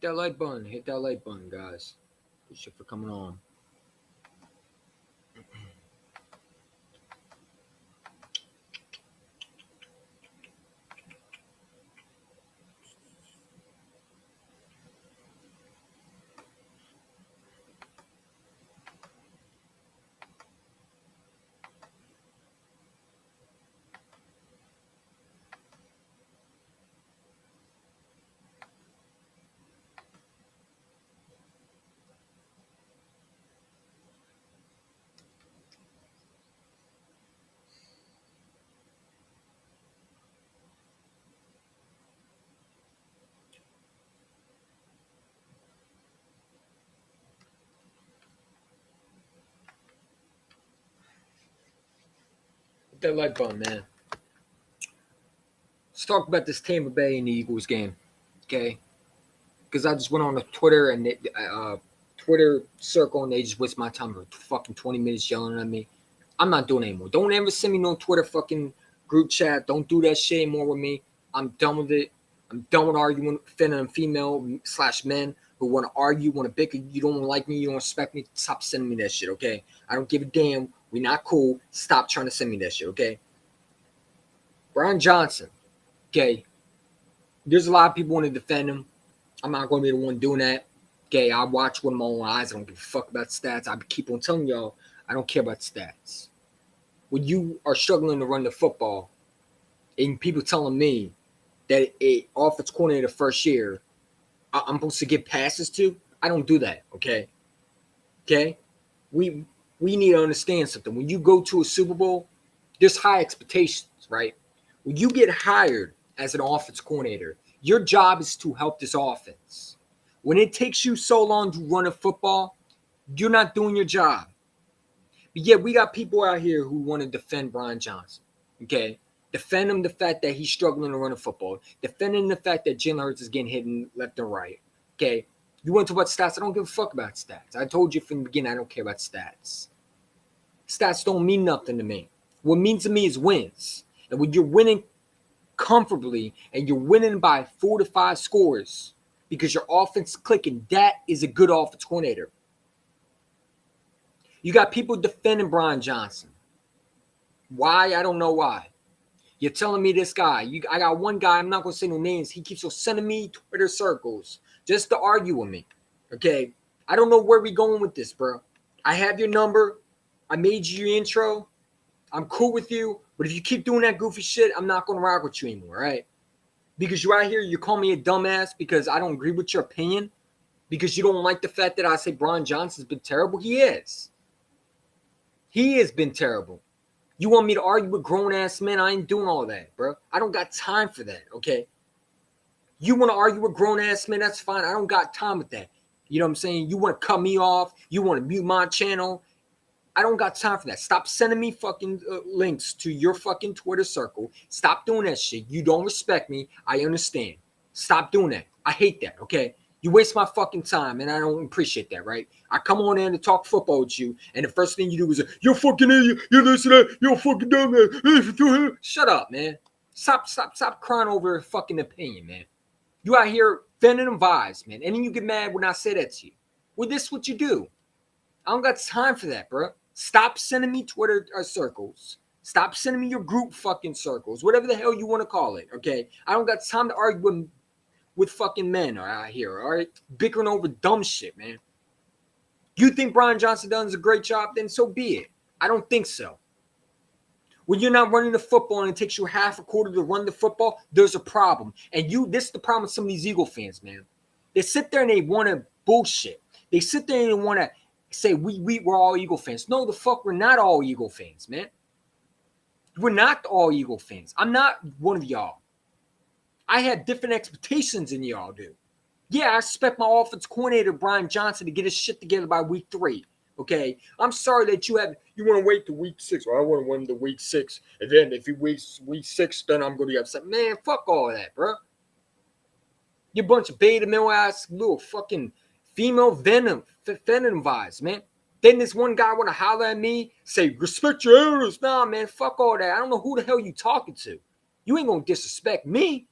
Hit that like button. Hit that like button, guys. Good shit for coming on. Hit that like button, man. Let's talk about this Tampa Bay and the Eagles game, okay? Because I just went on a Twitter and Twitter circle and they just waste my time for fucking 20 minutes yelling at me. I'm not doing it anymore. Don't ever send me no Twitter fucking group chat. Don't do that shit anymore with me. I'm done with it. I'm done with arguing with female / men who want to argue, want to bicker. You don't like me. You don't respect me. Stop sending me that shit, okay? I don't give a damn. We're not cool. Stop trying to send me that shit, okay? Brian Johnson, okay? There's a lot of people want to defend him. I'm not going to be the one doing that. Okay, I watch with my own eyes. I don't give a fuck about stats. I keep on telling y'all, I don't care about stats. When you are struggling to run the football, and people telling me that a offense coordinator first year, I'm supposed to give passes to, I don't do that. Okay, we need to understand something. When you go to a Super Bowl, there's high expectations, right? When you get hired as an offense coordinator, your job is to help this offense. When it takes you so long to run a football, you're not doing your job. But yet we got people out here who want to defend Brian Johnson. Okay? Defend him the fact that he's struggling to run a football. Defending the fact that Jalen Hurts is getting hit left and right. Okay? You want to talk about stats? I don't give a fuck about stats. I told you from the beginning I don't care about stats. Stats don't mean nothing to me. What means to me is wins. And when you're winning comfortably and you're winning by 4 to 5 scores because your offense is clicking, that is a good offense coordinator. You got people defending Brian Johnson. Why? I don't know why. You're telling me this guy. I got one guy, I'm not going to say no names. He keeps on sending me Twitter circles just to argue with me. Okay? I don't know where we going with this, bro. I have your number. I made you your intro. I'm cool with you. But if you keep doing that goofy shit, I'm not going to rock with you anymore, right? Because you're out here, you call me a dumbass because I don't agree with your opinion. Because you don't like the fact that I say Brian Johnson's been terrible. He is. He has been terrible. You want me to argue with grown-ass men? I ain't doing all that, bro. I don't got time for that, okay? You want to argue with grown-ass men? That's fine. I don't got time with that. You know what I'm saying? You want to cut me off? You want to mute my channel? I don't got time for that. Stop sending me fucking links to your fucking Twitter circle. Stop doing that shit. You don't respect me. I understand. Stop doing that. I hate that, okay? You waste my fucking time, and I don't appreciate that, right? I come on in to talk football with you, and the first thing you do is, you're fucking idiot, you're this and that, you're fucking dumbass. Shut up, man. Stop crying over a fucking opinion, man. You out here fending them vibes, man, and then you get mad when I say that to you. Well, this is what you do. I don't got time for that, bro. Stop sending me Twitter circles. Stop sending me your group fucking circles, whatever the hell you want to call it, okay? I don't got time to argue with fucking men out here, all right? Bickering over dumb shit, man. You think Brian Johnson does a great job, then so be it. I don't think so. When you're not running the football and it takes you half a quarter to run the football, there's a problem. And this is the problem with some of these Eagle fans, man. They sit there and they want to bullshit. They sit there and they want to say we're all Eagle fans. No, the fuck, we're not all Eagle fans, man. We're not all Eagle fans. I'm not one of y'all. I have different expectations than y'all do. Yeah, I expect my offense coordinator, Brian Johnson, to get his shit together by week 3. Okay? I'm sorry that you want to wait to week 6. Well, I want to win the week 6. And then if he waits week 6, then I'm going to be upset. Man, fuck all that, bro. You bunch of beta male ass little fucking female venom vibes, man. Then this one guy want to holler at me, say, respect your elders. Nah, man, fuck all that. I don't know who the hell you talking to. You ain't going to disrespect me.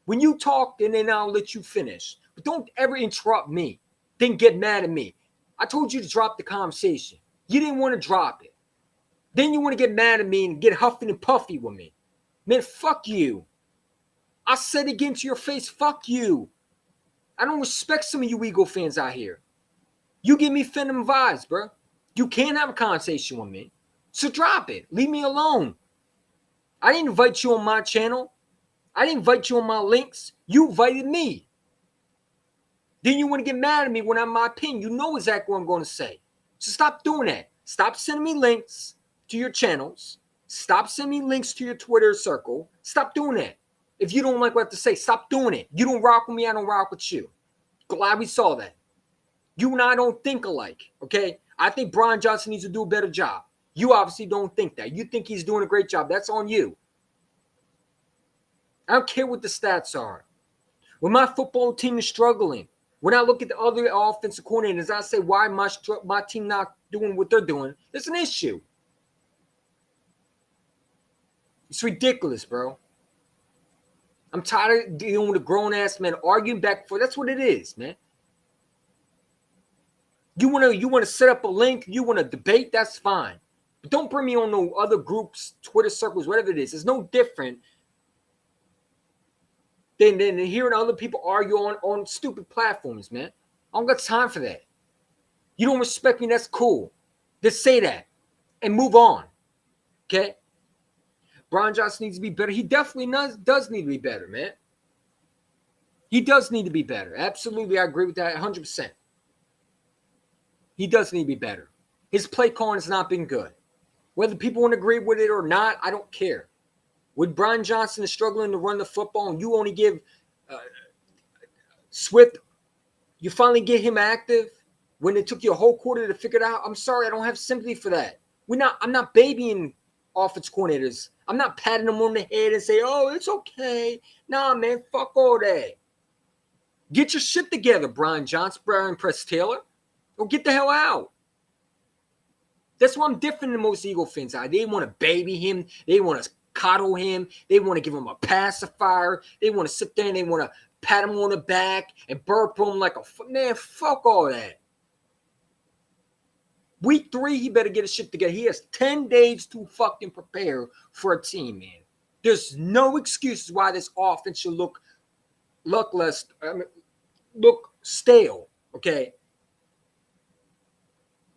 When you talk, and then I'll let you finish. But don't ever interrupt me. Then get mad at me. I told you to drop the conversation. You didn't want to drop it. Then you want to get mad at me and get huffing and puffy with me. Man, fuck you. I said again to your face, fuck you. I don't respect some of you Eagle fans out here. You give me Phantom vibes, bro. You can't have a conversation with me. So drop it. Leave me alone. I didn't invite you on my channel. I didn't invite you on my links. You invited me. Then you want to get mad at me when I'm my opinion. You know exactly what I'm going to say. So stop doing that. Stop sending me links to your channels. Stop sending me links to your Twitter circle. Stop doing that. If you don't like what I have to say, stop doing it. You don't rock with me, I don't rock with you. Glad we saw that. You and I don't think alike, okay? I think Brian Johnson needs to do a better job. You obviously don't think that. You think he's doing a great job. That's on you. I don't care what the stats are. When my football team is struggling, when I look at the other offensive coordinators, I say, why my team not doing what they're doing? There's an issue. It's ridiculous, bro. I'm tired of dealing with a grown-ass man arguing back and forth. That's what it is, man. You want to set up a link, you want to debate, that's fine. But don't bring me on no other groups, Twitter circles, whatever it is. It's no different than hearing other people argue on stupid platforms, man. I don't got time for that. You don't respect me, that's cool. Just say that and move on, okay? Brian Johnson needs to be better. He definitely does need to be better, man. He does need to be better. Absolutely, I agree with that 100%. He does need to be better. His play calling has not been good. Whether people want to agree with it or not, I don't care. When Brian Johnson is struggling to run the football and you only give Swift, you finally get him active when it took you a whole quarter to figure it out. I'm sorry, I don't have sympathy for that. I'm not babying offense coordinators. I'm not patting them on the head and say, oh, it's okay. Nah, man, fuck all that. Get your shit together, Brian Johnson, Brian Press Taylor. Or get the hell out. That's why I'm different than most Eagle fans. They want to baby him. They want to coddle him. They want to give him a pacifier. They want to sit there and they want to pat him on the back and burp him like a man. Fuck all that. Week 3, he better get his shit together. He has 10 days to fucking prepare for a team, man. There's no excuses why this offense should look stale, okay?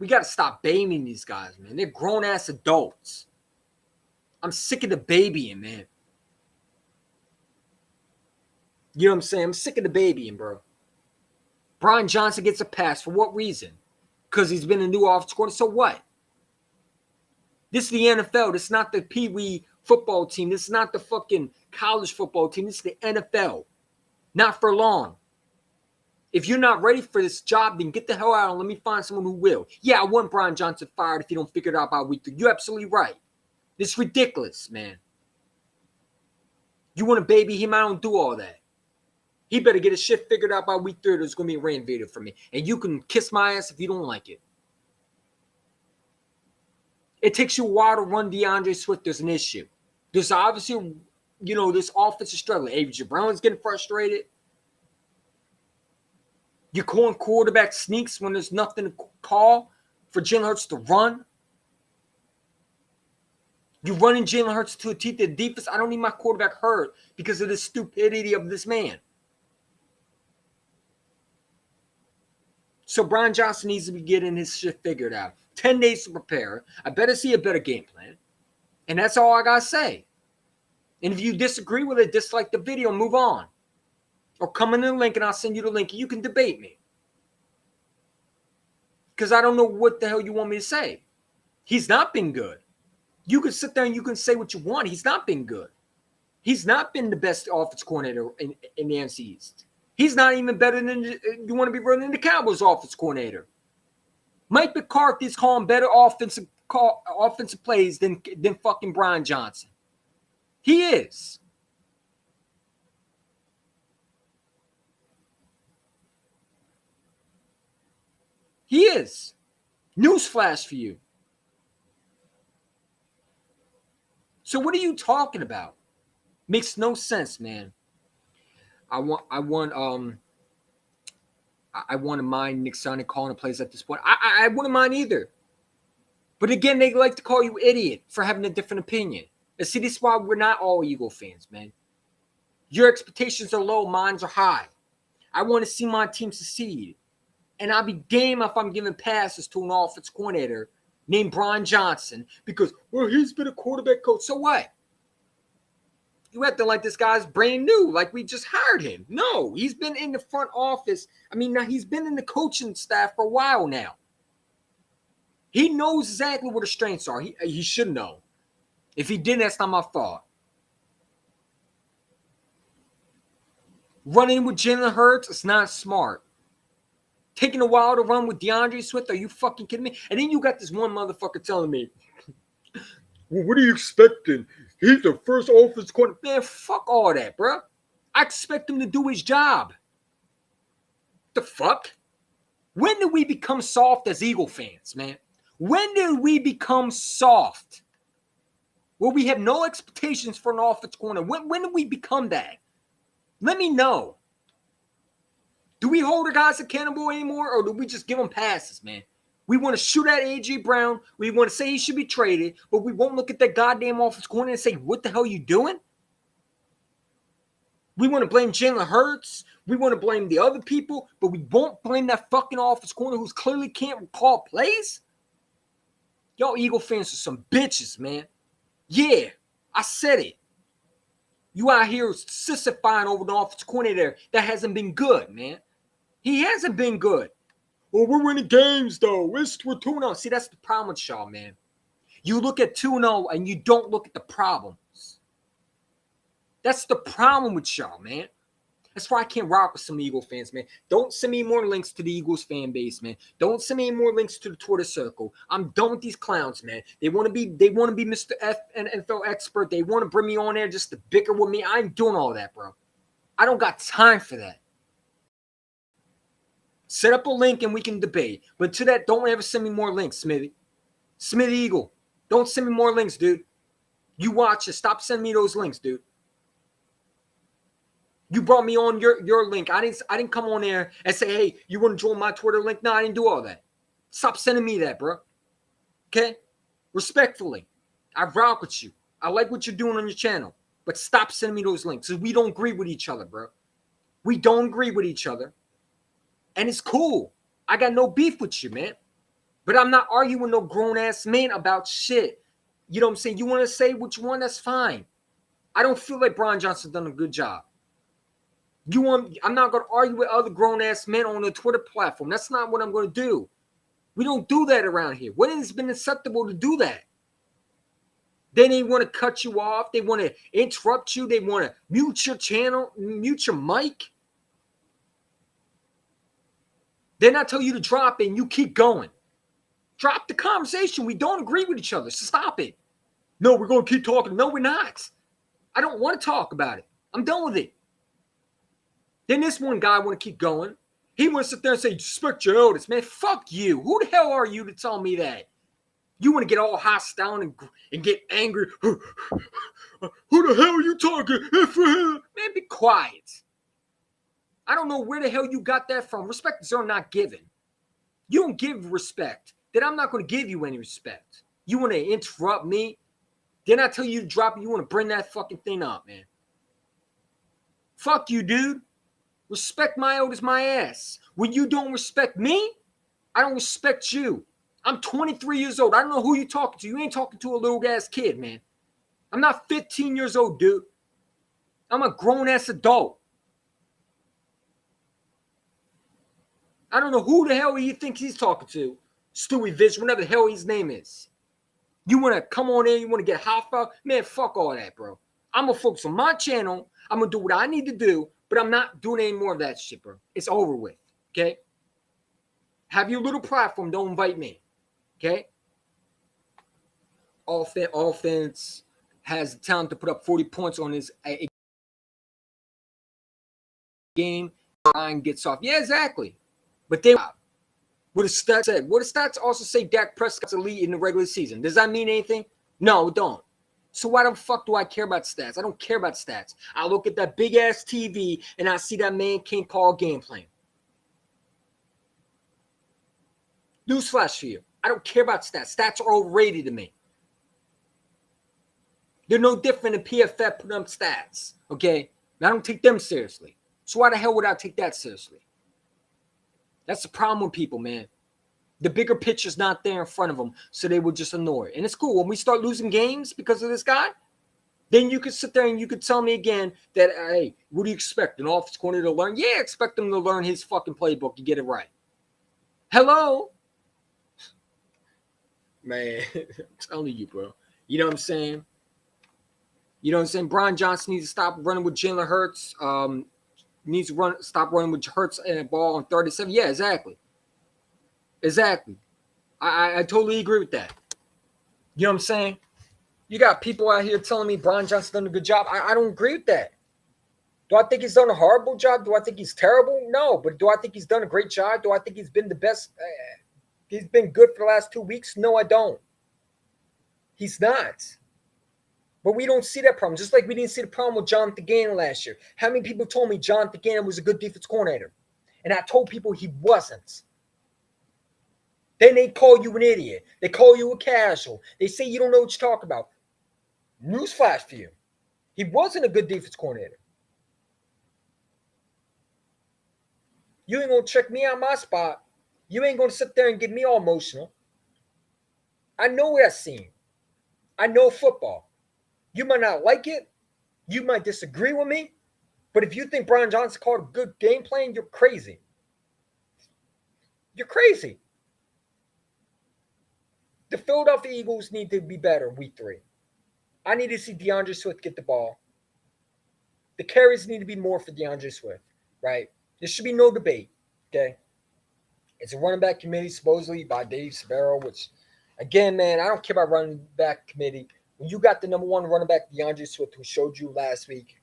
We got to stop babying these guys, man. They're grown-ass adults. I'm sick of the babying, man. You know what I'm saying? I'm sick of the babying, bro. Brian Johnson gets a pass. For what reason? Because he's been a new offensive coordinator. So what? This is the NFL. This is not the Pee Wee football team. This is not the fucking college football team. This is the NFL. Not for long. If you're not ready for this job, then get the hell out and let me find someone who will. Yeah, I want Brian Johnson fired if you don't figure it out by week 3. You're absolutely right. It's ridiculous, man. You want to baby him? I don't do all that. He better get his shit figured out by week 3. There's going to be a rain video for me. And you can kiss my ass if you don't like it. It takes you a while to run DeAndre Swift. There's an issue. There's obviously, this offense is struggling. Avery Brown's getting frustrated. You're calling quarterback sneaks when there's nothing to call for Jalen Hurts to run. You're running Jalen Hurts to the teeth of the defense. I don't need my quarterback hurt because of the stupidity of this man. So Brian Johnson needs to be getting his shit figured out. 10 days to prepare. I better see a better game plan. And that's all I got to say. And if you disagree with it, dislike the video, move on. Or come in the link and I'll send you the link. You can debate me. Because I don't know what the hell you want me to say. He's not been good. You can sit there and you can say what you want. He's not been good. He's not been the best offense coordinator in the NFC East. He's not even better than you want to be running the Cowboys offense coordinator. Mike McCarthy's calling better offensive plays than fucking Brian Johnson. He is. He is. Newsflash for you. So what are you talking about? Makes no sense, man. I want I wouldn't mind Nick Sonic calling the plays at this point. I wouldn't mind either. But again, they like to call you idiot for having a different opinion. And see, this is why we're not all Eagle fans, man. Your expectations are low, mine are high. I want to see my team succeed. And I'll be damned if I'm giving passes to an offense coordinator named Brian Johnson because, well, he's been a quarterback coach. So what? You acting like this guy's brand new, like we just hired him. No, he's been in the front office. I mean, now he's been in the coaching staff for a while now. He knows exactly what the strengths are. He should know. If he didn't, that's not my fault. Running with Jalen Hurts is not smart. Taking a while to run with DeAndre Swift, are you fucking kidding me? And then you got this one motherfucker telling me, well, what are you expecting? He's the first offense corner. Man, fuck all that, bro. I expect him to do his job. The fuck? When did we become soft as Eagle fans, man? When did we become soft? Well, we have no expectations for an offense corner. When did we become that? Let me know. Do we hold the guys accountable anymore, or do we just give them passes, man? We want to shoot at A.J. Brown. We want to say he should be traded, but we won't look at that goddamn offense corner and say, what the hell are you doing? We want to blame Jalen Hurts. We want to blame the other people, but we won't blame that fucking offense corner who's clearly can't call plays? Y'all Eagle fans are some bitches, man. Yeah, I said it. You out here sissifying over the offense coordinator that hasn't been good, man. He hasn't been good. Well, we're winning games, though. We're 2-0. See, that's the problem with y'all, man. You look at 2-0 and you don't look at the problems. That's the problem with y'all, man. That's why I can't rock with some Eagle fans, man. Don't send me more links to the Eagles fan base, man. Don't send me more links to the Twitter circle. I'm done with these clowns, man. They want to be Mr. NFL expert. They want to bring me on there just to bicker with me. I ain't doing all that, bro. I don't got time for that. Set up a link and we can debate. But to that, don't ever send me more links, Smithy. Smithy Eagle. Don't send me more links, dude. You watch it. Stop sending me those links, dude. You brought me on your link. I didn't come on there and say, hey, you want to join my Twitter link? No, I didn't do all that. Stop sending me that, bro. Okay? Respectfully. I rock with you. I like what you're doing on your channel. But stop sending me those links. Because we don't agree with each other, bro. We don't agree with each other. And it's cool. I got no beef with you, man. But I'm not arguing with no grown-ass man about shit. You know what I'm saying? You want to say what you want, that's fine. I don't feel like Brian Johnson's done a good job. I'm not going to argue with other grown-ass men on the Twitter platform. That's not what I'm going to do. We don't do that around here. When has it been acceptable to do that? Then they want to cut you off. They want to interrupt you. They want to mute your channel, mute your mic. Then I tell you to drop it and you keep going. Drop the conversation. We don't agree with each other. So stop it. No, we're going to keep talking. No, we're not. I don't want to talk about it. I'm done with it. Then this one guy want to keep going. He want to sit there and say, respect your elders. Man, fuck you. Who the hell are you to tell me that? You want to get all hostile and get angry. Who the hell are you talking? Man, be quiet. I don't know where the hell you got that from. Respect is not given. You don't give respect. Then I'm not going to give you any respect. You want to interrupt me? Then I tell you to drop it. You want to bring that fucking thing up, man. Fuck you, dude. Respect my elders, my ass. When you don't respect me, I don't respect you. I'm 23 years old. I don't know who you talking to. You ain't talking to a little ass kid, man. I'm not 15 years old, dude. I'm a grown-ass adult. I don't know who the hell he thinks he's talking to. Stewie Vish, whatever the hell his name is. You want to come on in, you want to get hot for? Man, fuck all that, bro. I'm going to focus on my channel. I'm going to do what I need to do, but I'm not doing any more of that shit, bro. It's over with, okay? Have your little platform. Don't invite me, okay? Offense has the talent to put up 40 points on his game. Ryan gets off. Yeah, exactly. But then, what the stats said? What the stats also say Dak Prescott's elite in the regular season? Does that mean anything? No, it don't. So why the fuck do I care about stats? I don't care about stats. I look at that big-ass TV, and I see that man can't call a game plan. Newsflash for you. I don't care about stats. Stats are overrated to me. They're no different than PFF putting up stats, okay? And I don't take them seriously. So why the hell would I take that seriously? That's the problem with people, man. The bigger picture's not there in front of them, so they will just ignore it. And it's cool. When we start losing games because of this guy, then you could sit there and you could tell me again that, hey, what do you expect? An offense coordinator to learn? Yeah, expect him to learn his fucking playbook and get it right. Hello? Man, I'm telling you, bro. You know what I'm saying? You know what I'm saying? Brian Johnson needs to stop running with Jalen Hurts. Needs to stop running with Hurts and a ball on 37. Yeah, exactly. Exactly. I totally agree with that. You know what I'm saying? You got people out here telling me Brian Johnson done a good job. I don't agree with that. Do I think he's done a horrible job? Do I think he's terrible? No. But do I think he's done a great job? Do I think he's been the best? He's been good for the last 2 weeks? No, I don't. He's not. But we don't see that problem. Just like we didn't see the problem with Jonathan Gannon last year. How many people told me Jonathan Gannon was a good defense coordinator? And I told people he wasn't. Then they call you an idiot. They call you a casual. They say you don't know what you're talking about. Newsflash for you. He wasn't a good defense coordinator. You ain't going to check me out my spot. You ain't going to sit there and get me all emotional. I know what I've seen. I know football. You might not like it. You might disagree with me. But if you think Brian Johnson called a good game plan, you're crazy. You're crazy. The Philadelphia Eagles need to be better week 3. I need to see DeAndre Swift get the ball. The carries need to be more for DeAndre Swift, right? There should be no debate, okay? It's a running back committee supposedly by Dave Severo, which, again, man, I don't care about running back committee. When you got the number 1 running back, DeAndre Swift, who showed you last week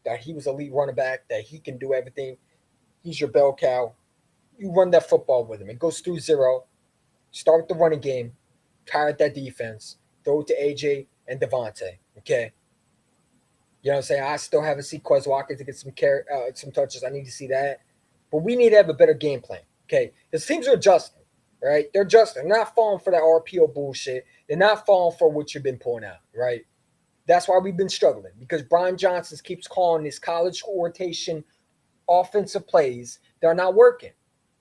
that he was a elite running back, that he can do everything, he's your bell cow. You run that football with him. It goes through 0. Start with the running game. Tire at that defense. Throw it to AJ and Devontae. Okay. You know what I'm saying? I still haven't seen Quez Watkins to get some touches. I need to see that. But we need to have a better game plan. Okay. Because teams are adjusting. Right? They're adjusting. They're not falling for that RPO bullshit. They're not falling for what you've been pulling out. Right? That's why we've been struggling. Because Brian Johnson keeps calling these college rotation offensive plays that are not working.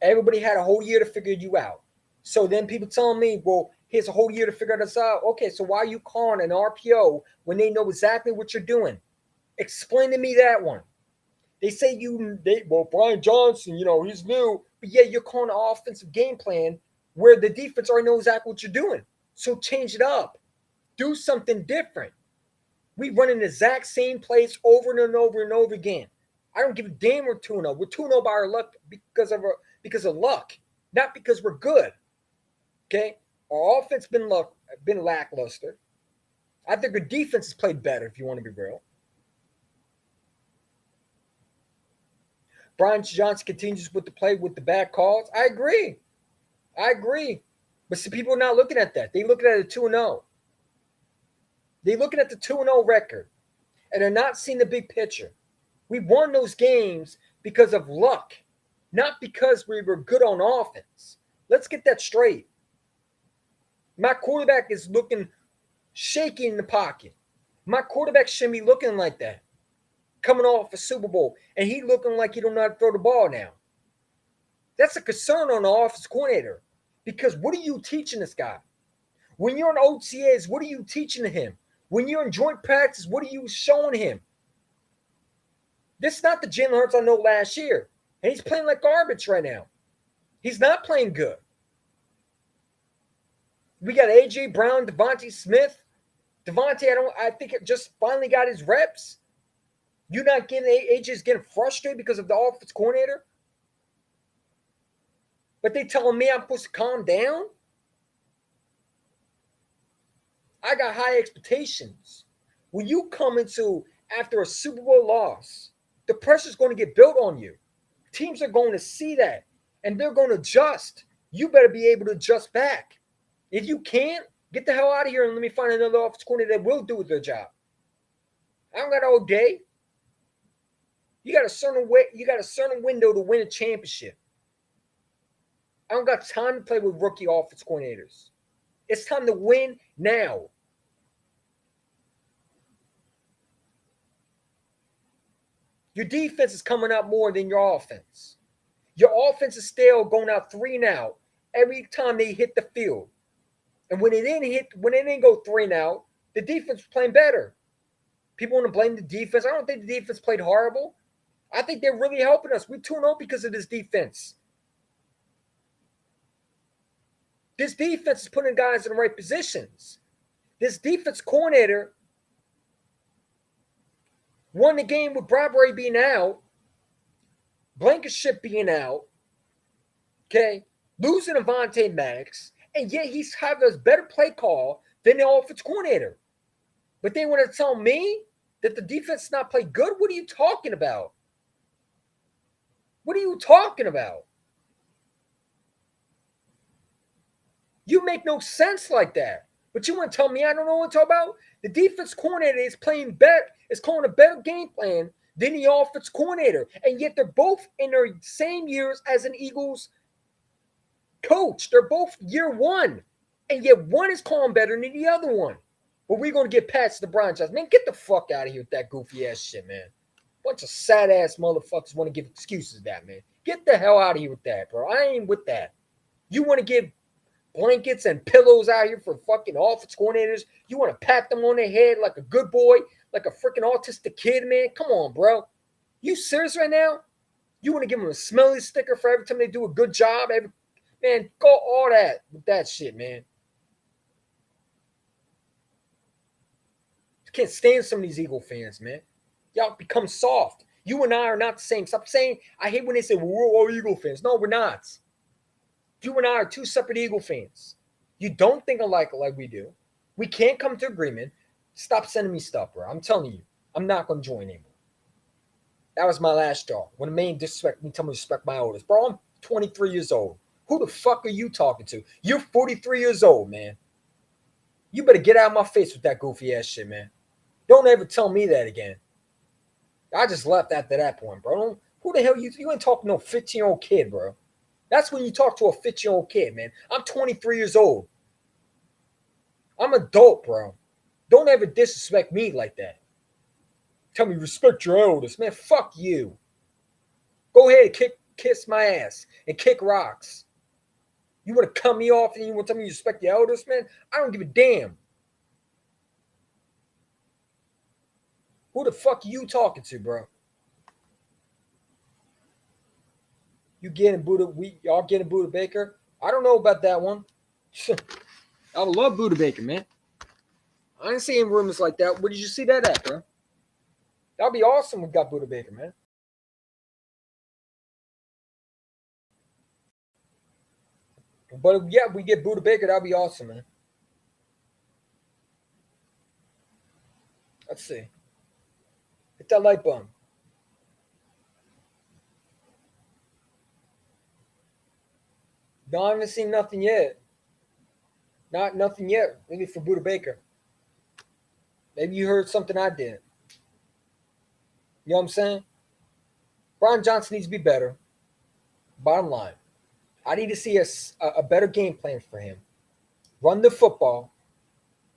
Everybody had a whole year to figure you out. So then people telling me, well, here's a whole year to figure this out. Okay, so why are you calling an RPO when they know exactly what you're doing? Explain to me that one. They say Brian Johnson, he's new. But yeah, you're calling an offensive game plan where the defense already knows exactly what you're doing. So change it up. Do something different. We run the exact same plays over and over and over again. I don't give a damn we're 2-0. We're 2-0 by our luck because of luck, not because we're good. Okay? Our offense been lackluster. I think our defense has played better, if you want to be real. Brian Johnson continues with the play with the bad calls. I agree. But see, people are not looking at that. They're looking at a 2-0. They're looking at the 2-0 record, and they're not seeing the big picture. We won those games because of luck, not because we were good on offense. Let's get that straight. My quarterback is looking shaky in the pocket. My quarterback shouldn't be looking like that. Coming off a Super Bowl, and he looking like he don't know how to throw the ball now. That's a concern on the offensive coordinator. Because what are you teaching this guy? When you're in OTAs, what are you teaching him? When you're in joint practice, what are you showing him? This is not the Jalen Hurts I know last year. And he's playing like garbage right now. He's not playing good. We got A.J. Brown, Devontae Smith. Devontae, I think it just finally got his reps. You're not getting A.J.'s getting frustrated because of the offense coordinator. But they telling me I'm supposed to calm down? I got high expectations. When you come into after a Super Bowl loss, the pressure's going to get built on you. Teams are going to see that, and they're going to adjust. You better be able to adjust back. If you can't, get the hell out of here and let me find another offensive coordinator that will do their job. I don't got all day. You got a certain way. You got a certain window to win a championship. I don't got time to play with rookie offense coordinators. It's time to win now. Your defense is coming out more than your offense. Your offense is still going out 3-and-out every time they hit the field. And when it didn't go 3-and-out, the defense was playing better. People want to blame the defense. I don't think the defense played horrible. I think they're really helping us. We 2-0 because of this defense. This defense is putting guys in the right positions. This defense coordinator won the game with Bradbury being out, Blankenship being out, okay, losing Avonte Maddox, and yet he's having a better play call than the offense coordinator. But they want to tell me that the defense not play good? What are you talking about? What are you talking about? You make no sense like that. But you want to tell me I don't know what to talk about? The defense coordinator is playing better, is calling a better game plan than the offense coordinator. And yet they're both in their same years as an Eagles coach. They're both year one. And yet one is calling better than the other one. But we're going to get past the Brian Johnson. Man, get the fuck out of here with that goofy ass shit, man. Bunch of sad ass motherfuckers want to give excuses to that, man. Get the hell out of here with that, bro. I ain't with that. You want to give blankets and pillows out here for fucking offense coordinators. You want to pat them on their head like a good boy, like a freaking autistic kid, man. Come on, bro. You serious right now? You want to give them a smelly sticker for every time they do a good job? Man, go all that with that shit, man. Can't stand some of these Eagle fans, man. Y'all become soft. You and I are not the same. Stop saying, I hate when they say, well, we're all Eagle fans. No, we're not. You and I are two separate Eagle fans. You don't think alike like we do. We can't come to agreement. Stop sending me stuff, bro. I'm telling you, I'm not going to join anymore. That was my last straw. When a man disrespect me, tell me to respect my elders. Bro, I'm 23 years old. Who the fuck are you talking to? You're 43 years old, man. You better get out of my face with that goofy ass shit, man. Don't ever tell me that again. I just left after that point, bro. Who the hell you ain't talking to no 15-year-old kid, bro. That's when you talk to a 15-year-old kid, man. I'm 23 years old. I'm adult, bro. Don't ever disrespect me like that. Tell me respect your elders. Man, fuck you. Go ahead and kiss my ass and kick rocks. You want to cut me off and you want to tell me you respect your elders, man? I don't give a damn. Who the fuck are you talking to, bro? Y'all getting Buda Baker? I don't know about that one. I would love Buda Baker, man. I ain't seeing rumors like that. Where did you see that at, bro? That'd be awesome if we got Buda Baker, man. But yeah, if we get Buda Baker, that'd be awesome, man. Let's see. Hit that light button. No, I haven't seen nothing yet. Nothing yet, really, for Buda Baker. Maybe you heard something I did. You know what I'm saying? Brian Johnson needs to be better. Bottom line. I need to see a better game plan for him. Run the football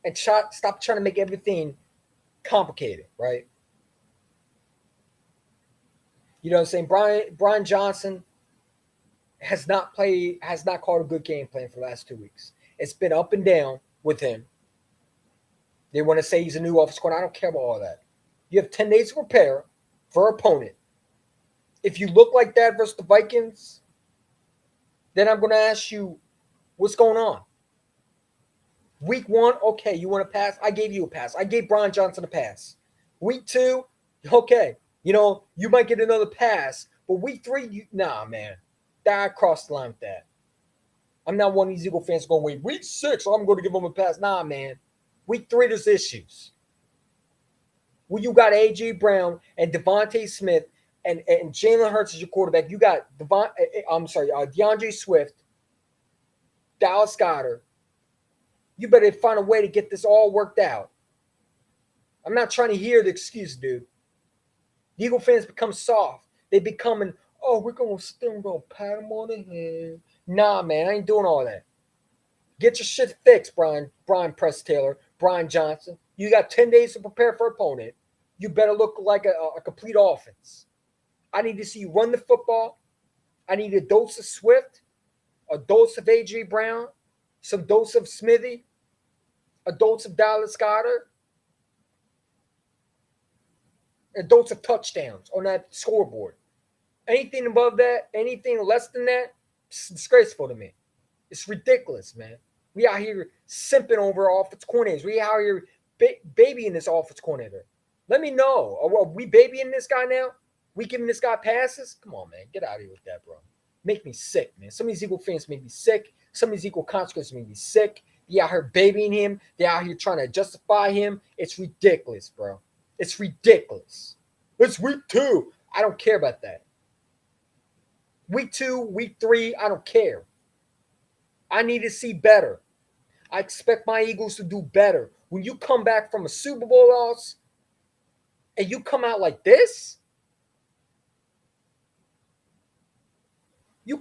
and stop trying to make everything complicated, right? You know what I'm saying? Brian Johnson has not called a good game plan for the last 2 weeks. It's been up and down with him. They want to say he's a new offensive coordinator. I don't care about all that. You have 10 days to prepare for opponent. If you look like that versus the Vikings, then I'm going to ask you, what's going on? Week 1, okay, you want to pass? I gave you a pass. I gave Brian Johnson a pass. Week 2, okay, you might get another pass. But week 3, nah, man. I crossed the line with that. I'm not one of these Eagle fans going, wait, week 6, I'm going to give him a pass. Nah, man. Week 3, there's issues. Well, you got A.J. Brown and Devontae Smith and Jalen Hurts as your quarterback. You got DeAndre Swift, Dallas Goedert. You better find a way to get this all worked out. I'm not trying to hear the excuse, dude. The Eagle fans become soft. They become Oh, we're going to sit there and we're going to pat him on the head. Nah, man, I ain't doing all that. Get your shit fixed, Brian Press Taylor, Brian Johnson. You got 10 days to prepare for opponent. You better look like a complete offense. I need to see you run the football. I need a dose of Swift, a dose of A.J. Brown, some dose of Smithy, a dose of Dallas Goddard, a dose of touchdowns on that scoreboard. Anything above that, anything less than that, it's disgraceful to me. It's ridiculous, man. We out here simping over offense coordinators. We out here babying this offense coordinator. Let me know. Are we babying this guy now? We giving this guy passes? Come on, man. Get out of here with that, bro. Make me sick, man. Some of these Eagle fans make me sick. Some of these Eagle consequences make me sick. They out here babying him. They out here trying to justify him. It's ridiculous, bro. It's ridiculous. It's week 2. I don't care about that. Week 2, week 3, I don't care. I need to see better. I expect my Eagles to do better. When you come back from a Super Bowl loss and you come out like this, you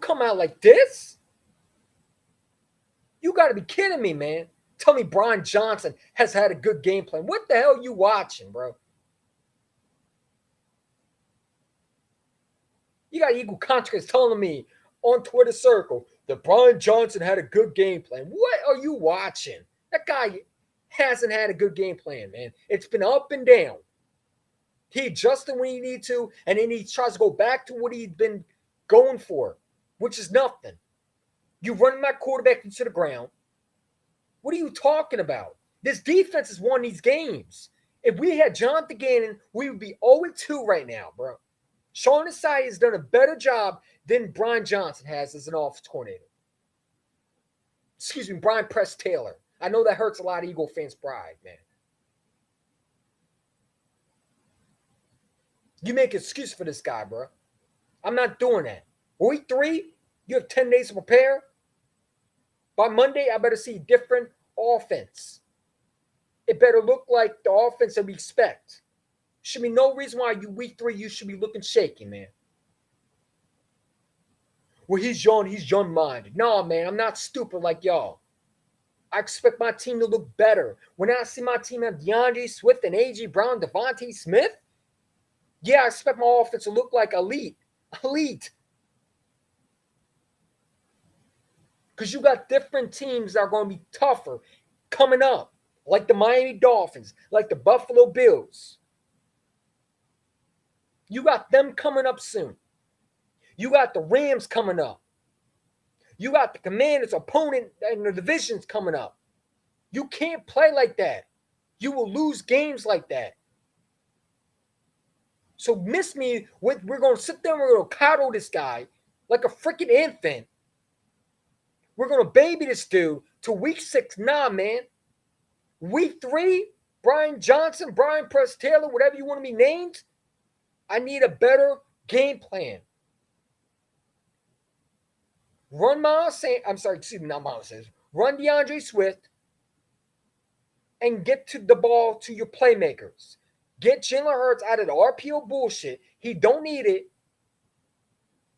got to be kidding me, man. Tell me Brian Johnson has had a good game plan. What the hell are you watching, bro? You got Eagle contracts telling me on Twitter circle that Brian Johnson had a good game plan. What are you watching? That guy hasn't had a good game plan, man. It's been up and down. He adjusted when he needed to, and then he tries to go back to what he'd been going for, which is nothing. You running that quarterback into the ground. What are you talking about? This defense has won these games. If we had Jonathan Gannon, we would be 0-2 right now, bro. Sean Desai has done a better job than Brian Johnson has as an offensive coordinator. Excuse me, Brian Press Taylor. I know that hurts a lot of Eagle fans' pride, man. You make an excuse for this guy, bro. I'm not doing that. Week 3, you have 10 days to prepare. By Monday, I better see different offense. It better look like the offense that we expect. Should be no reason why you week 3 you should be looking shaky, man. Well, he's young-minded. No, man, I'm not stupid like y'all. I expect my team to look better. When I see my team have DeAndre Swift and A.J. Brown, Devontae Smith, yeah, I expect my offense to look like elite. Because you got different teams that are going to be tougher coming up, like the Miami Dolphins, like the Buffalo Bills. You got them coming up soon. You got the Rams coming up. You got the Commanders' opponent in the divisions coming up. You can't play like that. You will lose games like that. So miss me with we're going to sit there and we're going to coddle this guy like a freaking infant. We're going to baby this dude to week 6. Nah, man. Week 3, Brian Johnson, Brian Press Taylor, whatever you want to be named, I need a better game plan. Run Miles Sanders. I'm sorry, excuse me, not Miles Sanders. Run DeAndre Swift and get to the ball to your playmakers. Get Jalen Hurts out of the RPO bullshit. He don't need it.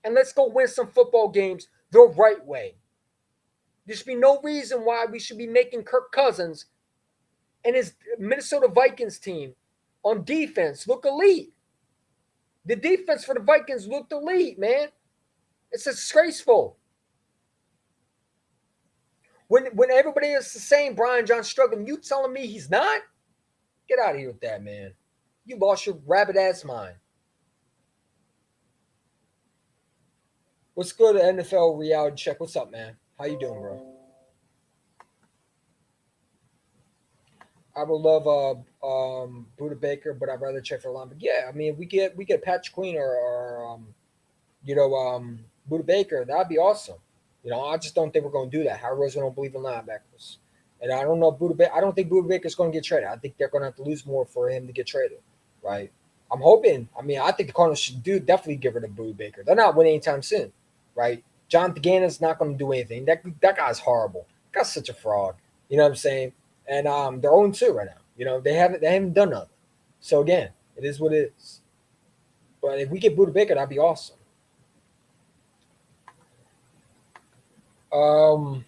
And let's go win some football games the right way. There should be no reason why we should be making Kirk Cousins and his Minnesota Vikings team on defense look elite. The defense for the Vikings looked elite, man. It's disgraceful. When everybody is saying Brian John's struggling, you telling me he's not? Get out of here with that, man. You lost your rabbit-ass mind. Let's go to NFL Reality Check. What's up, man? How you doing, bro? I would love Buda Baker, but I'd rather check for line. But yeah, I mean, if we get Patrick Queen or Buda Baker, that'd be awesome. I just don't think we're going to do that. Howard Roseman don't believe in linebackers, and I don't know I don't think Buda Baker's going to get traded. I think they're going to have to lose more for him to get traded, right? I'm hoping. I mean, I think the Cardinals should definitely give rid of Buda Baker. They're not winning anytime soon, right? Jonathan Gannon's not going to do anything. That guy's horrible. That guy's such a fraud. You know what I'm saying? And they're 0-2 right now. They haven't done nothing. So again, it is what it is. But if we get Buda Baker, that'd be awesome. I'm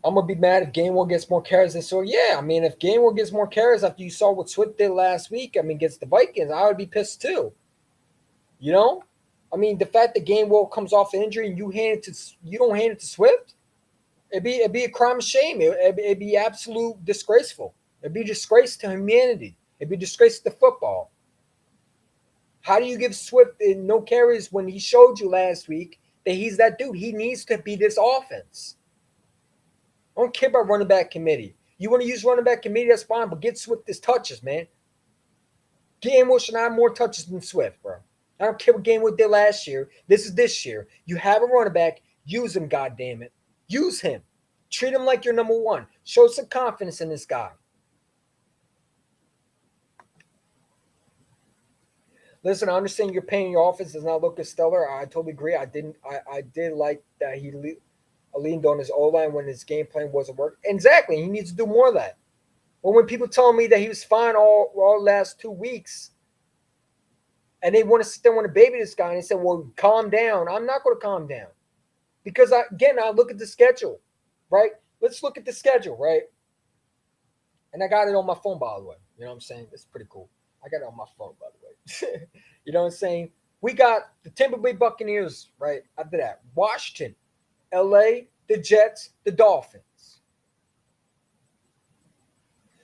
gonna be mad if Gainwell gets more carries this year. Yeah, I mean, if Gainwell gets more carries after you saw what Swift did last week, I mean, against the Vikings, I would be pissed too. You know, I mean, the fact that Gainwell comes off an injury and you don't hand it to Swift, it'd be a crime of shame. It'd be absolute disgraceful. It'd be a disgrace to humanity. It'd be a disgrace to football. How do you give Swift no carries when he showed you last week that he's that dude? He needs to be this offense. I don't care about running back committee. You want to use running back committee, that's fine, but get Swift his touches, man. Gainwell should have more touches than Swift, bro. I don't care what Gainwell did last year. This is this year. You have a running back. Use him, goddammit. Use him. Treat him like you're number one. Show some confidence in this guy. Listen, I understand you're paying your offense does not look as stellar. I totally agree. I did like that he leaned on his O-line when his game plan wasn't working. Exactly. He needs to do more of that. But when people tell me that he was fine all last 2 weeks, and they want to sit there and want to baby this guy, and they say, well, calm down. I'm not going to calm down. Because, I look at the schedule, right? Let's look at the schedule, right? And I got it on my phone, by the way. You know what I'm saying? It's pretty cool. I got it on my phone, by the way. You know what I'm saying? We got the Tampa Bay Buccaneers, right? After that, Washington, LA, the Jets, the Dolphins.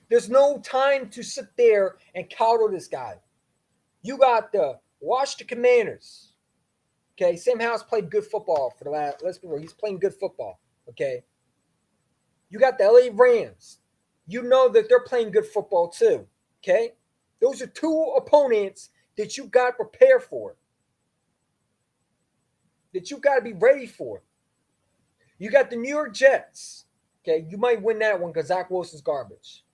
There's no time to sit there and coddle this guy. You got the Washington Commanders. Okay, Sam Howell's played good football for the last. Let's be real, he's playing good football. Okay, you got the LA Rams. You know that they're playing good football too. Okay, those are two opponents that you got to prepare for. That you got to be ready for. You got the New York Jets. Okay, you might win that one because Zach Wilson's garbage.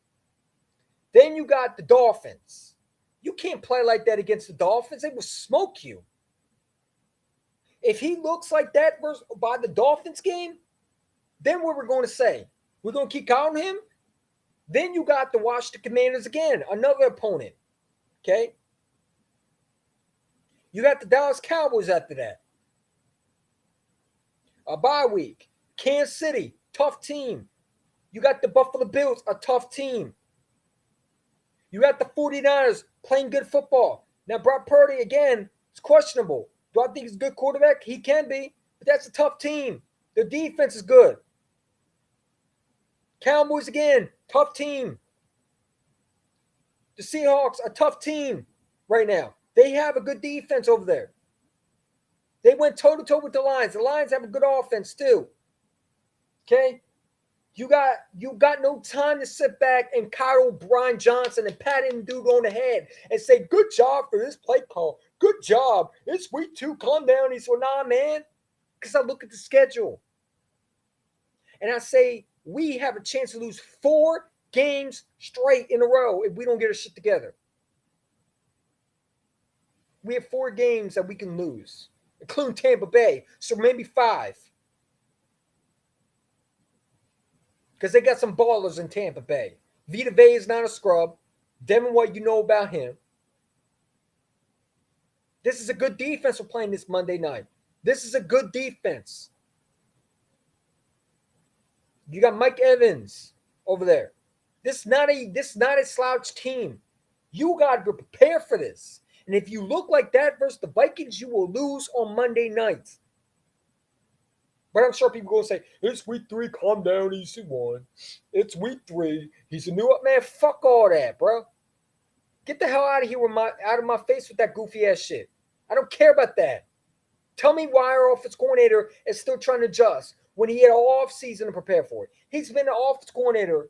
Then you got the Dolphins. You can't play like that against the Dolphins. They will smoke you. If he looks like that by the Dolphins game, then what we're going to say? We're going to keep counting him? Then you got the Washington Commanders again, another opponent. Okay? You got the Dallas Cowboys after that. A bye week. Kansas City, tough team. You got the Buffalo Bills, a tough team. You got the 49ers playing good football. Now, Brock Purdy, again, is questionable. Do I think he's a good quarterback? He can be, but that's a tough team. Their defense is good. Cowboys, again, tough team. The Seahawks, a tough team right now. They have a good defense over there. They went toe-to-toe with the Lions. The Lions have a good offense too. Okay? You got no time to sit back and coddle Brian Johnson and pat him dude on the head and say, good job for this play call. Good job. It's week 2. Calm down. He said, nah, man. Because I look at the schedule. And I say, we have a chance to lose 4 games straight in a row if we don't get our shit together. We have 4 games that we can lose, including Tampa Bay. So maybe 5. Because they got some ballers in Tampa Bay. Vita Vea is not a scrub. Devin White, you know about him. This is a good defense we're playing this Monday night. This is a good defense. You got Mike Evans over there. This is not a slouch team. You got to prepare for this. And if you look like that versus the Vikings, you will lose on Monday night. But I'm sure people will say, it's week 3, calm down, easy one. It's week 3. He's a new up man. Fuck all that, bro. Get the hell out of here out of my face with that goofy ass shit. I don't care about that. Tell me why our offense coordinator is still trying to adjust when he had an off season to prepare for it. He's been an offense coordinator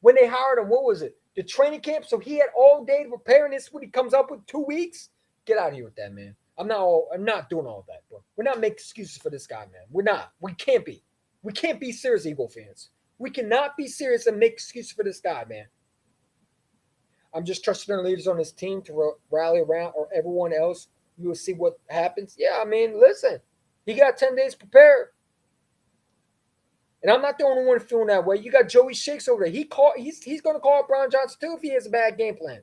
when they hired him. What was it? The training camp. So he had all day to prepare, and this is what he comes up with 2 weeks. Get out of here with that, man. I'm not doing all that, bro. We're not making excuses for this guy, man. We're not. We can't be. We can't be serious, Eagle fans. We cannot be serious and make excuses for this guy, man. I'm just trusting our leaders on this team to rally around, or everyone else. You will see what happens. Yeah, I mean, listen. He got 10 days prepared. And I'm not the only one feeling that way. You got Joey Shakes over there. He's going to call Brian Johnson too if he has a bad game plan.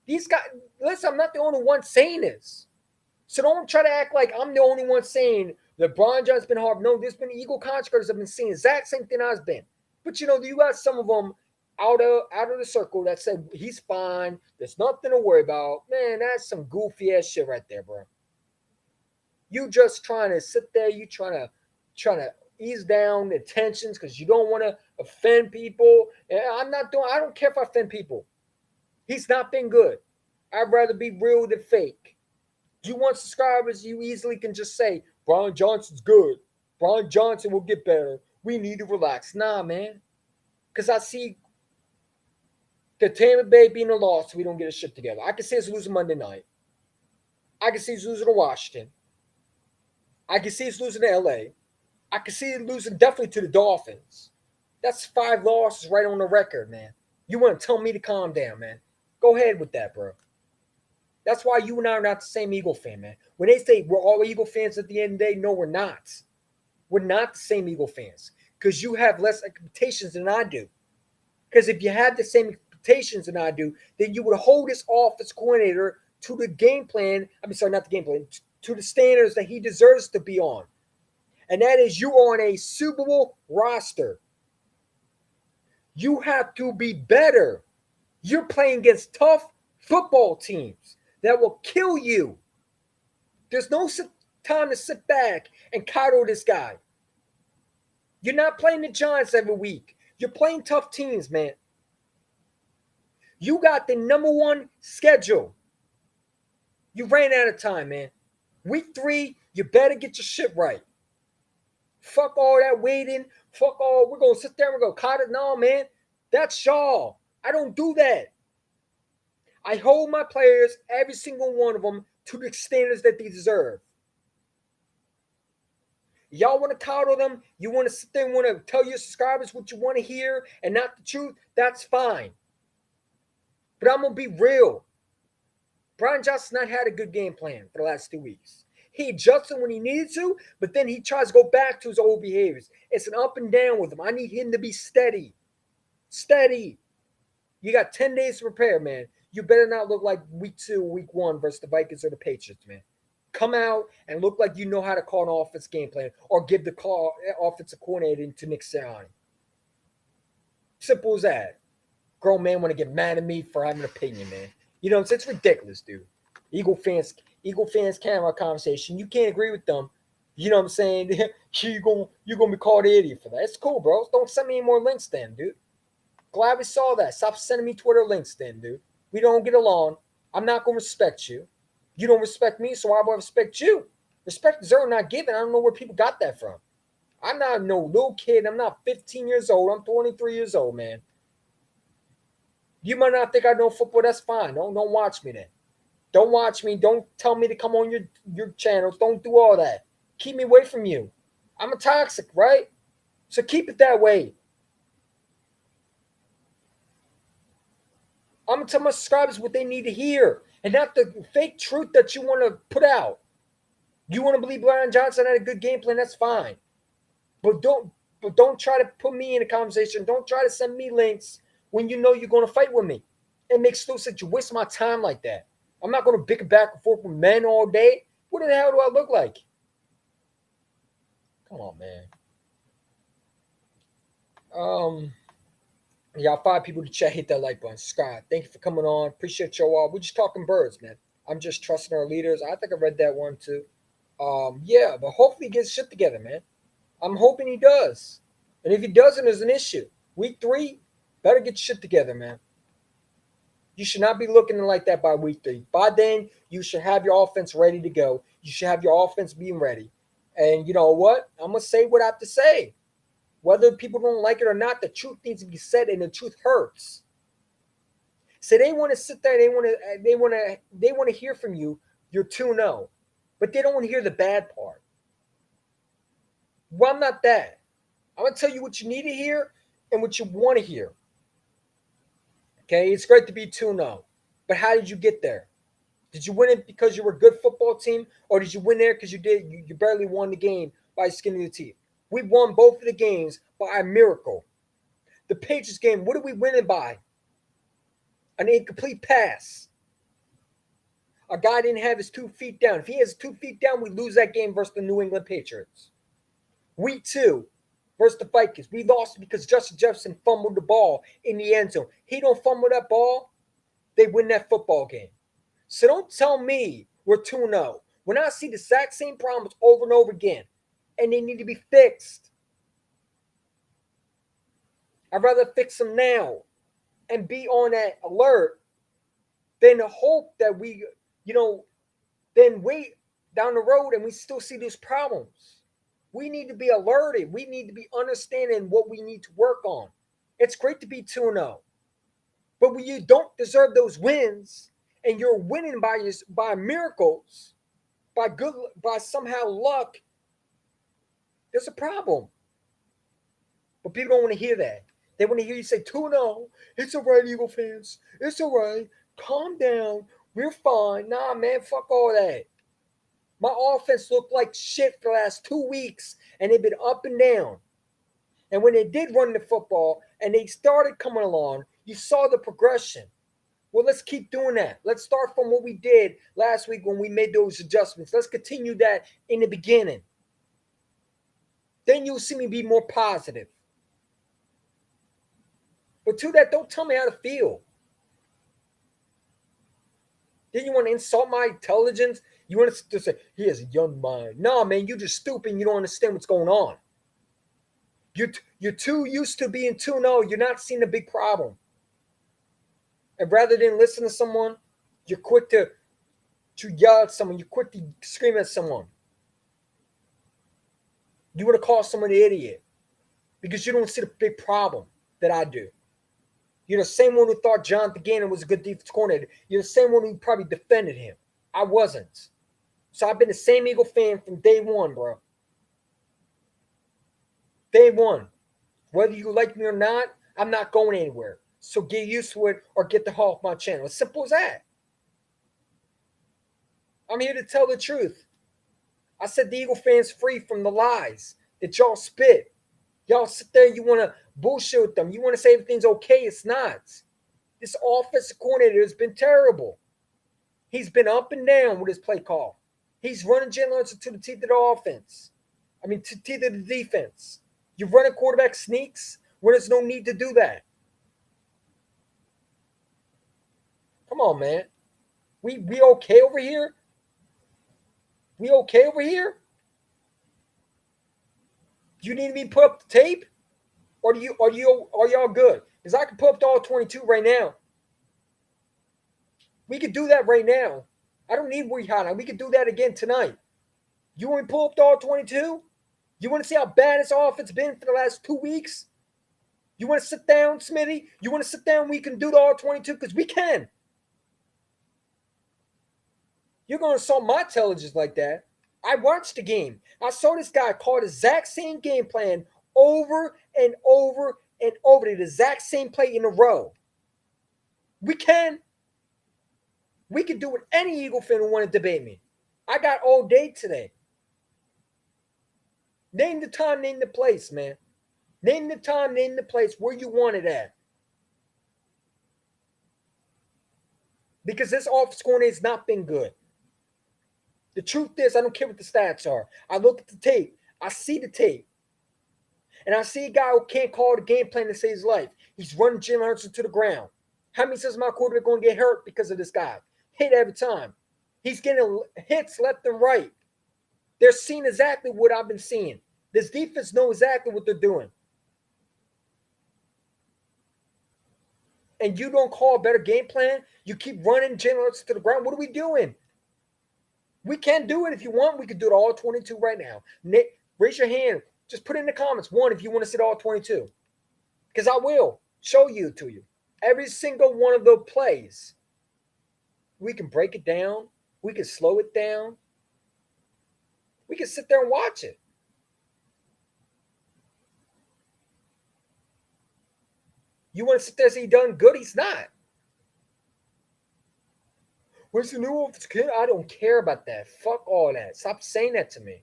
Listen, I'm not the only one saying this. So don't try to act like I'm the only one saying LeBron John's been hard. No, there's been Eagle controversies I've been seeing. Exact same thing I've been. But you got some of them out of the circle that said he's fine. There's nothing to worry about. Man, that's some goofy ass shit right there, bro. You just trying to sit there. You trying to ease down the tensions because you don't want to offend people. And I don't care if I offend people. He's not been good. I'd rather be real than fake. You want subscribers, you easily can just say, Brian Johnson's good. Brian Johnson will get better. We need to relax. Nah, man. Because I see the Tampa Bay being a loss, we don't get a shit together. I can see us losing Monday night. I can see us losing to Washington. I can see us losing to LA. I can see it losing definitely to the Dolphins. That's 5 losses right on the record, man. You want to tell me to calm down, man. Go ahead with that, bro. That's why you and I are not the same Eagle fan, man. When they say we're all Eagle fans at the end of the day, no, we're not. We're not the same Eagle fans because you have less expectations than I do. Because if you had the same expectations than I do, then you would hold this offense coordinator to the game plan. Not the game plan, to the standards that he deserves to be on. And that is you on a Super Bowl roster. You have to be better. You're playing against tough football teams that will kill you. There's no time to sit back and coddle this guy. You're not playing the Giants every week. You're playing tough teams, man. You got the number 1 schedule. You ran out of time, man. Week 3, you better get your shit right. Fuck all that waiting. Fuck all, we're going to sit there and we're going to coddle. No, man. That's y'all. I don't do that. I hold my players, every single one of them, to the standards that they deserve. Y'all want to coddle them? You want to sit there and want to tell your subscribers what you want to hear and not the truth? That's fine. But I'm going to be real. Brian Johnson's not had a good game plan for the last 2 weeks. He adjusted when he needed to, but then he tries to go back to his old behaviors. It's an up and down with him. I need him to be steady. Steady. You got 10 days to prepare, man. You better not look like week 2, week 1 versus the Vikings or the Patriots, man. Come out and look like you know how to call an offense game plan or give the call offensive coordinator to Nick Sirianni. Simple as that. Grown man want to get mad at me for having an opinion, man. You know, it's ridiculous, dude. Eagle fans can't have a conversation. You can't agree with them. You know what I'm saying? You're gonna be called an idiot for that. It's cool, bro. Don't send me any more links then, dude. Glad we saw that. Stop sending me Twitter links then, dude. We don't get along. I'm not gonna respect you. You don't respect me, so I will respect you. Respect is earned, not given. I don't know where people got that from. I'm not no little kid. I'm not 15 years old. I'm 23 years old, man. You might not think I know football. That's fine. Don't watch me then. Don't watch me. Don't tell me to come on your channels. Don't do all that. Keep me away from you. I'm a toxic, right? So keep it that way. I'm going to tell my subscribers what they need to hear and not the fake truth that you want to put out. You want to believe Brian Johnson had a good game plan, that's fine. But don't try to put me in a conversation. Don't try to send me links when you know you're going to fight with me. It makes no sense. You waste my time like that. I'm not going to bicker back and forth with men all day. What the hell do I look like? Come on, man. Y'all 5 people to chat, hit that like button, subscribe. Thank you for coming on. Appreciate y'all all. We're just talking birds, man. I'm just trusting our leaders. I think I read that one too. Yeah, but hopefully he gets shit together, man. I'm hoping he does. And if he doesn't, there's an issue. Week 3, better get shit together, man. You should not be looking like that by week 3. By then, you should have your offense ready to go. You should have your offense being ready. And you know what? I'm going to say what I have to say. Whether people don't like it or not, the truth needs to be said, and the truth hurts. So they want to sit there, they want to hear from you. You're 2-0, but they don't want to hear the bad part. Well, I'm not that. I'm gonna tell you what you need to hear and what you want to hear. Okay, it's great to be 2-0, but how did you get there? Did you win it because you were a good football team, or did you win there because you barely won the game by skinning the teeth? We won both of the games by a miracle. The Patriots game, what are we winning by? An incomplete pass. A guy didn't have his 2 feet down. If he has 2 feet down, we lose that game versus the New England Patriots. Week 2 versus the Vikings, we lost because Justin Jefferson fumbled the ball in the end zone. He don't fumble that ball, they win that football game. So don't tell me we're 2-0 when I see the exact same problems over and over again, and they need to be fixed. I'd rather fix them now and be on that alert than to hope that we, then wait down the road and we still see these problems. We need to be alerted. We need to be understanding what we need to work on. It's great to be 2-0. But when you don't deserve those wins and you're winning by miracles, by somehow luck, there's a problem. But people don't want to hear that. They want to hear you say 2-0. It's all right, Eagle fans. It's all right. Calm down. We're fine. Nah, man, fuck all that. My offense looked like shit for the last 2 weeks, and they've been up and down. And when they did run the football and they started coming along, you saw the progression. Well, let's keep doing that. Let's start from what we did last week when we made those adjustments. Let's continue that in the beginning. Then you'll see me be more positive. But to that, don't tell me how to feel. Then you want to insult my intelligence? You want to say, he has a young mind. No, man, you're just stupid and you don't understand what's going on. You're too used to being 2-0. You're not seeing the big problem. And rather than listen to someone, you're quick to yell at someone. You're quick to scream at someone. You want to call someone an idiot because you don't see the big problem that I do. You're the same one who thought Jonathan Gannon was a good defense coordinator. You're the same one who probably defended him. I wasn't. So I've been the same Eagle fan from day one, bro. Day one. Whether you like me or not, I'm not going anywhere. So get used to it or get the hell off my channel. As simple as that. I'm here to tell the truth. I set the Eagle fans free from the lies that y'all spit. Y'all sit there, you want to bullshit with them. You want to say everything's okay. It's not. This offensive coordinator has been terrible. He's been up and down with his play call. He's running Jalen Hurts to the teeth of the offense. To the teeth of the defense. You run a quarterback sneaks when there's no need to do that. Come on, man. We okay over here? We okay over here? Do you need me to put up the tape? Or are y'all good? Because I can put up to all 22 right now. We could do that right now. I don't need Rihanna. We could do that again tonight. You want me to pull up to all 22? You want to see how bad this offense been for the last 2 weeks? You want to sit down, Smitty? You want to sit down? We can do the all 22 because we can. You're going to insult my intelligence like that. I watched the game. I saw this guy call the exact same game plan over and over and over. The exact same play in a row. We can. We can do what any Eagle fan who want to debate me. I got all day today. Name the time, name the place, man. Name the time, name the place where you want it at. Because this offense coordinator has not been good. The truth is, I don't care what the stats are. I look at the tape. I see the tape. And I see a guy who can't call the game plan to save his life. He's running Jalen Hurts to the ground. How many says my quarterback going to get hurt because of this guy? Hit every time. He's getting hits left and right. They're seeing exactly what I've been seeing. This defense knows exactly what they're doing. And you don't call a better game plan? You keep running Jalen Hurts to the ground? What are we doing? We can do it if you want. We could do it all 22 right now. Nick, raise your hand. Just put in the comments, one, if you want to see it all 22. Because I will show you to you. Every single one of the plays. We can break it down. We can slow it down. We can sit there and watch it. You want to sit there and say he done good? He's not. Where's the new offense kid? I don't care about that. Fuck all that. Stop saying that to me.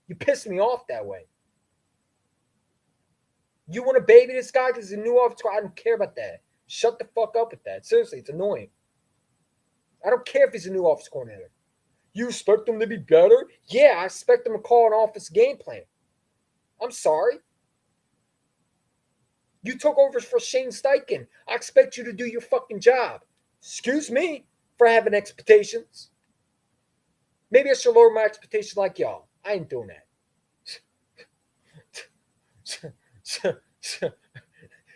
You piss me off that way. You want to baby this guy because he's a new offense? I don't care about that. Shut the fuck up with that. Seriously, it's annoying. I don't care if he's a new offensive coordinator. You expect him to be better? Yeah, I expect him to call an offensive game plan. I'm sorry. You took over for Shane Steichen. I expect you to do your fucking job. Excuse me for having expectations. Maybe I should lower my expectations like y'all. I ain't doing that.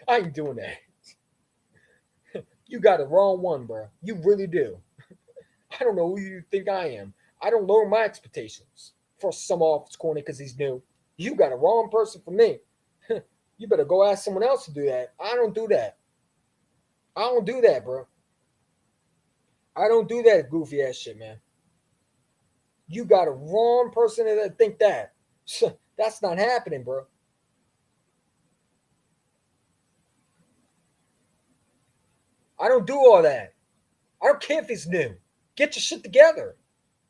I ain't doing that. You got the wrong one, bro. You really do. I don't know who you think I am. I don't lower my expectations for some offense corner because he's new. You got a wrong person for me. You better go ask someone else to do that. I don't do that. I don't do that, bro. I don't do that goofy ass shit, man. You got a wrong person that think that. That's not happening, bro. I don't do all that. I don't care if he's new. Get your shit together.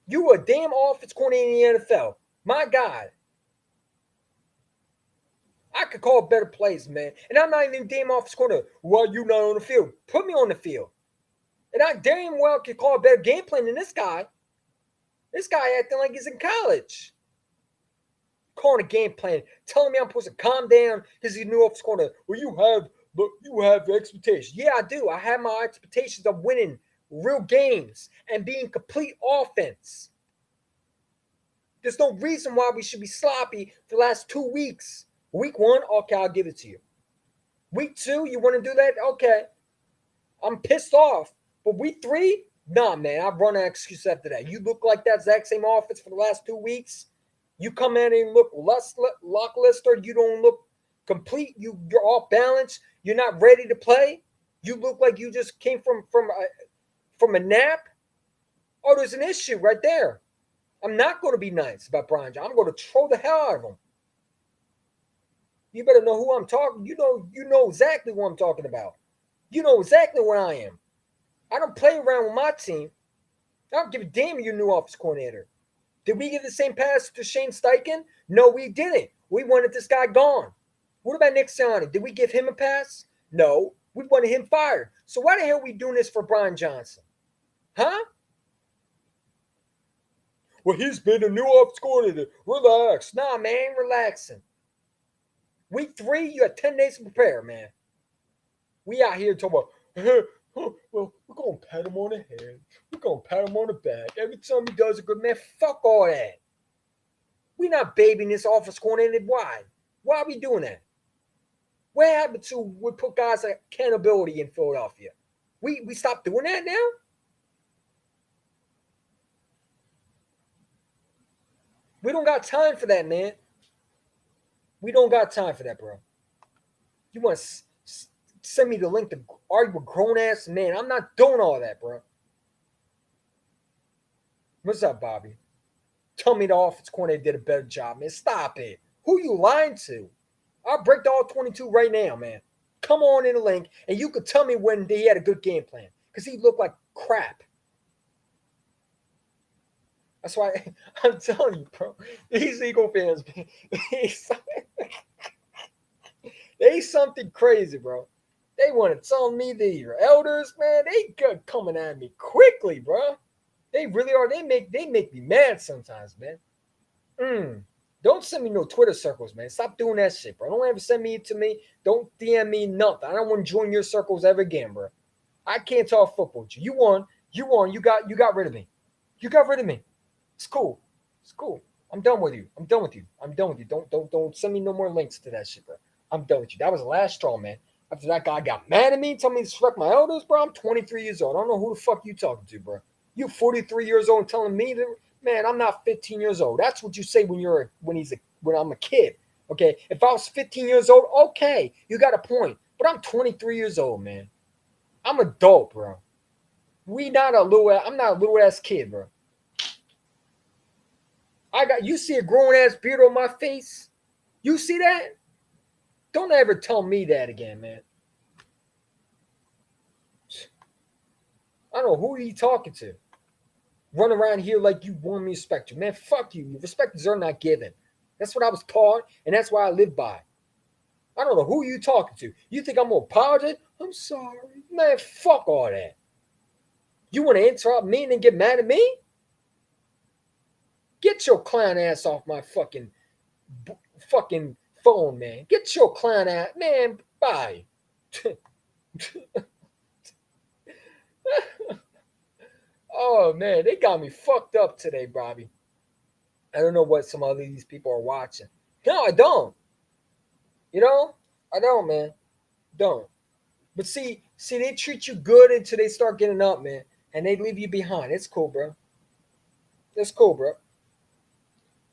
You a damn offense coordinator in the NFL. My God. I could call better plays, man. And I'm not even damn offense coordinator. Well, you not on the field. Put me on the field. And I damn well could call a better game plan than this guy. This guy acting like he's in college. Calling a game plan, telling me I'm supposed to calm down because he's new offense coordinator. Well, you have expectations. Yeah, I do. I have my expectations of winning real games and being complete offense. There's no reason why we should be sloppy for the last 2 weeks. Week 1, okay, I'll give it to you. Week 2, you want to do that? Okay. I'm pissed off. But week 3, nah, man, I've run an excuse after that. You look like that exact same offense for the last 2 weeks. You come in and look lackluster. You don't look complete. You're off balance. You're not ready to play. You look like you just came from a nap. Oh, there's an issue right there. I'm not going to be nice about Brian Johnson. I'm going to throw the hell out of him. You better know who I'm talking. You know exactly what I'm talking about. You know exactly what I am. I don't play around with my team. I don't give a damn if you're new offense coordinator. Did we give the same pass to Shane Steichen? No, we didn't. We wanted this guy gone. What about Nick Sirianni? Did we give him a pass? No, we wanted him fired. So why the hell are we doing this for Brian Johnson? Huh? Well, he's been a new offense coordinator. Relax. Nah, man, relaxing. Week 3, you had 10 days to prepare, man. We out here talking about, well, we're going to pat him on the head. We're going to pat him on the back. Every time he does a good, man, fuck all that. We're not babying this offense coordinator. Why? Why are we doing that? What happened to we put guys like accountability in Philadelphia? We stopped doing that now? We don't got time for that, man. We don't got time for that, bro. You want to send me the link to argue with grown-ass man. I'm not doing all that, bro. What's up, Bobby? Tell me the offense coordinator did a better job, man. Stop it. Who you lying to? I'll break the all 22 right now, man. Come on in the link, and you could tell me when he had a good game plan. Because he looked like crap. That's why I'm telling you, bro. These Eagle fans, man, they something crazy, bro. They want to tell me they're your elders, man. They coming at me quickly, bro. They really are. They make me mad sometimes, man. Don't send me no Twitter circles, man. Stop doing that shit, bro. Don't ever send me to me. Don't DM me nothing. I don't want to join your circles ever again, bro. I can't talk football with you. You won. You won. You got rid of me. You got rid of me. It's cool. It's cool. I'm done with you. I'm done with you. I'm done with you. Don't send me no more links to that shit, bro. I'm done with you. That was the last straw, man. After that guy got mad at me, told me to respect my elders, bro. I'm 23 years old. I don't know who the fuck you talking to, bro. You 43 years old and telling me that, man, I'm not 15 years old. That's what you say when I'm a kid. Okay. If I was 15 years old, okay, you got a point. But I'm 23 years old, man. I'm adult, bro. I'm not a little ass kid, bro. You see a grown ass beard on my face? You see that? Don't ever tell me that again, man. I don't know who are you talking to. Run around here like you want me to respect you. Man, fuck you. Respect are not given. That's what I was taught, and that's why I live by. I don't know who you talking to. You think I'm going to apologize? I'm sorry. Man, fuck all that. You want to interrupt me and then get mad at me? Get your clown ass off my fucking phone, man. Get your clown ass, man. Bye. Oh man, they got me fucked up today, Bobby. I don't know what some of these people are watching. No, I don't. You know, I don't, man. Don't. But see, they treat you good until they start getting up, man, and they leave you behind. It's cool, bro. It's cool, bro.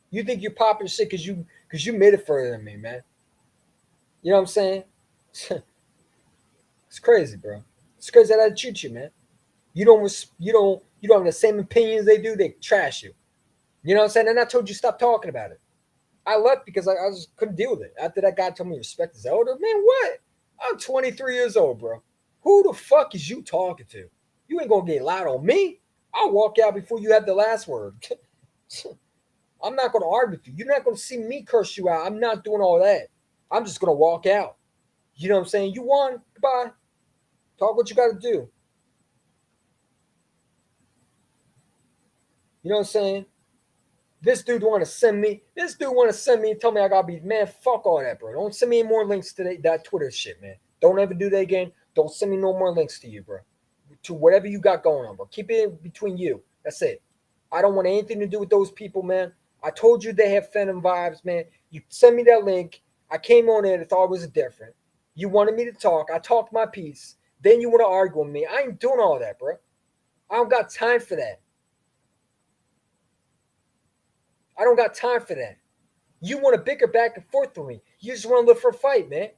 You think you're popping shit because you made it further than me, man. You know what I'm saying? It's crazy, bro. It's crazy that I treat you, man. You don't have the same opinions they do. They trash you. You know what I'm saying? And I told you stop talking about it. I left because I just couldn't deal with it. After that guy told me respect his elder, man, what? I'm 23 years old, bro. Who the fuck is you talking to? You ain't gonna get loud on me. I'll walk out before you have the last word. I'm not gonna argue with you. You're not gonna see me curse you out. I'm not doing all that. I'm just gonna walk out. You know what I'm saying? You won. Goodbye. Talk what you gotta do. You know what I'm saying? This dude want to send me. This dude want to send me and tell me I gotta be man. Fuck all that, bro. Don't send me any more links to that Twitter shit, man. Don't ever do that again. Don't send me no more links to you, bro. To whatever you got going on, bro. Keep it between you. That's it. I don't want anything to do with those people, man. I told you they have Phantom vibes, man. You send me that link. I came on it. I thought it was different. You wanted me to talk. I talked my piece. Then you want to argue with me. I ain't doing all that, bro. I don't got time for that. I don't got time for that. You want to bicker back and forth with me. You just want to live for a fight, man.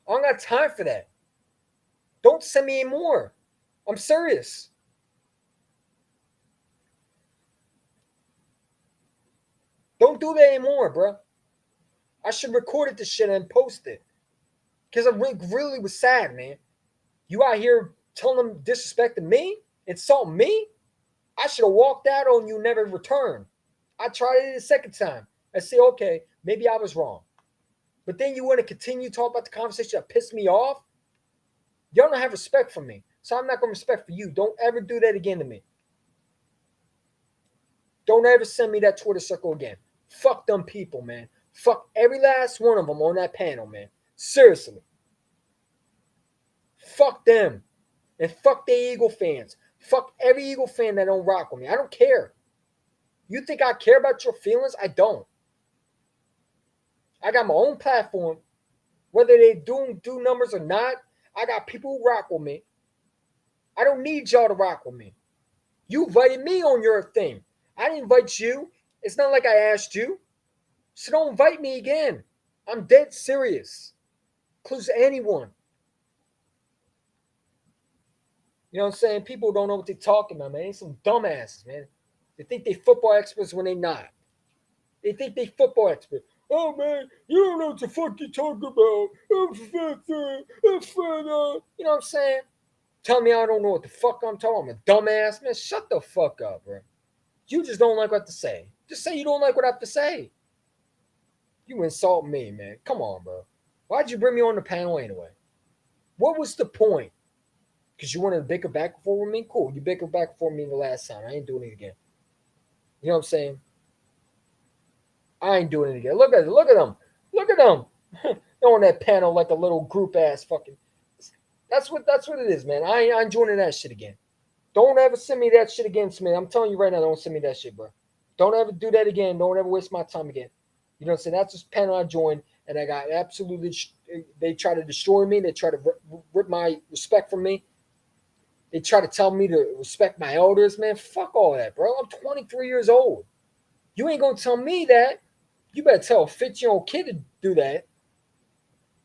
I don't got time for that. Don't send me any more. I'm serious. Don't do that anymore, bro. I should recorded this shit and post it. Because I really was sad, man. You out here telling them disrespecting me, insulting me. I should have walked out on you, never returned. I tried it a second time. I say, okay, maybe I was wrong. But then you want to continue to talk about the conversation that pissed me off. Y'all don't have respect for me. So I'm not going to respect for you. Don't ever do that again to me. Don't ever send me that Twitter circle again. Fuck them people, man. Fuck every last one of them on that panel, man. Seriously. Fuck them. And fuck the Eagle fans. Fuck every Eagle fan that don't rock with me. I don't care. You think I care about your feelings? I don't. I got my own platform. Whether they do numbers or not, I got people who rock with me. I don't need y'all to rock with me. You invited me on your thing. I didn't invite you. It's not like I asked you. So don't invite me again. I'm dead serious. Includes anyone. You know what I'm saying? People don't know what they're talking about, man. They some dumbasses, man. They think they football experts when they not. They think they football experts. Oh man, you don't know what the fuck you talking about. You know what I'm saying? Tell me I don't know what the fuck I'm talking about. Dumbass, man. Shut the fuck up, bro. You just don't like what to say. Just say you don't like what I have to say. You insult me, man. Come on, bro. Why'd you bring me on the panel anyway? What was the point? Because you wanted to bicker back and forth with me? Cool. You bickered back and forth with me the last time. I ain't doing it again. You know what I'm saying? I ain't doing it again. Look at them. Look at them. They're on that panel like a little group ass fucking. That's what it is, man. I ain't joining that shit again. Don't ever send me that shit again, Smith. I'm telling you right now, don't send me that shit, bro. Don't ever do that again. Don't ever waste my time again. You know what I'm saying? That's just panel I joined, and I got absolutely. They try to destroy me. They try to rip my respect from me. They try to tell me to respect my elders, man. Fuck all that, bro. I'm 23 years old. You ain't gonna tell me that. You better tell a 15-year-old kid to do that.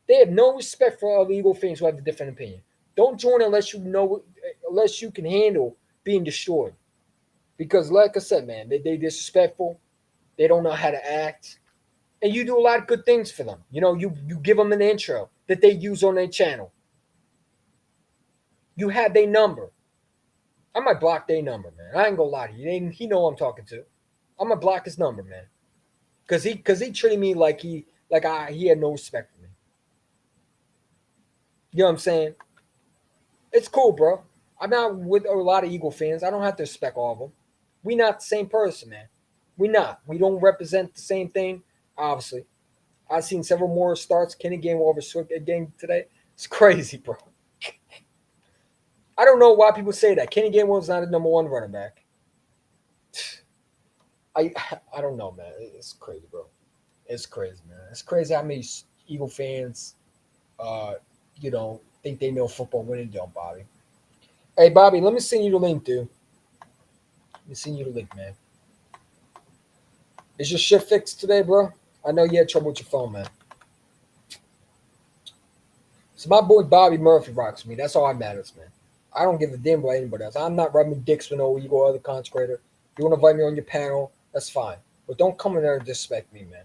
They have no respect for other Eagle fans who have a different opinion. Don't join unless you can handle being destroyed. Because, like I said, man, they disrespectful. They don't know how to act. And you do a lot of good things for them. You know, you give them an intro that they use on their channel. You have their number. I might block their number, man. I ain't gonna lie to you. He know who I'm talking to. I'm gonna block his number, man. Cause he treated me like he had no respect for me. You know what I'm saying? It's cool, bro. I'm not with a lot of Eagle fans. I don't have to respect all of them. We not the same person, man. We not. We don't represent the same thing. Obviously, I've seen several more starts. Kenny game over Swift game today. It's crazy, bro. I don't know why people say that. Kenny Gainwell's not a number one running back. I I don't know, man. It's crazy, bro. It's crazy, man. It's crazy how many Eagle fans, uh, think they know football when they don't, Bobby. Hey, Bobby, let me send you the link, dude. Let me send you the link, man. Is your shit fixed today, bro? I know you had trouble with your phone, man. So my boy Bobby Murphy rocks me. That's all that matters, man. I don't give a damn about anybody else. I'm not rubbing dicks with no Eagle other content creator. You want to invite me on your panel? That's fine. But don't come in there and disrespect me, man.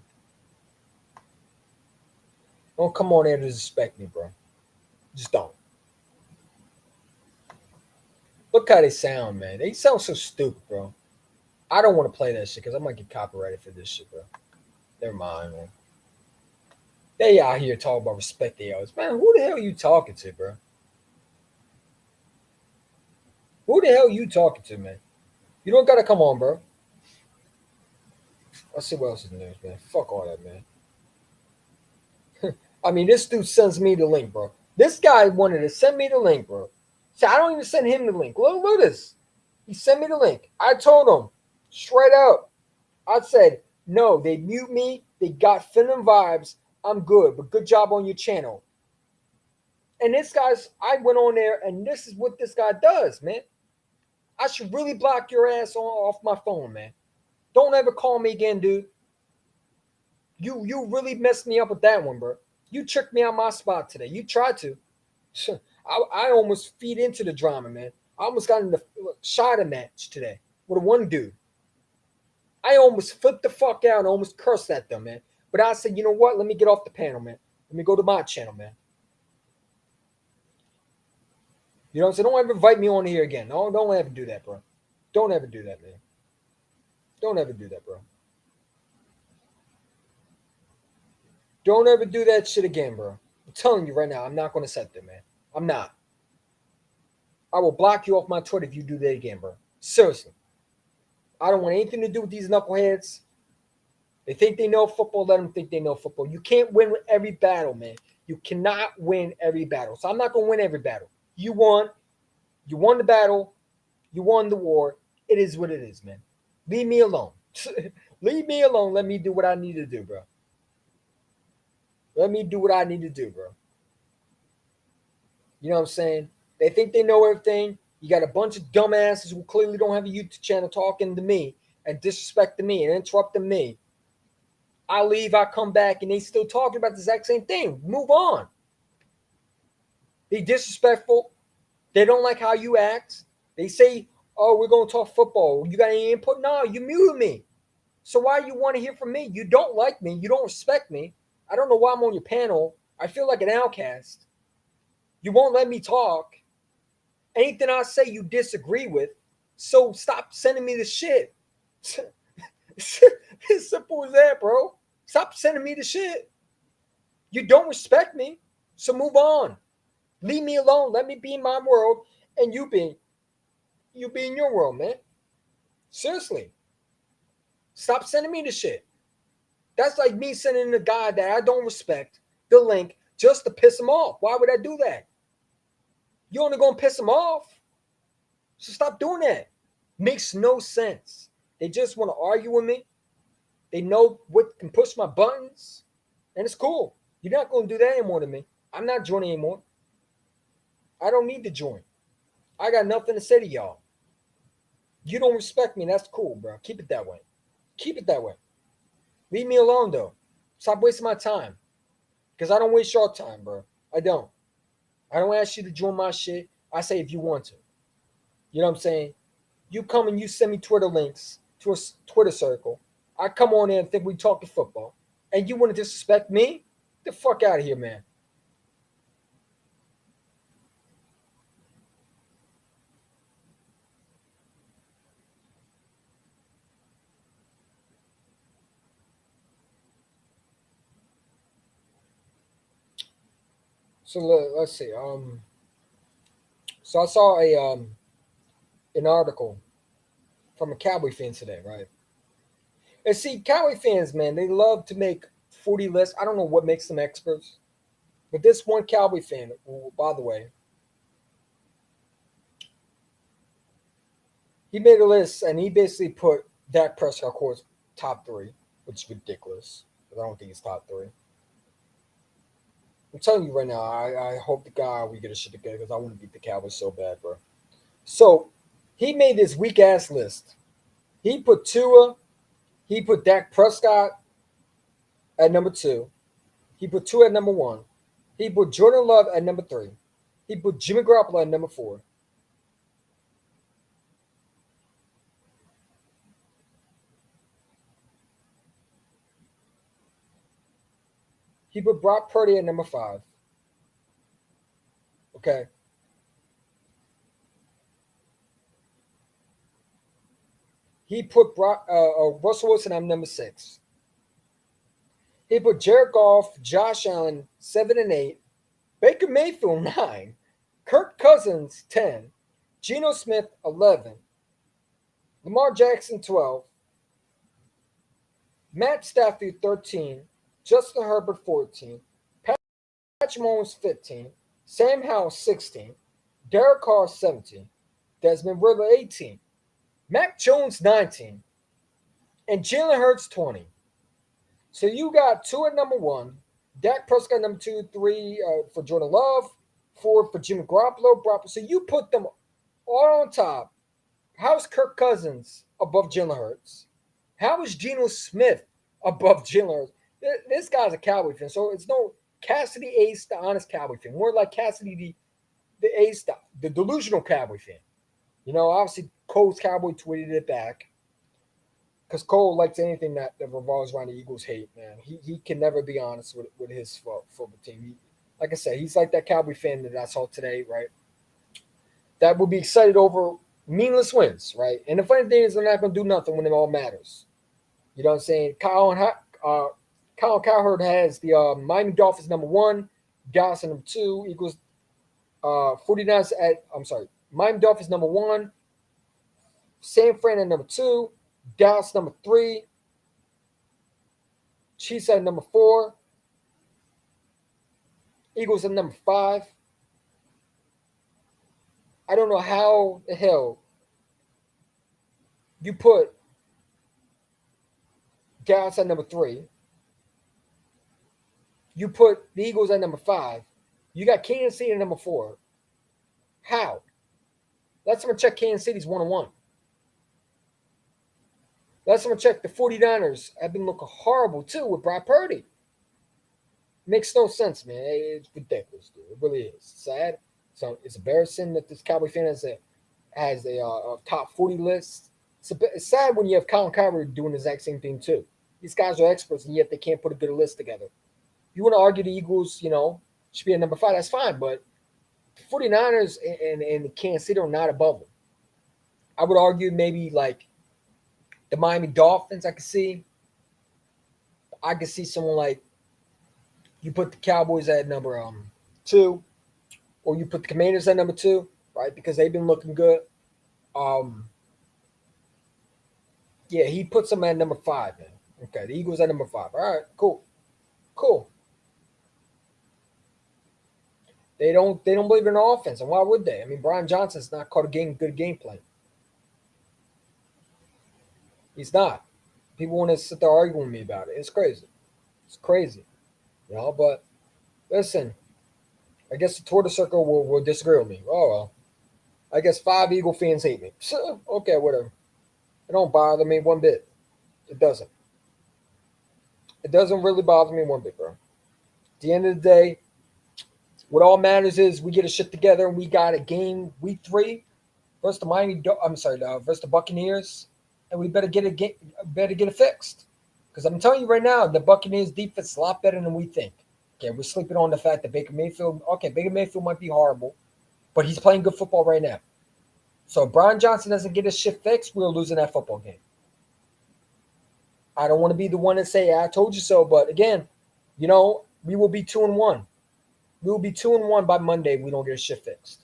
Don't come on there to disrespect me, bro. Just don't. Look how they sound, man. They sound so stupid, bro. I don't want to play that shit because I might get copyrighted for this shit, bro. Never mind, man. They out here talking about respect they always. Man, who the hell you talking to, bro? Who the hell you talking to, man? You don't gotta come on, bro. Let's see what else is news, man. Fuck all that, man. I mean, this dude sends me the link, bro. This guy wanted to send me the link, bro. See, I don't even send him the link. Look at this. He sent me the link. I told him straight out. I said, no, they mute me. They got feeling vibes. I'm good, but good job on your channel. And this guy's, I went on there, and this is what this guy does, man. I should really block your ass off my phone, man. Don't ever call me again, dude. You really messed me up with that one, bro. You tricked me on my spot today. You tried to. I almost feed into the drama, man. I almost got in the shot a match today with one dude. I almost flipped the fuck out and almost cursed at them, man. But I said, you know what? Let me get off the panel, man. Let me go to my channel, man. You know what I'm saying? Don't ever invite me on here again. No, don't ever do that, bro. Don't ever do that, man. Don't ever do that, bro. Don't ever do that shit again, bro. I'm telling you right now, I'm not going to set them, man. I'm not. I will block you off my Twitter if you do that again, bro. Seriously. I don't want anything to do with these knuckleheads. They think they know football. Let them think they know football. You can't win every battle, man. You cannot win every battle. So I'm not going to win every battle. You won. You won the battle. You won the war. It is what it is, man. Leave me alone. Leave me alone. Let me do what I need to do, bro. Let me do what I need to do, bro. You know what I'm saying? They think they know everything. You got a bunch of dumbasses who clearly don't have a YouTube channel talking to me and disrespecting me and interrupting me. I leave, I come back, and they still talking about the exact same thing. Move on. They disrespectful. They don't like how you act. They say, oh, we're going to talk football. You got any input? No, you muted me. So why you want to hear from me? You don't like me. You don't respect me. I don't know why I'm on your panel. I feel like an outcast. You won't let me talk. Anything I say you disagree with. So stop sending me the shit. It's simple as that, bro. Stop sending me the shit. You don't respect me. So move on. Leave me alone. Let me be in my world and you be in your world, man. Seriously. Stop sending me the shit. That's like me sending the guy that I don't respect the link just to piss him off. Why would I do that? You're only going to piss him off. So stop doing that. Makes no sense. They just want to argue with me. They know what can push my buttons. And it's cool. You're not going to do that anymore to me. I'm not joining anymore. I don't need to join. I got nothing to say to y'all. You don't respect me. That's cool, bro. Keep it that way. Keep it that way. Leave me alone, though. Stop wasting my time. Because I don't waste your time, bro. I don't. I don't ask you to join my shit. I say if you want to. You know what I'm saying? You come and you send me Twitter links to a Twitter circle. I come on in and think we talking football. And you want to disrespect me? Get the fuck out of here, man. So let's see. So I saw an article from a Cowboy fan today, right? And see, Cowboy fans, man, they love to make 40 lists. I don't know what makes them experts, but this one Cowboy fan, who, by the way, he made a list and he basically put Dak Prescott, of course, top three, which is ridiculous. But I don't think he's top three. I'm telling you right now, I hope the guy we get a shit together because I want to beat the Cowboys so bad, bro. So he made this weak ass list. He put Tua, he put Dak Prescott at number two. He put Tua at number one. He put Jordan Love at number three. He put Jimmy Garoppolo at number four. He put Brock Purdy at number five. Okay. He put Russell Wilson at number six. He put Jared Goff, Josh Allen, 7 and 8. Baker Mayfield, 9. Kirk Cousins, 10. Geno Smith, 11. Lamar Jackson, 12. Matt Stafford, 13. Justin Herbert, 14. Patrick Mahomes, 15. Sam Howell, 16. Derek Carr, 17. Desmond Riddle, 18. Mac Jones, 19. And Jalen Hurts, 20. So you got two at number one, Dak Prescott number 2, 3 for Jordan Love, 4 for Jimmy Garoppolo. So you put them all on top. How's Kirk Cousins above Jalen Hurts? How is Geno Smith above Jalen Hurts? This guy's a Cowboy fan, so it's no Cassidy Ace, the honest Cowboy fan. More like Cassidy the Ace, the delusional Cowboy fan. You know, obviously Cole's Cowboy tweeted it back. Because Cole likes anything that revolves around the Eagles hate, man. He can never be honest with his football team. Like I said, he's like that Cowboy fan that I saw today, right? That will be excited over meaningless wins, right? And the funny thing is they're not going to do nothing when it all matters. You know what I'm saying? Kyle Cowherd has the Miami Dolphins number 1, Dallas number 2, Eagles 49ers Miami Dolphins number 1, San Fran at number 2, Dallas number 3, Chiefs at number 4, Eagles at number 5. I don't know how the hell you put Dallas at number 3. You put the Eagles at number 5. You got Kansas City at number 4. How? Let's check Kansas City's 1-1. Let's check the 49ers have been looking horrible too with Brock Purdy. Makes no sense, man. It's ridiculous, dude. It really is. It's sad. So it's embarrassing that this Cowboy fan has a top 40 list. It's sad when you have Colin Cowherd doing the exact same thing too. These guys are experts, and yet they can't put a good list together. You want to argue the Eagles, should be at number 5, that's fine, but the 49ers and Kansas City are not above them. I would argue maybe like the Miami Dolphins, I could see someone like you put the Cowboys at number 2, or you put the Commanders at number 2, right? Because they've been looking good. Yeah, he puts them at number 5, man. Okay, the Eagles at number 5. All right, cool. They don't believe in the offense, and why would they? I mean, Brian Johnson's not called a good game plan. He's not. People want to sit there arguing with me about it. It's crazy. But listen, I guess the Twitter circle will disagree with me. Oh, well. I guess 5 Eagle fans hate me. Okay, whatever. It don't bother me one bit. It doesn't. It doesn't really bother me one bit, bro. At the end of the day, what all matters is we get a shit together and we got a game week 3 versus the Buccaneers, and we better get it fixed. Because I'm telling you right now, the Buccaneers defense is a lot better than we think. Okay, we're sleeping on the fact that Baker Mayfield might be horrible, but he's playing good football right now. So if Brian Johnson doesn't get his shit fixed, we're losing that football game. I don't want to be the one to say, I told you so, but again, we will be 2-1. We will be 2-1 by Monday if we don't get a shit fixed.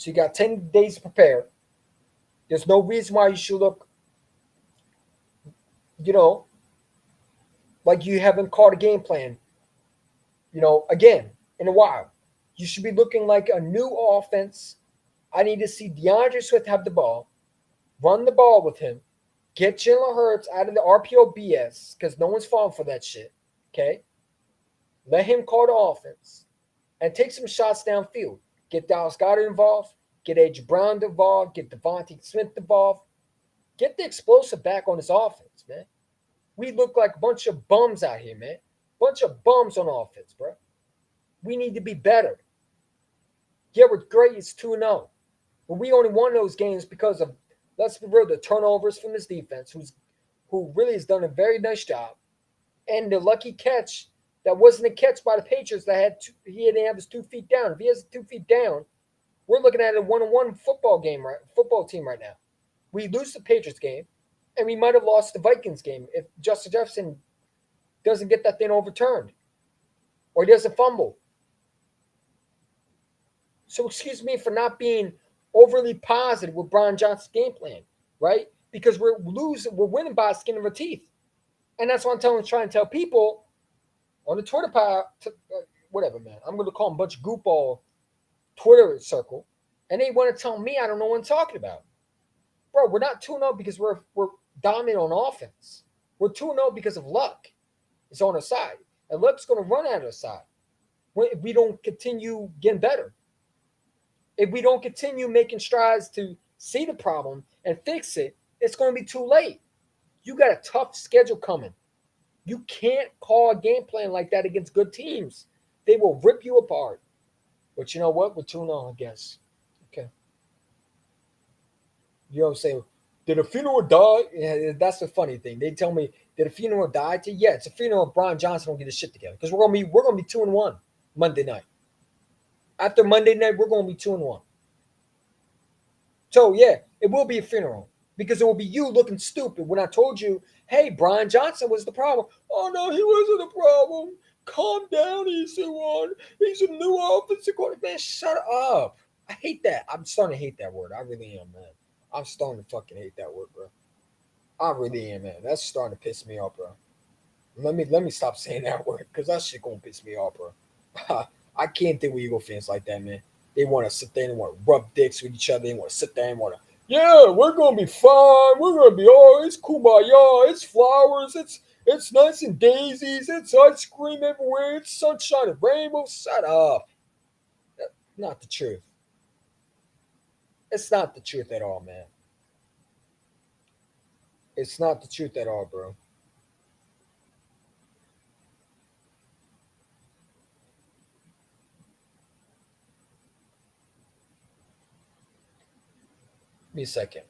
So you got 10 days to prepare. There's no reason why you should look, you know, like you haven't caught a game plan, again in a while. You should be looking like a new offense. I need to see DeAndre Swift have the ball, run the ball with him, get Jalen Hurts out of the RPO BS because no one's falling for that shit. Okay? Let him call the offense and take some shots downfield. Get Dallas Goedert involved, get A.J. Brown involved, get Devontae Smith involved. Get the explosive back on this offense, man. We look like a bunch of bums out here, man. Bunch of bums on offense, bro. We need to be better. Yeah, we're great. It's 2-0. But we only won those games because of, let's be real, the turnovers from this defense, who really has done a very nice job. And the lucky catch that wasn't a catch by the Patriots that he didn't have his 2 feet down. If he has 2 feet down, we're looking at a 1-1 football team right now. We lose the Patriots game, and we might have lost the Vikings game if Justin Jefferson doesn't get that thing overturned or he doesn't fumble. So excuse me for not being overly positive with Brian Johnson's game plan, right? Because we're winning by the skin of our teeth. And that's what I'm trying to tell people on the Twitter whatever, man. I'm going to call them a bunch of goofball Twitter circle. And they want to tell me I don't know what I'm talking about. Bro, we're not 2-0 because we're dominant on offense. We're 2-0 because of luck. It's on our side. And luck's going to run out of our side if we don't continue getting better. If we don't continue making strides to see the problem and fix it, it's going to be too late. You got a tough schedule coming. You can't call a game plan like that against good teams. They will rip you apart. But you know what? We're 2-0, I guess. Okay. You know what I'm saying? Did a funeral die? Yeah, that's the funny thing. They tell me, did a funeral die? Yeah, it's a funeral if Brian Johnson don't get his shit together. Because we're gonna be 2-1 Monday night. After Monday night, we're gonna be 2-1. So yeah, it will be a funeral. Because it will be you looking stupid when I told you, hey, Brian Johnson was the problem. Oh no, he wasn't the problem. Calm down, he's the one. He's a new offensive coordinator. Man, shut up. I hate that. I'm starting to hate that word. I really am, man. I'm starting to fucking hate that word, bro. I really am, man. That's starting to piss me off, bro. Let me stop saying that word because that shit gonna piss me off, bro. I can't deal with Eagle fans like that, man. They want to sit there and want to rub dicks with each other. They want to sit there and want to, yeah, we're gonna be fine. We're gonna be it's kumbaya. It's flowers. It's nice and daisies. It's ice cream everywhere. It's sunshine and rainbows. Shut up. That's not the truth. It's not the truth at all, man. It's not the truth at all, bro. Give me a second.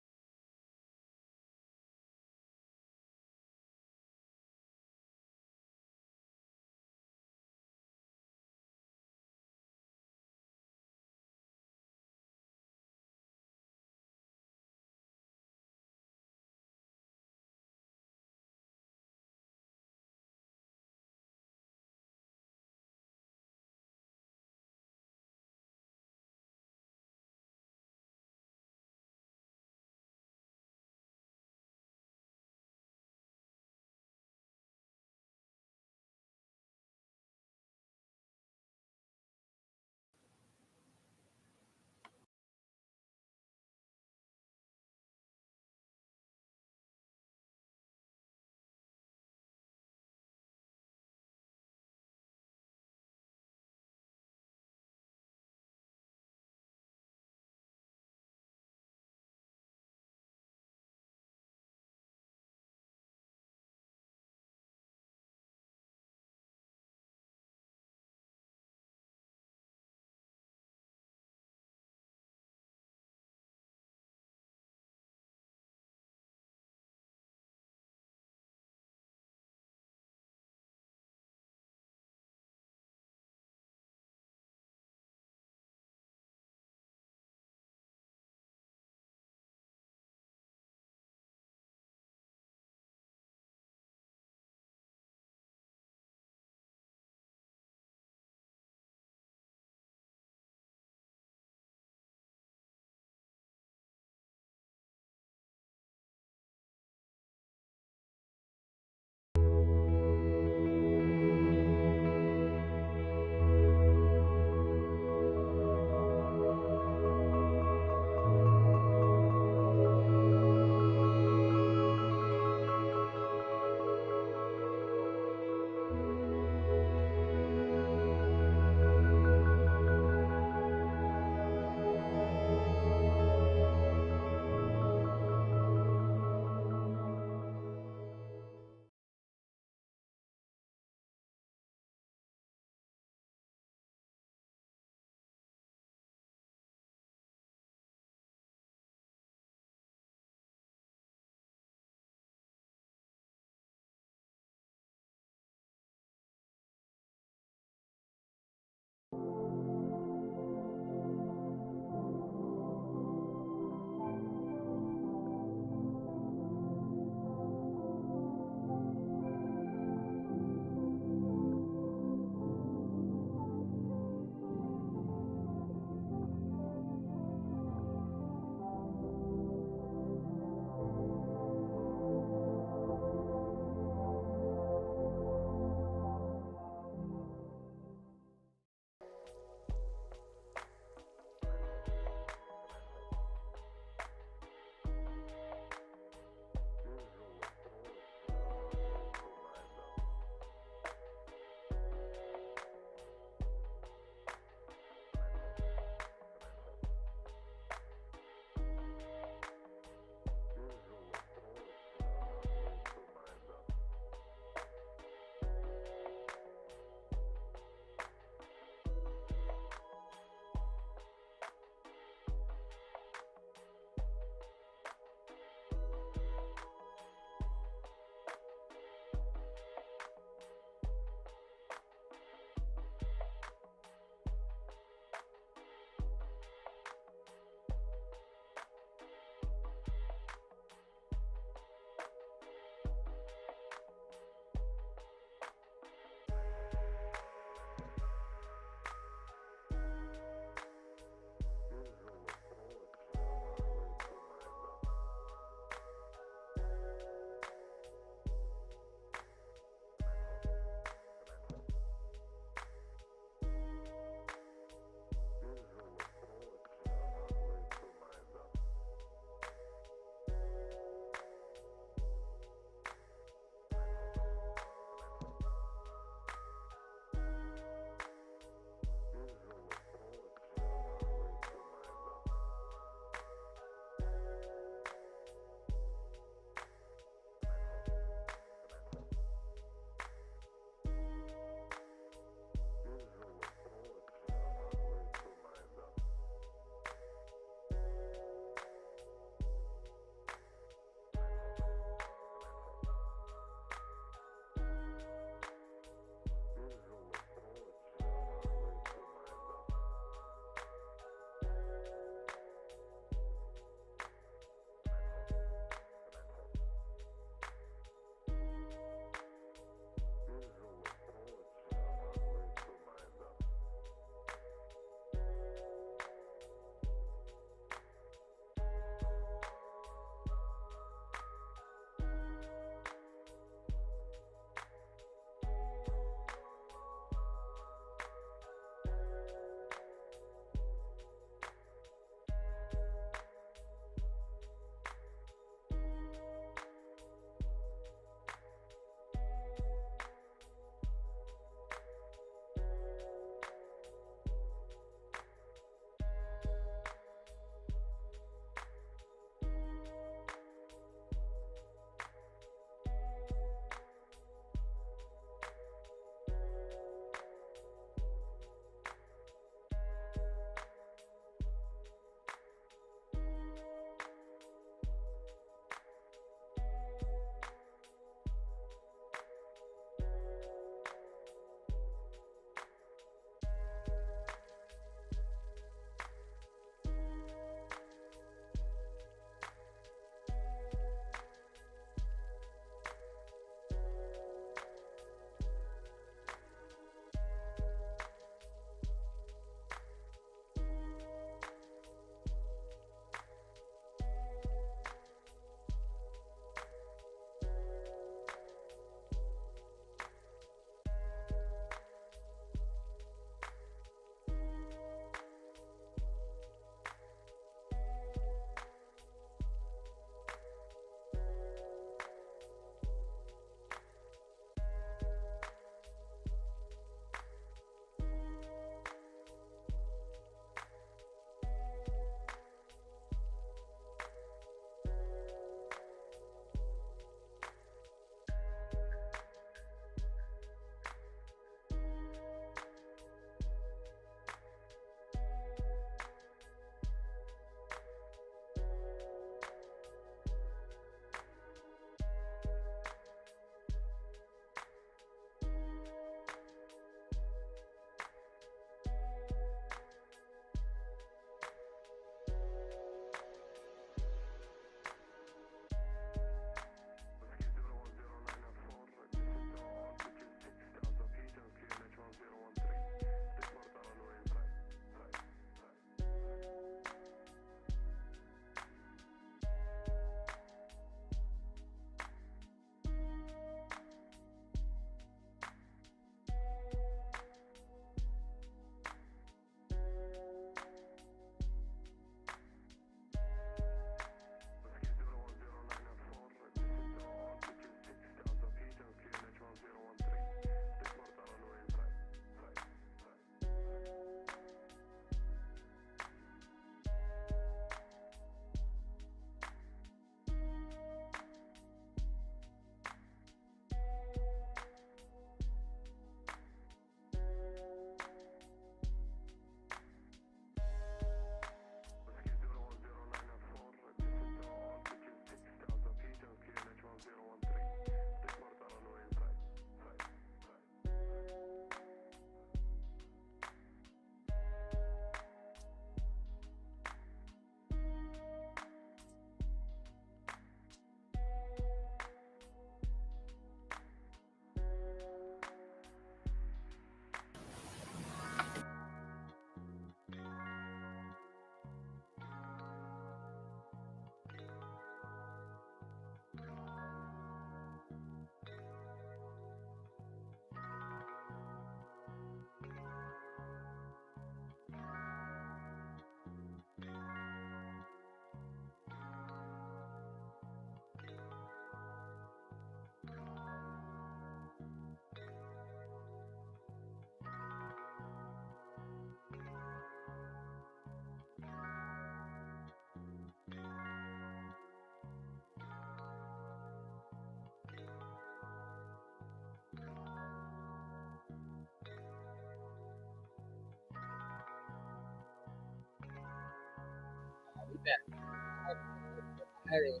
had a,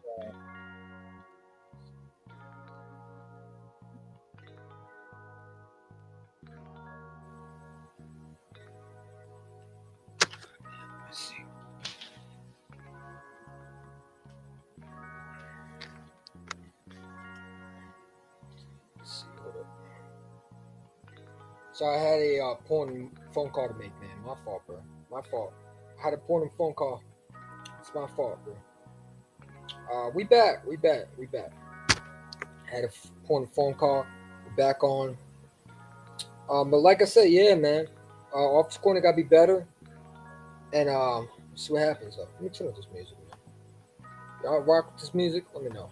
let's see. Let's see. Hold up. So I had a important phone call to make, man. My fault, bro. My fault. I had a important phone call. It's my fault, bro. We back. We back. We back. Had a important phone call. We're back on. But like I said, yeah, man. Office corner got to be better. And see what happens. Let me turn up this music, man. Y'all rock with this music? Let me know.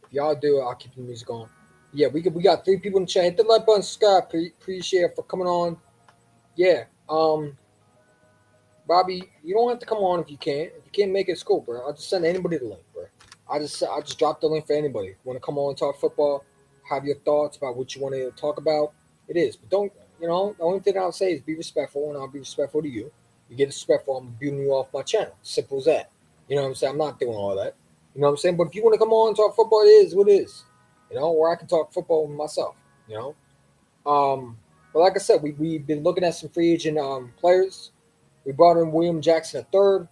If y'all do, I'll keep the music on. Yeah, we got 3 people in the chat. Hit the like button, subscribe. Appreciate it for coming on. Yeah. Bobby, you don't have to come on if you can't. If you can't make it, it's cool, bro. I'll just send anybody the link, bro. I just dropped the link for anybody. Want to come on and talk football? Have your thoughts about what you want to talk about? It is, but don't the only thing I'll say is be respectful, and I'll be respectful to you. You get respectful, I'm booting you off my channel. Simple as that. You know what I'm saying? I'm not doing all that. You know what I'm saying? But if you want to come on and talk football, it is what it is. Or I can talk football myself. You know. But like I said, we've been looking at some free agent players. We brought in William Jackson a third.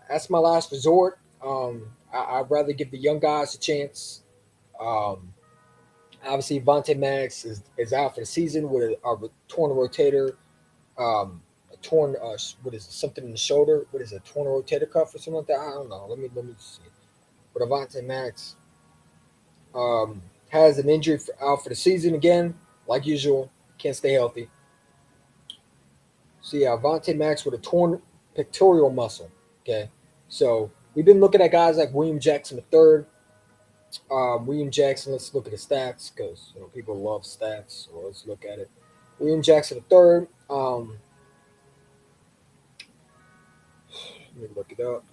That's my last resort. I'd rather give the young guys a chance. Um, Obviously, Vontae Maddox is out for the season with a torn rotator, a torn what is it, something in the shoulder? What is it, torn rotator cuff or something like that? I don't know. Let me see. But Vontae Maddox has an injury out for the season again, like usual. Can't stay healthy. So yeah, Vontae Max with a torn pectoral muscle. Okay, so we've been looking at guys like William Jackson the third. William Jackson. Let's look at the stats because people love stats. So let's look at it. William Jackson the third. Let me look it up.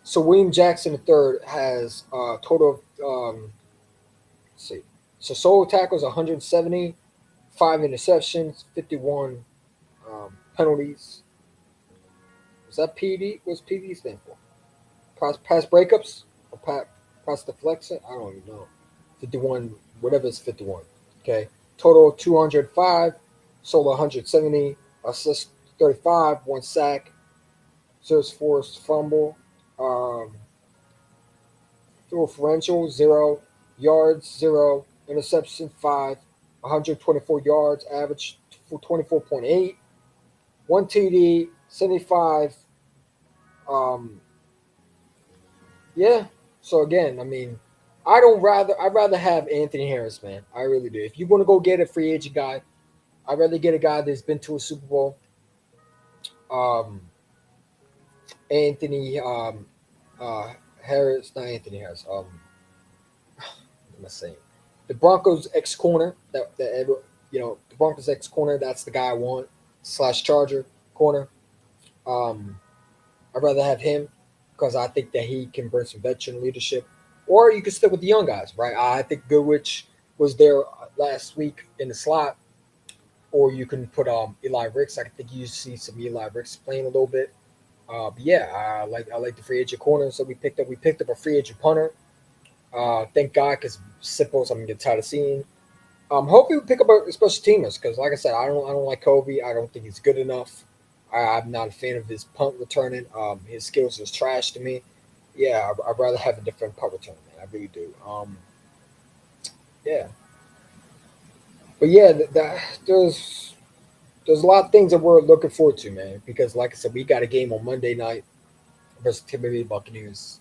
So William Jackson the third has a total of let's see. So solo tackles 170, 5 interceptions, 51 penalties. Is that PD? What's PD stand for? Pass breakups or pass deflection? I don't even know. 51, whatever is 51. Okay. Total 205, solo 170, assist 35, 1 sack, serious forced fumble, um, throw differential 0, yards 0, interception 5, 124 yards, average 24.8, 1 TD, 75. Um, Yeah. So again, I mean, I'd rather have Anthony Harris, man. I really do. If you want to go get a free agent guy, I'd rather get a guy that's been to a Super Bowl. Um, Anthony Harris, not Anthony Harris. What am I saying? The Broncos ex corner. The Broncos ex corner. That's the guy I want. Slash Charger corner. Um, I'd rather have him because I think that he can bring some veteran leadership. Or you can stick with the young guys, right? I think Goodrich was there last week in the slot. Or you can put Eli Ricks. I think you see some Eli Ricks playing a little bit. But yeah, I like the free agent corner. So we picked up a free agent punter. Thank God, because Sipples I'm getting tired of seeing. Hopefully we pick up a special teamers because, like I said, I don't like Kobe. I don't think he's good enough. I'm not a fan of his punt returning. His skills is trash to me. Yeah, I'd rather have a different punt return, man. I really do. Yeah, but yeah, there's a lot of things that we're looking forward to, man. Because, like I said, we got a game on Monday night versus Tampa Bay Buccaneers.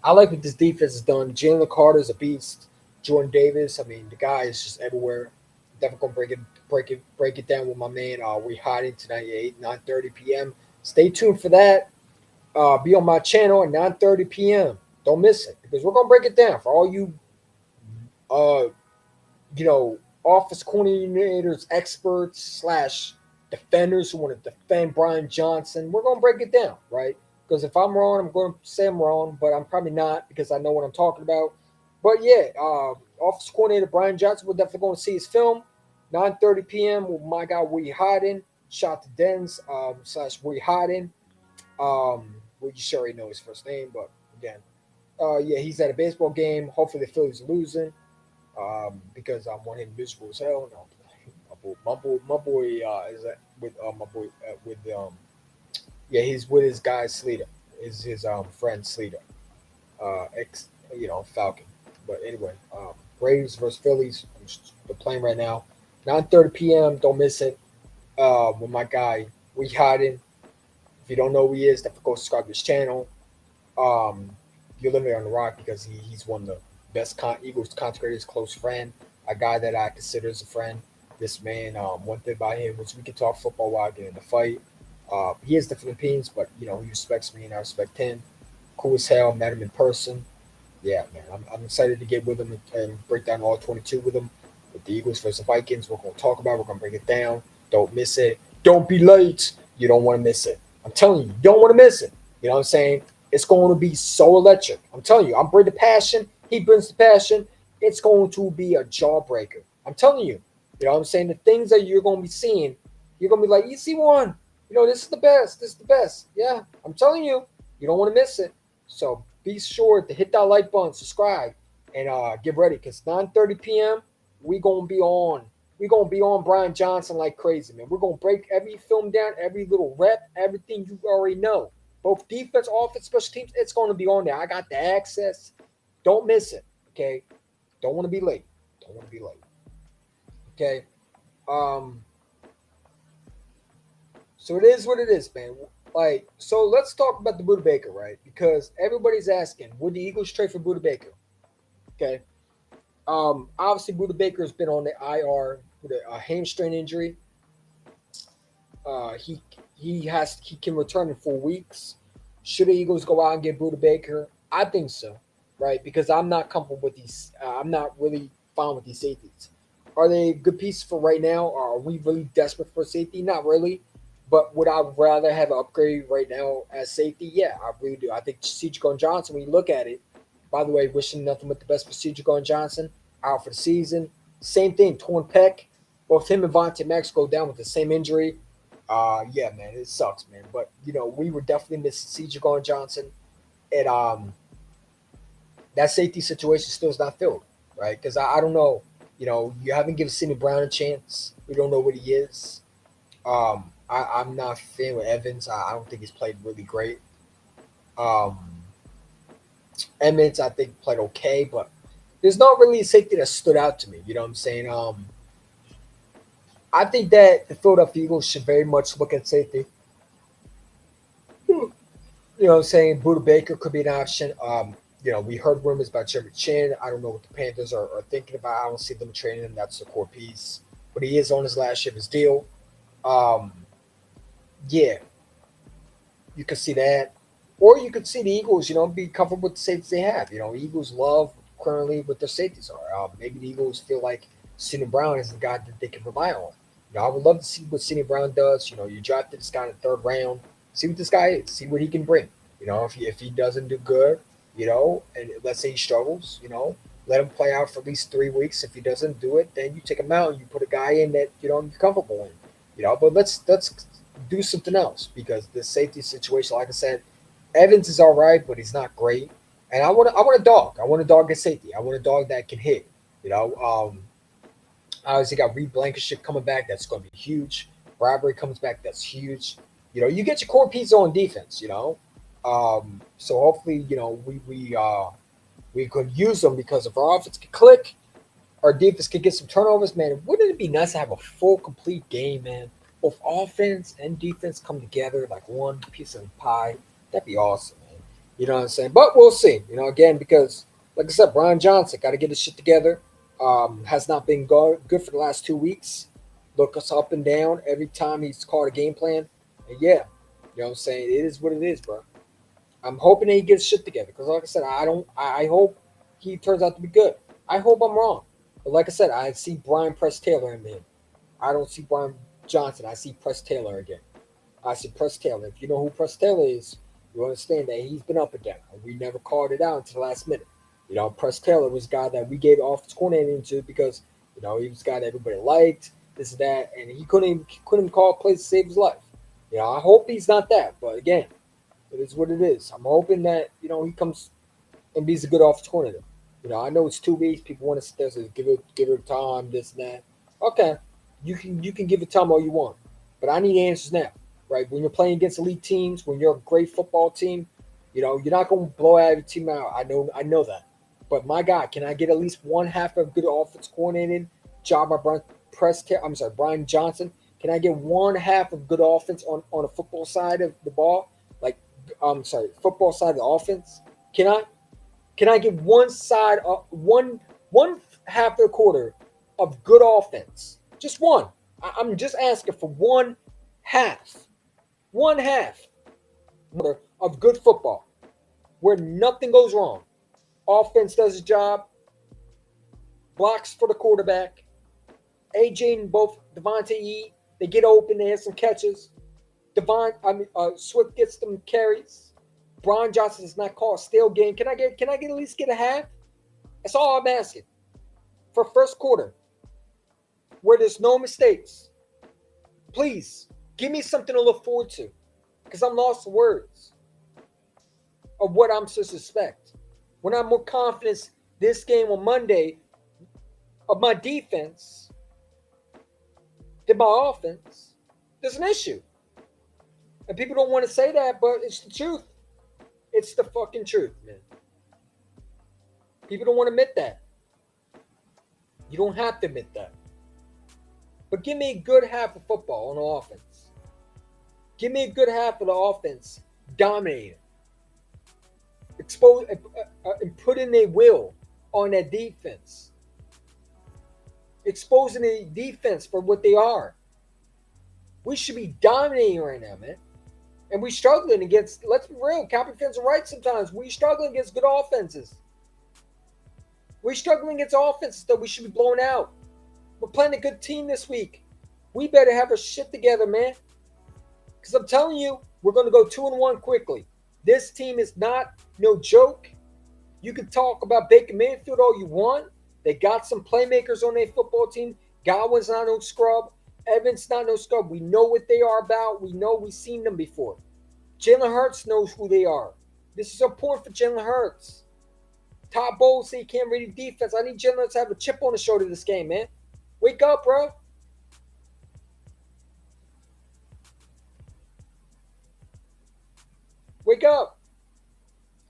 I like what this defense has done. Jalen Carter's a beast. Jordan Davis, I mean, the guy is just everywhere. Definitely gonna break it down with my man. We hiding tonight at 9:30 p.m. Stay tuned for that. Be on my channel at 9:30 p.m. Don't miss it because we're gonna break it down for all you uh office coordinators, experts slash defenders who want to defend Brian Johnson. We're gonna break it down, right? Because if I'm wrong, I'm going to say I'm wrong, but I'm probably not because I know what I'm talking about. But yeah, office coordinator Brian Johnson. We're definitely going to see his film. 9:30 p.m. with my guy We Hiding. Shout out to Dens slash Woody Hodden. We just already know his first name, but again, yeah, he's at a baseball game. Hopefully the Phillies are losing because I'm one him miserable as hell. No, my boy is at, with my boy with yeah, he's with his guy Sleeter, is his friend Sleeter, ex Falcon. But anyway, Braves versus Phillies. They're playing right now, 9:30 p.m. Don't miss it. With my guy We Hiding. If you don't know who he is, go subscribe to his channel. Um, you're literally on the rock because he's one of the best Eagles content creators, close friend, a guy that I consider as a friend. This man, one thing about him was we could talk football while getting in the fight. He has different opinions, but he respects me and I respect him. Cool as hell. Met him in person. Yeah, man, I'm excited to get with him and break down all 22 with him. With the Eagles versus the Vikings, we're going to talk about it. We're going to break it down. Don't miss it. Don't be late. You don't want to miss it. I'm telling you, you don't want to miss it. You know what I'm saying? It's going to be so electric. I'm telling you, I'm bringing the passion. He brings the passion. It's going to be a jawbreaker. I'm telling you. You know what I'm saying? The things that you're going to be seeing, you're going to be like, you see one. This is the best. This is the best. Yeah, I'm telling you. You don't want to miss it. So be sure to hit that like button, subscribe, and get ready because 9:30 p.m. we gonna be on. We gonna be on Brian Johnson like crazy, man. We're gonna break every film down, every little rep, everything you already know. Both defense, offense, special teams. It's gonna be on there. I got the access. Don't miss it. Okay. Don't want to be late. Don't want to be late. Okay. Um. So it is what it is, man. Like, so let's talk about the Buda Baker, right? Because everybody's asking, would the Eagles trade for Buda Baker? Okay. Obviously, Buda Baker has been on the IR with a hamstring injury. He can return in 4 weeks. Should the Eagles go out and get Buda Baker? I think so, right? Because I'm not comfortable with these. I'm not really fine with these safeties. Are they a good piece for right now? Or are we really desperate for safety? Not really. But would I rather have an upgrade right now as safety? Yeah, I really do. I think Cedric Johnson, when you look at it, by the way, wishing nothing but the best for Cedric Johnson, out for the season. Same thing, torn pec. Both him and Vontae Max go down with the same injury. Yeah, man, it sucks, man. But we were definitely missing Cedric Johnson, and that safety situation still is not filled, right? Because I don't know. You haven't given Sidney Brown a chance. We don't know what he is. I'm not a fan with Evans. I don't think he's played really great. Um, Emmett, I think, played okay, but there's not really a safety that stood out to me. You know what I'm saying? I think that the Philadelphia Eagles should very much look at safety. You know what I'm saying? Buda Baker could be an option. We heard rumors about Jeremy Chin. I don't know what the Panthers are thinking about. I don't see them training him. That's the core piece. But he is on his last year of his deal. Um, yeah, you could see that. Or you could see the Eagles, be comfortable with the safeties they have. Eagles love currently what their safeties are. Maybe the Eagles feel like Sidney Brown is the guy that they can rely on. I would love to see what Sidney Brown does. You drafted this guy in the third round. See what this guy is. See what he can bring. If he doesn't do good, and let's say he struggles, let him play out for at least 3 weeks. If he doesn't do it, then you take him out and you put a guy in that you're comfortable in. But let's do something else because the safety situation, like I said, Evans is all right, but he's not great. And I want a dog. I want a dog at safety. I want a dog that can hit. Obviously got Reed Blankenship coming back. That's going to be huge. Bradbury comes back. That's huge. You get your core piece on defense. So hopefully, we could use them because if our offense can click, our defense could get some turnovers. Man, wouldn't it be nice to have a full, complete game, man? Both offense and defense come together like one piece of the pie. That'd be awesome, man. You know what I'm saying? But we'll see. Again, because like I said, Brian Johnson got to get his shit together. Has not been good for the last 2 weeks. Look us up and down every time he's called a game plan. And yeah, you know what I'm saying? It is what it is, bro. I'm hoping that he gets shit together because, like I said, I don't. I hope he turns out to be good. I hope I'm wrong, but like I said, I see Brian Press Taylor in him. I don't see Brian Johnson. I see Press Taylor again. I see Press Taylor. If you know who Press Taylor is, you understand that he's been up and down. We never called it out until the last minute. Press Taylor was a guy that we gave offense coordinator into because he was a guy that everybody liked. this and that, and he couldn't call plays to save his life. You know, I hope he's not that, but again, it is what it is. I'm hoping that he comes and be a good offensive coordinator. I know it's 2 weeks. People want to sit there and say, give it time, this and that. Okay, you can give it time all you want, but I need answers now, right? When you're playing against elite teams, when you're a great football team, you're not going to blow out your team out. I know that, but my God, can I get at least one half of good offense coordinated job by Brian Johnson? Can I get one half of good offense on a football side of the ball? Like, football side of the offense? Can I? Can I get one side, one half of the quarter of good offense? Just one. I'm just asking for half, one half of good football, where nothing goes wrong. Offense does its job, blocks for the quarterback. AJ and both Devontae E, they get open, they have some catches. Swift gets them carries. Brian Johnson does not call a stale game. Can I at least get a half? That's all I'm asking. For first quarter, where there's no mistakes. Please, give me something to look forward to. Because I'm lost for words of what I'm to suspect. When I'm more confident this game on Monday of my defense than my offense, there's an issue. And people don't want to say that, but it's the truth. It's the fucking truth, man. People don't want to admit that. You don't have to admit that. But give me a good half of football on offense. Give me a good half of the offense dominating. Expose and put in their will on that defense. Exposing the defense for what they are. We should be dominating right now, man. And we're struggling against, let's be real, Cowboy fans are right sometimes. We're struggling against good offenses. We're struggling against offenses that we should be blowing out. We're playing a good team this week. We better have our shit together, man. Because I'm telling you, we're going to go 2-1 quickly. This team is not no joke. You can talk about Baker Mayfield all you want. They got some playmakers on their football team. Godwin's not no scrub. Evans not no scrub. We know what they are about. We know we've seen them before. Jalen Hurts knows who they are. This is important for Jalen Hurts. Todd Bowles say he can't read the defense. I need Jalen Hurts to have a chip on his shoulder this game, man. Wake up, bro. Wake up.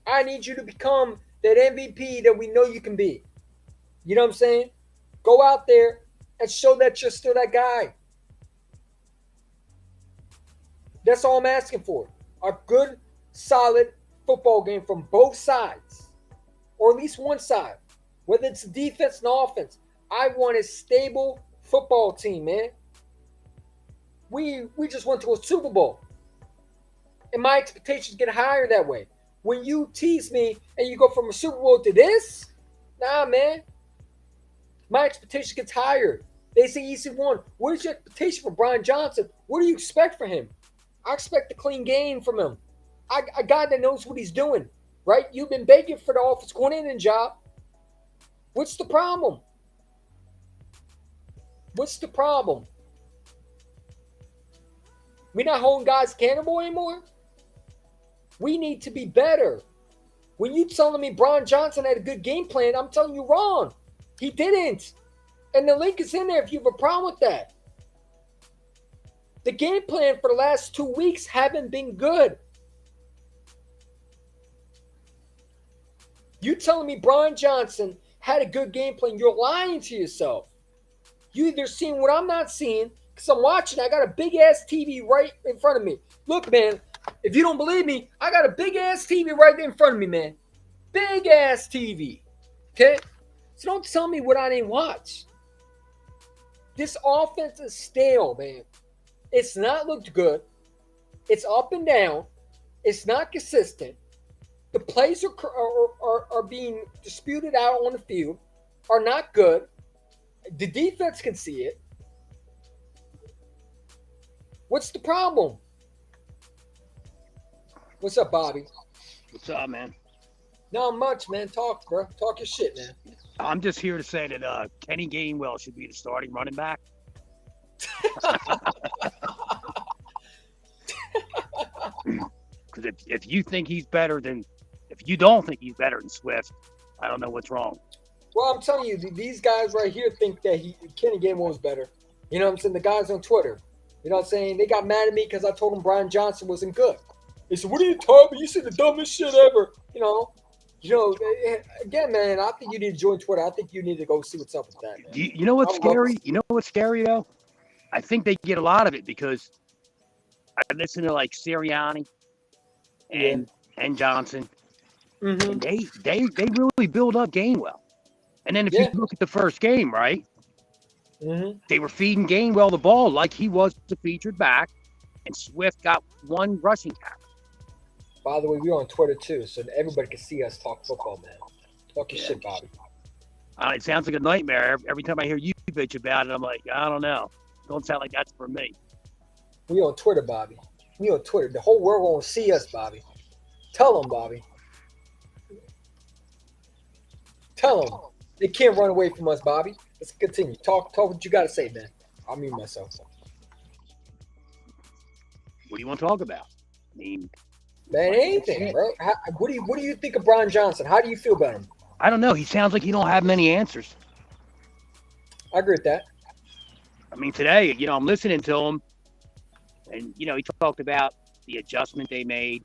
I need you to become that MVP that we know you can be. You know what I'm saying? Go out there and show that you're still that guy. That's all I'm asking for. A good, solid football game from both sides. Or at least one side. Whether it's defense and offense. I want a stable football team, man. We just went to a Super Bowl. And my expectations get higher that way. When you tease me and you go from a Super Bowl to this, nah, man. My expectation gets higher. They say EC1. What is your expectation for Brian Johnson? What do you expect for him? I expect a clean game from him. A guy that knows what he's doing, right? You've been begging for the offense coordinating job. What's the problem? What's the problem? We're not holding guys accountable anymore? We need to be better. When you telling me Brian Johnson had a good game plan, I'm telling you wrong. He didn't. And the link is in there if you have a problem with that. The game plan for the last 2 weeks haven't been good. You telling me Brian Johnson had a good game plan, you're lying to yourself. You either seen what I'm not seeing, because I'm watching, I got a big-ass TV right in front of me. Look, man, if you don't believe me, I got a big-ass TV right in front of me, man. Big-ass TV. Okay? So don't tell me what I didn't watch. This offense is stale, man. It's not looked good. It's up and down. It's not consistent. The plays are being disputed out on the field, are not good. The defense can see it. What's the problem? What's up, Bobby? What's up, man? Not much, man. Talk, bro. Talk your shit, man. I'm just here to say that Kenny Gainwell should be the starting running back. Because if you think he's better than, if you don't think he's better than Swift, I don't know what's wrong. Well, I'm telling you, these guys right here think that Kenny Gainwell was better. You know what I'm saying? The guys on Twitter. You know what I'm saying? They got mad at me because I told them Brian Johnson wasn't good. They said, "What are you talking about? You said the dumbest shit ever." Again, man. I think you need to join Twitter. I think you need to go see what's up with that, man. You know what's scary? You know what's scary though? I think they get a lot of it because I listen to like Sirianni and Johnson, and they really build up Gainwell. And then if you look at the first game, right? They were feeding Gainwell the ball like he was the featured back, and Swift got one rushing tackle. By the way, we're on Twitter too, so everybody can see us talk football, man. Talk your shit, Bobby. It sounds like a nightmare. Every time I hear you bitch about it, I'm like, I don't know. Don't sound like that's for me. We on Twitter, Bobby. We on Twitter. The whole world won't see us, Bobby. Tell them, Bobby. Tell them. They can't run away from us, Bobby. Let's continue. Talk what you got to say, man. I'll mute myself. What do you want to talk about? I mean, man, anything, bro. What do you think of Brian Johnson? How do you feel about him? I don't know. He sounds like he don't have many answers. I agree with that. I mean, today, I'm listening to him, and, he talked about the adjustment they made,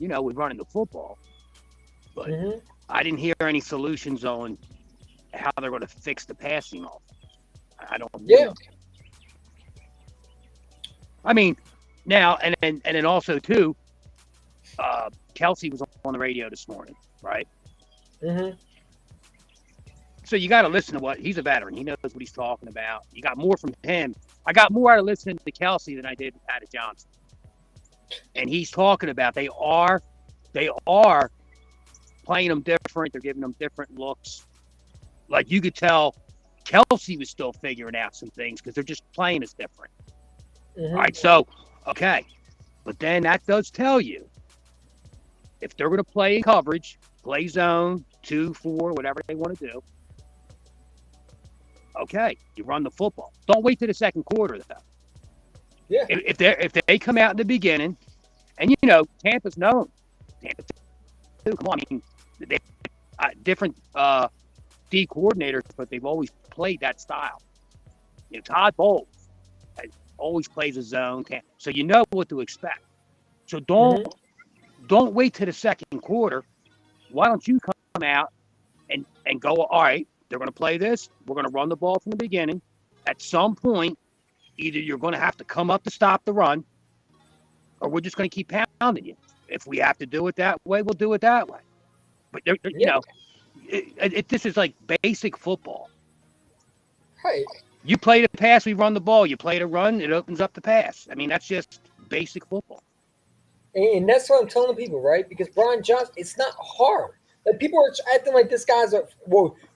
with running the football. But I didn't hear any solutions on how they're going to fix the passing off. I don't know. Yeah. I mean, now, and then also, too, Kelsey was on the radio this morning, right? So you got to listen to what he's a veteran. He knows what he's talking about. You got more from him. I got more out of listening to Kelsey than I did out of Johnson. And he's talking about they are playing them different. They're giving them different looks. Like you could tell Kelsey was still figuring out some things because they're just playing as different. All right, so, okay. But then that does tell you if they're going to play in coverage, play zone, 2, 4, whatever they want to do. Okay, you run the football. Don't wait till the second quarter, though. Yeah. If they come out in the beginning, and Tampa's known. Tampa too. Come on, I mean, they different D coordinators, but they've always played that style. Todd Bowles always plays a zone, so you know what to expect. So don't wait till the second quarter. Why don't you come out and go, all right, they're going to play this. We're going to run the ball from the beginning. At some point, either you're going to have to come up to stop the run, or we're just going to keep pounding you. If we have to do it that way, we'll do it that way. But, this is like basic football. Right. You play the pass, we run the ball. You play the run, it opens up the pass. I mean, that's just basic football. And that's what I'm telling people, right? Because Brian Johnson, it's not hard. Like people are acting like this guy's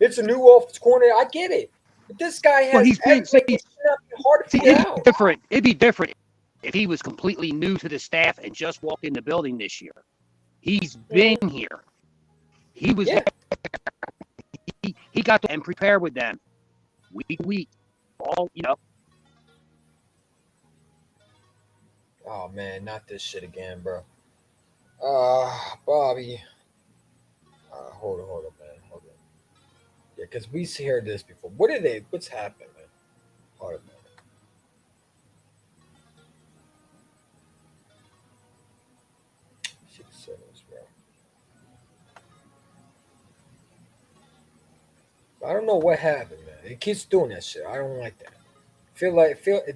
it's a new offensive coordinator. I get it, but this guy has. Hard to figure out. It'd be different if he was completely new to the staff and just walked in the building this year. He's been here. He was. There. He got to and prepare with them week to week. All. Oh man, not this shit again, bro. Bobby. Hold on, man. Hold on. Yeah, because we heard this before. What's happened, man? Hold on, man. I don't know what happened, man. It keeps doing that shit. I don't like that.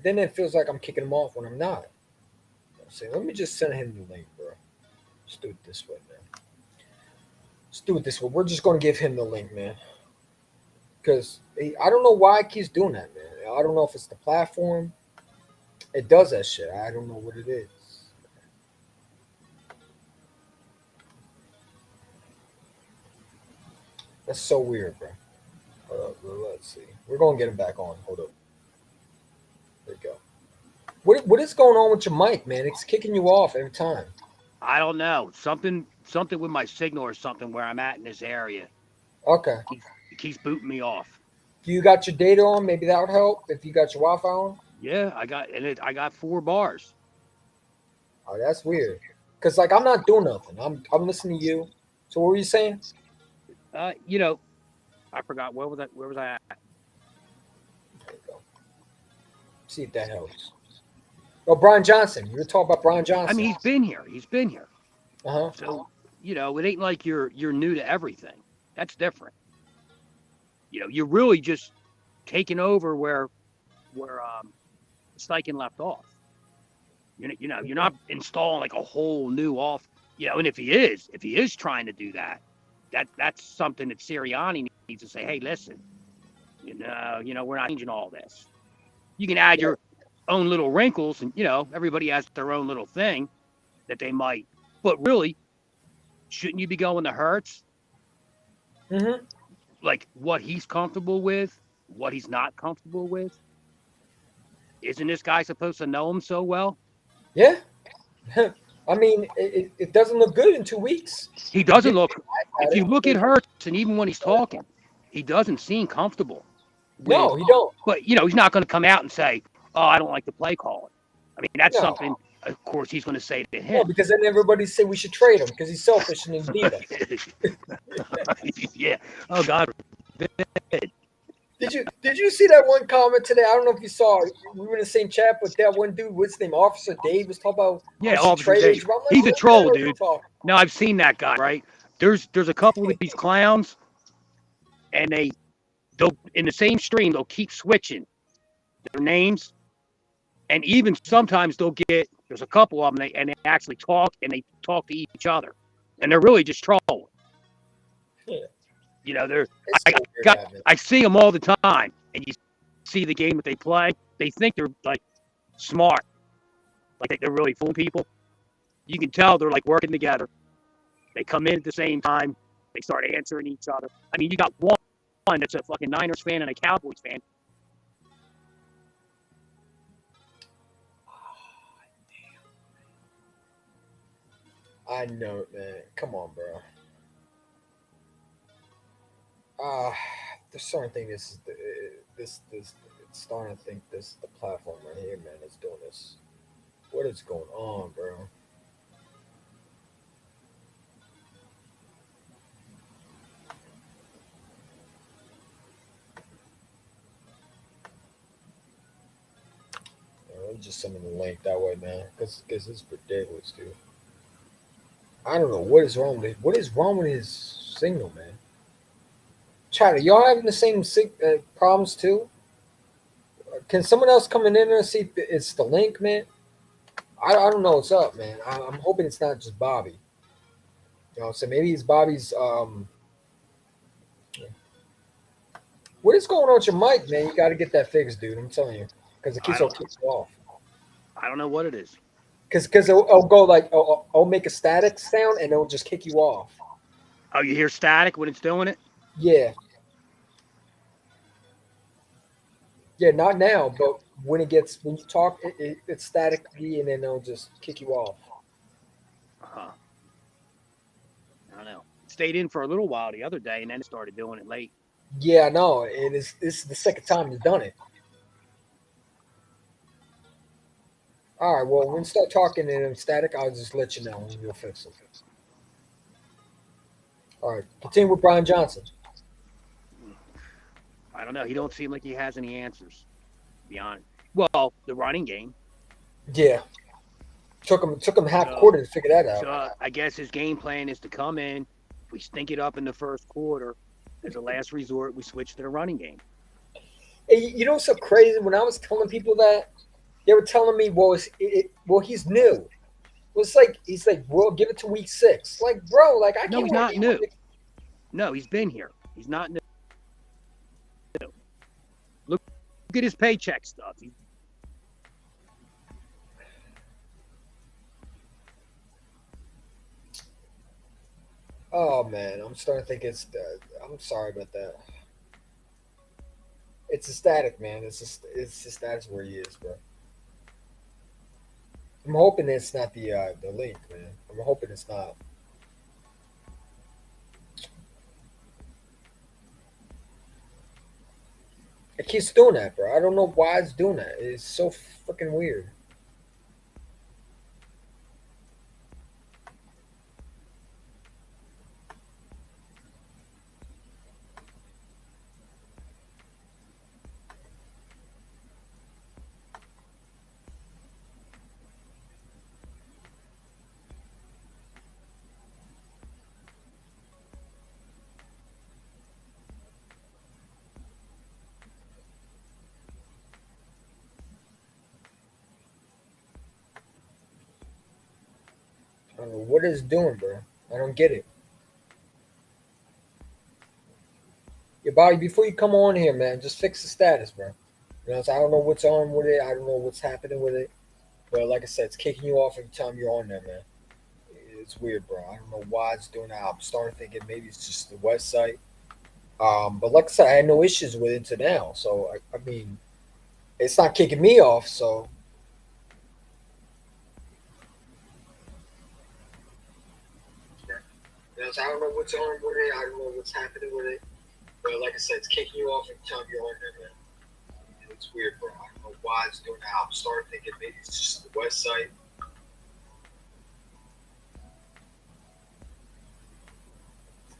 Then it feels like I'm kicking him off when I'm not. Let me just send him the link, bro. Let's do it this way, man. Let's do it this way. We're just going to give him the link, man. Because I don't know why it keeps doing that, man. I don't know if it's the platform. It does that shit. I don't know what it is. That's so weird, bro. Hold up, let's see. We're going to get him back on. Hold up. There you go. What is going on with your mic, man? It's kicking you off every time. I don't know. Something with my signal or something where I'm at in this area. Okay. It keeps booting me off. Do you got your data on? Maybe that would help if you got your Wi-Fi on. Yeah, I got 4 bars. Oh, that's weird. Cause like I'm not doing nothing. I'm listening to you. So what were you saying? You know, I forgot where was I at? There you go. See if that helps. Oh, Brian Johnson. You were talking about Brian I Johnson. mean, he's been here. He's been here. Uh huh. So, it ain't like you're new to everything. That's different. You're really just taking over where Steichen left off. You're not installing like a whole new off. And if he is trying to do that, that's something that Sirianni needs to say. Hey, listen, we're not changing all this. You can add Yeah. your own little wrinkles, and everybody has their own little thing that they might. But really, shouldn't you be going to Hurts? Mm-hmm. Like what he's comfortable with, what he's not comfortable with. Isn't this guy supposed to know him so well? Yeah. I mean, it doesn't look good in 2 weeks. He He doesn't did look. at If you it. look at Hurts, and even when he's talking, he doesn't seem comfortable with. No, he don't. But he's not going to come out and say, "Oh, I don't like the play calling." I mean, that's No, something, of course, he's going to say to no, him. because then everybody say we should trade him because he's selfish and he's diva. Yeah. Oh God. Did you see that one comment today? I don't know if you saw it. We were in the same chat, but that one dude, what's his name, Officer Dave, was talking about we Yeah, should Officer trade Dave. Israel. I'm like, He's a what the hell troll, are you dude. talking? Now I've seen that guy. Right. There's a couple of these clowns, and they'll in the same stream they'll keep switching their names, and even sometimes they'll get. There's a couple of them, and they actually talk, and they talk to each other, and they're really just trolling. Yeah, They're it's I so weird, got man. I see them all the time, and you see the game that they play. They think they're like smart, like they're really fooling people. You can tell they're like working together. They come in at the same time. They start answering each other. I mean, you got one that's a fucking Niners fan and a Cowboys fan. I know it, man. Come on, bro. Uh there's certain thing. This is this. It's starting to think this the platform right here, man, is doing this. What is going on, bro? I'm just sending the link that way, man, because it's ridiculous, dude. I don't know what is wrong with it. What is wrong with his signal, man? Chad, are y'all having the same problems too? Can someone else come in there and see if it's the link, man? I don't know what's up, man. I'm hoping it's not just Bobby. So maybe it's Bobby's. What is going on with your mic, man? You got to get that fixed, dude. I'm telling you, because it I keeps on don't kicking you off. I don't know what it is. Because it'll go like it'll make a static sound and it'll just kick you off. Oh, you hear static when it's doing it? Yeah, yeah, not now, but when you talk, it's statically and then it'll just kick you off. Uh-huh. I don't know. It stayed in for a little while the other day, and then it started doing it late. Yeah, I know. It is. This is the second time you've done it. All right. Well, when you start talking and it's static, I'll just let you know and you'll fix it. All right. Continue with Brian Johnson. I don't know. He don't seem like he has any answers. To be honest. Well, the running game. Yeah. Took him half So, quarter to figure that out. I guess his game plan is to come in. If we stink it up in the first quarter, as a last resort, we switch to the running game. Hey, you know what's so crazy? When I was telling people that, they were telling me, "Well, well, he's new." Well, it's like he's like, "Well, give it to week 6." Like, bro, like I No, can't he's wait. not new. No, he's been here. He's not new. Look at his paycheck stuff. Oh man, I'm starting to think it's. I'm sorry about that. It's a static, man. It's just that's where he is, bro. I'm hoping it's not the link, man. I'm hoping it's not. It keeps doing that, bro. I don't know why it's doing that. It's so fucking weird. I don't know what it's doing, bro. I don't get it. Your body, before you come on here, man, just fix the status, bro. You know, so I don't know what's on with it. I don't know what's happening with it. But like I said, it's kicking you off every time you're on there, man. It's weird, bro. I don't know why it's doing that. I'm starting thinking maybe it's just the website. But like I said, I had no issues with it to now. So I mean, it's not kicking me off. So you know, so I don't know what's on with it. I don't know what's happening with it. But like I said, it's kicking you off every time you're on there, man. It's weird, bro. I don't know why it's doing that. I'm starting thinking maybe it's just the website.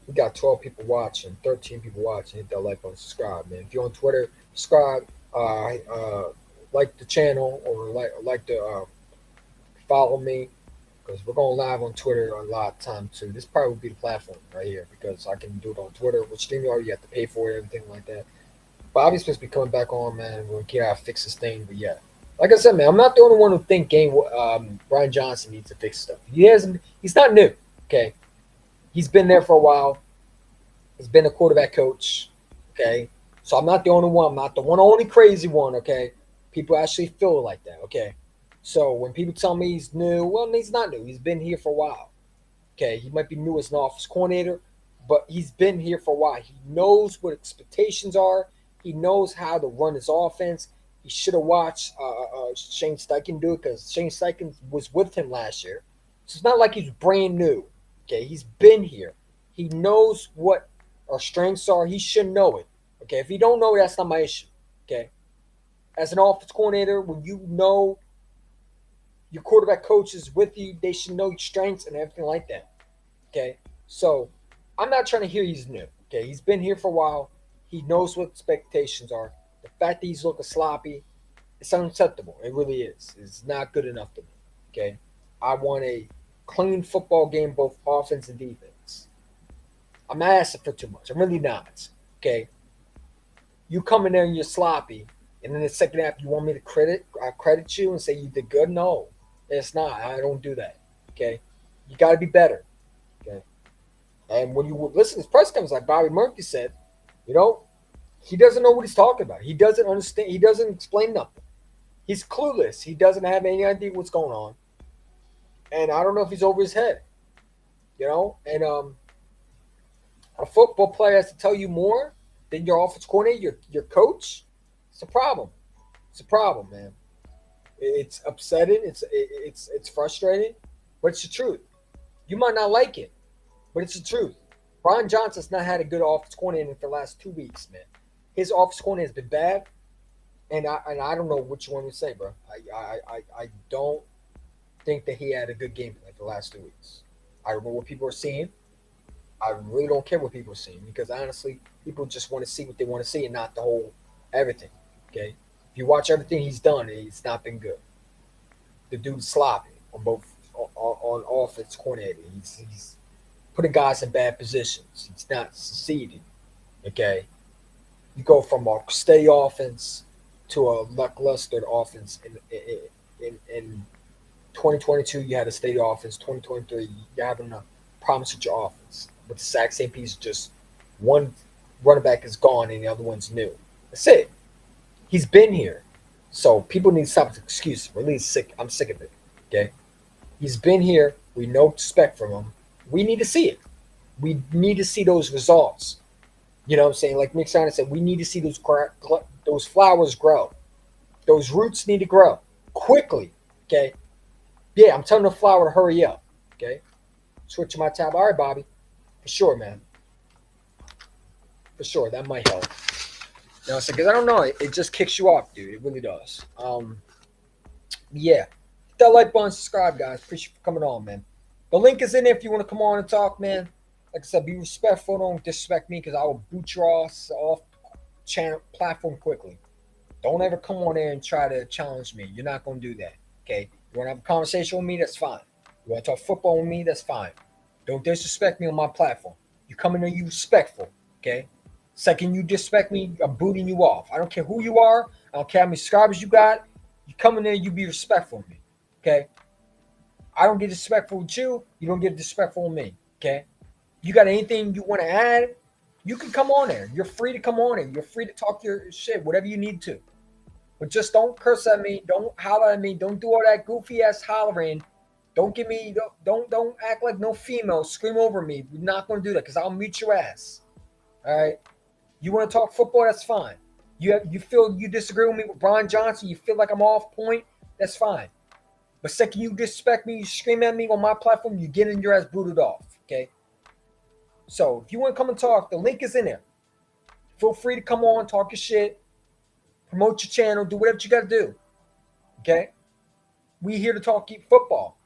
We got 12 people watching, 13 people watching. Hit that like button, subscribe, man. If you're on Twitter, subscribe, like the channel, or like to follow me, because we're going live on Twitter a lot of time too. This probably would be the platform right here, because I can do it on Twitter. With StreamYard, you have to pay for it, everything like that. Bobby's supposed to be coming back on, man. We'll get how to fix this thing, but yeah. Like I said, man, I'm not the only one who think Brian Johnson needs to fix stuff. He hasn't. He's not new. Okay, he's been there for a while. He's been a quarterback coach. Okay. So I'm not the only one. I'm not the one only crazy one. Okay. People actually feel like that. Okay. So when people tell me he's new, well, he's not new. He's been here for a while. Okay. He might be new as an office coordinator, but he's been here for a while. He knows what expectations are. He knows how to run his offense. He should have watched Shane Steichen do it, because Shane Steichen was with him last year. So it's not like he's brand new. Okay. He's been here. He knows what our strengths are. He should know it. Okay, if you don't know, that's not my issue. Okay, as an offense coordinator, when you know your quarterback coach is with you, they should know your strengths and everything like that. Okay, so I'm not trying to hear he's new. Okay, he's been here for a while. He knows what expectations are. The fact that he's looking sloppy, it's unacceptable. It really is. It's not good enough to me. Okay, I want a clean football game, both offense and defense. I'm not asking for too much. I'm really not. Okay, you come in there and you're sloppy, and then the second half you want me to credit you and say you did good. No, it's not. I don't do that. Okay, you got to be better. Okay, and when you listen to his press conference, like Bobby Murphy said, you know, he doesn't know what he's talking about. He doesn't understand. He doesn't explain nothing. He's clueless. He doesn't have any idea what's going on, and I don't know if he's over his head. You know, and a football player has to tell you more than your offense coordinator, your coach. It's a problem. It's a problem, man. It's upsetting. It's frustrating, but it's the truth. You might not like it, but it's the truth. Brian Johnson's not had a good offense coordinator for the last 2 weeks, man. His offense coordinator has been bad, and I don't know what you want me to say, bro. I don't think that he had a good game plan for the last 2 weeks. I don't know what people are seeing. I really don't care what people are seeing, because honestly, people just want to see what they want to see and not the whole everything. Okay, if you watch everything he's done, it's not been good. The dude's sloppy on both on offense coordinator. He's putting guys in bad positions. He's not succeeding. Okay, you go from a steady offense to a lackluster offense in 2022. You had a steady offense. 2023, you're having a problems with your offense. With the exact same piece, just one running back is gone and the other one's new. That's it. He's been here. So people need to stop with excuses. We're really sick. I'm sick of it. Okay. He's been here. We know what to expect from him. We need to see it. We need to see those results. You know what I'm saying? Like Mick Steiner said, we need to see those flowers grow. Those roots need to grow quickly. Okay. Yeah, I'm telling the flower to hurry up. Okay. Switching my tab. All right, Bobby. For sure, man. For sure. That might help. You know, because I don't know, it just kicks you off, dude. It really does. Yeah. Hit that like button, subscribe, guys. Appreciate you for coming on, man. The link is in there if you want to come on and talk, man. Like I said, be respectful. Don't disrespect me because I will boot your ass off channel platform quickly. Don't ever come on there and try to challenge me. You're not going to do that. Okay? You want to have a conversation with me? That's fine. You want to talk football with me? That's fine. Don't disrespect me on my platform. You come in there, you respectful. Okay? Second, you disrespect me, I'm booting you off. I don't care who you are. I don't care how many subscribers you got. You come in there, you be respectful with me. Okay? I don't get disrespectful with you. You don't get disrespectful with me. Okay? You got anything you want to add? You can come on there. You're free to come on there. You're free to talk your shit, whatever you need to. But just don't curse at me. Don't holler at me. Don't do all that goofy ass hollering. Don't give me. Don't act like no female. Scream over me. We're not gonna do that because I'll mute your ass. All right. You want to talk football? That's fine. You feel you disagree with me with Brian Johnson? You feel like I'm off point? That's fine. But second you disrespect me, you scream at me on my platform, you get in your ass booted off. Okay. So if you want to come and talk, the link is in there. Feel free to come on, talk your shit, promote your channel, do whatever you got to do. Okay? We here to talk football.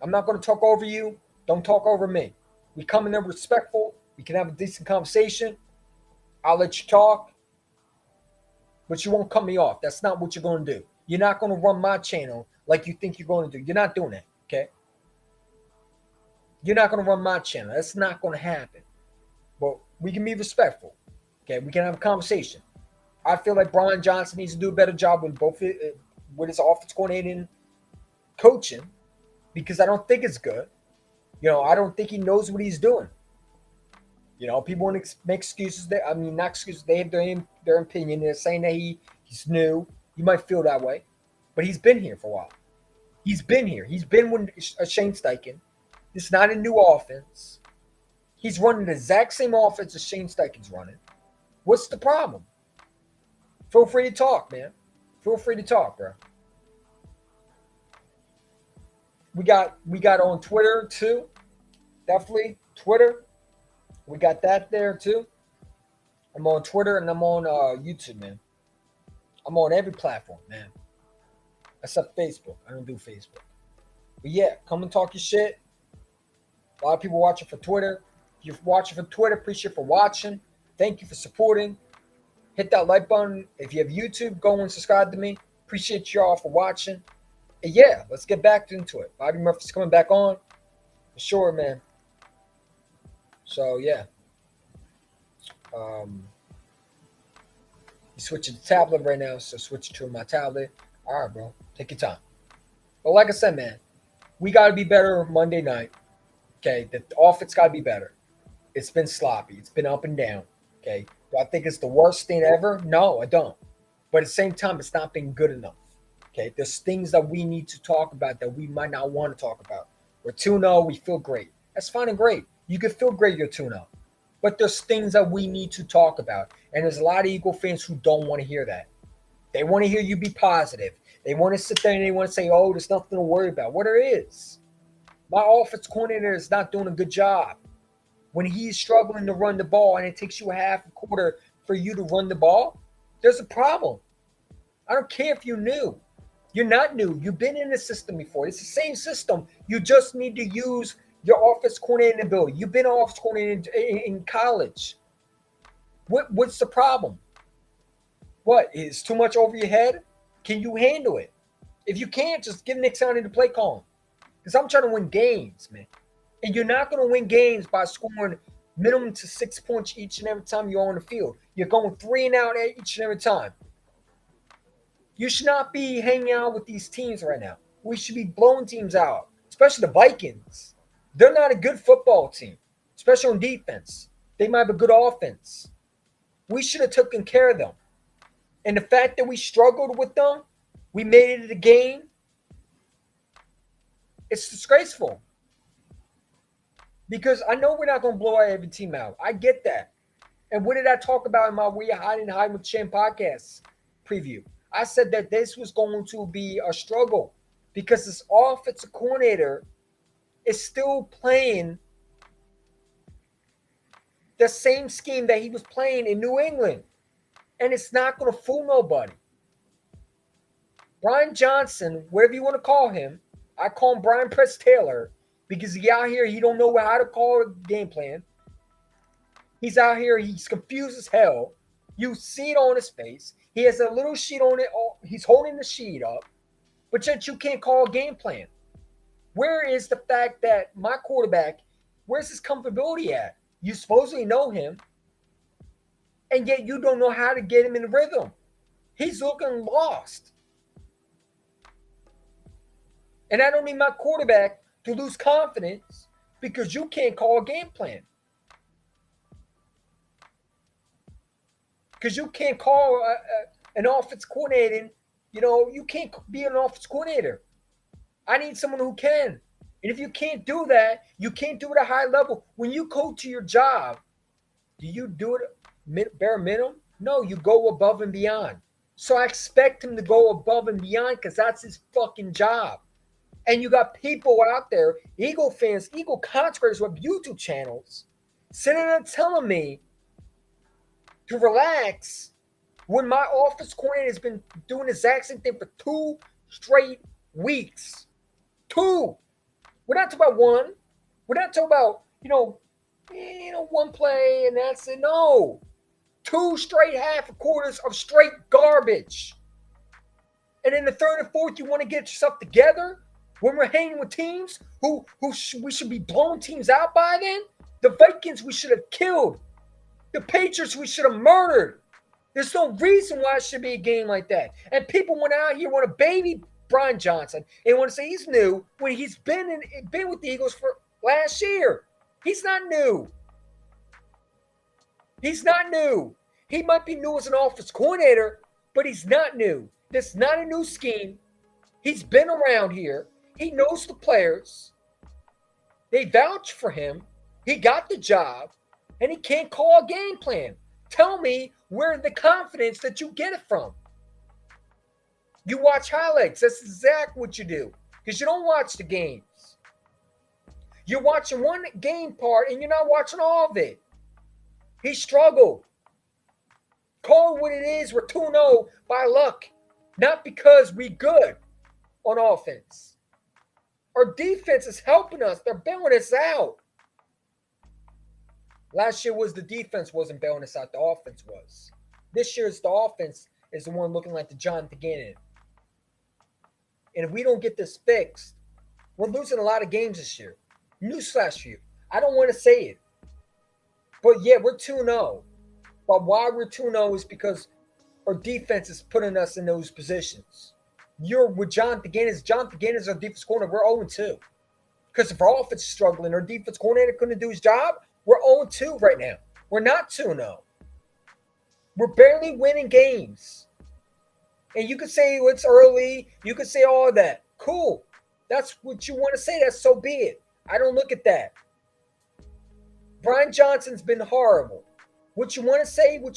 I'm not going to talk over you. Don't talk over me. We come in there respectful. We can have a decent conversation. I'll let you talk, but you won't cut me off. That's not what you're going to do. You're not going to run my channel like you think you're going to do. You're not doing that. Okay? You're not going to run my channel. That's not going to happen. But we can be respectful. Okay? We can have a conversation. I feel like Brian Johnson needs to do a better job with with his offense coordinating, coaching, because I don't think it's good. You know, I don't think he knows what he's doing. You know, people want to make excuses. I mean, not excuses. They have their opinion. They're saying that he's new. You might feel that way, but he's been here for a while. He's been here. He's been with Shane Steichen. It's not a new offense. He's running the exact same offense as Shane Steichen's running. What's the problem? Feel free to talk, man. Feel free to talk, bro. We got on Twitter too. Definitely Twitter. We got that there too. I'm on Twitter and I'm on YouTube, man. I'm on every platform, man. Except Facebook. I don't do Facebook. But yeah, come and talk your shit. A lot of people watching for Twitter. If you're watching for Twitter, appreciate you for watching. Thank you for supporting. Hit that like button. If you have YouTube, go and subscribe to me. Appreciate y'all for watching. And yeah, let's get back into it. Bobby Murphy's coming back on. For sure, man. So yeah. You switching to tablet right now, so switch to my tablet. All right, bro. Take your time. But like I said, man, we got to be better Monday night. Okay, the offense got to be better. It's been sloppy. It's been up and down. Okay, do I think it's the worst thing ever? No, I don't. But at the same time, it's not been good enough. Okay, there's things that we need to talk about that we might not want to talk about. We're 2-0, we feel great. That's fine and great. You can feel great you're 2-0. But there's things that we need to talk about. And there's a lot of Eagle fans who don't want to hear that. They want to hear you be positive. They want to sit there and they want to say, oh, there's nothing to worry about. What there is. My offense coordinator is not doing a good job. When he's struggling to run the ball and it takes you a half a quarter for you to run the ball, there's a problem. I don't care if you're new. You're not new. You've been in the system before. It's the same system. You just need to use your offense coordinating ability. You've been an offense coordinator in college. What's the problem? What? Is too much over your head? Can you handle it? If you can't, just give Nick Sony the play call. Because I'm trying to win games, man. And you're not going to win games by scoring minimum to 6 points each and every time you're on the field. You're going 3 and out each and every time. You should not be hanging out with these teams right now. We should be blowing teams out, especially the Vikings. They're not a good football team, especially on defense. They might have a good offense. We should have taken care of them. And the fact that we struggled with them, we made it a game, it's disgraceful. Because I know we're not going to blow every team out. I get that. And what did I talk about in my We Are Hiding High with Chan podcast preview? I said that this was going to be a struggle because this offensive coordinator is still playing the same scheme that he was playing in New England. And it's not going to fool nobody. Brian Johnson, whatever you want to call him, I call him Brian Press Taylor because he out here, he don't know how to call a game plan. He's out here, he's confused as hell. You see it on his face. He has a little sheet on it. He's holding the sheet up, but yet you can't call a game plan. Where is the fact that my quarterback, where's his comfortability at? You supposedly know him, and yet you don't know how to get him in the rhythm. He's looking lost. And I don't need my quarterback to lose confidence because you can't call a game plan. Because you can't call an offense coordinator. You know, you can't be an offense coordinator. I need someone who can. And if you can't do that, you can't do it at a high level. When you go to your job, do you do it bare minimum? No, you go above and beyond. So I expect him to go above and beyond because that's his fucking job. And you got people out there, Eagle fans, Eagle consecrators with YouTube channels, sitting there telling me to relax when my office coordinator has been doing the exact same thing for 2 straight weeks. 2. We're not talking about one. We're not talking about, one play and that's it. No. 2 straight half quarters of straight garbage. And in the third and fourth, you want to get yourself together when we're hanging with teams who we should be blowing teams out by then? The Vikings we should have killed. The Patriots we should have murdered. There's no reason why it should be a game like that. And people went out here want to baby Brian Johnson and want to say he's new when he's been with the Eagles for last year. He's not new. He's not new. He might be new as an offense coordinator, but he's not new. This is not a new scheme. He's been around here. He knows the players. They vouch for him. He got the job, and he can't call a game plan. Tell me where the confidence that you get it from. You watch highlights. That's exactly what you do because you don't watch the games. You're watching one game part, and you're not watching all of it. He struggled. Call it what it is. We're 2-0 by luck, not because we good on offense. Our defense is helping us. They're bailing us out. Last year was the defense wasn't bailing us out. The offense was. This year's the offense is the one looking like the Jonathan Gannon. And if we don't get this fixed, we're losing a lot of games this year. Newsflash for you. I don't want to say it. But yeah, we're 2-0. But why we're 2-0 is because our defense is putting us in those positions. You're with Jonathan Gannon. Jonathan Gannon is our defense coordinator. We're 0-2. Because if our offense is struggling, our defense coordinator couldn't do his job, we're 0-2 right now. We're not 2-0. We're barely winning games. And you could say it's early. You could say all of that. Cool. That's what you want to say. That's so be it. I don't look at that. Brian Johnson's been horrible. What you want to say, what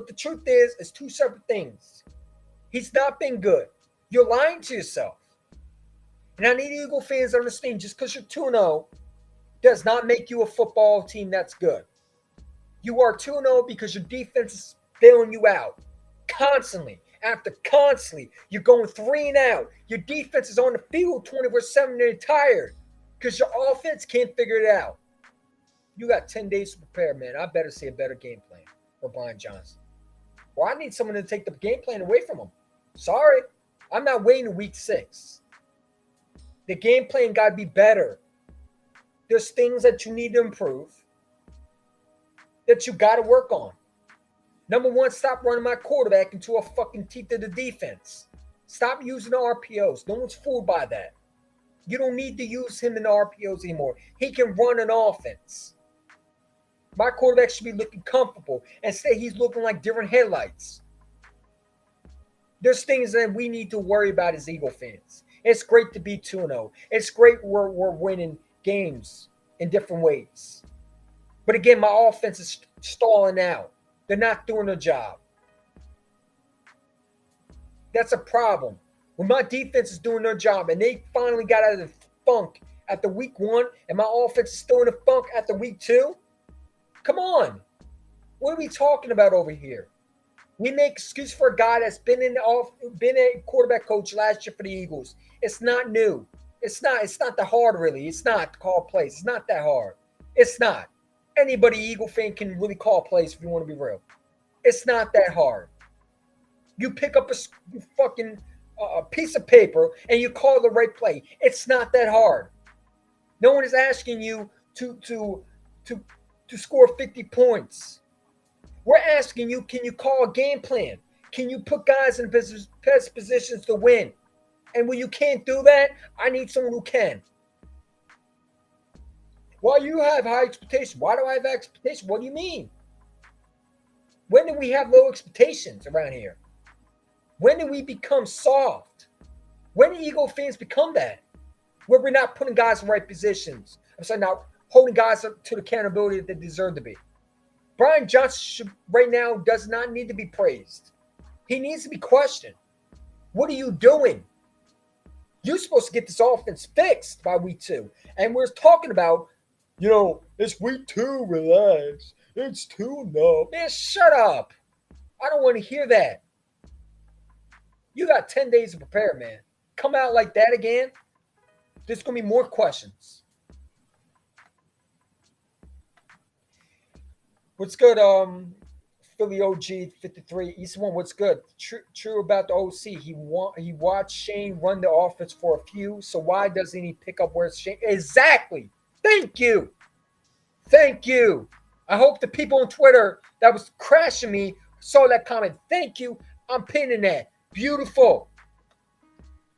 the truth is 2 separate things. He's not been good. You're lying to yourself. And I need Eagle fans to understand just because you're 2-0 does not make you a football team that's good. You are 2-0 because your defense is bailing you out constantly. After constantly, you're going 3 and out. Your defense is on the field 24/7. They're tired because your offense can't figure it out. You got 10 days to prepare, man. I better see a better game plan for Brian Johnson. Or I need someone to take the game plan away from him. Sorry, I'm not waiting to week 6. The game plan got to be better. There's things that you need to improve that you got to work on. Number 1, stop running my quarterback into a fucking teeth of the defense. Stop using the RPOs. No one's fooled by that. You don't need to use him in the RPOs anymore. He can run an offense. My quarterback should be looking comfortable. Instead, he's looking like different headlights. There's things that we need to worry about as Eagle fans. It's great to be 2-0. It's great we're winning games in different ways. But again, my offense is stalling out. They're not doing their job. That's a problem. When my defense is doing their job and they finally got out of the funk after week 1 and my offense is still in the funk after week 2, come on. What are we talking about over here? We make excuse for a guy that's been a quarterback coach last year for the Eagles. It's not new. It's not that hard, really. It's not to call plays. It's not that hard. It's not. Anybody Eagle fan can really call plays if you want to be real. It's not that hard. You pick up a fucking piece of paper and you call the right play. It's not that hard. No one is asking you to to score 50 points. We're asking you, can you call a game plan? Can you put guys in best positions to win? And when you can't do that, I need someone who can. Well, you have high expectations. Why do I have expectations? What do you mean? When did we have low expectations around here? When did we become soft? When did Eagle fans become that? Where we're not putting guys in the right positions. I'm saying not holding guys up to the accountability that they deserve to be. Brian Johnson right now does not need to be praised. He needs to be questioned. What are you doing? You're supposed to get this offense fixed by week 2. And we're talking about, it's week 2, relax. It's 2-0. Man, shut up. I don't want to hear that. You got 10 days to prepare, man. Come out like that again, there's going to be more questions. What's good, Philly OG 53 East One? What's good? True about the OC. He watched Shane run the offense for a few. So why doesn't he pick up where Shane? Exactly. Thank you. I hope the people on Twitter that was crashing me saw that comment. Thank you. I'm pinning that. Beautiful.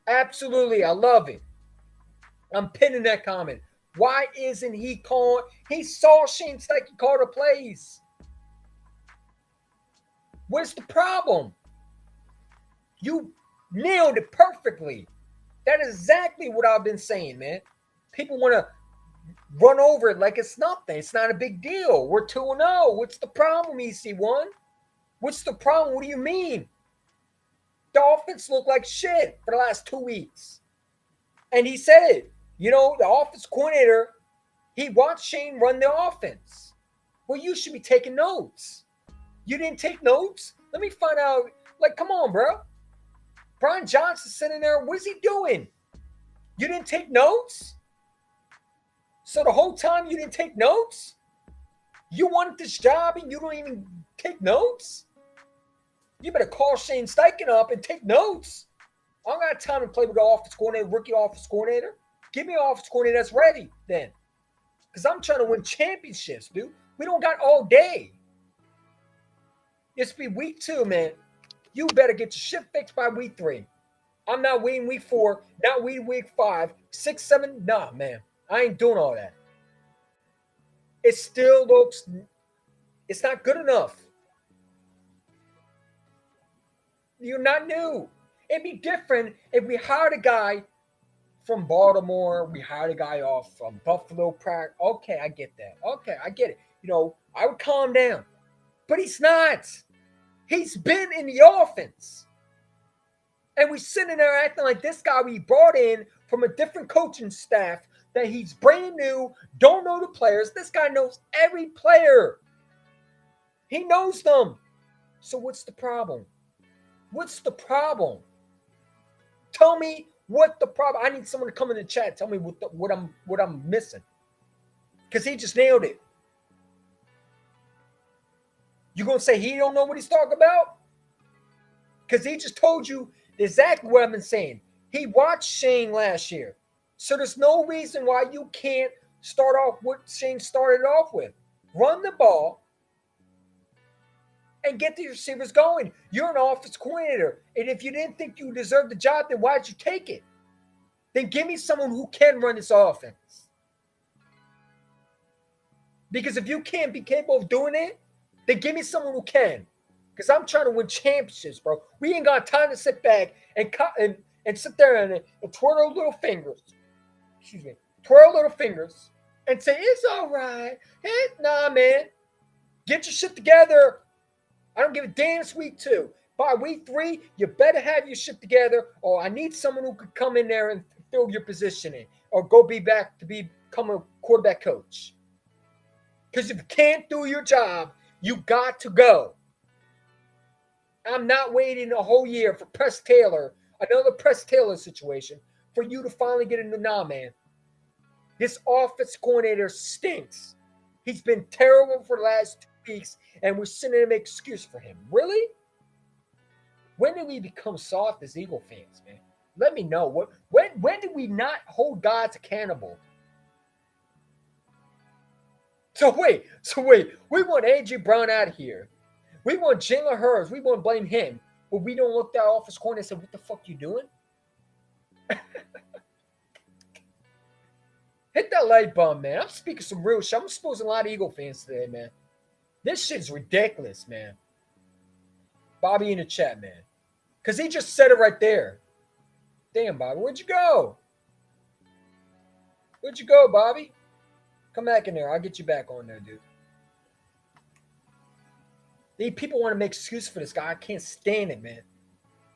Absolutely. I love it. I'm pinning that comment. Why isn't he calling? He saw Shane Steichen call the plays. What's the problem? You nailed it perfectly. That is exactly what I've been saying, man. People want to run over it like it's nothing. It's not a big deal. We're 2-0. What's the problem, EC1? What's the problem? What do you mean? The offense looked like shit for the last 2 weeks. And he said it. The offense coordinator, he watched Shane run the offense. Well, you should be taking notes. You didn't take notes? Let me find out. Like, come on, bro. Brian Johnson sitting there. What is he doing? You didn't take notes? So the whole time you didn't take notes? You wanted this job and you don't even take notes? You better call Shane Steichen up and take notes. I don't got time to play with the offense coordinator, rookie offense coordinator. Give me an offense coordinator that's ready then. Because I'm trying to win championships, dude. We don't got all day. It's be week 2, man. You better get your shit fixed by week 3. I'm not waiting week 4, not waiting week 5, 6, 7. Nah, man. I ain't doing all that. It still looks, it's not good enough. You're not new. It'd be different if we hired a guy from Baltimore. We hired a guy off from Buffalo. Okay, I get that. Okay, I get it. I would calm down. But he's not. He's been in the offense. And we're sitting there acting like this guy we brought in from a different coaching staff that he's brand new, don't know the players. This guy knows every player. He knows them. So what's the problem? What's the problem? Tell me what the problem. I need someone to come in the chat. Tell me what I'm missing. Because he just nailed it. You gonna say he don't know what he's talking about? Because he just told you exactly what I've been saying. He watched Shane last year. So there's no reason why you can't start off what Shane started off with. Run the ball and get the receivers going. You're an offense coordinator. And if you didn't think you deserved the job, then why'd you take it? Then give me someone who can run this offense. Because if you can't be capable of doing it, then give me someone who can. Because I'm trying to win championships, bro. We ain't got time to sit back and sit there and twirl little fingers. Twirl little fingers and say, it's all right. Hey, nah, man. Get your shit together. I don't give a damn. It's week 2. By week 3, you better have your shit together, or I need someone who could come in there and fill your position in, or go be back to become a quarterback coach. Because if you can't do your job, you got to go. I'm not waiting a whole year for Press Taylor, another Press Taylor situation, for you to finally get into nah, man. This offense coordinator stinks. He's been terrible for the last 2 weeks, and we're sitting there to make excuse for him. Really? When did we become soft as Eagle fans, man? Let me know. When did we not hold gods accountable? So wait. We want AJ Brown out of here. We want Jalen Hurts. We want to blame him. But we don't look that office corner and say, what the fuck you doing? Hit that like button, man. I'm speaking some real shit. I'm exposing a lot of Eagle fans today, man. This shit's ridiculous, man. Bobby in the chat, man. Because he just said it right there. Damn, Bobby. Where'd you go? Where'd you go, Bobby? Come back in there. I'll get you back on there, dude. People want to make excuses for this guy. I can't stand it, man.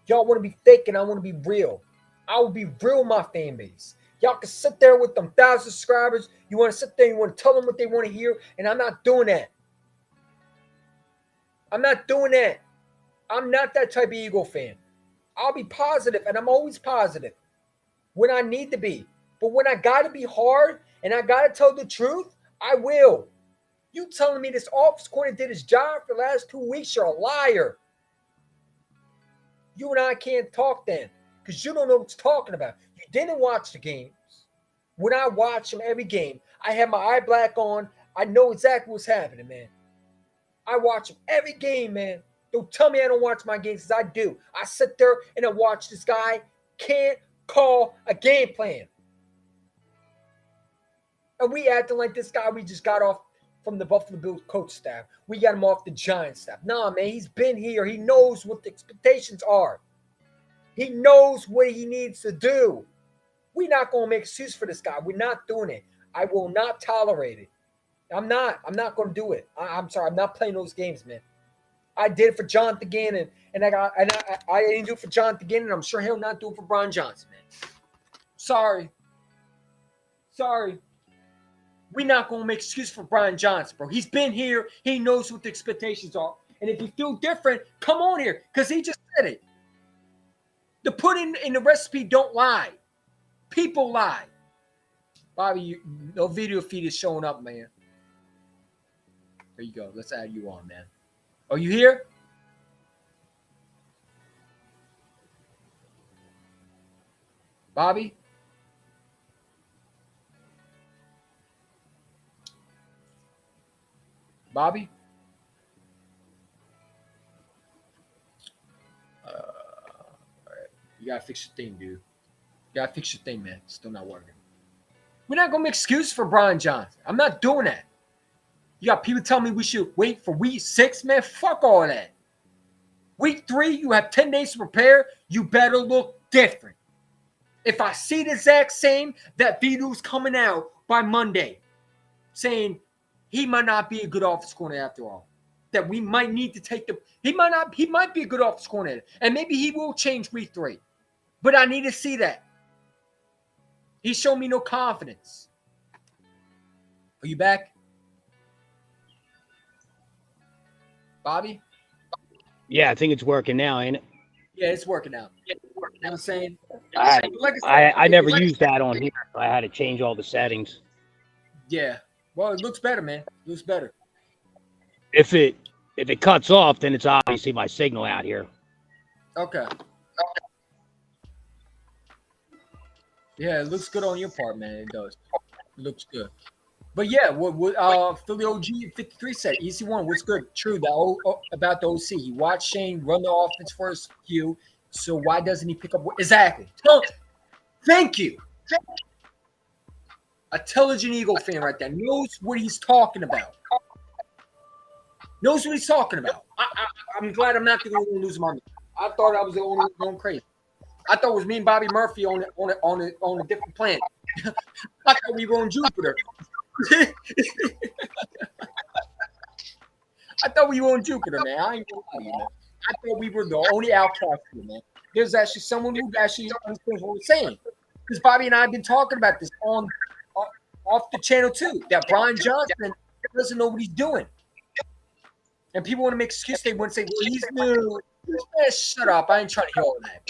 Y'all want to be fake and I want to be real. I will be real with my fan base. Y'all can sit there with them 1,000 subscribers. You want to sit there, you want to tell them what they want to hear, and I'm not doing that. I'm not doing that. I'm not that type of Eagle fan. I'll be positive, and I'm always positive when I need to be. But when I got to be hard and I got to tell the truth, I will. You telling me this office coordinator did his job for the last 2 weeks, you're a liar. You and I can't talk then because you don't know what you're talking about. You didn't watch the games. When I watch them every game, I have my eye black on. I know exactly what's happening, man. I watch them every game, man. Don't tell me I don't watch my games, because I do. I sit there and I watch this guy can't call a game plan. And we acting like this guy we just got off from the Buffalo Bills coach staff. We got him off the Giants staff. Nah, man, he's been here. He knows what the expectations are. He knows what he needs to do. We're not going to make excuse for this guy. We're not doing it. I will not tolerate it. I'm not going to do it. I'm sorry. I'm not playing those games, man. I did it for Jonathan Gannon, and I didn't do it for Jonathan Gannon. I'm sure he'll not do it for Brian Johnson, man. Sorry. We're not going to make excuse for Brian Johnson, bro. He's been here. He knows what the expectations are. And if you feel different, come on here, because he just said it. The pudding in the recipe don't lie. People lie. Bobby, no video feed is showing up, man. There you go. Let's add you on, man. Are you here? Bobby? Bobby? All right. You got to fix your thing, dude. You got to fix your thing, man. It's still not working. We're not going to make excuses for Brian Johnson. I'm not doing that. You got people telling me we should wait for week 6, man. Fuck all that. Week 3, you have 10 days to prepare. You better look different. If I see the exact same, that video's coming out by Monday saying he might not be a good office coordinator after all. That we might need to take he might be a good office coordinator. And maybe he will change week 3. But I need to see that. He's showing me no confidence. Are you back? Bobby? Yeah, I think it's working now, ain't it? Yeah, it's working out. You know what I'm saying? I never used that on here. I had to change all the settings. Yeah. Well, it looks better, man. It looks better. If it cuts off, then it's obviously my signal out here. Okay. Yeah, it looks good on your part, man. It does. It looks good. But yeah, what Philly OG 53 said, EC1, what's good? True, about the OC. He watched Shane run the offense for his few, so why doesn't he pick up? Exactly. So, thank you. Intelligent Eagle fan right there. Knows what he's talking about. Knows what he's talking about. I'm glad I'm not the only one losing my mind. I thought I was the only one going crazy. I thought it was me and Bobby Murphy on a different planet. I thought we were on Jupiter. I thought we were on Jupiter, man. I ain't gonna lie to you, man. I thought we were the only outcast here, man. There's actually someone who actually understands what we're saying. Because Bobby and I have been talking about this off the channel too. That Brian Johnson doesn't know what he's doing. And people want to make excuses. They want to say, well, he's new. Man, shut up. I ain't trying to hear all that.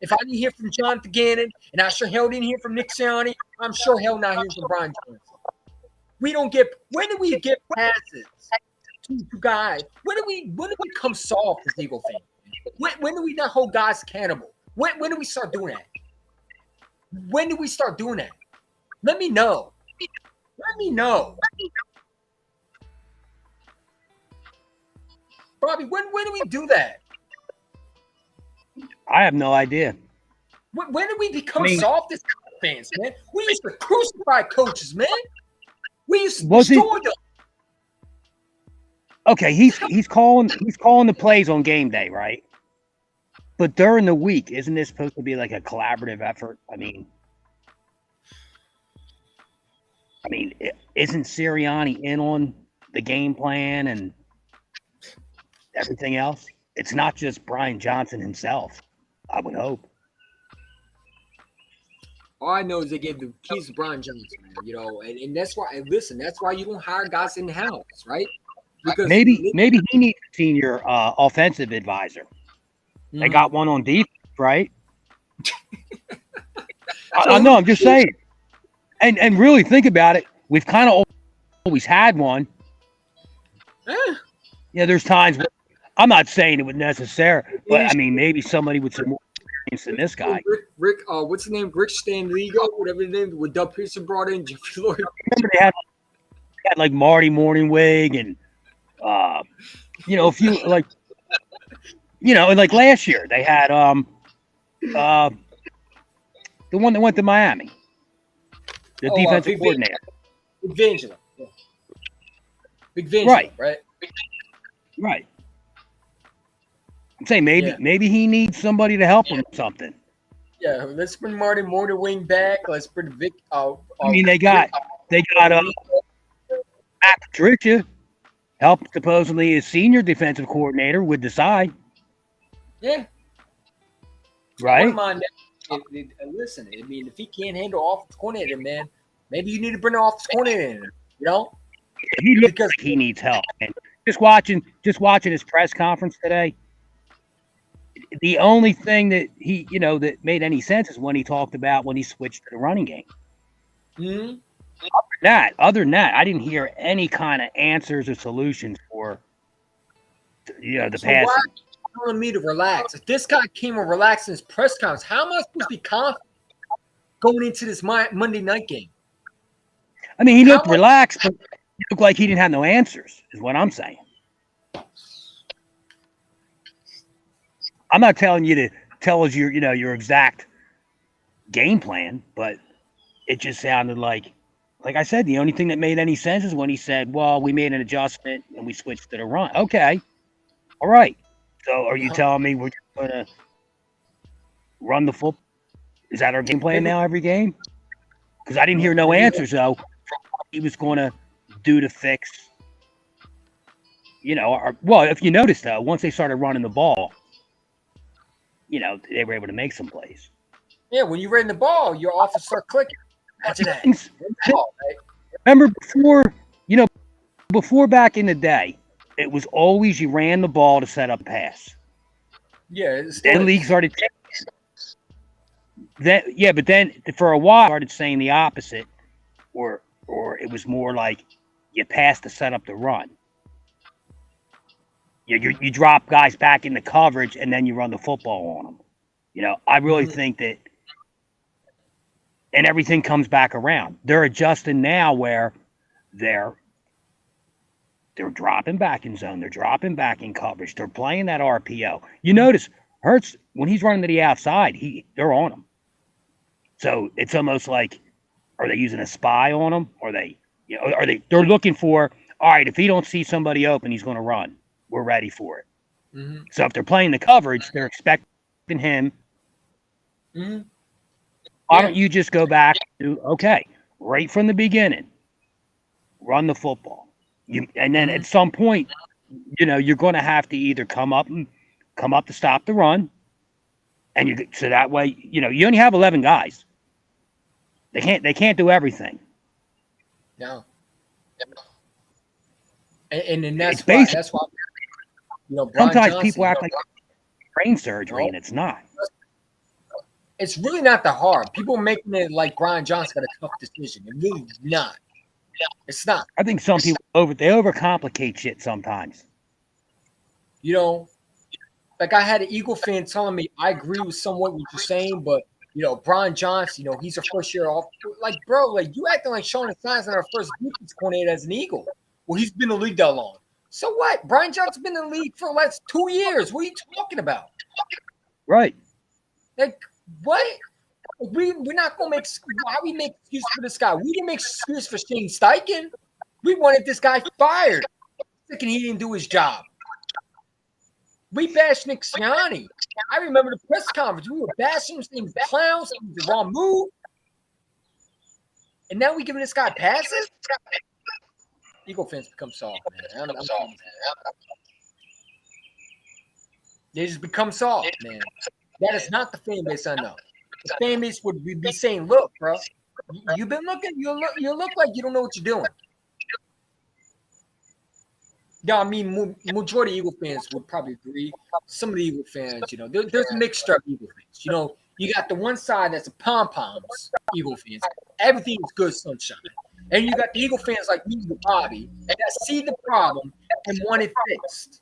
If I didn't hear from Jonathan Gannon, and I sure hell didn't hear from Nick Sirianni, I'm sure hell not hearing from Brian Johnson. We don't get. When do we get passes to guys? When do we come soft as Eagle fans? When do we not hold guys accountable? When do we start doing that? When do we start doing that? Let me know. Let me know. Bobby, when do we do that? I have no idea. When did we become soft as fans, man? We used to crucify coaches, man. We used to destroy them. Okay, he's calling the plays on game day, right? But during the week, isn't this supposed to be like a collaborative effort? I mean, isn't Sirianni in on the game plan and everything else? It's not just Brian Johnson himself, I would hope. All I know is they gave the keys to Brian Johnson, and that's why. Listen, that's why you don't hire guys in the house, right? Because maybe he needs a senior offensive advisor. Mm-hmm. They got one on defense, right? I know. I'm just saying. And really think about it. We've kind of always had one. Yeah, there's times where I'm not saying it would necessarily, but I mean maybe somebody with some more experience than this guy. Rick, what's his name? Rick Stanligo, whatever his name. With Doug Pearson brought in Jeffrey Lloyd. Remember they had like Marty Morningwig and a few like and like last year they had the one that went to Miami, the defensive coordinator, Big Vangelo. Yeah. Big Vangelo, right? Right. I'm saying maybe he needs somebody to help him with something. Yeah, let's bring Marty Morningwig back. Let's bring Vic. They got Matt Patricia. Help supposedly his senior defensive coordinator would decide. Yeah. Right. Listen, I mean, if he can't handle offensive coordinator, man, maybe you need to bring an offensive coordinator in. He looks like he needs help. And just watching his press conference today, the only thing that he, that made any sense is when he talked about when he switched to the running game. Mm-hmm. Other than that, I didn't hear any kind of answers or solutions for, the passing. Why are you telling me to relax? If this guy came and relaxed in his press conference, how am I supposed to be confident going into this Monday night game? I mean, he looked relaxed, but he looked like he didn't have no answers, is what I'm saying. I'm not telling you to tell us your exact game plan, but it just sounded like I said, the only thing that made any sense is when he said, well, we made an adjustment and we switched to the run. Okay. All right. So are you telling me we're just going to run the football? Is that our game plan now every game? Because I didn't hear no answers, though, from what he was going to do to fix, if you notice, though, once they started running the ball, they were able to make some plays. Yeah, when you're running the ball, your offense start clicking. Imagine that. Remember before back in the day, it was always you ran the ball to set up a pass. Yeah. Then the league started but then for a while started saying the opposite, or it was more like you pass to set up the run. You drop guys back into coverage and then you run the football on them. I really think that. And everything comes back around. They're adjusting now where they're dropping back in zone. They're dropping back in coverage. They're playing that RPO. You notice Hurts, when he's running to the outside, they're on him. So it's almost like, are they using a spy on him? Or they're looking for, all right, if he don't see somebody open, he's going to run. We're ready for it. Mm-hmm. So if they're playing the coverage, they're expecting him. Mm-hmm. Why don't you just go back to, okay, right from the beginning, run the football. And then at some point, you're going to have to either come up to stop the run. And so that way, you only have 11 guys. They can't do everything. No. And that's why Brian sometimes Johnson, people act like brain surgery, and it's not. It's really not that hard. People making it like Brian Johnson got a tough decision. It really not. It's not. I think some people overcomplicate shit sometimes. You know, like I had an Eagle fan telling me, I agree with somewhat what you're saying, but Brian Johnson, he's a first year off. Like, bro, like you acting like Sean Assan's not our first defense coordinator as an Eagle. Well, he's been in the league that long. So what? Brian Johnson's been in the league for the last 2 years. What are you talking about? Right. Like, what? We're not gonna make why we make excuse for this guy. We didn't make excuse for Shane Steichen. We wanted this guy fired. Thinking he didn't do his job. We bashed Nick Sirianni. I remember the press conference. We were bashing him, saying clowns, saying the wrong move. And now we giving this guy passes? Eagle fans become soft, man. They just become soft, man. That is not the fan base I know. The fan base would be saying, look, bro, you've been looking, you look like you don't know what you're doing. Yeah, I mean, majority of Eagle fans would probably agree. Some of the Eagle fans, there's a mixture of Eagle fans. You got the one side that's the pom-poms, Eagle fans. Everything is good sunshine. And you got the Eagle fans like me and Bobby that see the problem and want it fixed.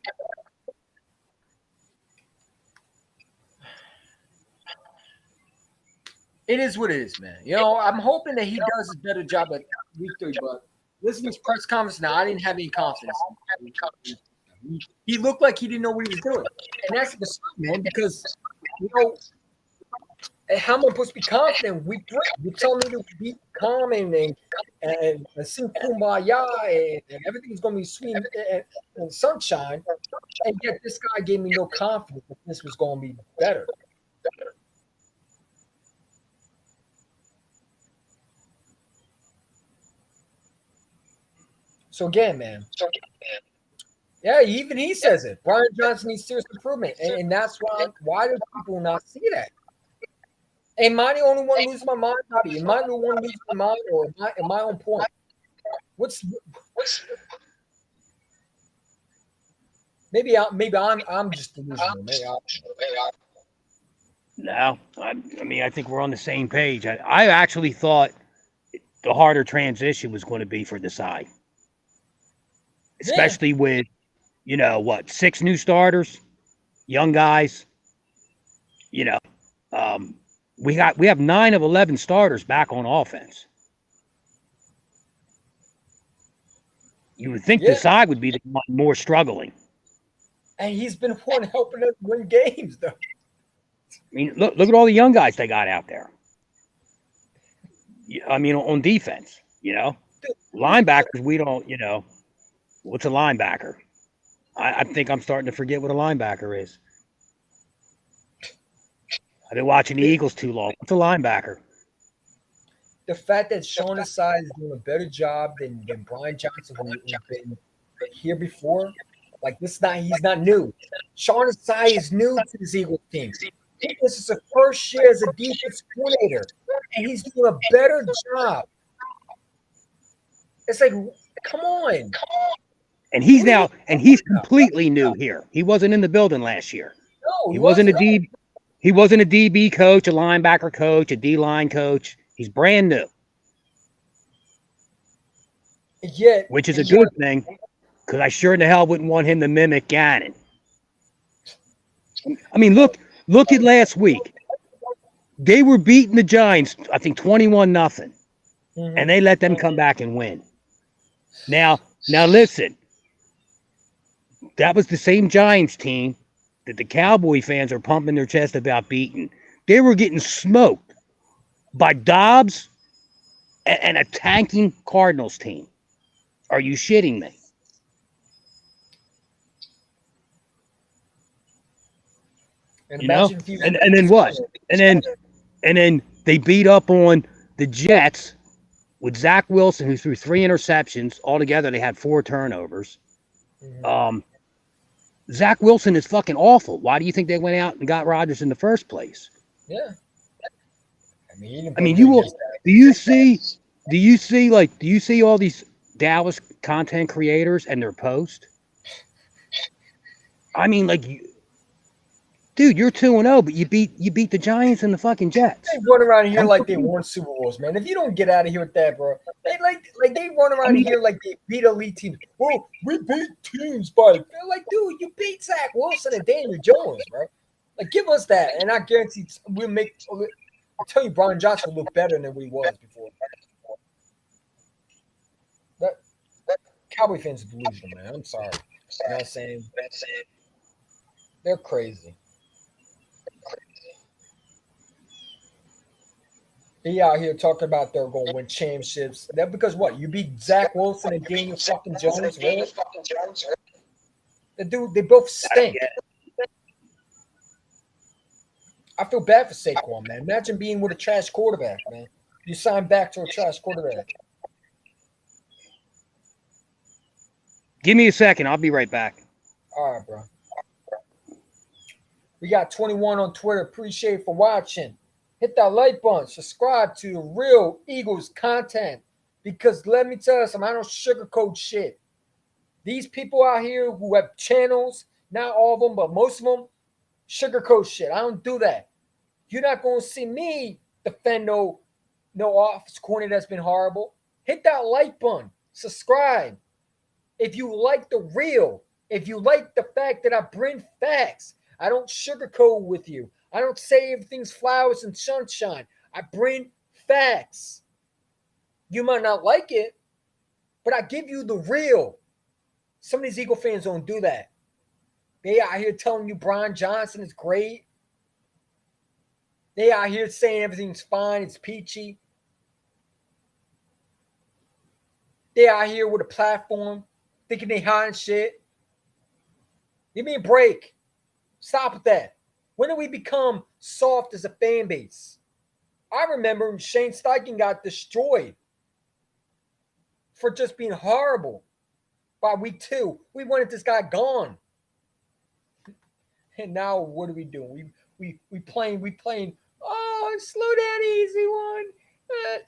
It is what it is, man. I'm hoping that he does a better job at week 3, but listening to his press conference now, I didn't have any confidence. He looked like he didn't know what he was doing. And that's the sign, man, because, how am I supposed to be confident week 3? You're telling me to be calm and sing kumbaya and everything's going to be sweet and sunshine. And yet this guy gave me no confidence that this was going to be better. So again, man. Yeah, even he says it. Brian Johnson needs serious improvement. And that's why do people not see that? Am I the only one losing my mind, Bobby? Am I the one losing my mind, or am I on point? Maybe I'm just delusional. No, I mean, I think we're on the same page. I actually thought the harder transition was going to be for Desai, especially with 6 new starters, young guys. We have 9 of 11 starters back on offense. You would think Desai would be the one more struggling. And he's been one helping us win games, though. I mean, look at all the young guys they got out there. I mean, on defense, linebackers, we don't, what's a linebacker? I think I'm starting to forget what a linebacker is. I've been watching the Eagles too long. What's a linebacker? The fact that Sean Asai is doing a better job than Brian Johnson, who's been here before, like he's not new. Sean Asai is new to this Eagles team. This is the first year as a defense coordinator, and he's doing a better job. It's like, come on. And he's completely new here. He wasn't in the building last year. No, he wasn't a DB coach, a linebacker coach, a D-line coach. He's brand new. Which is a good thing, because I sure in the hell wouldn't want him to mimic Gannon. I mean, look at last week. They were beating the Giants, I think 21-0. And they let them come back and win. Now listen. That was the same Giants team that the Cowboy fans are pumping their chest about beating. They were getting smoked by Dobbs and a tanking Cardinals team. Are you shitting me? And then what? And then they beat up on the Jets with Zach Wilson, who threw 3 interceptions. Altogether, they had 4 turnovers. Zach Wilson is fucking awful. Why do you think they went out and got Rodgers in the first place? Yeah. I mean, do you see all these Dallas content creators and their posts? I mean, like, Dude, you're 2-0, but you beat the Giants and the fucking Jets. They run around here like they won Super Bowls, man. If you don't get out of here with that, bro, they they run around here like they beat elite teams. Oh, we beat teams by like, dude, you beat Zach Wilson and Daniel Jones, bro. Like, give us that, and I guarantee we'll make. I tell you, Brian Johnson will look better than we was before. That Cowboy fans are delusional, man. I'm sorry. You know what I'm saying? They're crazy. They out here talking about they're going to win championships. That because what? You beat Zach Wilson and Daniel fucking Jones, really? The dude, they both stink. I feel bad for Saquon, man. Imagine being with a trash quarterback, man. You sign back to a trash quarterback. Give me a second. I'll be right back. All right, bro. We got 21 on Twitter. Appreciate it for watching. Hit that like button. Subscribe to Real Eagles content. Because let me tell you something, I don't sugarcoat shit. These people out here who have channels, not all of them, but most of them, sugarcoat shit. I don't do that. You're not going to see me defend no office corner that's been horrible. Hit that like button. Subscribe. If you like the real, if you like the fact that I bring facts, I don't sugarcoat with you. I don't say everything's flowers and sunshine. I bring facts. You might not like it, but I give you the real. Some of these Eagle fans don't do that. They out here telling you Brian Johnson is great. They out here saying everything's fine, it's peachy. They out here with a platform, thinking they hot and shit. Give me a break. Stop with that. When did we become soft as a fan base? I remember when Shane Steichen got destroyed for just being horrible. By week 2, we wanted this guy gone. And now what are we doing? We playing. Oh, slow down, easy one.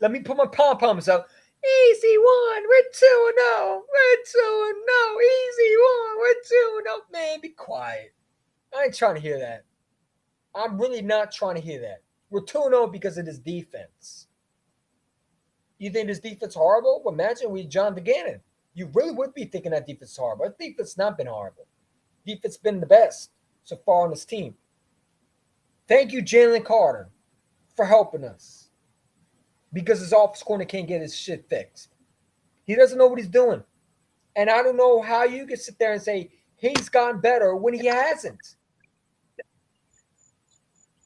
Let me put my pom-poms up. Easy one. We're 2-0. We're 2-0. Easy one. We're 2-0. Man, be quiet. I ain't trying to hear that. I'm really not trying to hear that. We're 2-0 because of this defense. You think this defense horrible? Well, imagine we John DeGannon. You really would be thinking that defense is horrible. That defense not been horrible. Defense been the best so far on this team. Thank you, Jalen Carter, for helping us. Because his office corner can't get his shit fixed. He doesn't know what he's doing. And I don't know how you can sit there and say he's gotten better when he hasn't.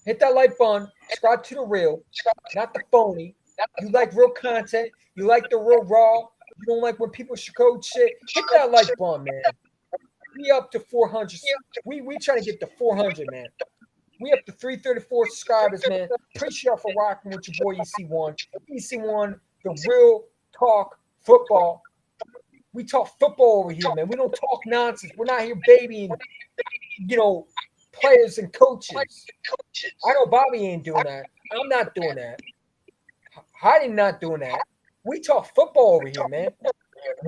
Hit that like button. Subscribe to the real, not the phony. You like real content. You like the real raw. You don't like when people sugarcoat shit. Hit that like button, man. We up to 400. We trying to get to 400, man. We up to 334 subscribers, man. Appreciate y'all for rocking with your boy EC1. EC1, the real talk football. We talk football over here, man. We don't talk nonsense. We're not here babying, players and coaches. I know Bobby ain't doing that. I'm not doing that. Heidi not doing that. We talk football over here, man.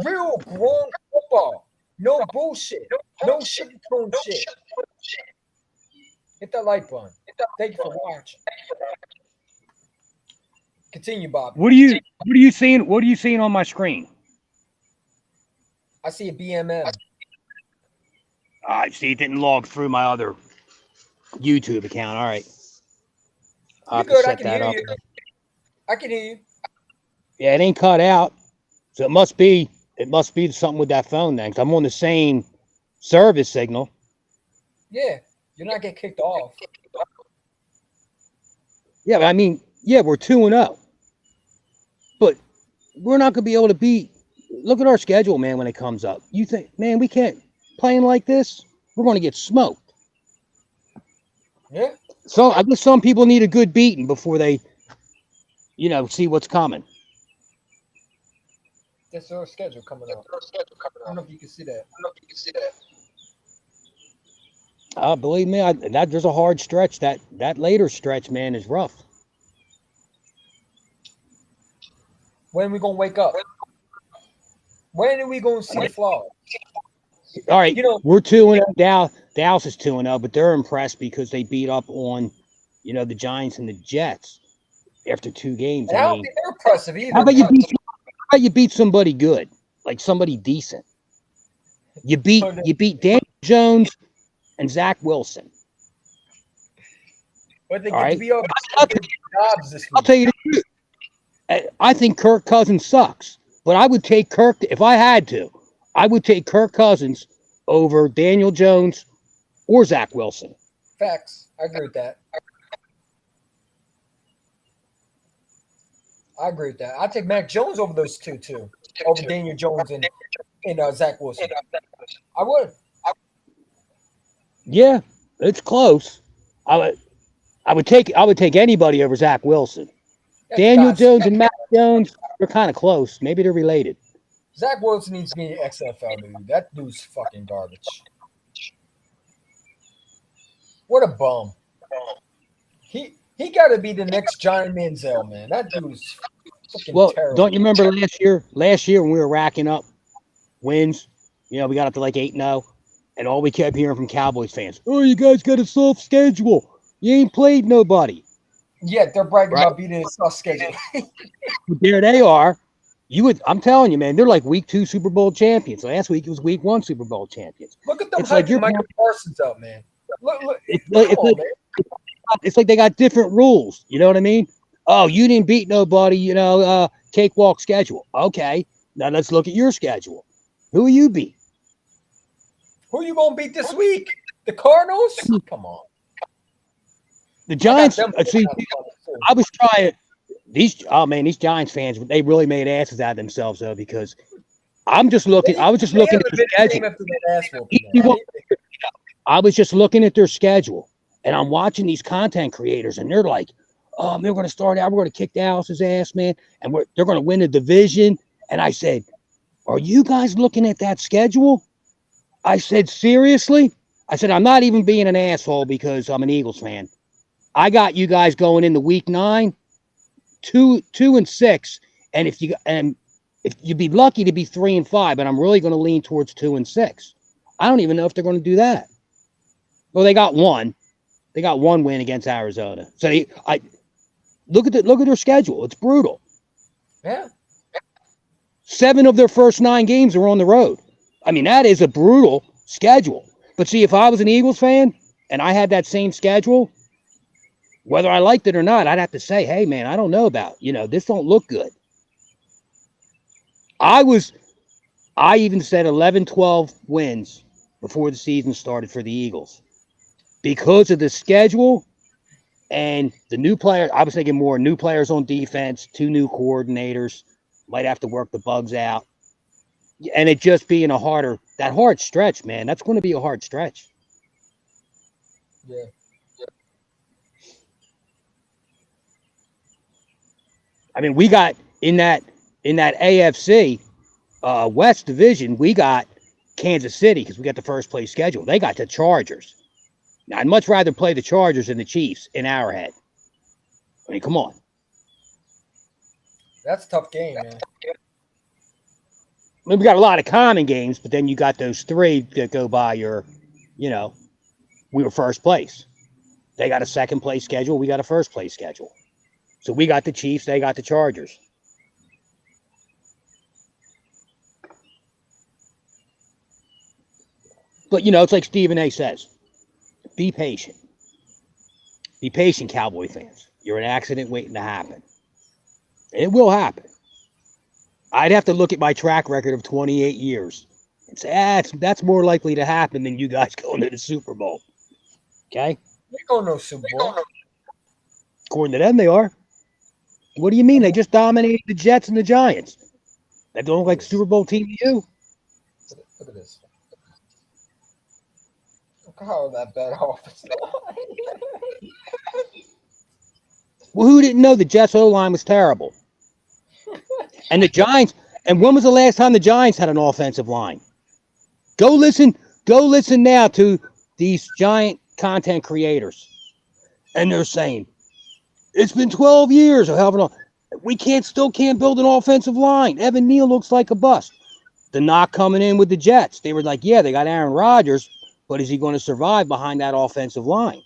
Real grown football. No bullshit. No sugarcoat shit. Hit that like button. Thank you for watching. Continue, Bob. What are you seeing? What are you seeing on my screen? I see a BMM. I see. It didn't log through my other YouTube account. All right. You're good. I can hear you. I can hear you. Yeah, it ain't cut out, so it must be something with that phone then. 'Cause I'm on the same service signal. Yeah, you're not getting kicked off. Yeah, but I mean, yeah, we're 2-0, but we're not gonna be able to beat. Look at our schedule, man. When it comes up, you think, man, we can't playing like this. We're going to get smoked. Yeah. So I guess some people need a good beating before they, see what's coming. That's our schedule coming up. I don't know if you can see that. Believe me, there's a hard stretch. That later stretch, man, is rough. When are we gonna wake up? When are we gonna see the flaw? All right, we're 2-0 now. Dallas is 2-0, but they're impressed because they beat up on, the Giants and the Jets after 2 games. And I don't think they're impressive either. How about you beat somebody good, like somebody decent? You beat Daniel Jones and Zach Wilson. But they get to be all jobs this week. I'll tell you the truth. I think Kirk Cousins sucks, but I would take Kirk if I had to. I would take Kirk Cousins over Daniel Jones or Zach Wilson. Facts. I agree with that. I'd take Mac Jones over those two, too. Over Daniel Jones and Zach Wilson. I would. Yeah, it's close. I would take anybody over Zach Wilson. Daniel Jones and Mac Jones, they're kind of close. Maybe they're related. Zach Wilson needs to be an XFL dude. That dude's fucking garbage. What a bum. He got to be the next Johnny Manziel, man. That dude's fucking terrible. Don't you remember last year? Last year when we were racking up wins, we got up to like 8-0, and all we kept hearing from Cowboys fans, "Oh, you guys got a soft schedule. You ain't played nobody." Yeah, they're bragging about beating a soft schedule. There they are. I'm telling you, man, they're like week 2 Super Bowl champions. Last week it was week 1 Super Bowl champions. Look at them hyping Michael Parsons up, man. Look. It's like they got different rules. You know what I mean? Oh, you didn't beat nobody, cakewalk schedule. Okay, now let's look at your schedule. Who you beat? Who you going to beat this week? The Cardinals? Come on. The Giants, I was trying these Giants fans, they really made asses out of themselves though, because I was just looking at the schedule. I was just looking at their schedule, and I'm watching these content creators, and they're like, "Oh, man, we're going to start out. We're going to kick Dallas's ass, man, and they're going to win the division." And I said, "Are you guys looking at that schedule?" I said, "Seriously?" I said, "I'm not even being an asshole because I'm an Eagles fan. I got you guys going into week 9, 2-6, and if you'd be lucky to be 3-5, but I'm really going to lean towards 2-6. I don't even know if they're going to do that. Well, they got one. They got one win against Arizona. So look at their schedule. It's brutal. Yeah. 7 of their first 9 games are on the road. I mean, that is a brutal schedule. But see, if I was an Eagles fan and I had that same schedule, whether I liked it or not, I'd have to say, "Hey, man, I don't know about, this don't look good." I even said 11-12 wins before the season started for the Eagles because of the schedule and the new players. I was thinking more new players on defense, 2 new coordinators, might have to work the bugs out. And it just being that hard stretch, man, that's going to be a hard stretch. Yeah. I mean, we got in that AFC West division, we got Kansas City because we got the first place schedule. They got the Chargers. Now, I'd much rather play the Chargers than the Chiefs in Arrowhead. I mean, come on. That's a tough game, man. I mean, we got a lot of common games, but then you got those 3 that go by we were first place. They got a second place schedule. We got a first place schedule. So we got the Chiefs. They got the Chargers. But, it's like Stephen A. says, be patient. Be patient, Cowboy fans. You're an accident waiting to happen. It will happen. I'd have to look at my track record of 28 years and say, that's more likely to happen than you guys going to the Super Bowl. Okay? They going to the Super Bowl. According to them, they are. What do you mean? They just dominated the Jets and the Giants. That don't look like a Super Bowl team to you? Look at this. Look how that bad offense. Well, who didn't know the Jets O-line was terrible? And the Giants, and when was the last time the Giants had an offensive line? Go listen now to these giant content creators. And they're saying, it's been 12 years of having we still can't build an offensive line. Evan Neal looks like a bust. The knock coming in with the Jets. They were like, yeah, they got Aaron Rodgers, but is he going to survive behind that offensive line?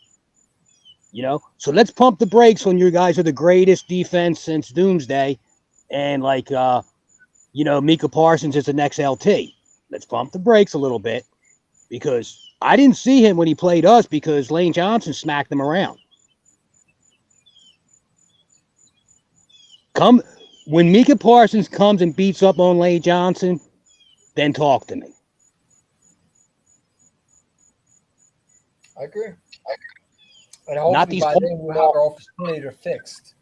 So let's pump the brakes when you guys are the greatest defense since Doomsday, and Mika Parsons is the next LT. Let's pump the brakes a little bit, because I didn't see him when he played us because Lane Johnson smacked him around. When Mika Parsons comes and beats up on Lane Johnson, then talk to me. I agree. And hopefully by then we'll have our offensive coordinator fixed.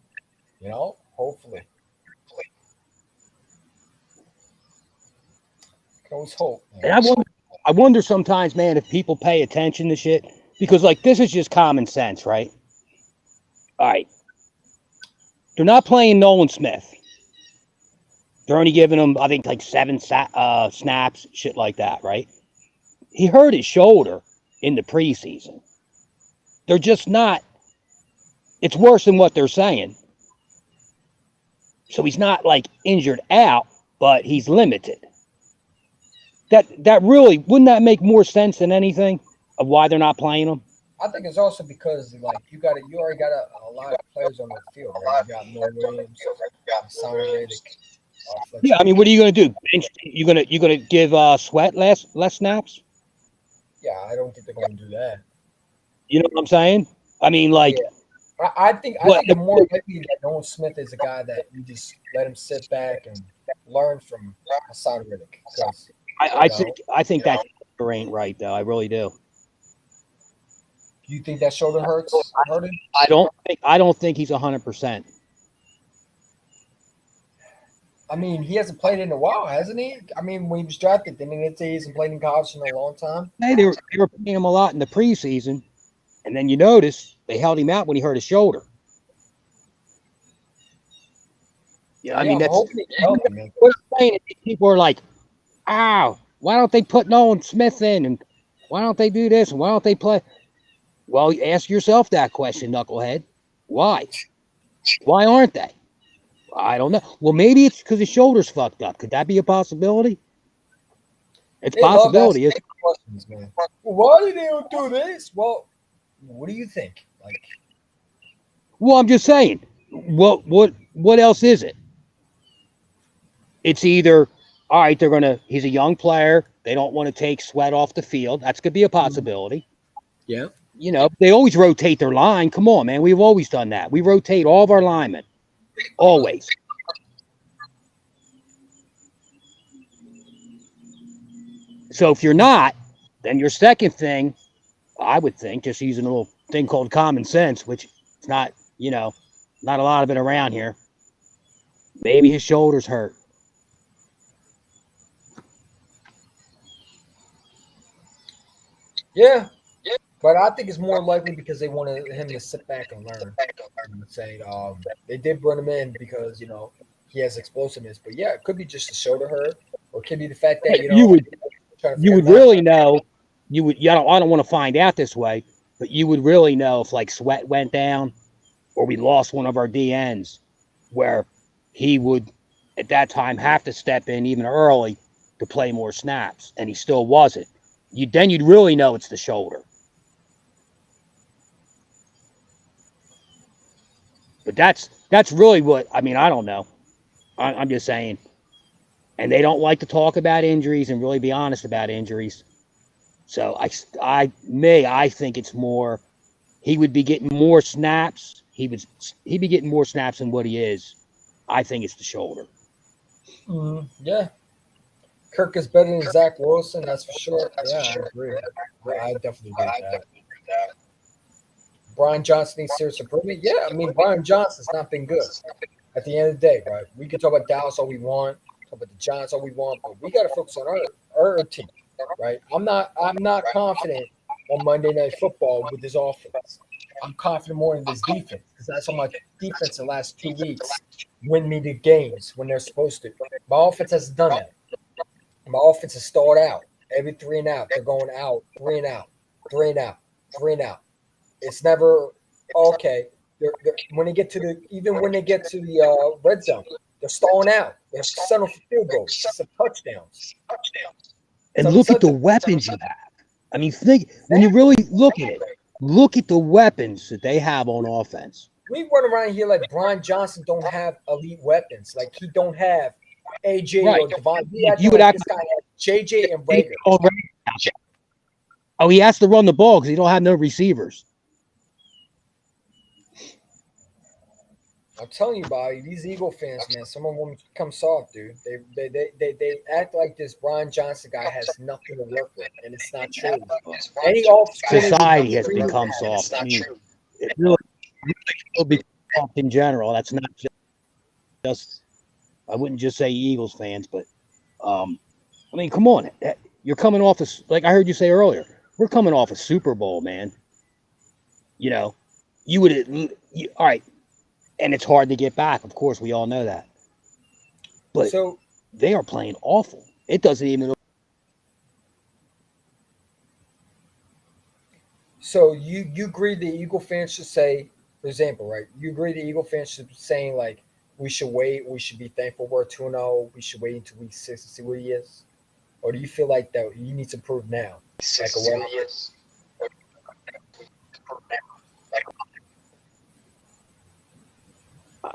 Hopefully. Can always hope. Man. And I wonder sometimes, man, if people pay attention to shit, because this is just common sense, right? All right. They're not playing Nolan Smith. They're only giving him, I think, 7 snaps, shit like that, right? He hurt his shoulder in the preseason. They're just not. It's worse than what they're saying. So he's not injured out, but he's limited. That really, wouldn't that make more sense than anything of why they're not playing him? I think it's also because you already got a lot of players on the field, right? You got Noah Williams, Simon Reddick. Yeah, I mean, what are you going to do? You gonna give Sweat less snaps? Yeah, I don't think they're going to do that. You know what I'm saying? I mean, I think the more likely that Nolan Smith is a guy that you just let him sit back and learn from Hassan Reddick. I think that ain't right, though. I really do. Do you think that shoulder hurt him? I don't think he's 100%. I mean, he hasn't played in a while, hasn't he? I mean, when he was drafted, didn't they say he hasn't played in college in a long time? Hey, they were paying him a lot in the preseason, and then you notice they held him out when he hurt his shoulder. Yeah, I mean, that's what I'm saying. People are like, "Ow, why don't they put Nolan Smith in? And why don't they do this? And why don't they play?" Well, ask yourself that question, knucklehead. Why? Why aren't they? I don't know. Well, maybe it's because his shoulder's fucked up. Could that be a possibility? It's a possibility. Questions, man. Why did they do this? Well, what do you think? Well, I'm just saying. What else is it? It's either, all right, he's a young player. They don't want to take Sweat off the field. That could be a possibility. Yeah. They always rotate their line. Come on, man. We've always done that. We rotate all of our linemen. Always. So if you're not, then your second thing, I would think, just using a little thing called common sense, which is not, not a lot of it around here. Maybe his shoulder's hurt. Yeah. But I think it's more likely because they wanted him to sit back and learn. I'm saying they did bring him in because he has explosiveness. But yeah, it could be just a shoulder hurt, or it could be the fact that you would really know. I don't want to find out this way, but you would really know if Sweat went down, or we lost one of our DNs, where he would at that time have to step in even early to play more snaps, and he still wasn't. Then you'd really know it's the shoulder. But that's really what, I mean, I don't know. I'm just saying. And they don't like to talk about injuries and really be honest about injuries. So I think it's more, he would be getting more snaps. He'd be getting more snaps than what he is. I think it's the shoulder. Yeah. Kirk is better than Zach Wilson, that's for sure. Yeah, I agree. I definitely agree with that. Brian Johnson needs serious improvement. Yeah, I mean, Brian Johnson's not been good at the end of the day, right? We can talk about Dallas all we want, talk about the Giants all we want, but we got to focus on our team, right? I'm not confident on Monday Night Football with this offense. I'm confident more in this defense because that's how my defense the last 2 weeks win me the games when they're supposed to. My offense has done that. My offense has stalled out every 3 and out. They're going out, 3 and out, 3 and out, 3 and out. It's never okay. They're, when they get to the red zone, they're stalling out. They're settling for field goals, some touchdowns. And look at the weapons you have. I mean, think when you really look at it, look at the weapons that they have on offense. We run around here like Brian Johnson don't have elite weapons. Like he don't have AJ Right. or Devon. We You acting would like act this guy has JJ and Rager. Oh, he has to run the ball because he don't have no receivers. I'm telling you, Bobby, these Eagle fans, man, some of them come soft, dude. They act like this Brian Johnson guy has nothing to work with, and it's not true. Any Society has become soft. I mean, it really will be soft in general. That's not just I wouldn't just say Eagles fans, but I mean, come on. You're coming off like I heard you say earlier. We're coming off a Super Bowl, man. You know, you would all right, and it's hard to get back. Of course, we all know that. But So they are playing awful. It doesn't even. So you agree the Eagle fans should say, for example, right? You agree the Eagle fans should be saying like we should wait, we should be thankful we're 2-0, we should wait until week 6 to see what he is? Or do you feel like that you need to prove now? Like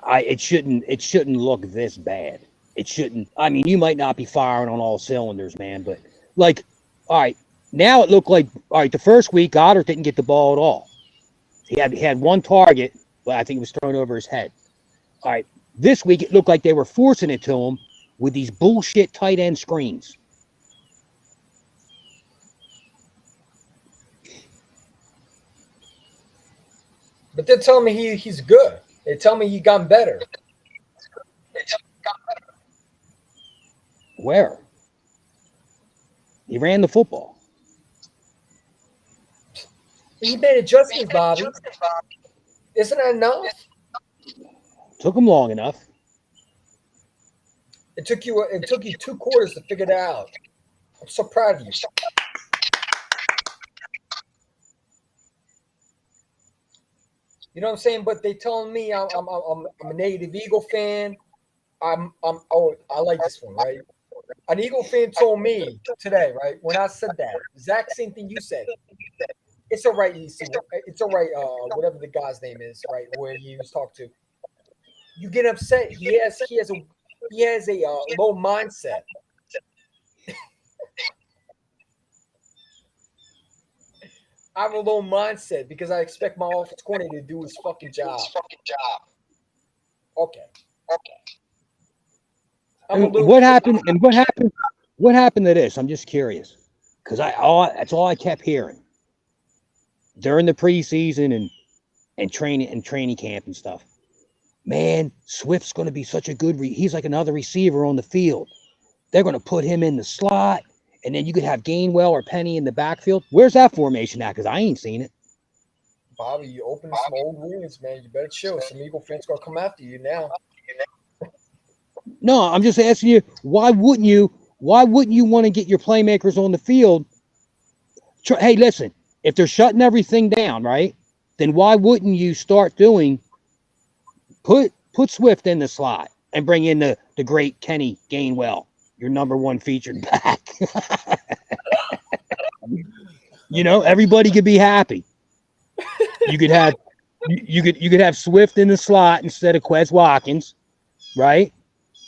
It shouldn't look this bad. It shouldn't. I mean, you might not be firing on all cylinders, man, but like, all right, now it looked like all right. The first week, Goddard didn't get the ball at all. He had one target, but I think it was thrown over his head. All right, this week it looked like they were forcing it to him with these bullshit tight end screens. But they're telling me he's good. They tell me he gotten better. Where? He ran the football. He made adjustments, Bobby. Isn't that enough? Took him long enough. It took you 2 quarters to figure that out. I'm so proud of you. You know what I'm saying? But they telling me I'm a native Eagle fan. I like this one, right? An Eagle fan told me today, right, when I said that exact same thing you said. It's all right, EC. It's all right. Whatever the guy's name is, right, where you was talking to. You get upset. He has a low mindset. I have a low mindset because I expect my offense coordinator to do his fucking job. Okay. What happened? And what happened? What happened to this? I'm just curious because that's all I kept hearing during the preseason and training camp and stuff. Man, Swift's going to be such a good. He's like another receiver on the field. They're going to put him in the slot, and then you could have Gainwell or Penny in the backfield. Where's that formation at? Because I ain't seen it. Bobby, you open some old wounds, man. You better chill. Some Eagle fans gonna come after you now. No, I'm just asking you. Why wouldn't you want to get your playmakers on the field? Hey, listen. If they're shutting everything down, right? Then why wouldn't you start doing? Put Swift in the slot and bring in the great Kenny Gainwell, your number one featured back. You know, everybody could be happy. You could have Swift in the slot instead of Quez Watkins, right?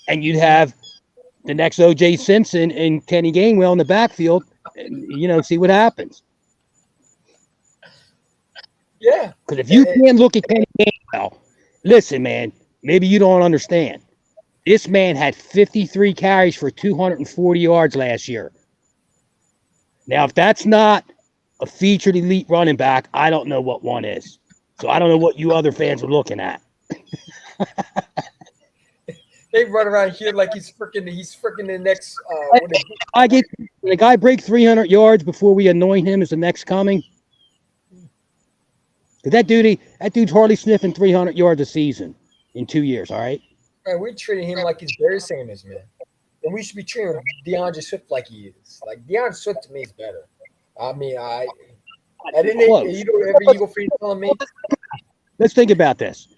And you'd have the next O.J. Simpson and Kenny Gainwell in the backfield, and, see what happens. Yeah. Because if you can't look at Kenny Gainwell, listen, man, maybe you don't understand. This man had 53 carries for 240 yards last year. Now, if that's not a featured elite running back, I don't know what one is. So I don't know what you other fans are looking at. They run around here like he's freaking the next. When a guy break 300 yards before we anoint him as the next coming. That dude's hardly sniffing 300 yards a season in 2 years. All right. Man, we're treating him like he's Barry Sanders, man, and we should be treating DeAndre Swift like he is. Like DeAndre Swift to me is better. I mean, every Eagle fan telling me. Let's think about this.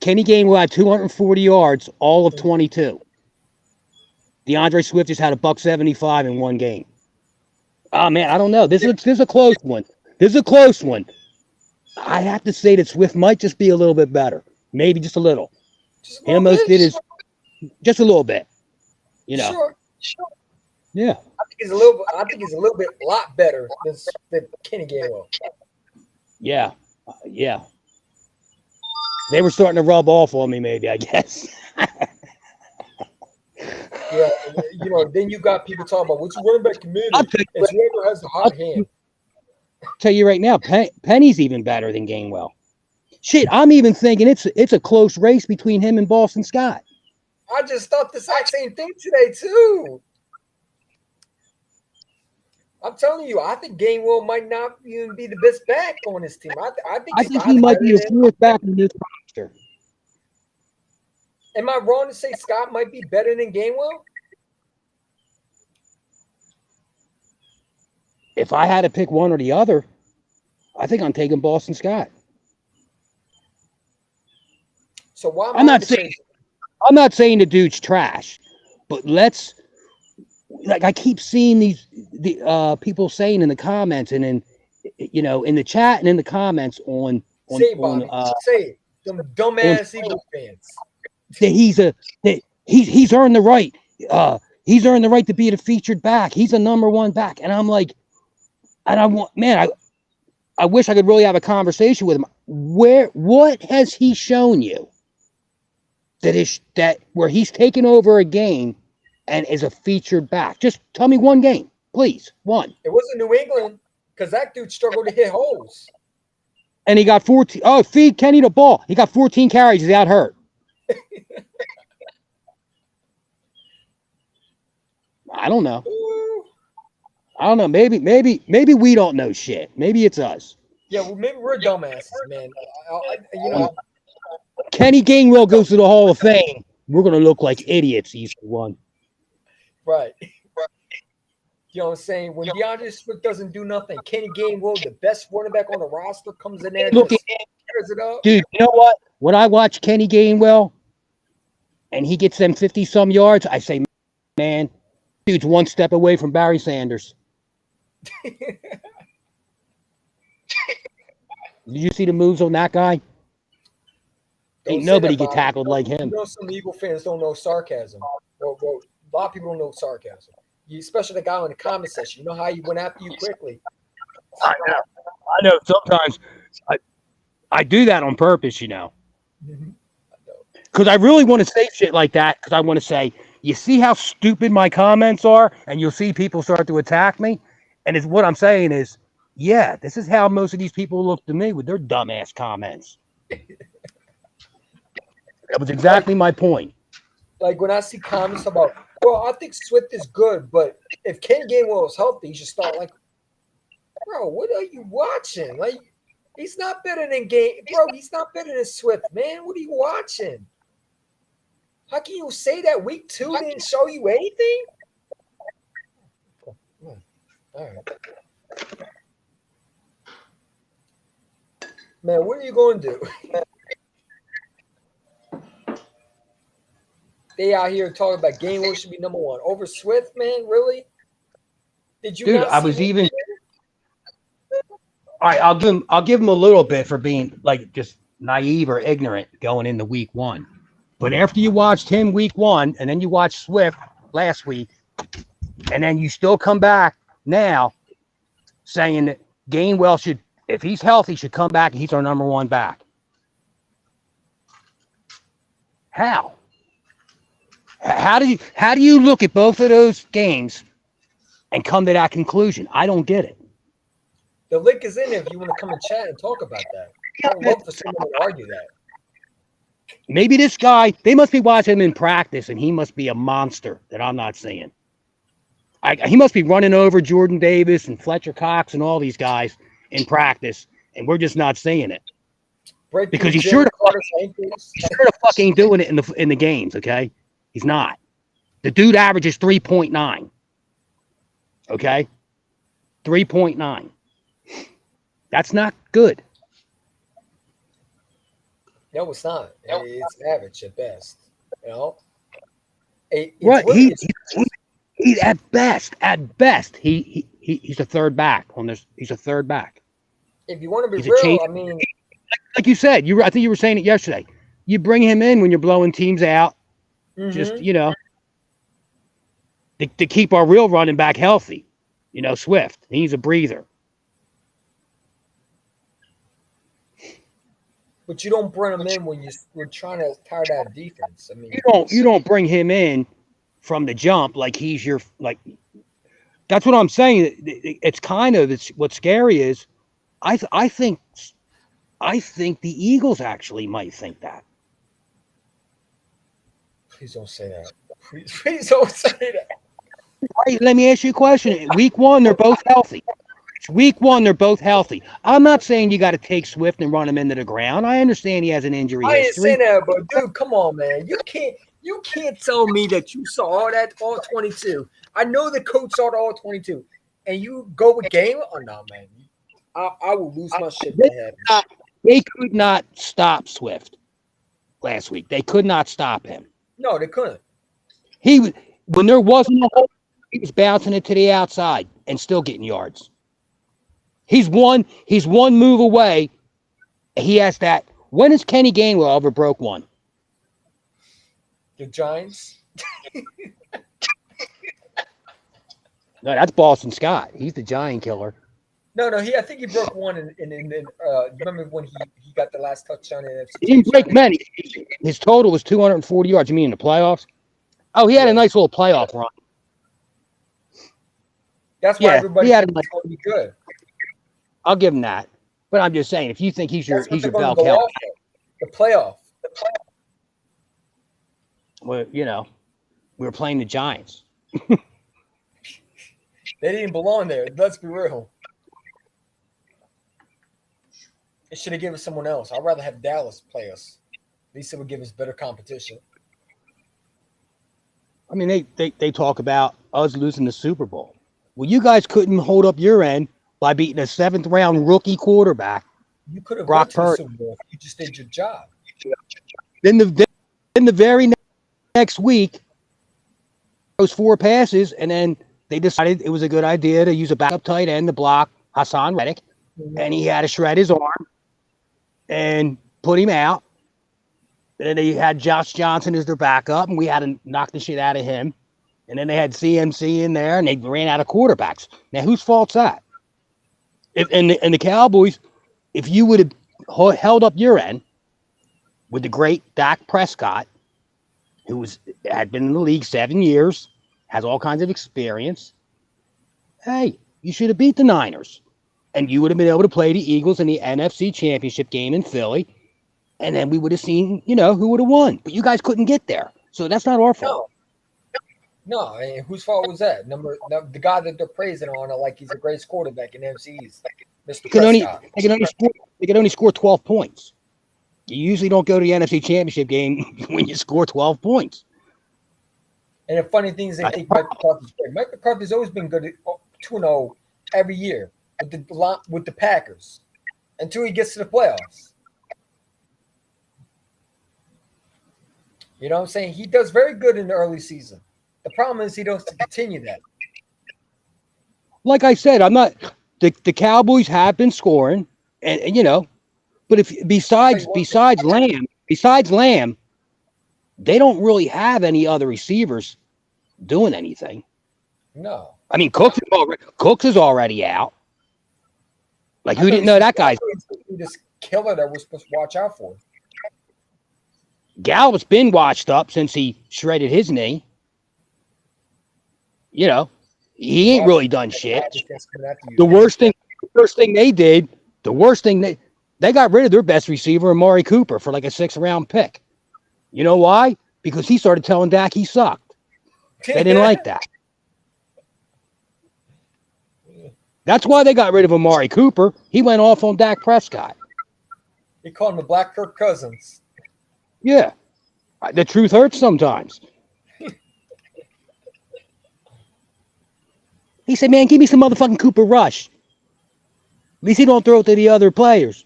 Kenny Gainwell had 240 yards all of 22. DeAndre Swift just had $175 in one game. Oh man, I don't know. This is a close one. This is a close one. I have to say that Swift might just be a little bit better. Maybe just a little. Just a He little almost bit. did his just a little bit. You You know. sure? Yeah. I think he's a little bit lot better than Kenny Gainwell. Yeah. Yeah. They were starting to rub off on me, maybe, I guess. Yeah, then you got people talking about what's running back I'll committee. tell you, It's whoever has the hot hand. tell you right now, Penny's even better than Gainwell. Shit, I'm even thinking it's a close race between him and Boston Scott. I just thought the exact same thing today too. I'm telling you, I think Gainwell might not even be the best back on this team. I think I think he Scott's might better be a than. fourth back in this roster. Am I wrong to say Scott might be better than Gainwell? If I had to pick one or the other, I think I'm taking Boston Scott. So why am I'm I not saying crazy? I'm not saying the dude's trash, but let's like I keep seeing the people saying in the comments and in the chat and in the comments Say it, Bobby. Say it. Them on dumbass Eagle fans. that he's earned the right. He's earned the right to be the featured back. He's a number one back, and I'm like, and I want man, I wish I could really have a conversation with him. What has he shown you that where he's taken over a game and is a featured back? Just tell me one game, please. One. It wasn't New England because that dude struggled to hit holes. And he got 14. Oh, feed Kenny the ball. He got 14 carries. He's out hurt. I don't know. I don't know. Maybe we don't know shit. Maybe it's us. Yeah, well, maybe we're dumbasses, man. Kenny Gainwell goes to the Hall of Fame. We're gonna look like idiots. He's one. Right. You know what I'm saying? When DeAndre Swift doesn't do nothing, Kenny Gainwell, the best running back on the roster, comes in there and just tears it up. Dude, you know what? When I watch Kenny Gainwell and he gets them 50-some yards, I say, man, dude's one step away from Barry Sanders. Did you see the moves on that guy? Ain't nobody get tackled like him. You know, some Eagle fans don't know sarcasm. Well, a lot of people don't know sarcasm. Especially the guy in the comment section. You know how he went after you quickly. I know. Sometimes I do that on purpose, because I really want to say shit like that. Because I want to say, you see how stupid my comments are, and you'll see people start to attack me. And it's what I'm saying is, yeah, this is how most of these people look to me with their dumbass comments. That was exactly my point. Like when I see comments about, well, I think Swift is good, but if Ken Gainwell is healthy, you should start like, bro, what are you watching? Like, he's not better than he's not better than Swift, man. What are you watching? How can you say that week 2 didn't show you anything? All right. Man, what are you going to do? They out here talking about Gainwell should be number 1 over Swift, man. Really? Did you? Dude, not I was even. All right, I'll give him a little bit for being like just naive or ignorant going into week 1. But after you watched him week 1, and then you watched Swift last week, and then you still come back now saying that Gainwell should, if he's healthy, should come back and he's our number 1 back. How? How do you look at both of those games and come to that conclusion? I don't get it. The link is in there if you want to come and chat and talk about that. I would love for someone to argue that. Maybe this guy, they must be watching him in practice, and he must be a monster that I'm not seeing. He must be running over Jordan Davis and Fletcher Cox and all these guys in practice, and we're just not seeing it. Because he's sure to fucking doing it in the games, okay? He's not. The dude averages 3.9. Okay? 3.9. That's not good. No, it's not. It's average at best. You know? Right. At best, he's a third back on this. He's a third back. If you want to be He's a real, change. I mean, Like you said, I think you were saying it yesterday. You bring him in when you're blowing teams out, just mhm. to keep our real running back healthy. Swift. He's a breather. But you don't bring him in when you're trying to tire that defense. I mean, You don't bring him in from the jump like he's your like. That's what I'm saying. It's kind of what's scary is I think the Eagles actually might think that. please don't say that. Please don't say that. Right, let me ask you a question. Week 1, they're both healthy. Week 1, they're both healthy. I'm not saying you got to take Swift and run him into the ground. I understand he has an injury I ain't saying history. that, but dude, come on, man. You can't tell me that you saw all 22. I know the coach saw all 22, and you go with game. Oh no, man. I will lose my shit if that happens. They could not stop Swift last week. They could not stop him. No, they couldn't. When there wasn't a hole, he was bouncing it to the outside and still getting yards. He's one move away. He has that. When has Kenny Gainwell ever broke one? The Giants. No, that's Boston Scott. He's the giant killer. No. I think he broke one in remember when he got the last touchdown in NFC. He didn't break many. His total was 240 yards. You mean in the playoffs? Oh, he had a nice little playoff run. That's why everybody he had thinks he's going to be good. I'll give him that. But I'm just saying, if you think he's your bell cow, cow, the playoff. Well, we were playing the Giants. They didn't belong there. Let's be real. It should have given someone else. I'd rather have Dallas play us. At least it would give us better competition. I mean, they talk about us losing the Super Bowl. Well, you guys couldn't hold up your end by beating a 7th-round rookie quarterback. You could have Brock went to the Purdy. Super Bowl if you just did your job. Then the very next week, those 4 passes, and then they decided it was a good idea to use a backup tight end to block Hassan Reddick, and he had to shred his arm and put him out. And then they had Josh Johnson as their backup, and we had to knock the shit out of him. And then they had CMC in there, and they ran out of quarterbacks. Now, whose fault's that? And the Cowboys, if you would have held up your end with the great Dak Prescott, who had been in the league 7 years, has all kinds of experience, hey, you should have beat the Niners. And you would have been able to play the Eagles in the NFC Championship game in Philly. And then we would have seen, who would have won. But you guys couldn't get there. So that's not our fault. No, I mean, whose fault was that? The guy that they're praising on it like he's a great quarterback in MCs, Mr. Prescott. They can only score 12 points. You usually don't go to the NFC Championship game when you score 12 points. And the funny thing is, they think Mike McCarthy's great. Mike McCarthy's always been good at 2-0 every year with the Packers until he gets to the playoffs. You know what I'm saying? He does very good in the early season. The problem is he doesn't continue that. Like I said, I'm not the Cowboys have been scoring, and but if besides Lamb, they don't really have any other receivers doing anything. No. I mean, Cooks is already out. Like, who didn't know that guy's this killer that we're supposed to watch out for? Gallup's been washed up since he shredded his knee. He ain't really done shit. The worst thing they got rid of their best receiver, Amari Cooper, for like a 6th-round pick. You know why? Because he started telling Dak he sucked. They didn't like that. That's why they got rid of Amari Cooper. He went off on Dak Prescott. He called him the Black Kirk Cousins. Yeah. The truth hurts sometimes. He said, man, give me some motherfucking Cooper Rush. At least he don't throw it to the other players.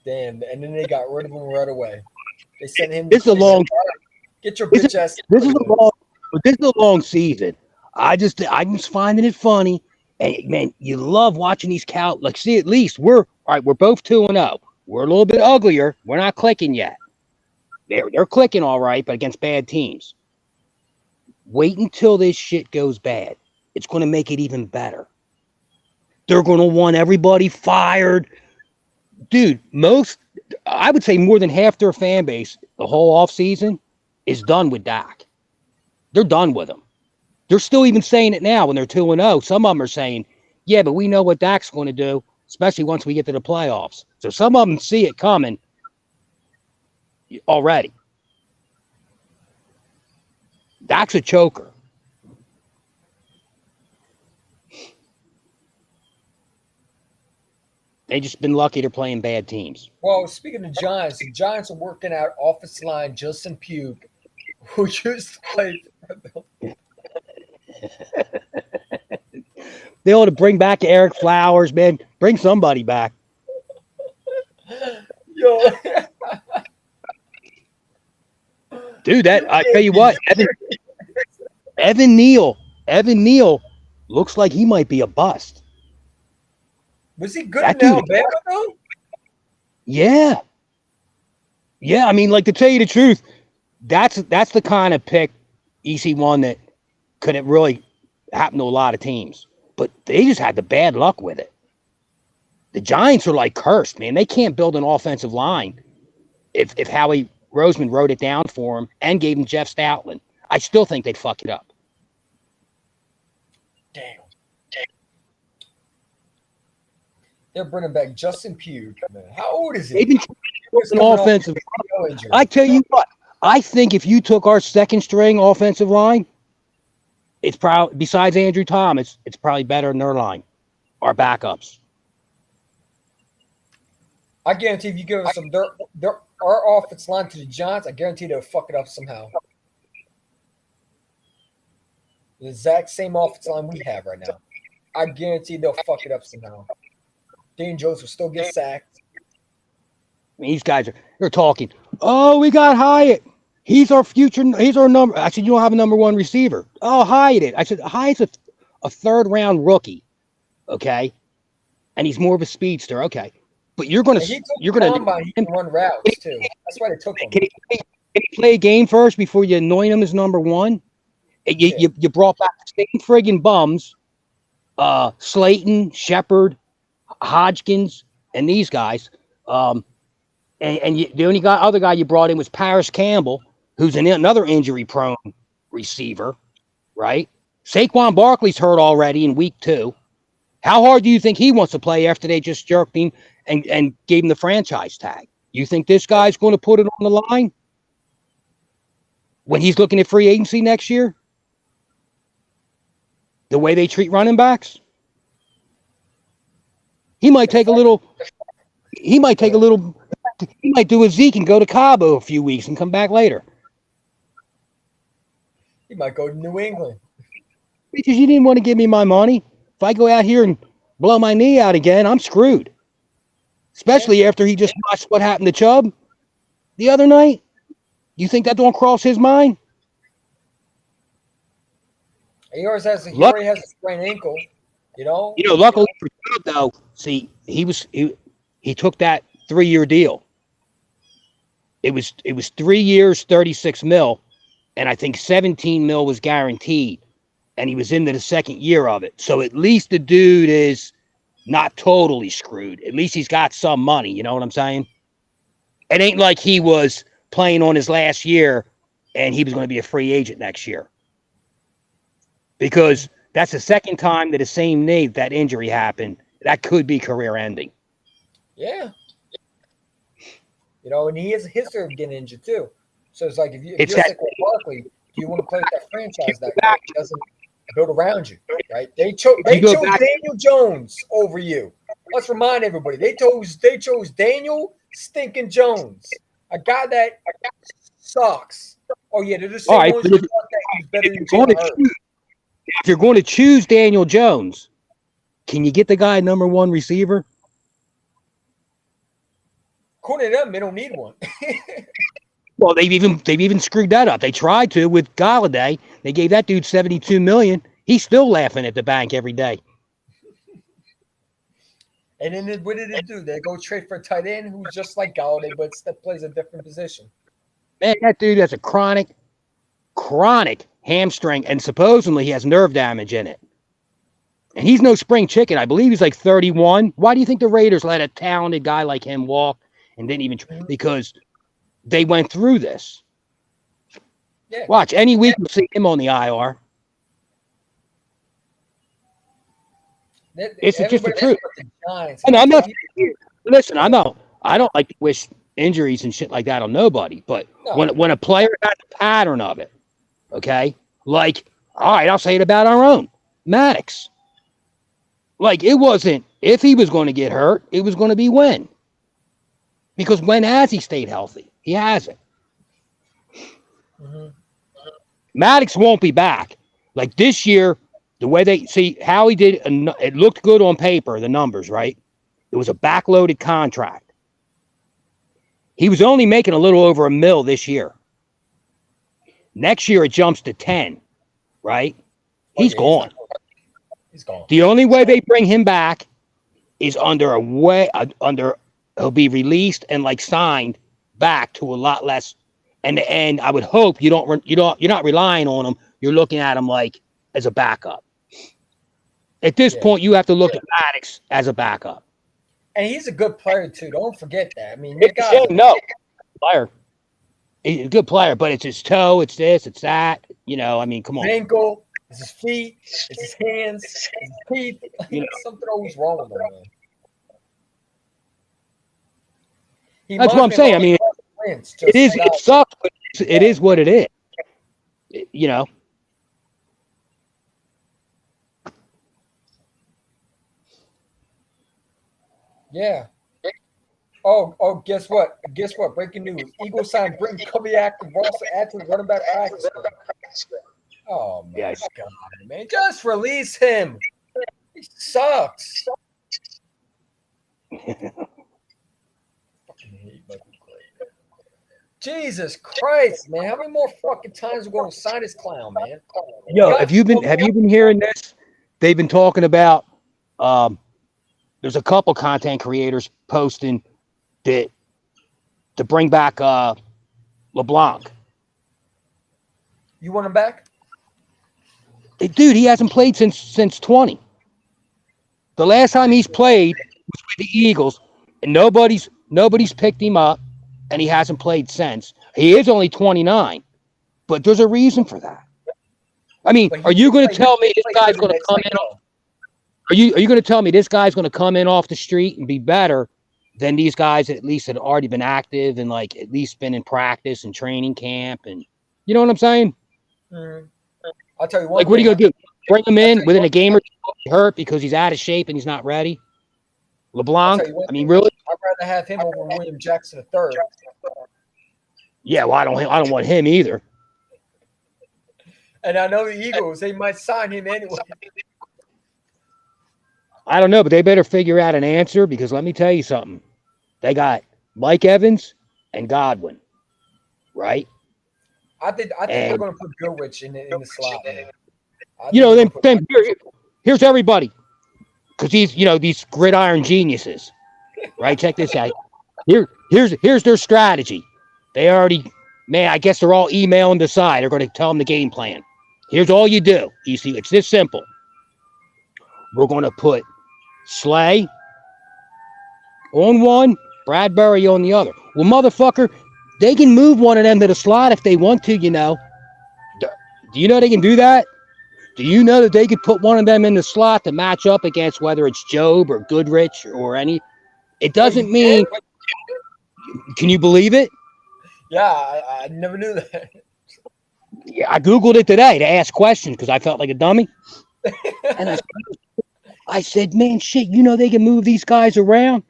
Damn, and then they got rid of him right away. They sent him. This is a They said, long. get your This is, bitch ass. this is a long. This is a long season. I'm just finding it funny. And man, you love watching these cow. Like, see, at least we're all right. We're both 2-0. We're a little bit uglier. We're not clicking yet. They're clicking all right, but against bad teams. Wait until this shit goes bad. It's going to make it even better. They're going to want everybody fired. Dude, I would say more than half their fan base, the whole offseason, is done with Dak. They're done with him. They're still even saying it now when they're 2-0. Some of them are saying, yeah, but we know what Dak's going to do, especially once we get to the playoffs. So some of them see it coming already. Dak's a choker. They just been lucky they're playing bad teams. Well, speaking of Giants, the Giants are working out offensive line Justin Pugh, who used to play. They ought to bring back Eric Flowers, man. Bring somebody back. Yo, Dude, I tell you what, Evan Neal looks like he might be a bust. was he good That in dude- Alabama though? Yeah. Yeah, I mean, like, to tell you the truth, that's the kind of pick, EC1, that couldn't really happen to a lot of teams. But they just had the bad luck with it. The Giants are like cursed, man. They can't build an offensive line if Howie Roseman wrote it down for him and gave him Jeff Stoutland. I still think they'd fuck it up. Damn. They're bringing back Justin Pugh. Man. How old is he? They've been He's an coming off offensive. a injury. I tell you what, I think if you took our second string offensive line, it's probably, besides Andrew Thomas, it's probably better than their line, our backups. I guarantee if you give us some our offensive line to the Giants, I guarantee they'll fuck it up somehow. The exact same offensive line we have right now. I guarantee they'll fuck it up somehow. Daniel Jones will still get sacked. I mean, these guys they're talking. Oh, we got Hyatt. He's our future. He's our number. I said, you don't have a number one receiver. Oh, Hyatt. I said, Hyatt's a third round rookie. Okay. And he's more of a speedster. Okay. But you're going to, He can run routes too. That's why they took him. Can he play a game first before you anoint him as number one? You brought back the same friggin' bums, Slayton, Shepard, Hodgkins, and these guys. The only other guy you brought in was Paris Campbell, who's another injury-prone receiver, right? Saquon Barkley's hurt already in week 2. How hard do you think he wants to play after they just jerked him and gave him the franchise tag? You think this guy's going to put it on the line when he's looking at free agency next year? The way they treat running backs? He might take a little. He might do a Zeke and go to Cabo a few weeks and come back later. He might go to New England. Because you didn't want to give me my money. If I go out here and blow my knee out again, I'm screwed. Especially after he just watched what happened to Chubb the other night. You think that don't cross his mind? He already has a sprained ankle. You know. Luckily for Chubb, though, see, he took that 3-year deal. It was 3 years, 36 mil, and I think 17 mil was guaranteed. And he was into the second year of it. So at least the dude is not totally screwed. At least he's got some money. You know what I'm saying? It ain't like he was playing on his last year and he was going to be a free agent next year. Because that's the second time that the same knee, that injury happened. That could be career ending. Yeah. And he has a history of getting injured too. So it's like if you're Saquon Barkley, do you want to play with that franchise that doesn't build around you, right? They chose Daniel Jones over you. Let's remind everybody they chose Daniel stinking Jones, a guy that sucks. Oh yeah, they're just saying he's better than Jalen Hurts. If you're going to choose Daniel Jones, can you get the guy number one receiver? Of According to them, they don't need one. Well, they've even screwed that up. They tried to with Galladay. They gave that dude $72 million. He's still laughing at the bank every day. And then what did it do? They go trade for a tight end who's just like Galladay, but that plays a different position. Man, that dude has a chronic hamstring, and supposedly he has nerve damage in it. And he's no spring chicken. I believe he's like 31. Why do you think the Raiders let a talented guy like him walk and didn't even because they went through this? Yeah. Watch, any week you'll see him on the IR. It's just the truth. And I'm not listen, I don't like to wish injuries and shit like that on nobody, but when a player got the pattern of it, okay, like, all right, I'll say it about our own Maddox. Like, it wasn't if he was going to get hurt, it was going to be when. Because when has he stayed healthy? He hasn't. Mm-hmm. Maddox won't be back. Like this year, the way they see how he did, it looked good on paper, the numbers, right? It was a backloaded contract. He was only making a little over $1 million this year. Next year, it jumps to 10, right? He's gone. He's gone. The only way they bring him back is he'll be released and like signed back to a lot less. And I would hope you're not relying on him. You're looking at him like as a backup. At this point, you have to look at Maddox as a backup. And he's a good player too. Don't forget that. I mean, player. He's a good player, but it's his toe, it's this, it's that. You know, I mean, come on. His ankle, it's his feet, it's his hands, it's his teeth. Something always wrong with him, man. That's what I'm saying. I mean, it sucks, but it is what it is. You know. Yeah. Oh, guess what? Breaking news. Eagles signed Britton Kubiak and Ross add to the running back practice. Oh, man. God, man. Just release him. He sucks. Jesus Christ, man. How many more fucking times are we going to sign this clown, man? Yo, have you been hearing this? They've been talking about there's a couple content creators posting that to bring back LeBlanc. You want him back? Dude, he hasn't played since 20. The last time he's played was with the Eagles, and nobody's picked him up, and he hasn't played since. He is only 29, but there's a reason for that. I mean, are you going to tell me this guy's going to come in? Are you going to tell me this guy's going to come in off the street and be better than these guys that at least had already been active and like at least been in practice and training camp, and you know what I'm saying? Mm-hmm. I'll tell you one. Like, what are you going to do? Bring him in within a game or two, hurt because he's out of shape and he's not ready? LeBlanc? I mean, really? I'd rather have him over William Jackson III. Yeah, well, I don't want him either. And I know the Eagles, they might sign him anyway. I don't know, but they better figure out an answer because let me tell you something. They got Mike Evans and Godwin, right? I think they're going to put Goodrich in the slot. You know, then here's everybody because these gridiron geniuses, right? Check this out. Here's their strategy. They already, man, I guess they're all emailing the side. They're going to tell them the game plan. Here's all you do. You see, it's this simple. We're going to put Slay on one, Bradbury on the other. Well, motherfucker, they can move one of them to the slot if they want to, you know. Do you know they can do that? Do you know that they could put one of them in the slot to match up against whether it's Job or Goodrich or any? It doesn't mean. Can you believe it? Yeah, I never knew that. Yeah, I Googled it today to ask questions because I felt like a dummy. And I said, man, shit, you know they can move these guys around?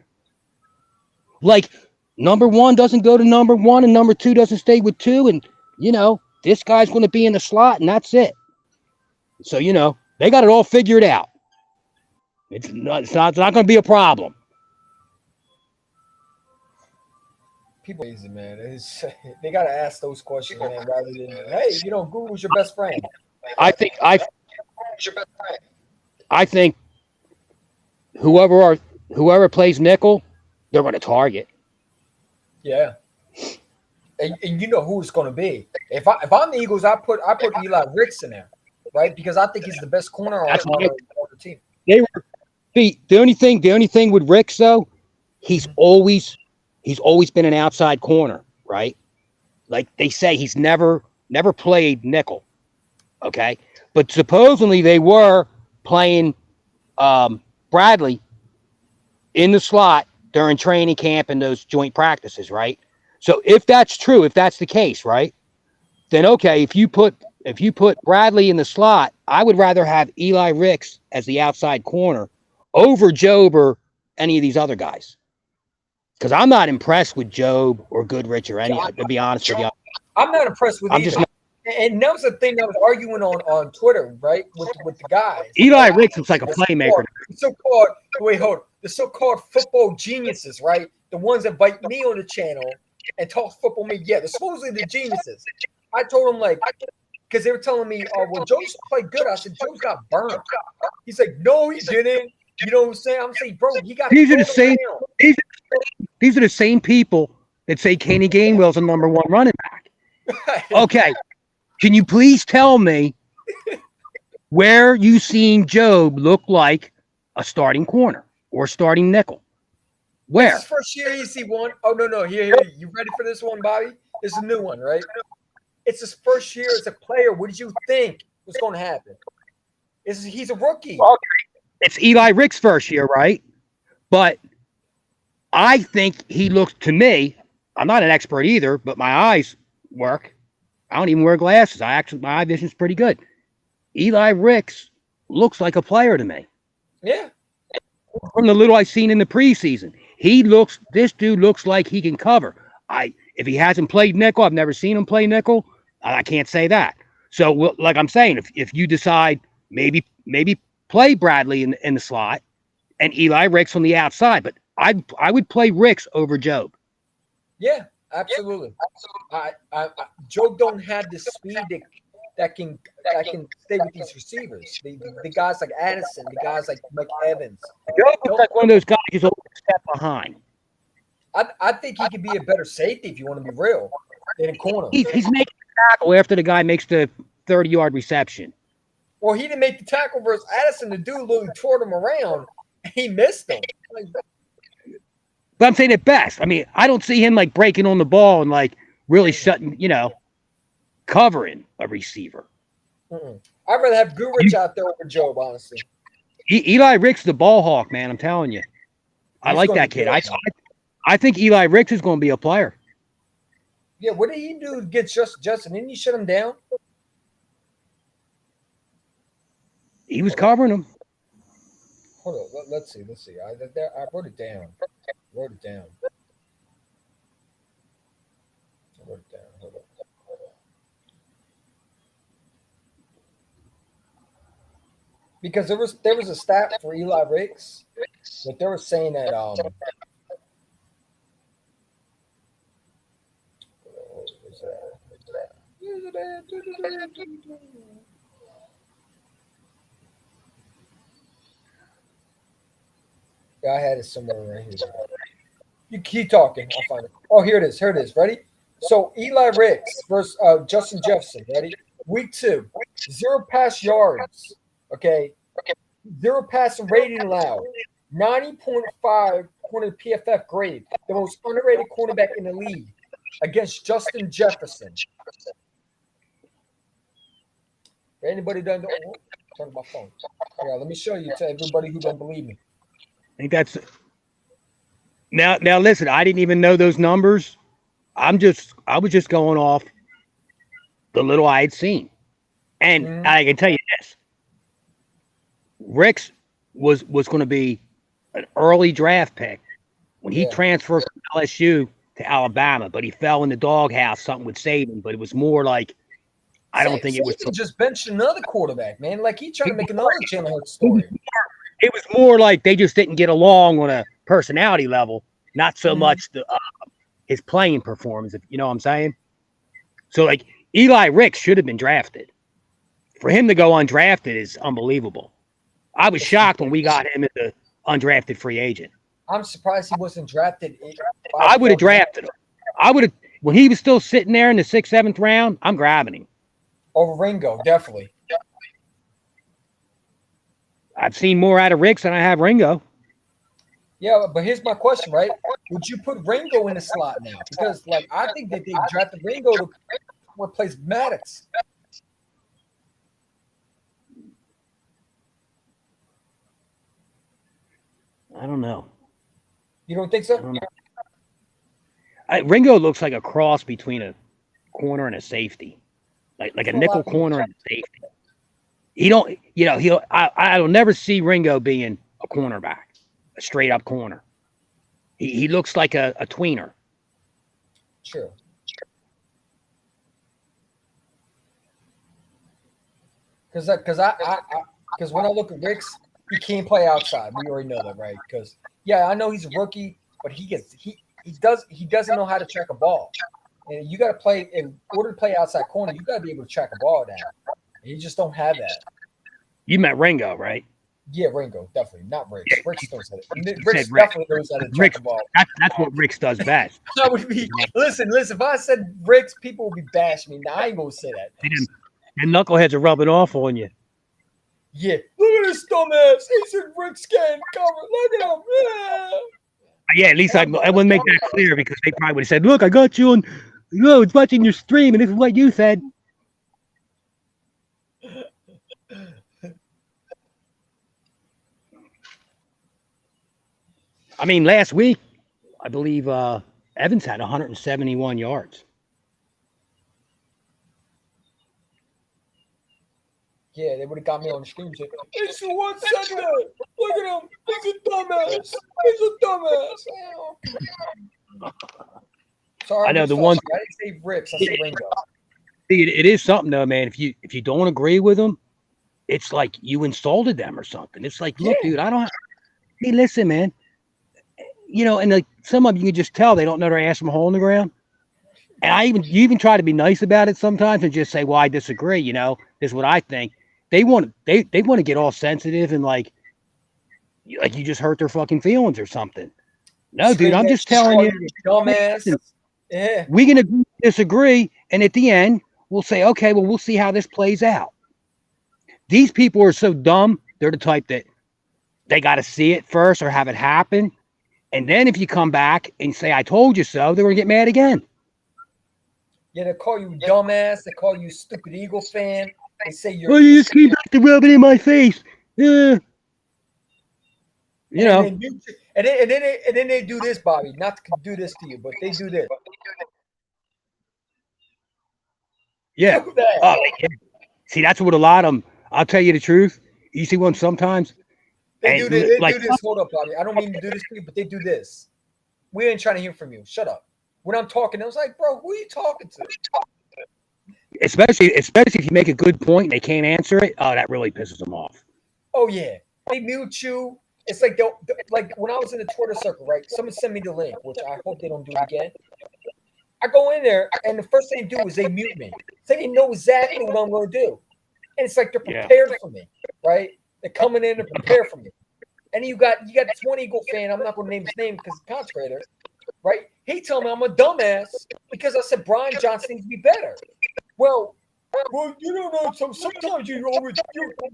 Like, number one doesn't go to number one and number two doesn't stay with two. And, you know, this guy's going to be in the slot and that's it. So, you know, they got it all figured out. It's not going to be a problem. people are easy, man. They gotta ask those questions, man, rather than hey, Google's your best friend. I think I think whoever plays nickel, they're going to target. Yeah, and you know who it's going to be. If I'm the Eagles, I put Eli Ricks in there, right? Because I think he's the best corner on the team. They were the only thing with Ricks though, he's always been an outside corner, right? Like they say, he's never played nickel. Okay, but supposedly they were playing Bradley in the slot during training camp and those joint practices, right? So if that's true, if that's the case, right, then okay, if you put Bradley in the slot, I would rather have Eli Ricks as the outside corner over Job or any of these other guys. Because I'm not impressed with Job or Goodrich or any, to be honest with you. I'm not impressed with either. And that was the thing I was arguing on Twitter, right, with the guys. Eli Ricks looks like a playmaker. The so-called football geniuses, right? The ones that invite me on the channel and talk football with me. Yeah, they're supposedly the geniuses. I told them, like, because they were telling me, oh, well, Joe's played good. I said, Joe's got burned. He's like, no, he didn't. You know what I'm saying? I'm saying, bro, he got these are the same people that say Kenny Gainwell's a number one running back. Okay. Can you please tell me where you seen Job look like a starting corner or starting nickel? Where? This is first year he's won. Oh, no. Here. You ready for this one, Bobby? This is a new one, right? It's his first year as a player. What did you think was going to happen? He's a rookie. Okay. It's Eli Ricks' first year, right? But I think he looks, to me, I'm not an expert either, but my eyes work. I don't even wear glasses. My eye vision's pretty good. Eli Ricks looks like a player to me. Yeah. From the little I've seen in the preseason, this dude looks like he can cover. If he hasn't played nickel, I've never seen him play nickel. I can't say that. So, like I'm saying, if you decide maybe play Bradley in the slot and Eli Ricks on the outside, but I would play Ricks over Job. Yeah, absolutely. Job don't have the speed that can stay with these receivers. The guys like Addison, the guys like Mike Evans. Job looks like one of those guys who's always a step behind. I think he could be a better safety if you want to be real in a corner. He's making the tackle after the guy makes the 30-yard reception. Well, he didn't make the tackle versus Addison. The dude literally tore him around. And he missed him. But I'm saying at best. I mean, I don't see him like breaking on the ball and like really shutting, covering a receiver. I'd rather have Goodrich out there over Job, honestly. Eli Ricks, the ball hawk, man. I'm telling you. I like that kid. I think Eli Ricks is going to be a player. Yeah, what did he do against Justin? Didn't he shut him down? He was covering him. Hold on. Let's see. I wrote it down. Hold on. Because there was a stat for Eli Ricks that they were saying that yeah, I had it somewhere right here. You keep talking. I'll find it. Oh, here it is. Ready? So Eli Ricks versus Justin Jefferson. Ready? Week 2, 0 pass yards. Okay. 0 passing rating allowed. 90.5 corner PFF grade. The most underrated cornerback in the league against Justin Jefferson. Anybody done? Turn my phone. Yeah, let me show you to everybody who don't believe me. I think that's now. Listen, I didn't even know those numbers. I was just going off the little I had seen, and I can tell you this: Ricks was going to be an early draft pick when he transferred from LSU to Alabama, but he fell in the doghouse. Something with Saban, but it was more like I don't think it was. He just benched another quarterback, man. Like he tried to make another Jalen Hurts story. It was more like they just didn't get along on a personality level, not so much his playing performance. If you know what I'm saying. So like Eli Ricks should have been drafted. For him to go undrafted is unbelievable. I was shocked when we got him as an undrafted free agent. I'm surprised he wasn't drafted. I would have drafted him. I would have when he was still sitting there in the 6th, 7th round. I'm grabbing him over Ringo, definitely. I've seen more out of Ricks than I have Ringo. Yeah, but here's my question, right? Would you put Ringo in the slot now? Because, like, I think that they drafted Ringo to replace Maddox. I don't know. You don't think so? Don't Ringo looks like a cross between a corner and a safety, like a nickel corner and a safety. He don't, I'll never see Ringo being a cornerback, a straight up corner. He looks like a tweener. True. Because when I look at Ricks, he can't play outside. We already know that, right? Because I know he's a rookie, but he doesn't know how to track a ball. And you got to play in order to play outside corner. You got to be able to track a ball down. And you just don't have that. You meant Ringo, right? Yeah, Ringo, definitely. Not Ricks. Yeah, Ricks knows how to. Ricks definitely knows how to track a ball. That's what Ricks does best. That would be. Listen. If I said Ricks, people would be bashing me. Now I ain't gonna say that. And knuckleheads are rubbing off on you. Yeah, look at this dumbass. He said Ricks can't cover. Look at him. Yeah, at least I wouldn't make that clear because they probably would have said, "Look, I got you on. It's watching your stream, and this is what you said." I mean, last week, I believe Evans had 171 yards. Yeah, they would have got me on the stream. It's the one second. Look at him. He's a dumbass. Sorry, I know the one. I didn't say Ricks. I said Ringo. It is something though, man. If you don't agree with them, it's like you insulted them or something. It's like, look, dude, I don't. Hey, listen, man. And like some of you can just tell they don't know their ass from a hole in the ground. And you even try to be nice about it sometimes and just say, well, I disagree. This is what I think. They want to get all sensitive and like you just hurt their fucking feelings or something. No, dude, I'm just telling you, dumbass. Yeah, we're gonna disagree, and at the end, we'll say, okay, well, we'll see how this plays out. These people are so dumb; they're the type that they got to see it first or have it happen, and then if you come back and say, "I told you so," they're gonna get mad again. Yeah, they call you dumbass. They call you stupid Eagle fan. They say you're. Oh, you just keep rubbing in my face. Yeah. And then they do this, Bobby. Not to do this to you, but they do this. Yeah. Oh, yeah. See, that's what a lot of them. I'll tell you the truth. You see one sometimes. They do this. Hold up, Bobby. I don't mean to do this to you, but they do this. We ain't trying to hear from you. Shut up. When I'm talking, I was like, bro, who are you talking to? Especially if you make a good point and they can't answer it. Oh, that really pisses them off. Oh yeah, they mute you. It's like like when I was in the Twitter circle, right? Someone sent me the link, which I hope they don't do again. I go in there, and the first thing they do is they mute me. So they know exactly what I'm going to do, and it's like they're prepared for me, right? They're coming in and prepared for me. And you got this one Eagle fan. I'm not going to name his name because he's a content creator, right? He told me I'm a dumbass because I said Brian Johnson needs to be better. Well, you don't know. Sometimes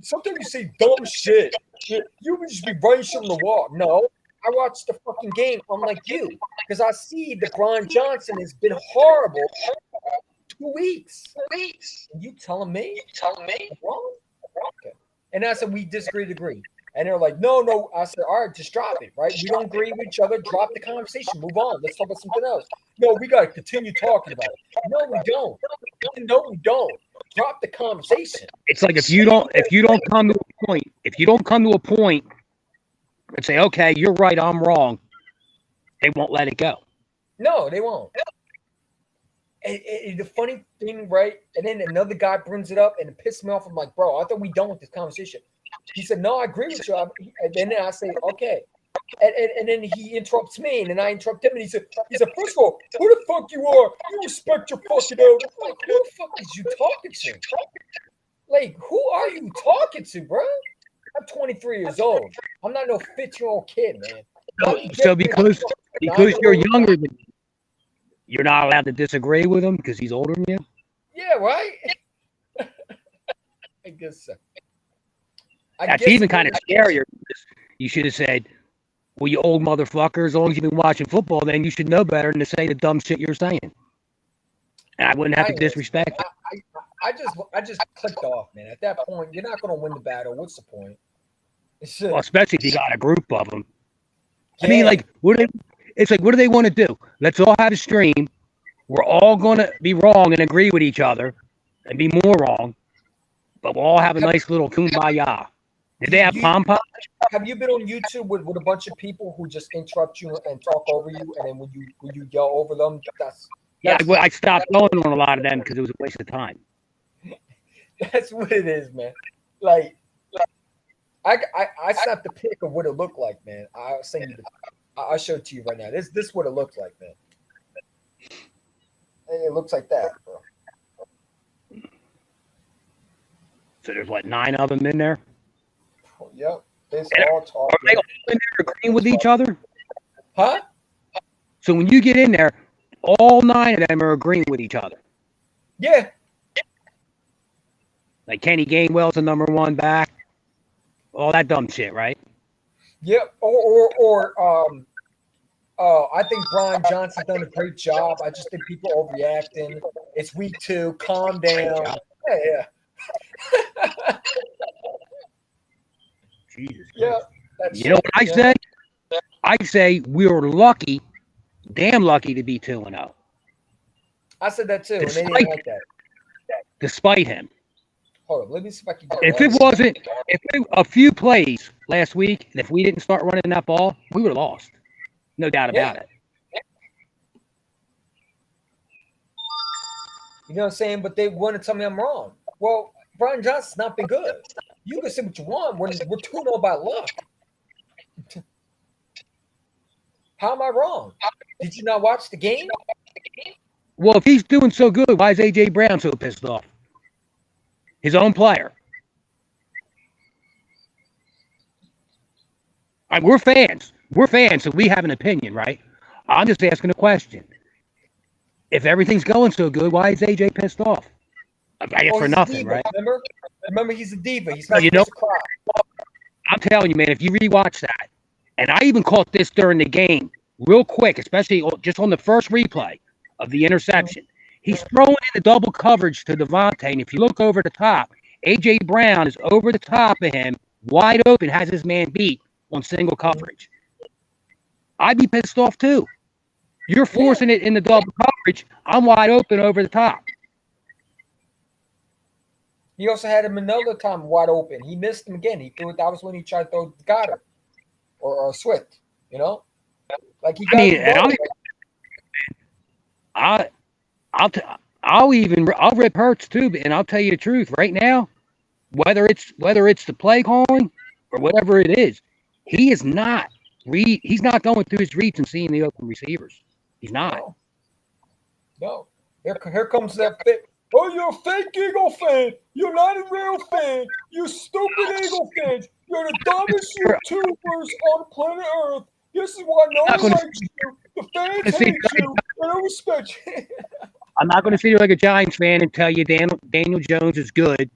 sometimes you say dumb shit. You can just be writing shit on the wall. No, I watched the fucking game unlike you because I see that Brian Johnson has been horrible 2 weeks. And you telling me? Wrong? Okay. And I said we disagree to agree. And they're like, no. I said, all right, just drop it, right? We don't agree with each other. Drop the conversation. Move on. Let's talk about something else. No, we got to continue talking about it. No, we don't. Drop the conversation. It's like if you don't come to a point and say, okay, you're right, I'm wrong, they won't let it go. No, they won't. And the funny thing, right? And then another guy brings it up and it pisses me off. I'm like, bro, I thought we done with this conversation. He said, no, I agree with you. And then I say, okay, And then he interrupts me, and then I interrupt him, and he said, first of all, who the fuck you are? You respect your fucking elder. I'm like, who the fuck is you talking to? Like, who are you talking to, bro? I'm 23 years old. I'm not no 15-year-old kid, man. So because you're younger than me, you're not allowed to disagree with him because he's older than you? Yeah, right? I guess so. That's even kind of scarier. You should have said, well, you old motherfucker, as long as you've been watching football, then you should know better than to say the dumb shit you're saying. And I wouldn't have to disrespect it. I just clicked off, man. At that point, you're not going to win the battle. What's the point? Well, especially if you got a group of them. Yeah. I mean, like, what do they want to do? Let's all have a stream. We're all going to be wrong and agree with each other and be more wrong, but we'll all have a nice little kumbaya. Did they have pom-poms? Have you been on YouTube with a bunch of people who just interrupt you and talk over you, and then when you yell over them, I stopped going on a lot of them because it was a waste of time. That's what it is, man. Like I snapped a pic of what it looked like, man. I'll send you I'll show it to you right now. This is what it looks like, man. And it looks like that, bro. So there's what, 9 of them in there? Yep. Are they all in there agreeing with each other? Huh? So when you get in there, all 9 of them are agreeing with each other. Yeah. Like Kenny Gainwell's the number 1 back. All that dumb shit, right? Yep. I think Brian Johnson's done a great job. I just think people overreacting. It's week 2. Calm down. Yeah. Jesus. Yeah. You know what I say? I say we were lucky, damn lucky to be 2-0. I said that too, and they didn't like that. Despite him. Hold on, let me see if I can get a few plays last week, and if we didn't start running that ball, we would have lost. No doubt about it. You know what I'm saying? But they want to tell me I'm wrong. Well, Brian Johnson's not been good. You can say what you want. We're 2-0 by luck. How am I wrong? Did you not watch the game? Well, if he's doing so good, why is A.J. Brown so pissed off? His own player. We're fans. We're fans, so we have an opinion, right? I'm just asking a question. If everything's going so good, why is A.J. pissed off? I guess for nothing, right? Remember, he's a diva. He's not supposed to cry. I'm telling you, man, if you rewatch that, and I even caught this during the game, real quick, especially just on the first replay of the interception. He's throwing in the double coverage to Devontae, and if you look over the top, A.J. Brown is over the top of him, wide open, has his man beat on single coverage. I'd be pissed off, too. You're forcing it in the double coverage. I'm wide open over the top. He also had him another time wide open. He missed him again. He threw it. That was when he tried to throw Goddard or Swift, you know? Like he got I'll rip Hurts too, and I'll tell you the truth. Right now, whether it's the play calling or whatever it is, he's not going through his reads and seeing the open receivers. He's not. No. Here comes that fit. Oh, you're a fake Eagle fan. You're not a real fan. You stupid Eagle fans. You're the dumbest YouTubers on planet Earth. This is why no one likes you. The fans hate you. They don't respect you. I'm not going to sit here like a Giants fan and tell you Daniel Jones is good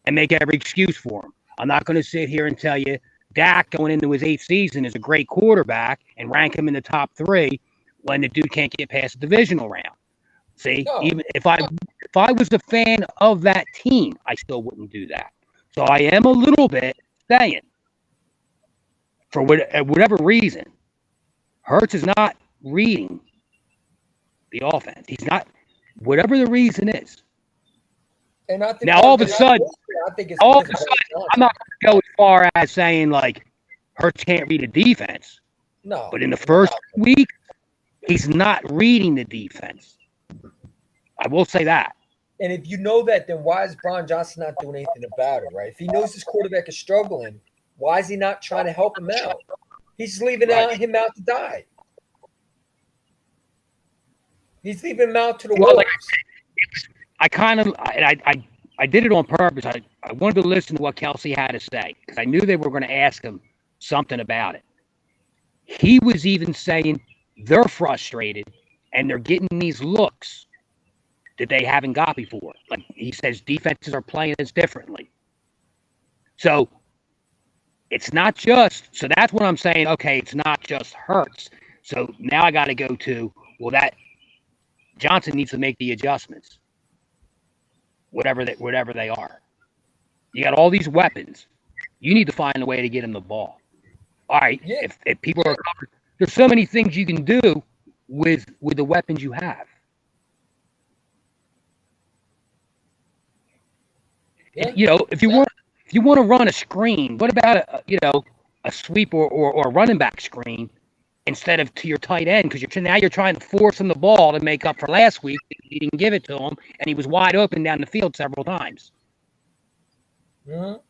and make every excuse for him. I'm not going to sit here and tell you Dak going into his 8th season is a great quarterback and rank him in the top 3 when the dude can't get past the divisional round. See, even if I was a fan of that team, I still wouldn't do that. So I am a little bit saying, for whatever reason, Hurts is not reading the offense. He's not, whatever the reason is. And I think now, all of a sudden, I'm not going to go as far as saying, like, Hurts can't read a defense. No. But in the first week, he's not reading the defense. I will say that. And if you know that, then why is Brian Johnson not doing anything about it, right? If he knows his quarterback is struggling, why is he not trying to help him out? He's leaving him out to die. He's leaving him out to the wolves. Like I did it on purpose. I wanted to listen to what Kelsey had to say because I knew they were going to ask him something about it. He was even saying they're frustrated and they're getting these looks that they haven't got before. Like he says, defenses are playing us differently. So it's not just, so that's what I'm saying. Okay, it's not just Hurts. So now I got to go to, well, that Johnson needs to make the adjustments, whatever they are. You got all these weapons. You need to find a way to get him the ball. All right, Yeah. if people are covered, there's so many things you can do with the weapons you have. Yeah. You know, if you want to run a screen, what about a sweep or a running back screen instead of to your tight end because now you're trying to force him the ball to make up for last week. He didn't give it to him, and he was wide open down the field several times. Mm-hmm.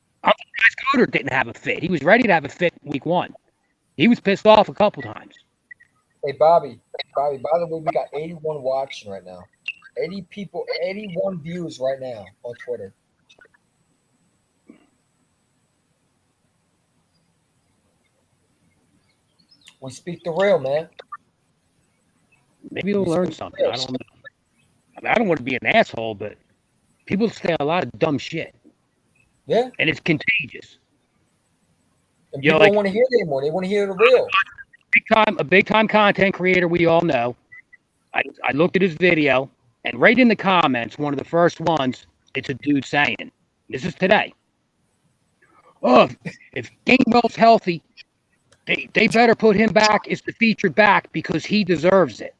Scooter didn't have a fit. He was ready to have a fit week 1. He was pissed off a couple times. Hey, Bobby, by the way, we got 81 watching right now. 81 views right now on Twitter. We speak the real, man. Maybe you'll learn something. I don't know. I don't want to be an asshole, but people say a lot of dumb shit. Yeah. And it's contagious. And people don't want to hear it anymore. They want to hear the real. A big time content creator we all know. I looked at his video, and right in the comments, one of the first ones, it's a dude saying, this is today. Oh, if Gainwell's healthy, they better put him back as the featured back because he deserves it.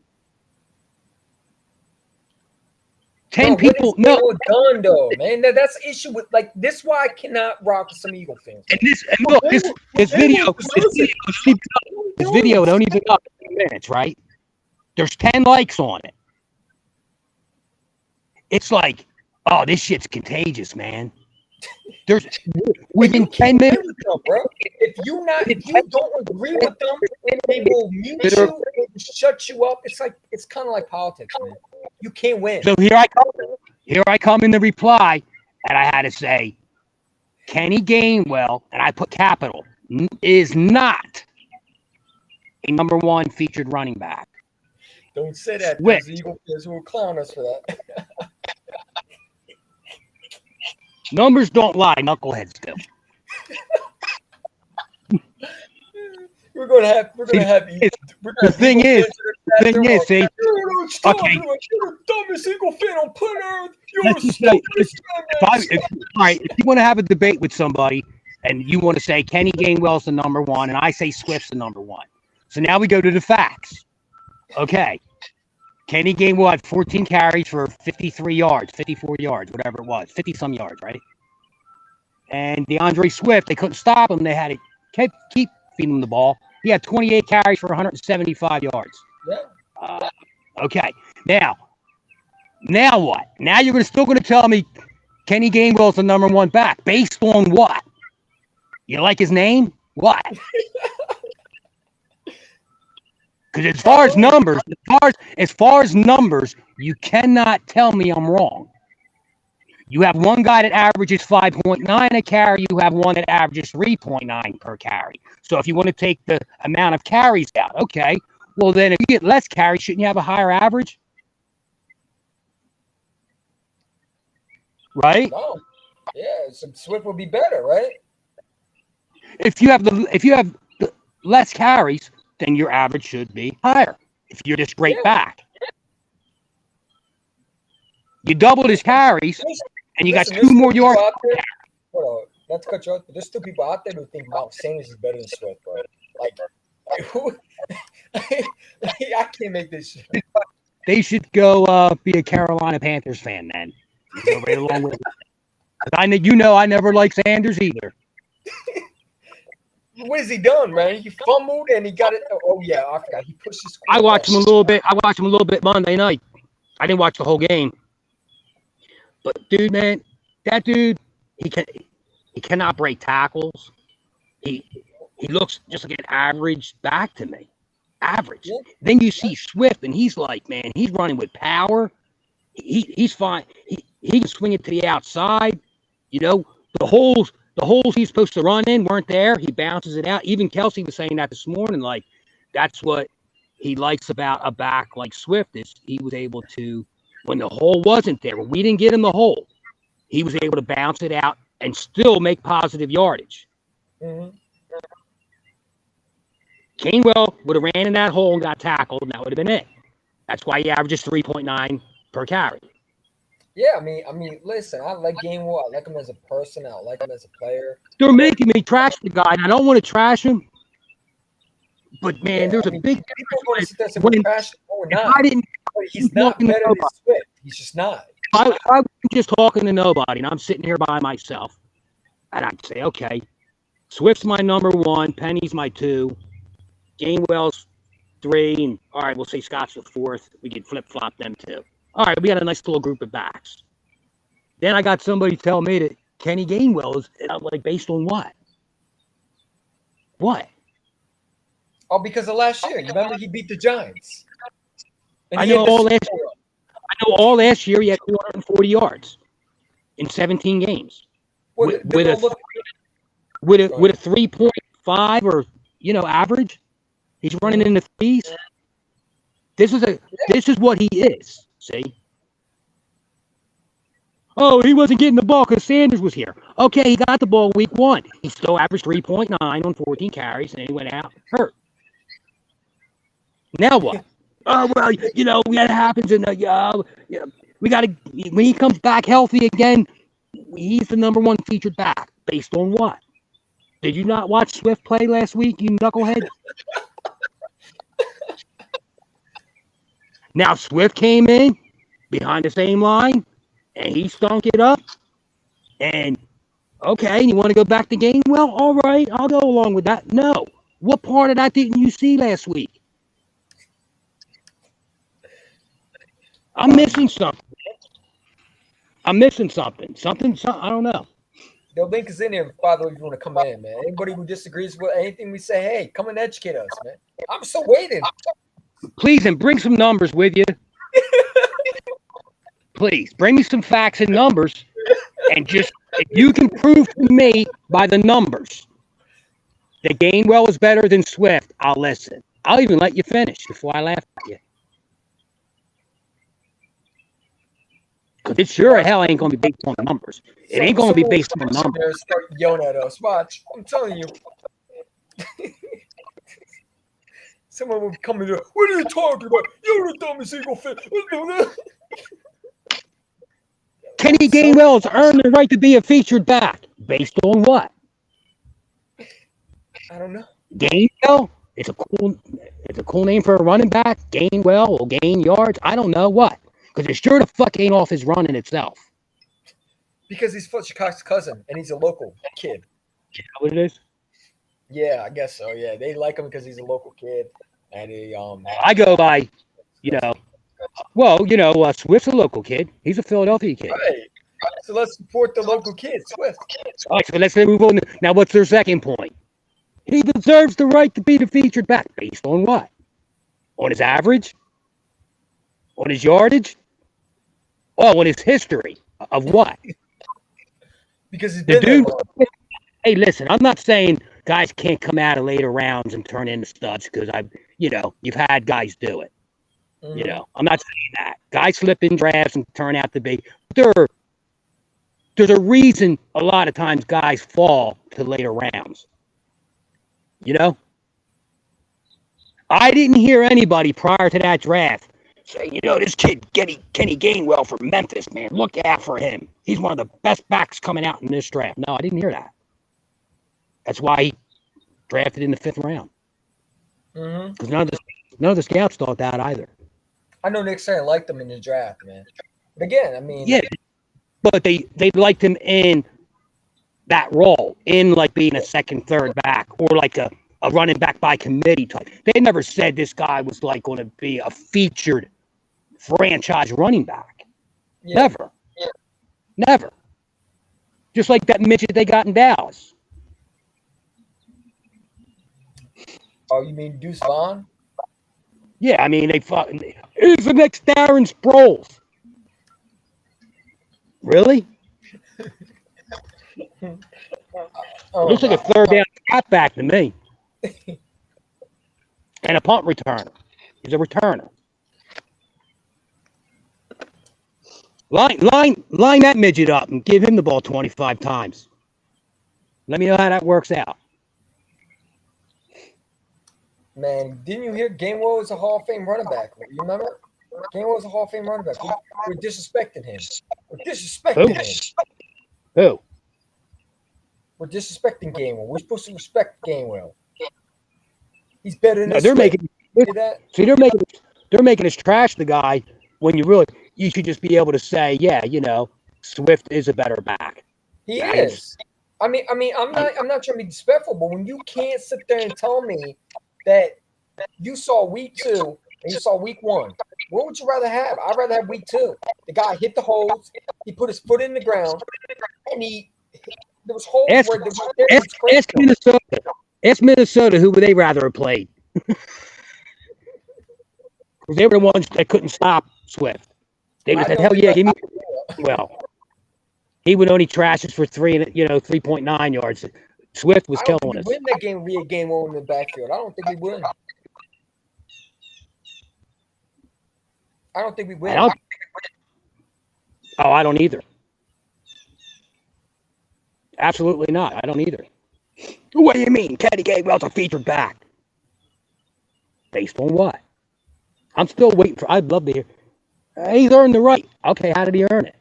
10 people. No, done though, man. That's the issue with this. Why I cannot rock with some Eagle fans. And look, his video don't even up 2 minutes, right? There's 10 likes on it. It's like, oh, this shit's contagious, man. There's within 10 minutes, them, bro. If you don't agree with them, they will mute you and shut you up. It's kind of like politics, man. You can't win. So here I come in the reply, and I had to say, Kenny Gainwell, and I put capital, is not a number 1 featured running back. Don't say that. There's Eagle fans who will clown us for that. Numbers don't lie, knuckleheads do. The thing is, see, okay. You're the dumbest Eagle fan on planet Earth. All right, if you want to have a debate with somebody and you want to say Kenny Gainwell's the number 1 and I say Swift's the number 1. So now we go to the facts. Okay. Kenny Gainwell had 14 carries for 53 yards, 54 yards, whatever it was, 50-some yards, right? And DeAndre Swift, they couldn't stop him. They had to keep feeding him the ball. He had 28 carries for 175 yards. Yeah. Okay. Now what? Now you're still going to tell me Kenny Gainwell's the number 1 back. Based on what? You like his name? What? Because as far as numbers, you cannot tell me I'm wrong. You have one guy that averages 5.9 a carry. You have one that averages 3.9 per carry. So if you want to take the amount of carries out, okay. Well, then if you get less carries, shouldn't you have a higher average? Right? No. Yeah, so Swift would be better, right? If you have the less carries, then your average should be higher. If you're just straight back, you doubled his carries, and you got 2 more yards. Hold on, not to cut you off, but there's still people out there who think Miles Sanders is better than Swift, bro. Like who? I can't make this shit. They should go be a Carolina Panthers fan then. Go right along with it. I never liked Sanders either. What has he done, man? He fumbled and he got it. Oh yeah, I forgot. He pushed his. I watched him a little bit Monday night. I didn't watch the whole game. But dude, man, that dude, he cannot break tackles. he looks just like an average back to me. Average. Yeah. Then you see Swift, and he's like, man, he's running with power. He's fine. He can swing it to the outside. You know, the holes he's supposed to run in weren't there. He bounces it out. Even Kelsey was saying that this morning. Like, that's what he likes about a back like Swift is he was able to, when the hole wasn't there, when we didn't get him the hole, he was able to bounce it out and still make positive yardage. Mm-hmm. Gainwell would have ran in that hole and got tackled, and that would have been it. That's why he averages 3.9 per carry. Yeah, I mean, listen, I like Gainwell. I like him as a person. I like him as a player. They're making me trash the guy, and I don't want to trash him. But man, Yeah, there's a big people going to sit there and say when- we're trash. No, we're if not. I didn't. But he's not better than Swift. He's just not. If I was just talking to nobody, and I'm sitting here by myself, and I'd say, okay, Swift's my number one, Penny's my two, Gainwell's three, and all right, we'll say Scott's the fourth. We could flip flop them too. All right, we got a nice little group of backs. Then I got somebody tell me that Kenny Gainwell is like based on what? What? Oh, because of last year. You remember he beat the Giants. And I he know hit the all Super last. Bowl. I know all last year he had 240 yards in 17 games Well, with they a don't look- with a 3.5 or average. He's running in the threes. This is what he is. See. Oh, he wasn't getting the ball because Sanders was here. Okay, he got the ball week 1. He still averaged 3.9 on 14 carries, and then he went out hurt. Now what? Oh, well, that happens in the we got to, when he comes back healthy again, he's the number one featured back. Based on what? Did you not watch Swift play last week, you knucklehead? Now Swift came in behind the same line, and he stunk it up. And okay, you want to go back to Gainwell? All right, I'll go along with that. No. What part of that didn't you see last week? I'm missing something. Something. I don't know. The link is in here, by the way, if you want to come in, man. Anybody who disagrees with anything we say, hey, come and educate us, man. I'm still waiting. Please, and bring some numbers with you. Please, bring me some facts and numbers. And just, if you can prove to me by the numbers that Gainwell is better than Swift, I'll listen. I'll even let you finish before I laugh at you. Because it sure as hell ain't going to be based on the numbers. It ain't going to be based on the numbers. Start yelling at us. Watch. I'm telling you. Someone will come in there. What are you talking about? You're the dumbest single fit. Kenny Gainwell has earned the right to be a featured back. Based on what? I don't know. Gainwell? It's a cool name for a running back. Gainwell will gain yards. I don't know what. Because it sure the fuck ain't off his running itself. Because he's Fletcher cousin, and he's a local kid. Is that what it is? Yeah, I guess so. Yeah, they like him because he's a local kid, and he I go by, Swift's a local kid. He's a Philadelphia kid. Right. So let's support the local kid, Swift. All right, so let's move on. Now, what's their second point? He deserves the right to be the featured back. Based on what? On his average? On his yardage? Oh, on his history of what? Because he's been dude. there. Hey, listen, I'm not saying guys can't come out of later rounds and turn into studs because you've had guys do it. Mm-hmm. I'm not saying that. Guys slip in drafts and turn out to be. There's a reason a lot of times guys fall to later rounds. I didn't hear anybody prior to that draft say, this kid, Kenny Gainwell from Memphis, man, look out for him. He's one of the best backs coming out in this draft. No, I didn't hear that. That's why he drafted in the 5th round. Because none of the scouts thought that either. I know Nick Saban liked him in the draft, man. But again, I mean, yeah, but they liked him in that role, in like being a second, third back, or like a running back by committee type. They never said this guy was like going to be a featured franchise running back. Yeah. Never. Yeah. Never. Just like that midget they got in Dallas. Oh, you mean Deuce Vaughn? Yeah, I mean, they fucking. Who's the next Darren Sproles? Really? Oh Looks like a my! third down halfback to me. And a punt returner. He's a returner. Line that midget up and give him the ball 25 times. Let me know how that works out. Man, didn't you hear Gainwell is a Hall of Fame running back? You remember? Gainwell is a Hall of Fame running back. We're disrespecting him. We're disrespecting him. Who? We're disrespecting Gainwell. We're supposed to respect Gainwell. He's better than No, they're Swift. making. See that? See, they're making us trash the guy when you should just be able to say, yeah, Swift is a better back. He Right? is. I'm not trying to be disrespectful, but when you can't sit there and tell me that you saw week 2 and you saw week 1, what would you rather have? I'd rather have week 2. The guy hit the holes, he put his foot in the ground, and there was holes where Ask Minnesota. Ask Minnesota who would they rather have played. Because they were the ones that couldn't stop Swift. They would have said, hell yeah, give me. Well, he would only trash us for 3.9 yards. Swift was killing us. We win that game via game one in the backfield. I don't think we win. I don't think we win. I don't either. Absolutely not. I don't either. What do you mean? Kenny Gainwell's a featured back. Based on what? I'm still waiting for. I'd love to hear. He's earned the right. Okay, how did he earn it?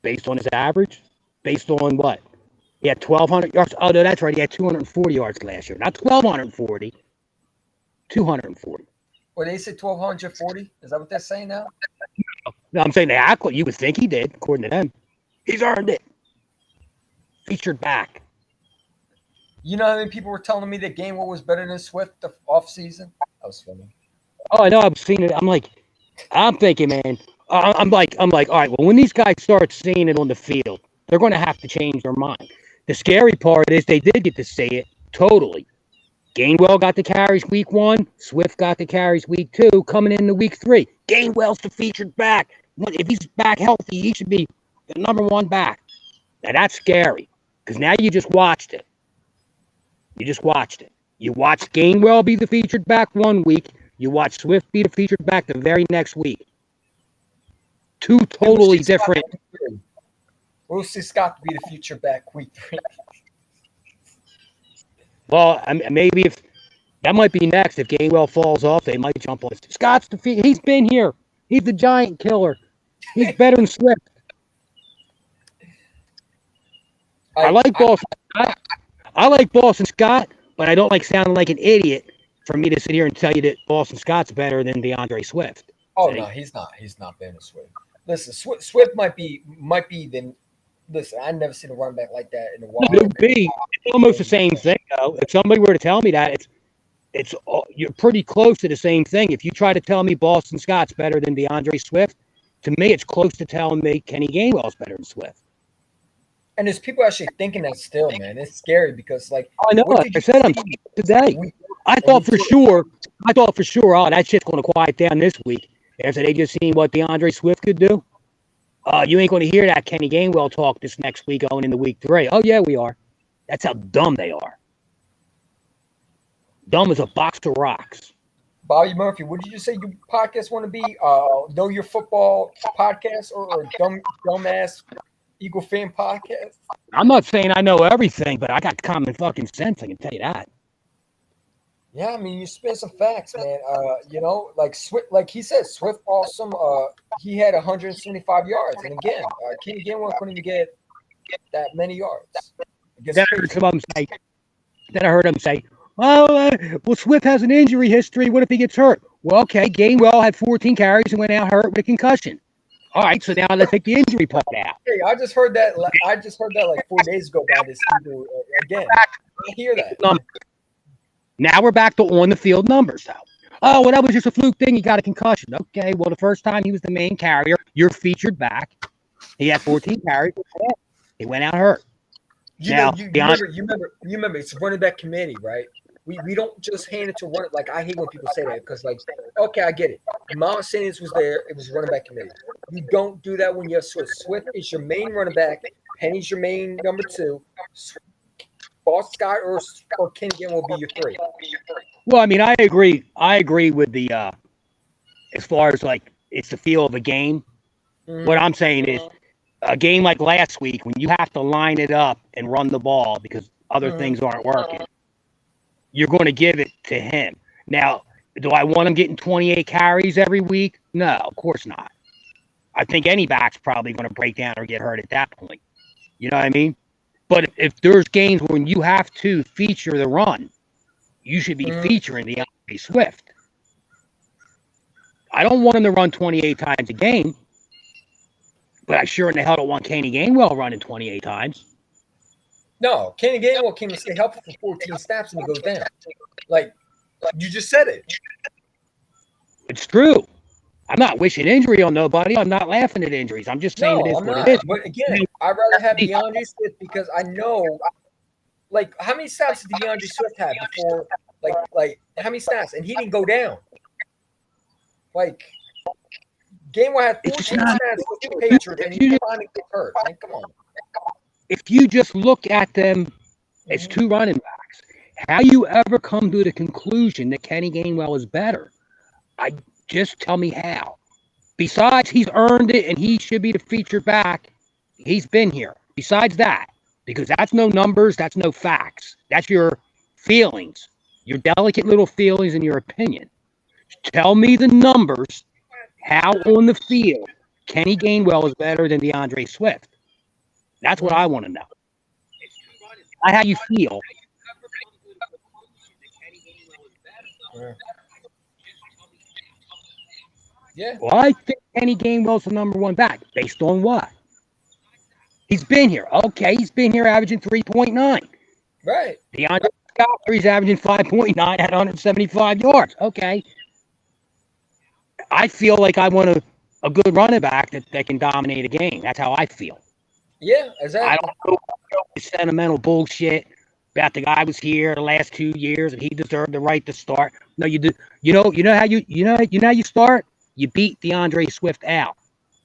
Based on his average? Based on what? He had 1,200 yards. Oh, no, that's right. He had 240 yards last year. Not 1,240. 240. Well, they said 1,240. Is that what they're saying now? No, I'm saying they act like you would think he did, according to them. He's earned it. Featured back. You know how many people were telling me that Gainwell was better than Swift the offseason? That was funny. Oh, I know. I've seen it. I'm thinking, man. I'm like, all right, well, when these guys start seeing it on the field, they're going to have to change their mind. The scary part is they did get to see it totally. Gainwell got the carries week 1. Swift got the carries week 2. Coming into week 3, Gainwell's the featured back. If he's back healthy, he should be the number 1 back. Now, that's scary because now you just watched it. You just watched it. You watched Gainwell be the featured back 1 week. You watched Swift be the featured back the very next week. 2 totally different. We'll see Scott be the featured back week 3. Well, maybe if that might be next. If Gainwell falls off, they might jump on it. Scott's the he's been here. He's the giant killer. He's better than Swift. I like Boston Scott. I like Boston Scott, but I don't like sounding like an idiot for me to sit here and tell you that Boston Scott's better than DeAndre Swift. Oh, see? No, he's not. He's not better than Swift. Listen, Swift might be the. Listen, I never seen a running back like that in a while. It would be almost the same thing, though. If somebody were to tell me that, it's you're pretty close to the same thing. If you try to tell me Boston Scott's better than DeAndre Swift, to me, it's close to telling me Kenny Gainwell's better than Swift. And there's people actually thinking that still, man. It's scary because, like, I know. Like I said, I'm today. I thought for sure, oh, that shit's going to quiet down this week after they just seen what DeAndre Swift could do. You ain't going to hear that Kenny Gainwell talk this next week going into week 3. Oh, yeah, we are. That's how dumb they are. Dumb as a box of rocks. Bobby Murphy, what did you say your podcast want to be? Know Your Football podcast or dumbass Eagle fan podcast? I'm not saying I know everything, but I got common fucking sense. I can tell you that. Yeah, I mean, you spit some facts, man. Like Swift, like he said, Swift awesome. He had 175 yards, and again, Kenny Gainwell couldn't even get that many yards. Then I heard him say, well, Swift has an injury history. What if he gets hurt? Well, okay, Gainwell had 14 carries and went out hurt with a concussion. All right, so now let's take the injury part out. Hey, I just heard that like 4 days ago by this Hebrew again. I hear that. Now we're back to on the field numbers, though. Oh, well, that was just a fluke thing. He got a concussion. Okay, well, the first time he was the main carrier, you're featured back. He had 14 carries. He went out hurt. Now, You remember. It's running back committee, right? We don't just hand it to run. Like I hate when people say that because, like, okay, I get it. Miles Sanders was there. It was running back committee. You don't do that when you have Swift. Swift is your main running back. Penny's your main number two. Boston Scott or Kenny will be your three. well, I mean, I agree. I agree with the as far as like it's the feel of a game. Mm-hmm. What I'm saying is a game like last week when you have to line it up and run the ball because other things aren't working, you're going to give it to him. Now, do I want him getting 28 carries every week? No, of course not. I think any back's probably going to break down or get hurt at that point. You know what I mean? But if there's games when you have to feature the run, you should be featuring the DeAndre Swift. I don't want him to run 28 times a game, but I sure in the hell don't want Kenny Gainwell running 28 times. No, Kenny Gainwell came to stay healthy for 14 snaps and he goes down. Like you just said it. It's true. I'm not wishing injury on nobody. I'm not laughing at injuries. I'm just saying it is what it is. But again, I'd rather have DeAndre Swift because I know, like, how many snaps did DeAndre Swift have before? Like how many snaps? And he didn't go down. Like, Gainwell had 14 snaps with the Patriots and he finally got hurt. Like, come on. If you just look at them as two running backs, how you ever come to the conclusion that Kenny Gainwell is better? Just tell me how. Besides, he's earned it and he should be the featured back. He's been here. Besides that, because that's no numbers, that's no facts. That's your feelings, your delicate little feelings and your opinion. Tell me the numbers, how on the field Kenny Gainwell is better than DeAndre Swift. That's what I want to know. Not how you feel. Yeah. Well, I think Kenny Gainwell's the number one back. Based on what? He's been here. Okay, he's been here averaging 3.9. Right. DeAndre Scott, he's averaging 5.9 at 175 yards. Okay. I feel like I want a good running back that can dominate a game. That's how I feel. Yeah, exactly. I don't know sentimental bullshit about the guy was here the last 2 years and he deserved the right to start. No, you do. You know how you start? You beat DeAndre Swift out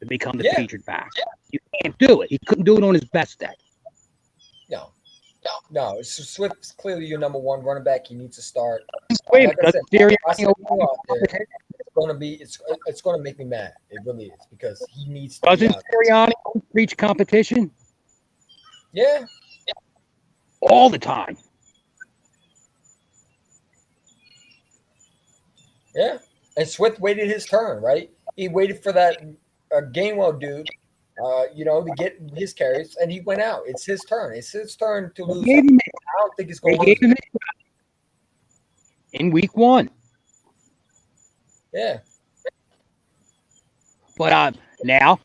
to become the featured back. You can't do it. He couldn't do it on his best day. No. Swift's clearly your number one running back. He needs to start. Wait, like I said, it's going to make me mad. It really is because he needs to. Doesn't Sirianni reach competition? Yeah. All the time. Yeah. And Swift waited his turn, right? He waited for that Gainwell dude, to get his carries, and he went out. It's his turn. It's his turn to lose. I don't think it's going to lose. In week 1. Yeah. But now,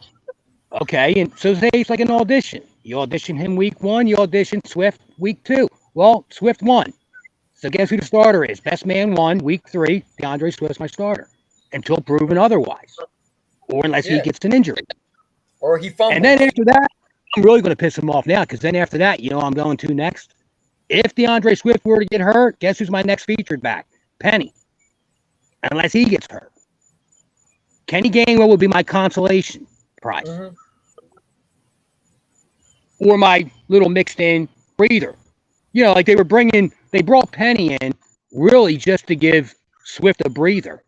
okay, and so say it's like an audition. You audition him week 1, you audition Swift week 2. Well, Swift won. So guess who the starter is? Best man won week 3. DeAndre Swift's my starter until proven otherwise, or unless he gets an injury, or he fumbles. And then after that, I'm really going to piss him off now because then after that, I'm going to next. If DeAndre Swift were to get hurt, guess who's my next featured back? Penny, unless he gets hurt. Kenny Gainwell would be my consolation prize, or my little mixed in breather. Like they brought Penny in really just to give Swift a breather.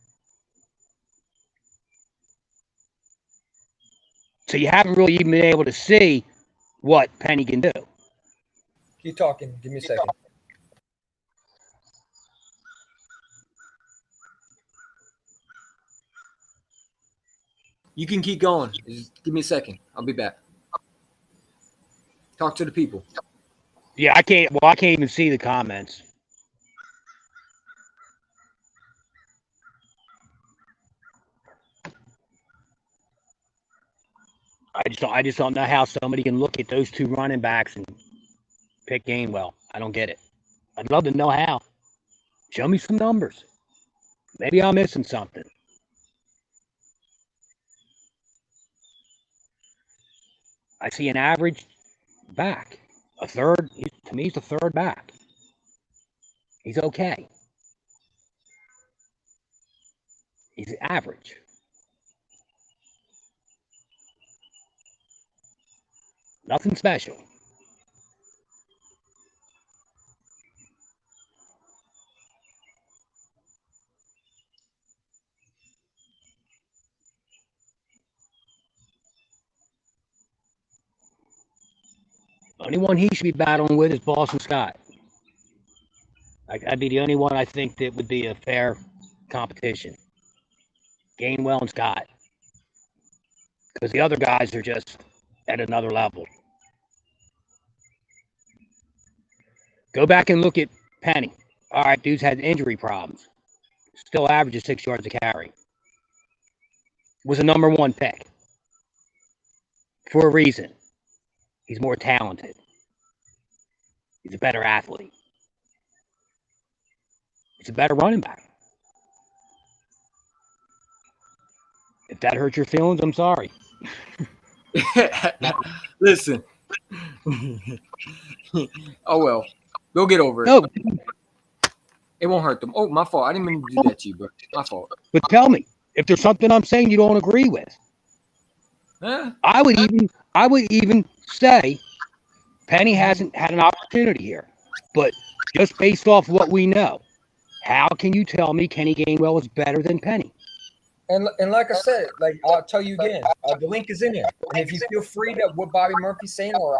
So you haven't really even been able to see what Penny can do. Keep talking. Give me a second. You can keep going. Just give me a second. I'll be back. Talk to the people. Yeah, I can't even see the comments. I just don't know how somebody can look at those two running backs and pick Gainwell. I don't get it. I'd love to know how. Show me some numbers. Maybe I'm missing something. I see an average back, a third. To me, he's a third back. He's okay. He's average. Nothing special. Only one he should be battling with is Boston Scott. I'd be the only one I think that would be a fair competition. Gainwell and Scott. Because the other guys are just at another level. Go back and look at Penny. All right, dude's had injury problems. Still averages 6 yards a carry. Was a number 1 pick. For a reason. He's more talented. He's a better athlete. He's a better running back. If that hurts your feelings, I'm sorry. Listen. Oh, well. They'll get over it. No, It won't hurt them. Oh, my fault. I didn't mean to do that to you, but my fault. but tell me, if there's something I'm saying you don't agree with, I would even say Penny hasn't had an opportunity here. But just based off what we know, how can you tell me Kenny Gainwell is better than Penny? And like I said, like I'll tell you again, the link is in there. And if you feel free that what Bobby Murphy's saying, or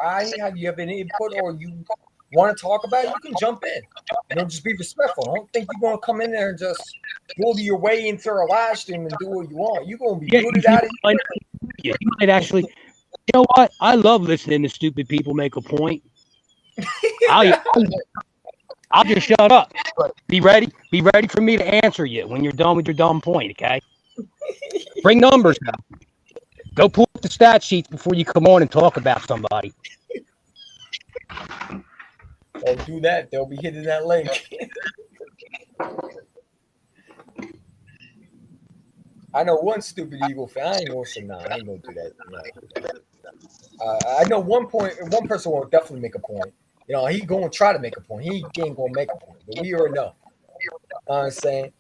you have any input, or you want to talk about it, you can jump in. Just be respectful. I don't think you're gonna come in there and just bully your way into a live stream and do what you want. You're gonna be booted out of here. You might actually. You know what? I love listening to stupid people make a point. I'll just shut up. Be ready for me to answer you when you're done with your dumb point, okay? Bring numbers up. Go pull up the stat sheets before you come on and talk about somebody. Don't do that. They'll be hitting that link. I know one stupid Eagle fan. I ain't gonna say nah. I ain't gonna do that. No. I know one person will definitely make a point. He gonna try to make a point. He ain't gonna make a point, but we already know. I'm saying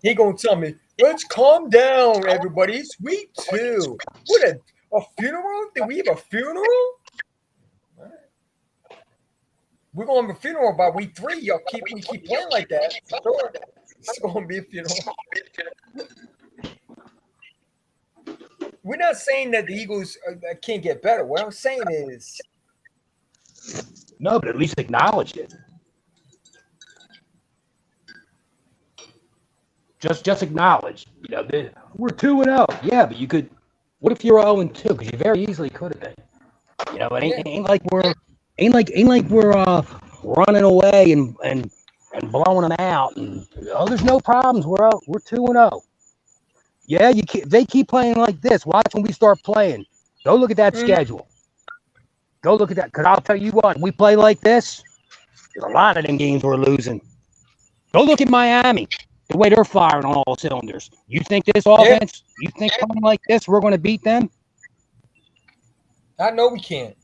he gonna tell me, let's calm down, everybody. It's week 2. What a funeral? Did we have a funeral? All right. We're gonna have a funeral by week 3. Y'all keep playing like that. Sure. It's gonna be a funeral. We're not saying that the Eagles can't get better. What I'm saying is, no, but at least acknowledge it. Just acknowledge. We're 2-0. Yeah, but you could. What if you're 0-2? Because you very easily could have been. It ain't like we're running away and blowing them out. And there's no problems. We're 2-0. Yeah, they keep playing like this. Watch when we start playing. Go look at that schedule. Go look at that. Because I'll tell you what, we play like this, there's a lot of them games we're losing. Go look at Miami, the way they're firing on all cylinders. You think this offense, you think playing like this, we're going to beat them? I know we can't.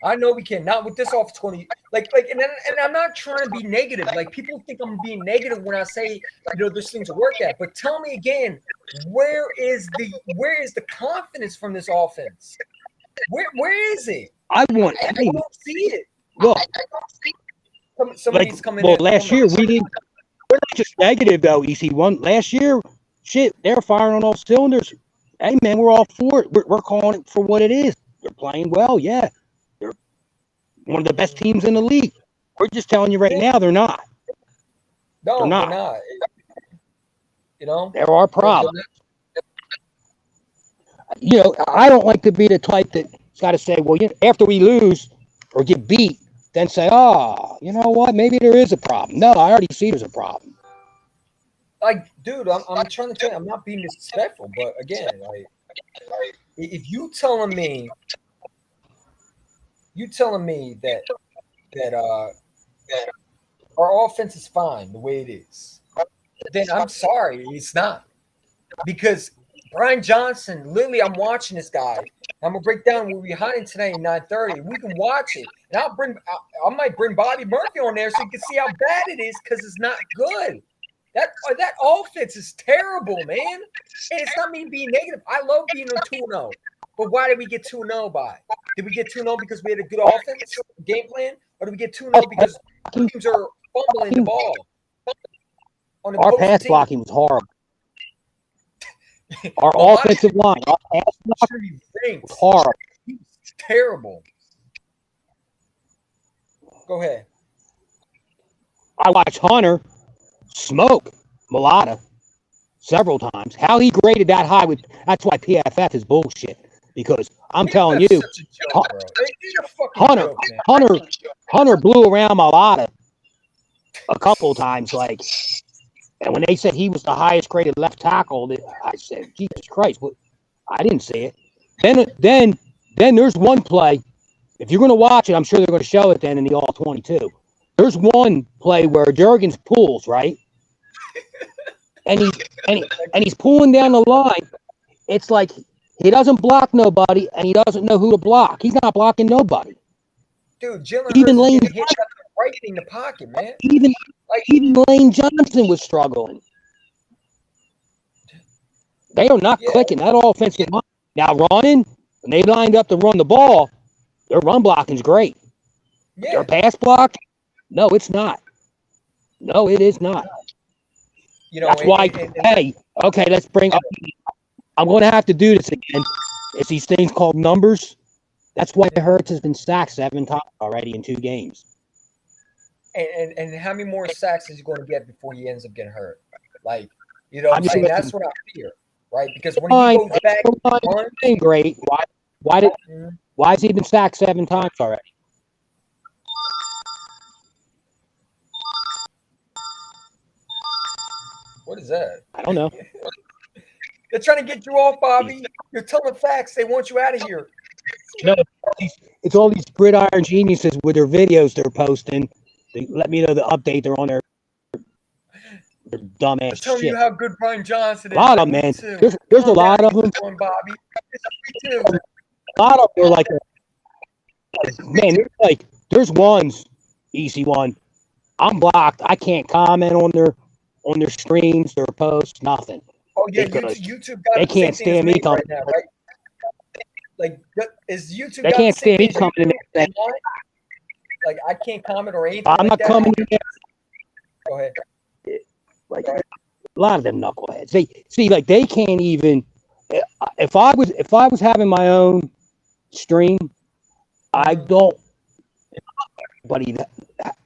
Not with this off 20. And I'm not trying to be negative. Like, people think I'm being negative when I say, there's things to work at. But tell me again, where is the confidence from this offense? Where is it? I don't see it. Look, somebody's coming. Well, last year we didn't. We're not just negative though. EC1 last year, they're firing on all cylinders. Hey man, we're all for it. We're calling it for what it is. They're playing well, yeah. They're one of the best teams in the league. We're just telling you right now, they're not. No, they're not. There are problems. I don't like to be the type that's got to say, well, after we lose or get beat, then say, you know what? Maybe there is a problem. No, I already see there's a problem. Like, dude, I'm trying to tell you, I'm not being disrespectful, but again, like, if you telling me that our offense is fine the way it is, then I'm sorry, it's not. Because Brian Johnson, literally, I'm watching this guy. I'm gonna break down where we're hiding tonight at 9:30. We can watch it, and I might bring Bobby Murphy on there so you can see how bad it is because it's not good. That offense is terrible, man. And it's not me being negative. I love being on 2-0. But why did we get 2-0 by? Did we get 2-0 because we had a good offense game plan? Or did we get 2-0 because teams are fumbling the ball? On the Our pass team? blocking was horrible. Our offensive line, our pass blocking was horrible. It's terrible. Go ahead. I watched Hunter smoke Mulata several times. How he graded that high that's why PFF is bullshit. Because I'm telling you, Hunter blew around Mulata a couple times, like, and when they said he was the highest graded left tackle, I said, Jesus Christ, I didn't see it. Then there's one play. If you're going to watch it, I'm sure they're going to show it then in the all 22. There's one play where Jurgens pulls, right? And he's pulling down the line. It's like he doesn't block nobody, and he doesn't know who to block. He's not blocking nobody. Dude, Jalen Hurts hit right in the pocket, man. Even Lane Johnson was struggling. They are not clicking. That offensive line. Now running, when they lined up to run the ball, their run blocking is great. Yeah. Their pass block, no, it's not. No, it is not. You know, that's why. Hey, okay, let's bring up. I'm going to have to do this again. It's these things called numbers. That's why Hurts has been sacked 7 times already in 2 games. And how many more sacks is he going to get before he ends up getting hurt? Like, you know what I'm saying? That's what I fear, right? Because when he goes back, great. Why has he been sacked 7 times already? What is that? I don't know. They're trying to get you off, Bobby. You're telling facts. They want you out of here. No, it's all these gridiron geniuses with their videos they're posting. They let me know the update they're on their dumbass shit. Telling you how good Brian Johnson is. A lot of them, man. There's a lot of them. Bobby. A lot of them are like, man, there's ones, easy one. I'm blocked. I can't comment on their streams, their posts, nothing. Oh yeah, YouTube got they can't stand me coming. Right now, right? Like, is YouTube? They can't stand me coming in there. Like, I can't comment or anything. I'm not coming in there. Go ahead. Like a lot of them knuckleheads. They can't even. If I was having my own stream, I don't. Anybody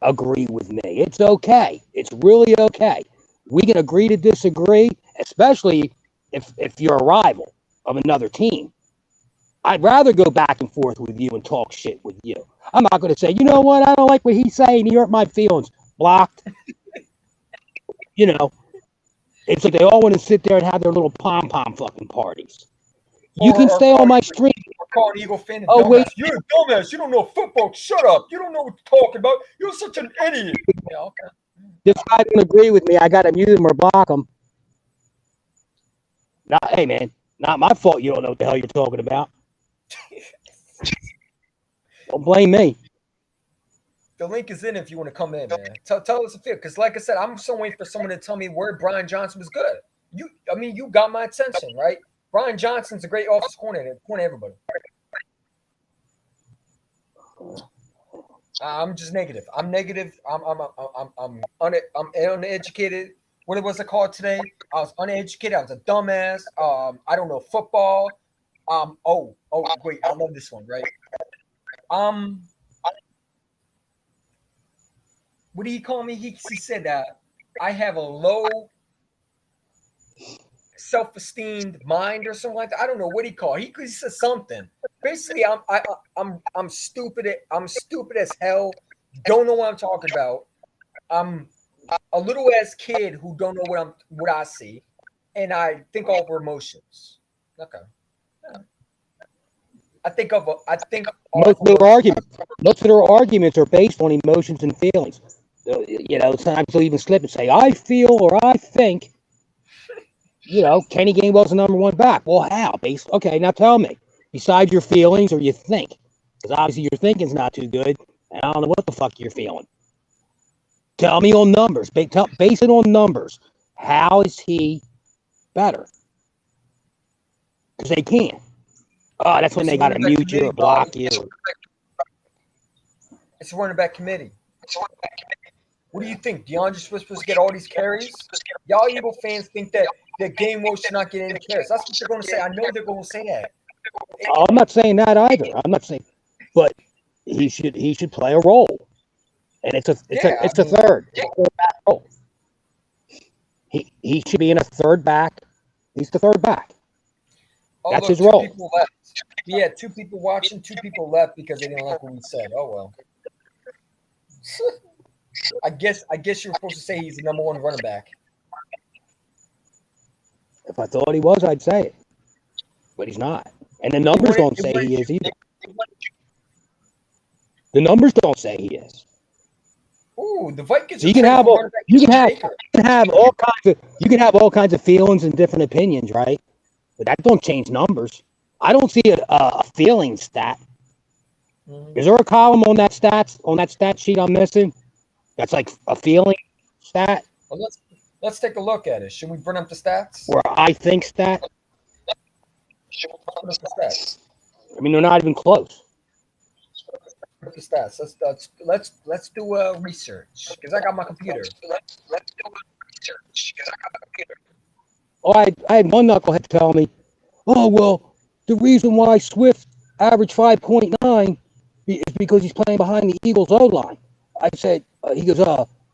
agree with me? It's okay. It's really okay. We can agree to disagree, especially if you're a rival of another team. I'd rather go back and forth with you and talk shit with you. I'm not going to say, you know what, I don't like what he's saying. He hurt my feelings. Blocked. You know, it's like they all want to sit there and have their little pom-pom fucking parties. You can stay on my stream. Call an Eagle fan a wait. You're a dumbass. You don't know football. Shut up. You don't know what you're talking about. You're such an idiot. Yeah, okay. This guy didn't agree with me. I got to mute him or block him. Hey, man, not my fault you don't know what the hell you're talking about. Don't blame me. The link is in if you want to come in, man. Tell us a feel. Because like I said, I'm still waiting for someone to tell me where Brian Johnson was good. You got my attention, right? Brian Johnson's a great offensive coordinator. Point everybody. I'm just negative. I'm negative. I'm uneducated. What was it called today? I was uneducated. I was a dumbass. I don't know football. Wait, I love this one, right? What do you call me? He said that I have a low self-esteemed mind or something like that. I don't know what he called. He said something. Basically, I'm stupid. I'm stupid as hell. Don't know what I'm talking about. I'm a little ass kid who don't know what I see, and I think over emotions. Okay. Yeah. I think most of their arguments are based on emotions and feelings. You know, sometimes they'll even slip and say, "I feel" or "I think." You know, Kenny Gainwell's the number 1 back. Well, how? Okay, now tell me. besides your feelings or you think? Because obviously your thinking's not too good, and I don't know what the fuck you're feeling. Tell me on numbers. Base it on numbers. How is he better? Because they can't. Oh, that's when they got to mute you or block you. It's a running back committee. What do you think? DeAndre Swift supposed to get all these carries? Y'all Eagle fans think that Gainwell should not get any carries. That's what they're going to say. I know they're going to say that. Oh, I'm not saying that either. I'm not saying, but he should play a role, and it's a third back role. He should be in a third back. He's the third back. That's his role. People left. We had 2 people watching. 2 people left because they didn't like what we said. Oh well. I guess you were supposed to say he's the number 1 running back. If I thought he was, I'd say it, but he's not. And the numbers don't say he is either. The numbers don't say he is. Ooh, the Vikings. You can have all kinds of feelings and different opinions, right? But that don't change numbers. I don't see a feeling stat. Mm-hmm. Is there a column on that stat sheet I'm missing? That's like a feeling stat. Well, let's take a look at it. Should we bring up the stats? Or I think stat. Should we bring up the stats? I mean, they're not even close. The stats. Let's do a research because I got my computer. Let's do a research because I got my computer. Oh, I had one knucklehead tell me, oh well, the reason why Swift averaged 5.9 is because he's playing behind the Eagles' O line. I said, he goes,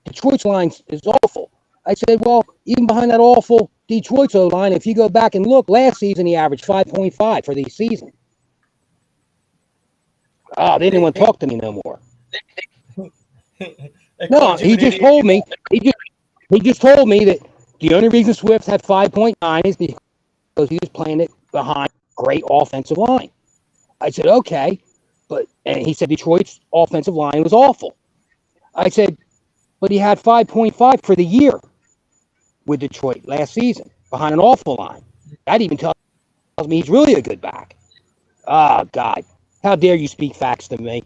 Detroit's line is awful. I said, well, even behind that awful Detroit's O line, if you go back and look, last season he averaged 5.5 for the season. Oh, they didn't want to talk to me no more. No, he just told me. He just told me that the only reason Swift had 5.9 is because he was playing it behind great offensive line. I said, okay, and he said Detroit's offensive line was awful. I said, but he had 5.5 for the year with Detroit last season behind an awful line. That even tells me he's really a good back. Oh, God. How dare you speak facts to me?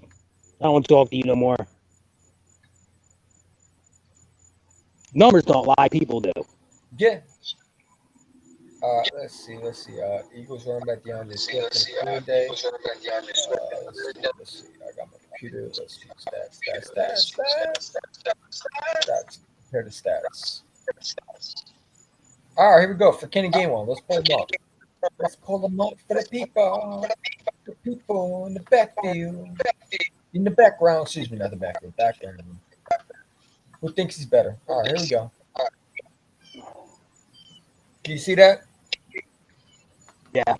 I don't want to talk to you no more. Numbers don't lie, people do. Yeah. Let's see. Eagles running back DeAndre Swift. Let's see. I got my computer. Let's see. Stats. Compare the stats. All right, here we go for Kenny Gainwell. Let's pull them up. Let's pull them up for the people. The people in the backfield. In the background. Excuse me, not the backfield. Background. Who thinks he's better? All right, here we go. Can you see that? Yeah.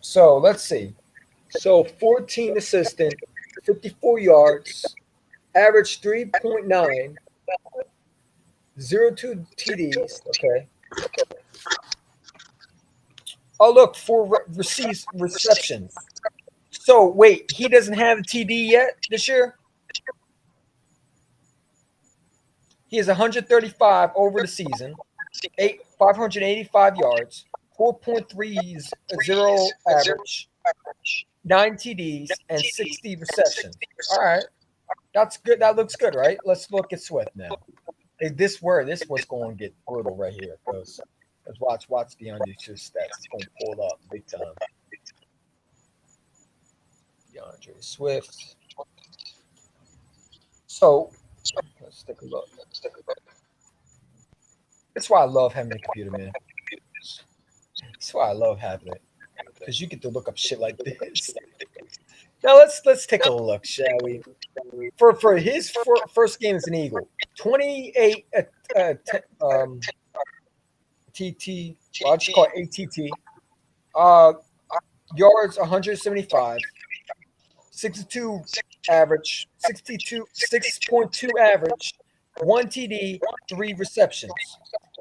So let's see. So 14 assistant, 54 yards, average 3.9, 0.2 TDs. Okay. Oh, look, 4 receptions. So wait, he doesn't have a TD yet this year? He has 135 over the season, 585 yards, 4.30 average, 9 TDs, and 60 receptions. All right. That's good. That looks good, right? Let's look at Swift now. This was going to get brutal right here. Let's watch DeAndre Swift's stats. It's going to pull up big time. DeAndre Swift. So let's take a look. That's why I love having a computer, man. That's why I love having it, because you get to look up shit like this. Now let's take a look, shall we? For his first game as an Eagle, 28 TT. Well, I'll just call it ATT. Yards 175. 62 average, 6.2 average, 1 TD, 3 receptions.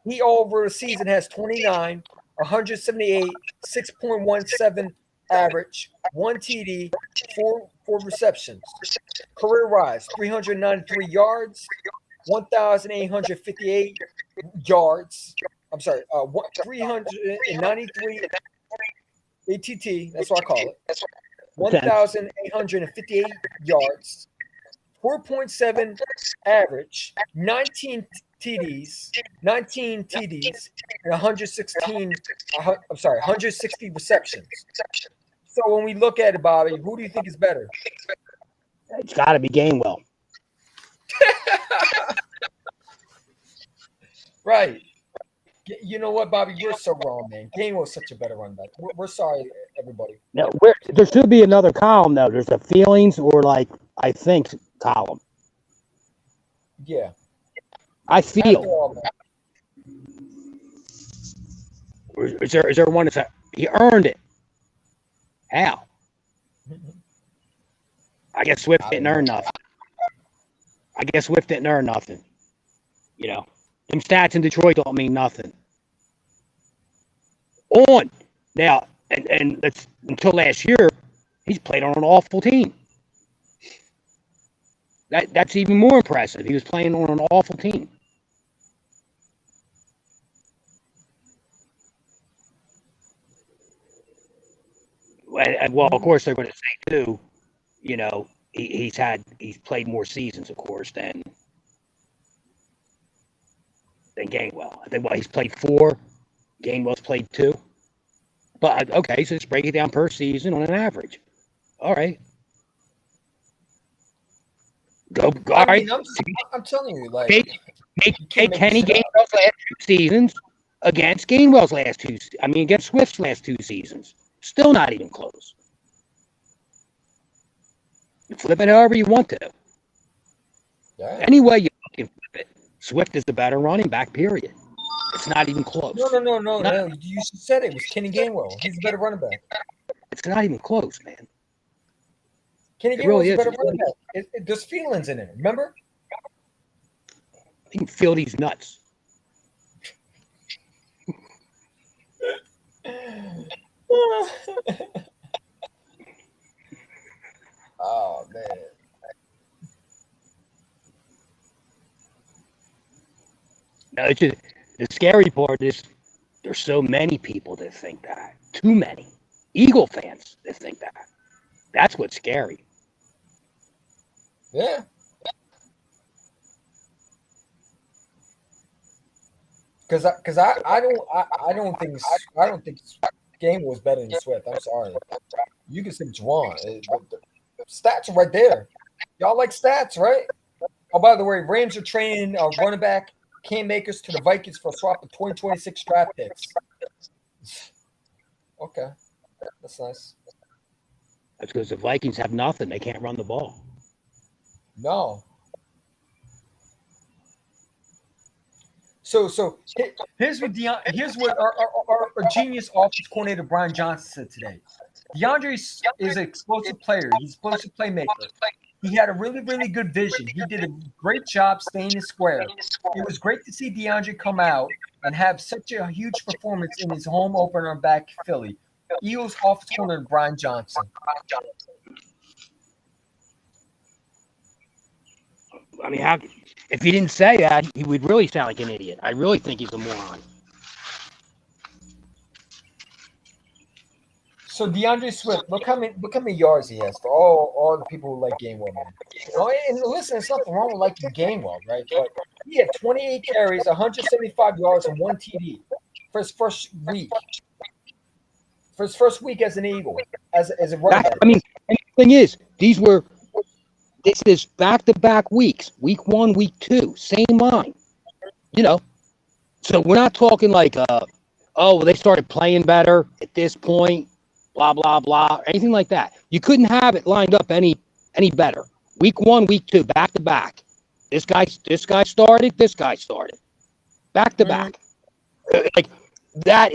He over the season has 29, 178, 6.17 average, 1 TD, 4 receptions. Career rise, 393 yards, 1,858 yards, I'm sorry, 393 ATT. That's what I call it. 1,858 yards, 4.7 average, 19 TDs, and 160 receptions. So when we look at it, Bobby, who do you think is better? It's got to be Gainwell. Right. You know what, Bobby? You're so wrong, man. Gainwell's such a better running back. We're sorry, everybody. Now, there should be another column though. There's a feelings or like I think column. Yeah. I After feel. all, Is there one that's he earned it? How? I guess Swift didn't earn nothing. You know, them stats in Detroit don't mean nothing. On now, and that's until last year, he's played on an awful team. That's even more impressive. He was playing on an awful team. Well, of course they're going to say too. You know, he's played more seasons, of course, than Gainwell. I think he's played 4. Gainwell's played 2. But okay, so let's break it down per season on an average. All right. All right. I'm telling you, like, Take Kenny Gainwell's last 2 seasons against Gainwell's last 2. Against Swift's last 2 seasons. Still not even close. You flip it however you want to. Yeah. Any way you can flip it, Swift is the better running back, period. It's not even close. No. You said it was Kenny Gainwell. He's a better running back. It's not even close, man. Kenny Gainwell's a better running back. There's feelings in it, remember? You can feel these nuts. Oh, man. No, it's just, the scary part is there's so many people that think that. Too many. Eagle fans that think that. That's what's scary. Yeah. Because I don't think Gainwell was better than Swift. I'm sorry. You can say what you want. The stats are right there. Y'all like stats, right? Oh, by the way, Rams are trading running back Cam Akers to the Vikings for a swap of 2026 draft picks. Okay, that's nice. That's because the Vikings have nothing. They can't run the ball. No. So here's what our genius offensive coordinator Brian Johnson said today. DeAndre is an explosive player. He's an explosive playmaker. He had a really, really good vision. He did a great job staying in square. It was great to see DeAndre come out and have such a huge performance in his home opener back Philly. Eagles offensive coordinator Brian Johnson. If he didn't say that, he would really sound like an idiot. I really think he's a moron. So DeAndre Swift, look how many yards he has for all the people who like Gainwell, man. And listen, there's nothing wrong with liking Gainwell, right? But he had 28 carries, 175 yards, and 1 TD for his first week. For his first week as an Eagle, as a running back. And the thing is, this is back-to-back weeks. Week 1, week 2, same line. So we're not talking like, they started playing better at this point, blah, blah, blah, anything like that. You couldn't have it lined up any better. Week 1, week 2, back-to-back. This guy started, this guy started. Back-to-back. Like, that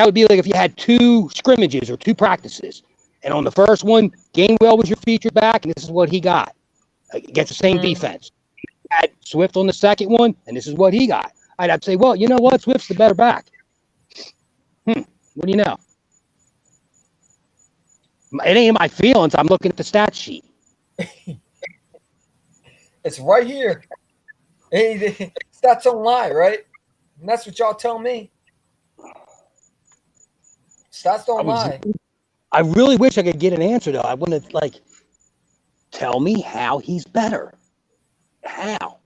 would be like if you had 2 scrimmages or 2 practices. And on the first one, Gainwell was your featured back, and this is what he got against the same defense. You had Swift on the second one, and this is what he got. I'd have to say, well, you know what? Swift's the better back. What do you know? It ain't my feelings. I'm looking at the stat sheet. It's right here. Stats don't lie, right? And that's what y'all tell me. Stats don't lie. I really wish I could get an answer though. I want to tell me how he's better. How?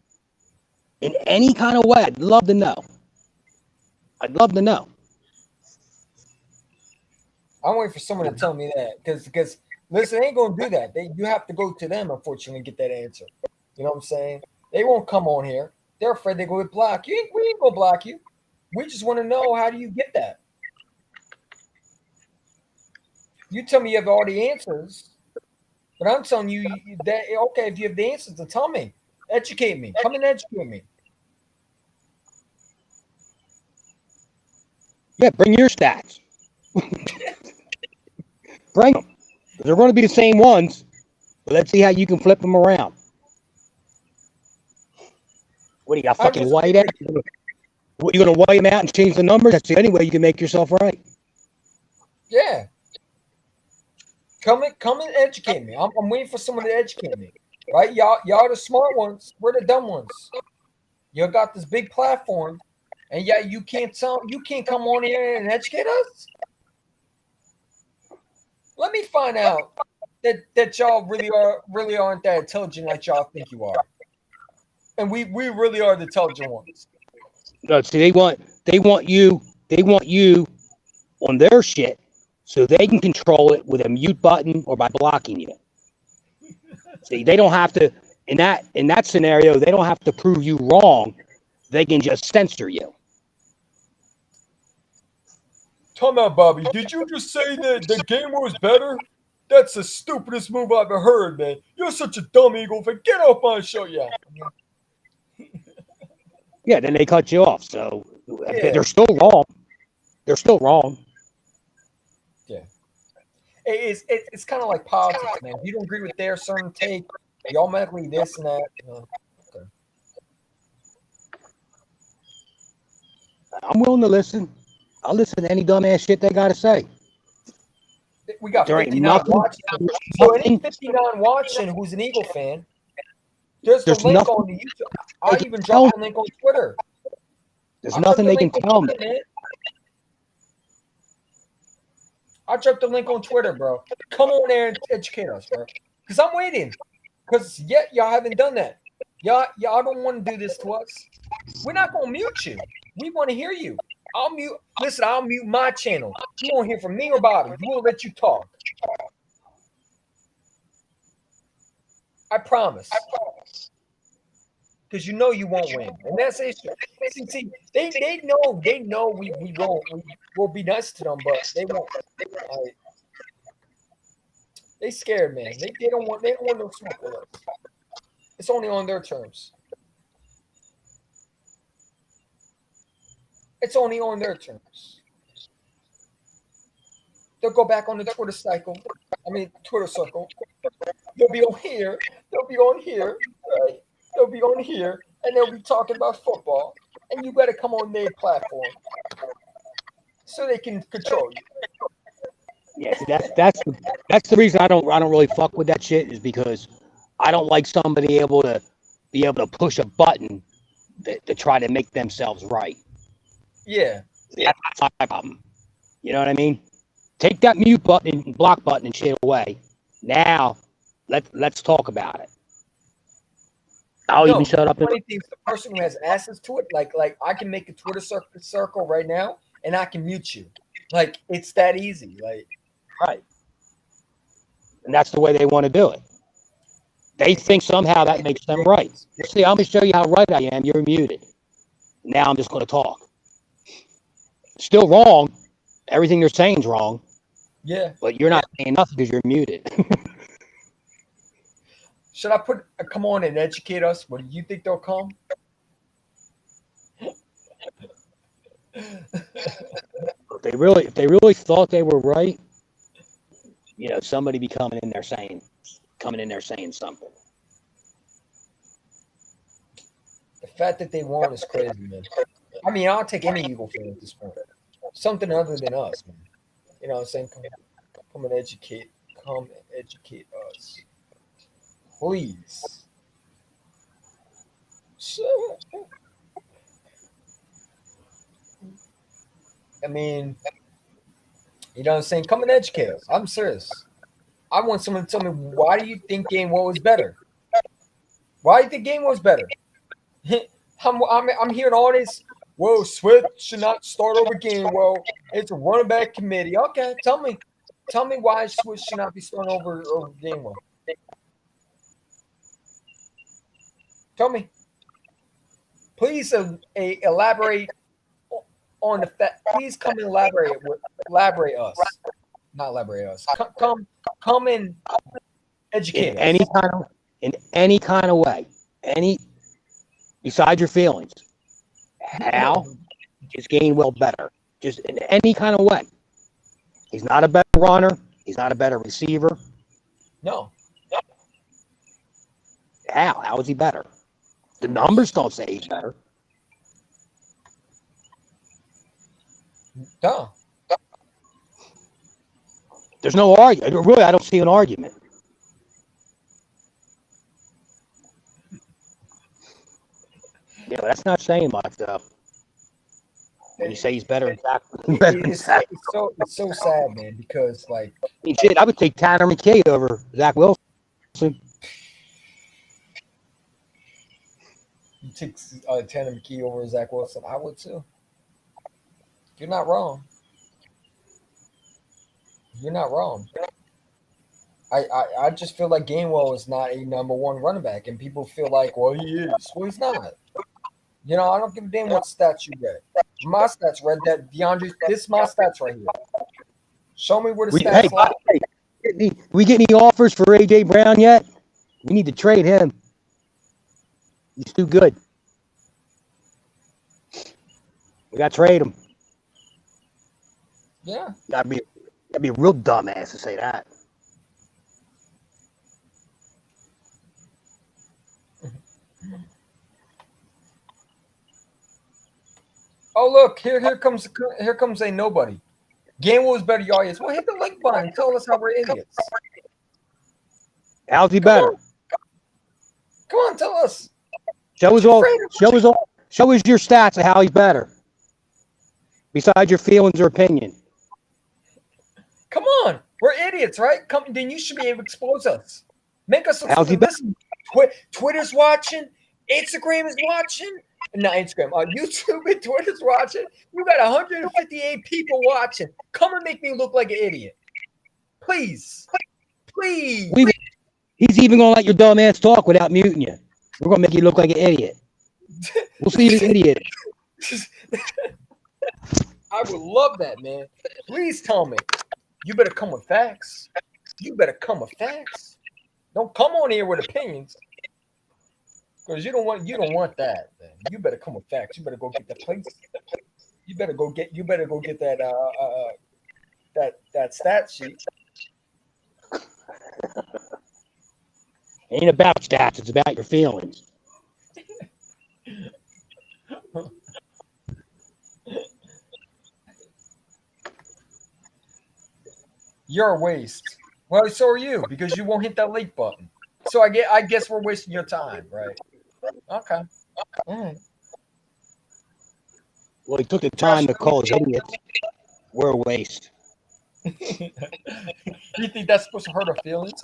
In any kind of way, I'd love to know. I'd love to know. I'm waiting for someone to tell me that because listen, they ain't gonna do that. You have to go to them, unfortunately, to get that answer. You know what I'm saying? They won't come on here. They're afraid they go with block. We ain't gonna block you. We just want to know, how do you get that? You tell me you have all the answers, but I'm telling you that okay, if you have the answers, then tell me. Educate me. Come and educate me. Yeah, bring your stats. Bring them. They're going to be the same ones, but let's see how you can flip them around. What do you got? Fucking white out? What, you going to white them out and change the numbers? That's the only way you can make yourself right. Yeah. Come and educate me. I'm waiting for someone to educate me. Right? Y'all are the smart ones. We're the dumb ones. You got this big platform, and yeah, you can't come on here and educate us. Let me find out that y'all really aren't that intelligent like y'all think you are. And we really are the intelligent ones. No, see, they want you on their shit so they can control it with a mute button or by blocking you. See, they don't have to in that scenario, they don't have to prove you wrong. They can just censor you. Tell me, Bobby, did you just say that the game was better? That's the stupidest move I've ever heard, man. You're such a dumb Eagle fan. Get off my show, yeah. Yeah, then they cut you off. So Yeah. they're still wrong. They're still wrong. Yeah. It's kind of like politics, man. If you don't agree with their certain take, you automatically this and that. Okay. I'm willing to listen. I'll listen to any dumbass shit they got to say. We got There ain't 59 nothing. watching. So any 59 watching who's an Eagle fan, there's the link nothing on the YouTube. I even dropped the link on Twitter. There's nothing they can tell me. I dropped the link on Twitter, bro. Come on there and educate us, bro. Because I'm waiting. Because yet y'all haven't done that. Y'all don't want to do this to us. We're not gonna mute you. We want to hear you. I'll mute my channel. You won't hear from me or Bobby. We will let you talk. I promise. Because you know you won't win. And that's the issue. See, they know we will be nice to them, but they won't. They scared, man. They don't want no smoke with us. It's only on their terms. It's only on their terms. They'll go back on the Twitter circle. They'll be on here. They'll be on here, right? They'll be on here, and they'll be talking about football. And you got to come on their platform so they can control you. Yeah, that's the reason I don't really fuck with that shit, is because I don't like somebody be able to push a button to try to make themselves right. Yeah. That's my problem. You know what I mean? Take that mute button and block button and shit away. Now, let's talk about it. I'll even shut up. Funny thing is, the person who has access to it, like I can make a Twitter circle right now, and I can mute you. Like, it's that easy. Like, right. And that's the way they want to do it. They think somehow that makes them right. See, I'm going to show you how right I am. You're muted. Now I'm just going to talk. Still wrong. Everything you're saying is wrong. Yeah. But you're not saying nothing because you're muted. Should I come on and educate us? What do you think they'll come? If they really thought they were right, somebody be coming in there saying something. The fact that they won is crazy, man. I mean, I'll take any Eagle fan at this point. Something other than us, man. You know what I'm saying? Come and educate us. Please. I mean, you know what I'm saying? Come and educate us. I'm serious. I want someone to tell me, why do you think Gainwell was better? Why do you think Gainwell was better? I'm hearing all this. Whoa, Swift should not start over Gainwell. It's a running back committee. Okay, tell me why Swift should not be starting over Gainwell. Tell me, please. Elaborate on the fact. Please come and elaborate us. Not elaborate us. Come and educate In us. any kind of way, besides your feelings. How is Gainwell better? Just in any kind of way. He's not a better runner. He's not a better receiver. No. How? How is he better? The numbers don't say he's better. No. There's no argument. Really, I don't see an argument. Yeah, that's not saying much, though. When you say he's better than Zach. It's so sad, man, because like, I mean, shit, I would take Tanner McKay over Zach Wilson. you take Tanner McKee over Zach Wilson. I would too. You're not wrong. You're not wrong. I just feel like Gainwell is not a number one running back, and people feel like, well, he is. Well, he's not. You know, I don't give a damn what stats you read. My stats read that DeAndre. This is my stats right here. Show me where the stats lie. We get any offers for AJ Brown yet? We need to trade him. He's too good. We got to trade him. Yeah. That'd be a real dumbass to say that. Oh, look, here comes a nobody. Gainwell is better yards. Well, hit the like button and tell us how we're idiots. How's he better? Come on, tell us. Show us your stats of how he's better. Besides your feelings or opinion. Come on. We're idiots, right? Then you should be able to expose us. Make us How's he better? Twitter's watching. Instagram is watching. Not Instagram. YouTube and Twitter's watching. You got 158 people watching. Come and make me look like an idiot. Please. Please. He's even going to let your dumb ass talk without muting you. We're going to make you look like an idiot. We'll see you an idiot. I would love that, man. Please tell me. You better come with facts. Don't come on here with opinions. Because you don't want that, man. You better come with facts. You better go get the place. You better go get that stat sheet. It ain't about stats, it's about your feelings. You're a waste. Well, so are you, because you won't hit that like button. So I guess we're wasting your time, right? Okay. All right. Well, he took the time to call us idiots. We're a waste. You think that's supposed to hurt our feelings?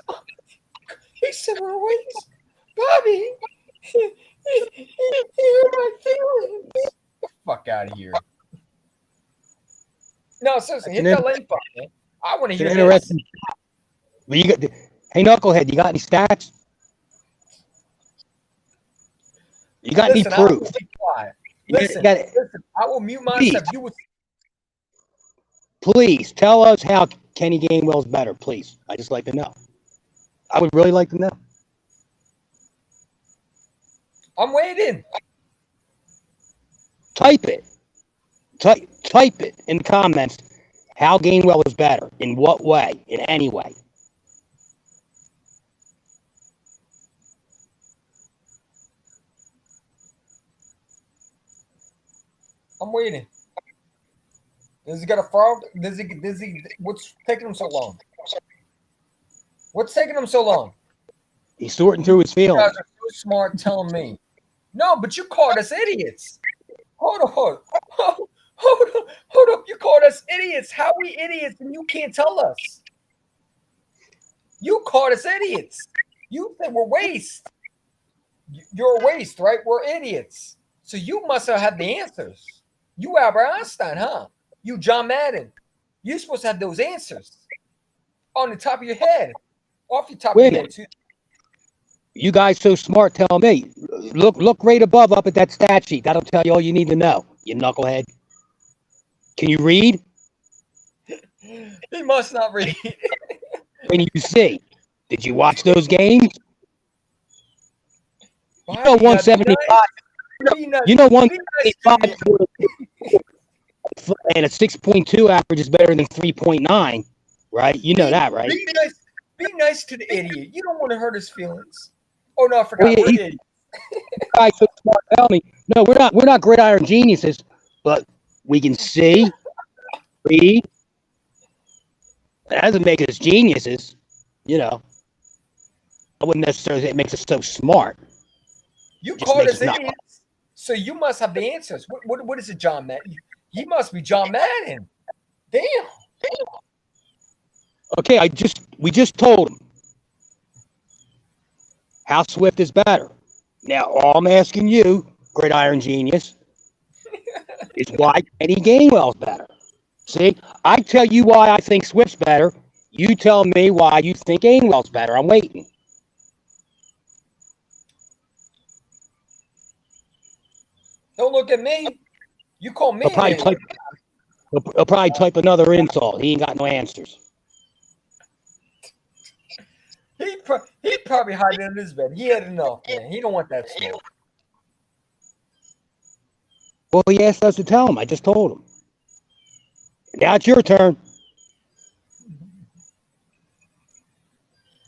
He said we're a waste. Bobby, he hurt my feelings. Get the fuck out of here. No, seriously, hit that like button, man. I want to hear interesting. Well, hey, Knucklehead, you got any stats? You got any proof? Listen, I will mute myself. Please tell us how Kenny Gainwell's better, please. I just like to know. I would really like to know. I'm waiting. Type it. Type it in the comments. How Gainwell is better. In what way? In any way. I'm waiting. Does he got a frog? What's taking him so long? What's taking him so long? He's sorting through his feelings. You guys are so smart telling me. No, but you called us idiots. Hold up. You called idiots. How are we idiots and you can't tell us? You called us idiots. You said we're waste. You're a waste, right? We're idiots. So you must have had the answers. You Albert Einstein, huh? You John Madden. You're supposed to have those answers on the top of your head, off your top Wait a of your head minute. too. You guys so smart, tell me. Look right above up at that stat sheet. That'll tell you all you need to know, you knucklehead. Can you read? He must not read. Can you see? Did you watch those games? You Why know you gotta be 175. Be nice. You know Be nice to 175 and a 6.2 average is better than 3.9, right? You know that, right? Be nice. Be nice to the idiot. You don't want to hurt his feelings. Oh no, I Well, forgot. yeah, We're idiots. guys so smart tell me. No, we're not gridiron geniuses, but we can see, read. That doesn't make us geniuses, you know. I wouldn't necessarily say it makes us so smart. You Just called makes us us not. idiots, so you must have the answers. What is it, John Madden? He must be John Madden. Damn. Okay, we just told him how Swift is better. Now, all I'm asking you, gridiron genius, is why Kenny Gainwell's better. See, I tell you why I think Swift's better. You tell me why you think Gainwell's better. I'm waiting. Don't look at me. You call me He'll an probably idiot. type. He'll probably type another insult. He ain't got no answers. He probably hiding in his bed. He had enough, man. He don't want that smoke. Well, he asked us to tell him. I just told him. Now it's your turn.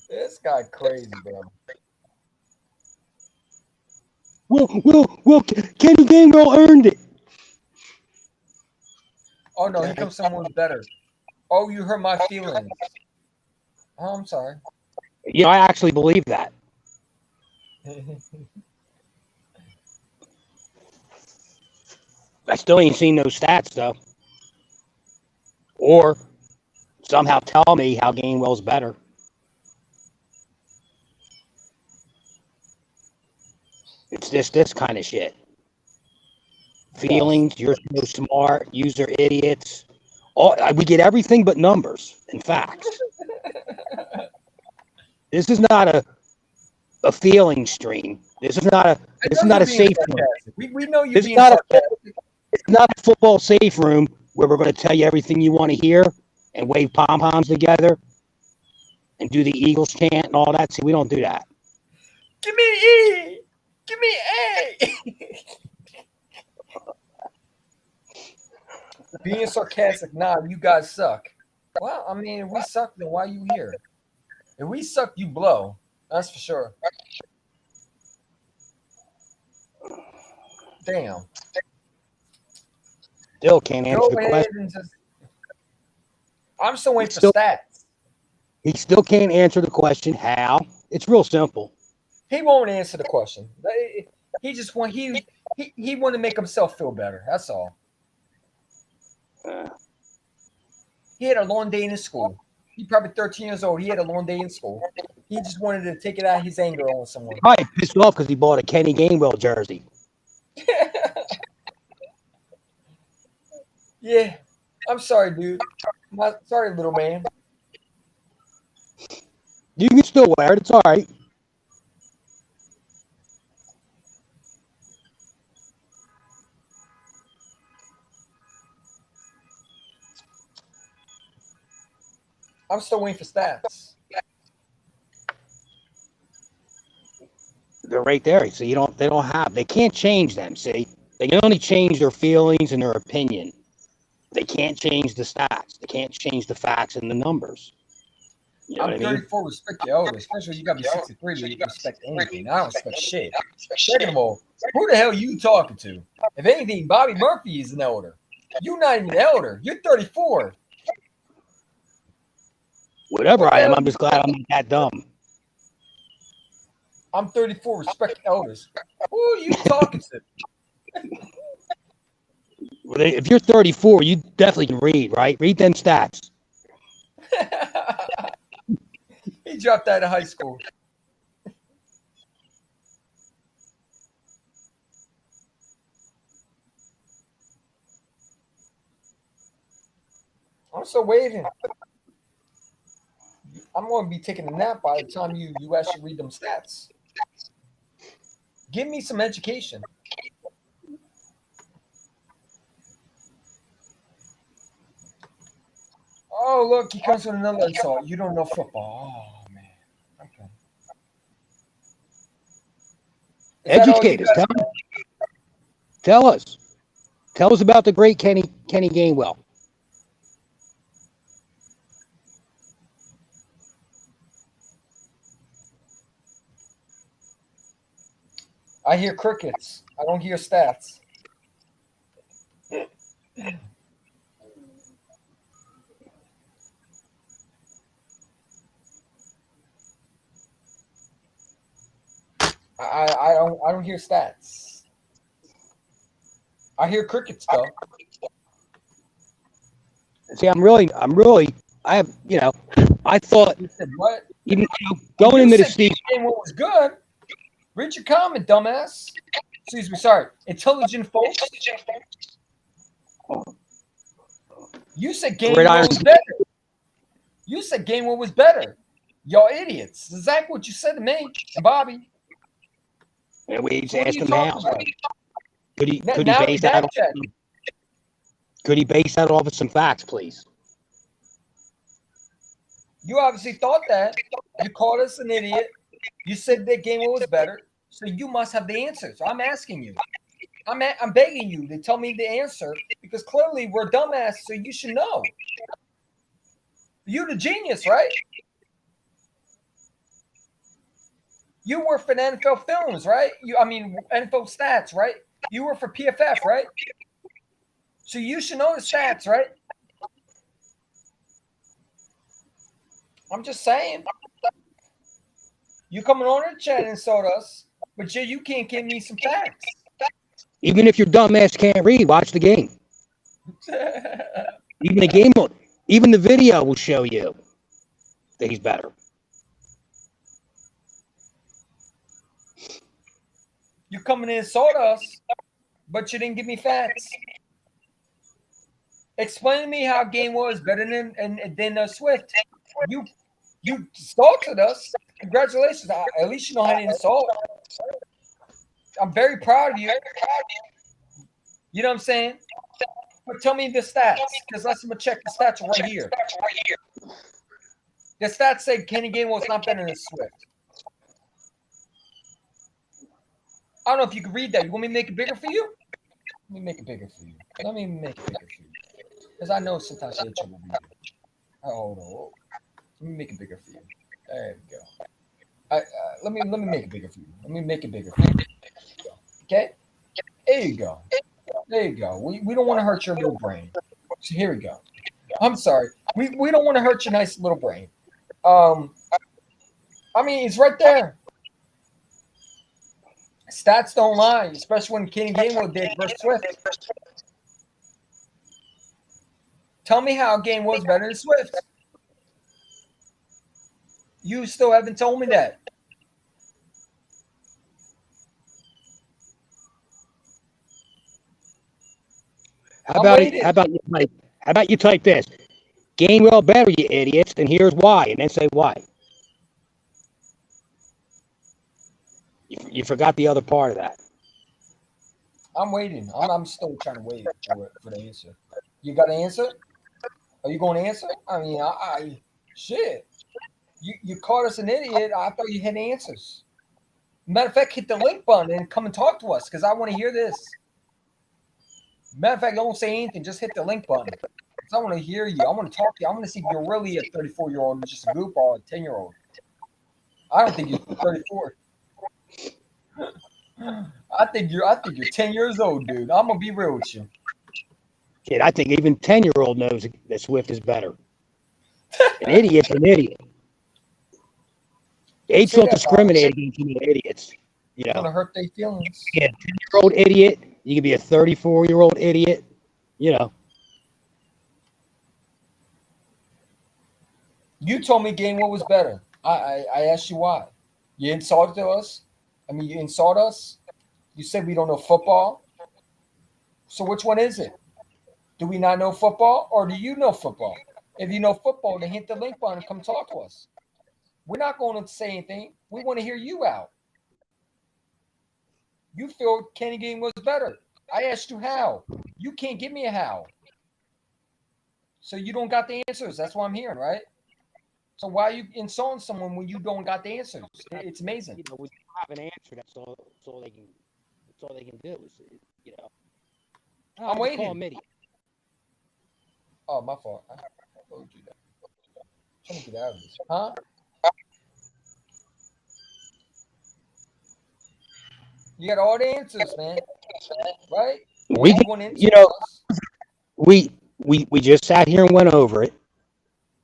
This guy crazy, bro. Well, Kenny Gainwell earned it. Oh no, here comes someone better. Oh, you hurt my feelings. Oh, I'm sorry. You know, I actually believe that. I still ain't seen those stats, though. Or somehow tell me how Gainwell's better. It's this kind of shit. Feelings, you're so smart, user idiots. We get everything but numbers and facts. This is not a feeling stream. This is not a safe room. We know you're This is being not sarcastic. it's not a football safe room where we're going to tell you everything you want to hear and wave pom poms together and do the Eagles chant and all that. See, we don't do that. Give me E. Give me A. Being sarcastic, nah, you guys suck. Well, I mean, if we suck, then why are you here? If we suck, you blow. That's for sure. Damn. Still can't answer Go the ahead question. and just. I'm still waiting for Still- stats. He still can't answer the question how. It's real simple. He won't answer the question. He just want he want to make himself feel better. That's all. He had a long day in school. He probably 13 years old. He had a long day in school. He just wanted to take it out his anger on someone. Probably pissed off because he bought a Kenny Gainwell jersey. Yeah. I'm sorry, dude. Sorry, little man. You can still wear it. It's all right. I'm still waiting for stats. They're right there. So they can't change them. See, they can only change their feelings and their opinion. They can't change the stats. They can't change the facts and the numbers. You know I'm what I mean? 34. Respect your elders. Especially you got to be 63 to respect anything. I don't respect shit. Second of all, who the hell you talking to? If anything, Bobby Murphy is an elder. You're not even an elder. You're 34. Whatever I am, I'm just glad I'm not that dumb. I'm 34. Respect elders. Who are you talking to? Well, if you're 34, you definitely can read, right? Read them stats. He dropped out of high school. I'm still waiting. I'm going to be taking a nap by the time you actually read them stats. Give me some education. Oh, look, he comes with another insult. You don't know football. Oh, man. Okay. Is that all you Educate us. got? Tell us. Tell us about the great Kenny Gainwell. I hear crickets. I don't hear stats. I don't hear stats. I hear crickets though. See, I have, I thought You said what? even going into the season. What was good? Read your comment, dumbass. Excuse me, sorry. Intelligent folks. You said Gainwell was better. You said Gainwell was better. Y'all idiots. That's exactly what you said to me, Bobby. And we just asked him how. Could he base that off of some facts, please? You obviously thought that. You called us an idiot. You said that Gainwell was better. So you must have the answers. I'm asking you. I'm begging you to tell me the answer because clearly we're dumbass, so you should know. You're the genius, right? You work for the NFL Films, right? NFL Stats, right? You work for PFF, right? So you should know the stats, right? I'm just saying. You coming on the chat and insult us, but you can't give me some facts. Even if your dumbass can't read, watch the game. Even the video will show you that he's better. You coming in and insult us, but you didn't give me facts. Explain to me how Gainwell is better than Swift. You insulted us. Congratulations. At least you know how to insult. I'm very proud of you. You know what I'm saying? But tell me the stats, because let's check the stats right here. The stats say Kenny Gainwell is not better than Swift. I don't know if you can read that. You want me to make it bigger for you? Let me make it bigger for you. Because I know sometimes you hit trouble reading. Hold on. Let me make it bigger for you. There we go. Let me make it bigger for you. Let me make it bigger for you. Okay? There you go. There you go. We don't want to hurt your little brain. So here we go. I'm sorry. We don't want to hurt your nice little brain. It's right there. Stats don't lie, especially when Kenny Gainwell did versus Swift. Tell me how Gainwell's better than Swift. You still haven't told me that. How about you type this? Gainwell better, you idiots, and here's why, and then say why. You forgot the other part of that. I'm waiting. I'm still trying to wait for the answer. You got an answer? Are you going to answer? Shit. You called us an idiot. I thought you had answers. Matter of fact, hit the link button and come and talk to us because I want to hear this. Matter of fact, don't say anything. Just hit the link button. Because I want to hear you. I want to talk to you. I want to see if you're really a 34-year-old or just a goofball, a 10-year-old. I don't think you're 34. I think you're 10 years old, dude. I'm gonna be real with you. Kid, I think even 10-year-old knows that Swift is better. An idiot's an idiot. Age don't discriminate against idiots. You know, gonna hurt their feelings. Yeah, 10-year-old idiot. You can be a 34-year-old idiot. you know, You told me Gainwell was better. I asked you why. You insulted us. I mean, you insult us. You said we don't know football. So which one is it? Do we not know football, or do you know football? If you know football, then hit the link button and come talk to us. We're not going to say anything. We want to hear you out. You feel Kenny Gain was better. I asked you how. You can't give me a how. So you don't got the answers. That's what I'm hearing, right? So why are you insulting someone when you don't got the answers? It's amazing. you know, when you have an answer, that's all they can. That's all they can do is, you know. Oh, I'm just waiting. call him idiot. Oh, my fault. I told you that. I'm trying to get out of this. Huh? You got all the answers, man. Right? We, You want to you insult know, us. we just sat here and went over it.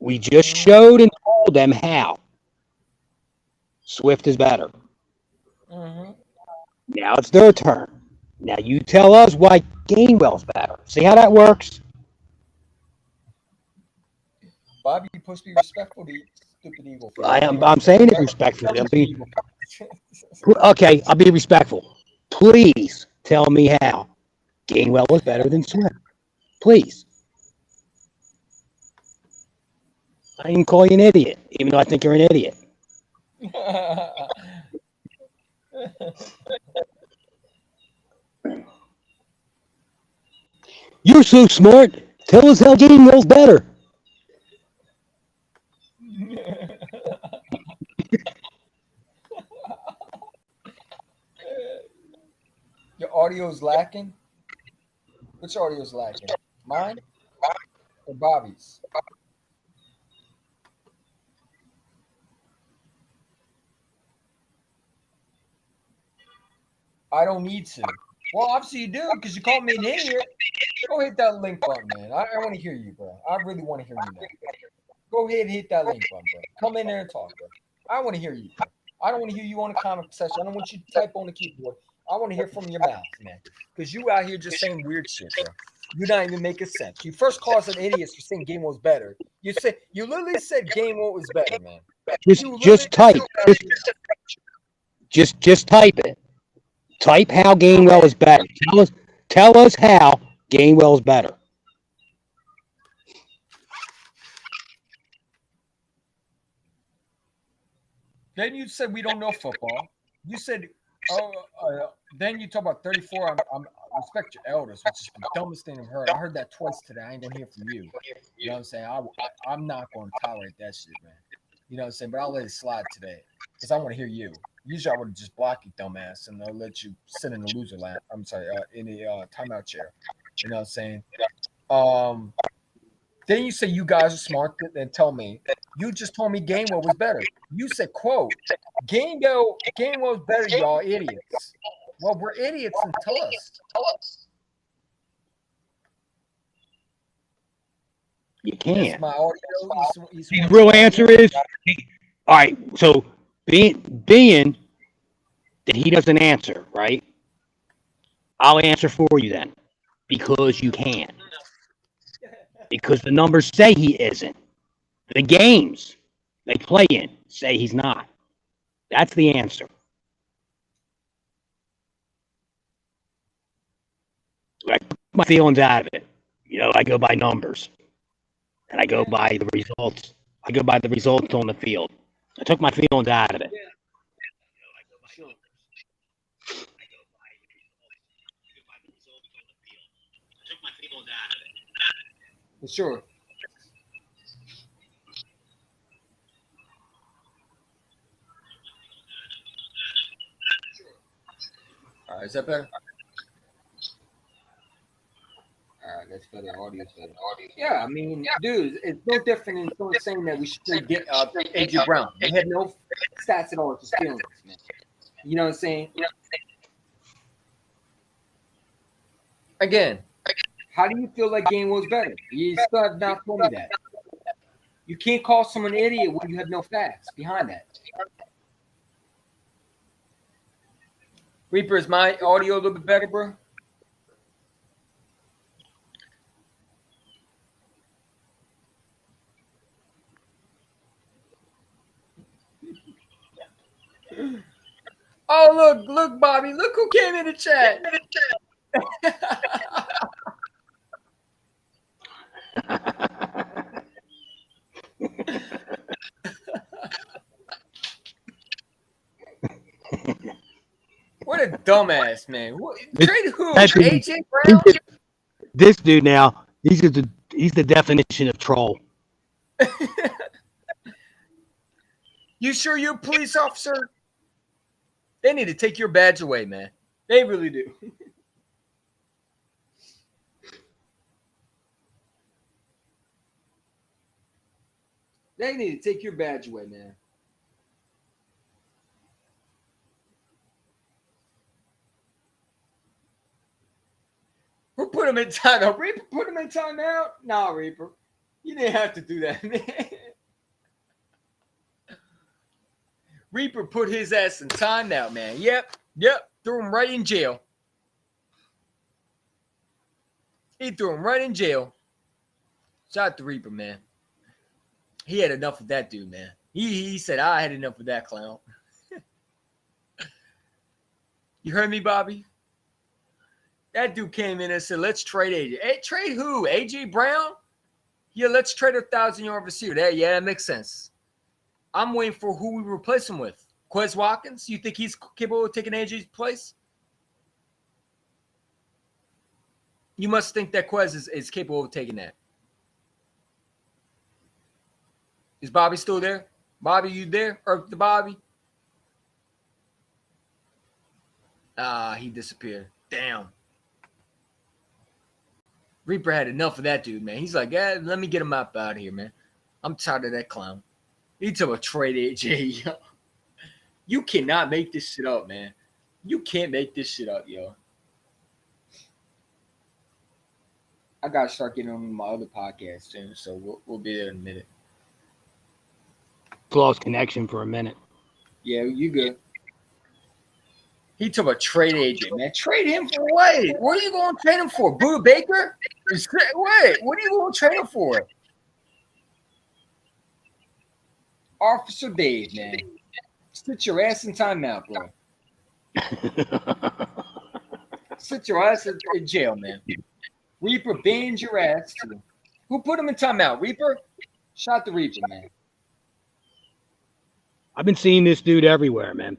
We just Mhm. showed and told them how Swift is better. Mhm. Now it's their turn. Now you tell us why Gainwell's better. See how that works? Bobby, you're supposed to be respectful to stupid Eagle fans. I'm saying it respectfully. I'm being, Eagle fans. okay, I'll be respectful. Please tell me how Gainwell was better than Swift. Please. I didn't call you an idiot, even though I think you're an idiot. You're so smart. Tell us how Gainwell's better. Your audio's lacking. Which audio's lacking? Mine or Bobby's? I don't need to. Well, obviously you do because you called me an idiot. Go hit that link button, man. I want to hear you, bro. I really want to hear you now. Go ahead and hit that link button, bro. Come in there and talk, bro. I want to hear you, bro. I don't want to hear you on the comment section. I don't want you to type on the keyboard. I want to hear from your mouth, man. Because you out here just saying weird shit, bro. You're not even making sense. You first called us an idiot for saying Game was better. You literally said Game was better, man. You literally Just type. said Just type it. Type how Gainwell is better. Tell us how Gainwell is better. Then you said we don't know football. You said, oh, then you talk about 34. I respect your elders, which is the dumbest thing I've heard. I heard that twice today. I ain't gonna hear from you. You know what I'm saying? I'm not gonna tolerate that shit, man. You know what I'm saying? But I'll let it slide today because I want to hear you. Usually I would have just blocked you, dumbass, and I'll let you sit in the loser lap. I'm sorry, in the timeout chair. You know what I'm saying? Um, then you say you guys are smart and tell me. You just told me Gainwell was better. You said, quote, Gainwell's better, y'all idiots. Well, we're idiots and tell us. You That's can't. my audio. The real answer is, all right. So being that he doesn't answer, right? I'll answer for you then, because you can. Because the numbers say he isn't. The games they play in say he's not. That's the answer. I took my feelings out of it. You know, I go by numbers and I go by the results. I go by the results on the field. I took my feelings out of it. Sure. For sure. All right, is that better? All right, that's better. Audio's better. Yeah, I mean, dude, it's no different than someone saying that we should trade AJ Brown. They had no stats at all, just feelings, man. You know what I'm saying? Again, how do you feel like game was better? You still have not told me that. You can't call someone an idiot when you have no facts behind that. Reaper, is my audio a little bit better, bro? Oh, look, Bobby. Look who came in the chat. What a dumbass, man. Trade who? AJ Brown? This dude now, he's the definition of troll. You sure you're a police officer? They need to take your badge away, man. They really do. They need to take your badge away, man. Who put him in timeout? Reaper put him in timeout? Nah, Reaper. You didn't have to do that, man. Reaper put his ass in timeout, man. Yep. Threw him right in jail. He threw him right in jail. Shout out to Reaper, man. He had enough of that dude, man. He said, I had enough of that clown. You heard me, Bobby? That dude came in and said, let's trade AJ. Hey, trade who? AJ Brown? Yeah, let's trade a 1,000-yard receiver. That makes sense. I'm waiting for who we replace him with. Quez Watkins? You think he's capable of taking AJ's place? You must think that Quez is capable of taking that. Is Bobby still there? Bobby, you there? Or the Bobby? He disappeared. Damn. Reaper had enough of that dude, man. He's like, let me get him out of here, man. I'm tired of that clown. He took a trade AJ. You cannot make this shit up, man. You can't make this shit up, yo. I gotta start getting on my other podcast soon, so we'll be there in a minute. Lost connection for a minute. Yeah, you good. He took a trade AJ, man. Trade him for what? What are you going to trade him for? Buda Baker? What? What are you going to trade him for? Officer Dave, man. Sit your ass in timeout, bro. Sit your ass in jail, man. Reaper bans your ass too. Who put him in timeout? Reaper? Shot the Reaper, man. I've been seeing this dude everywhere, man.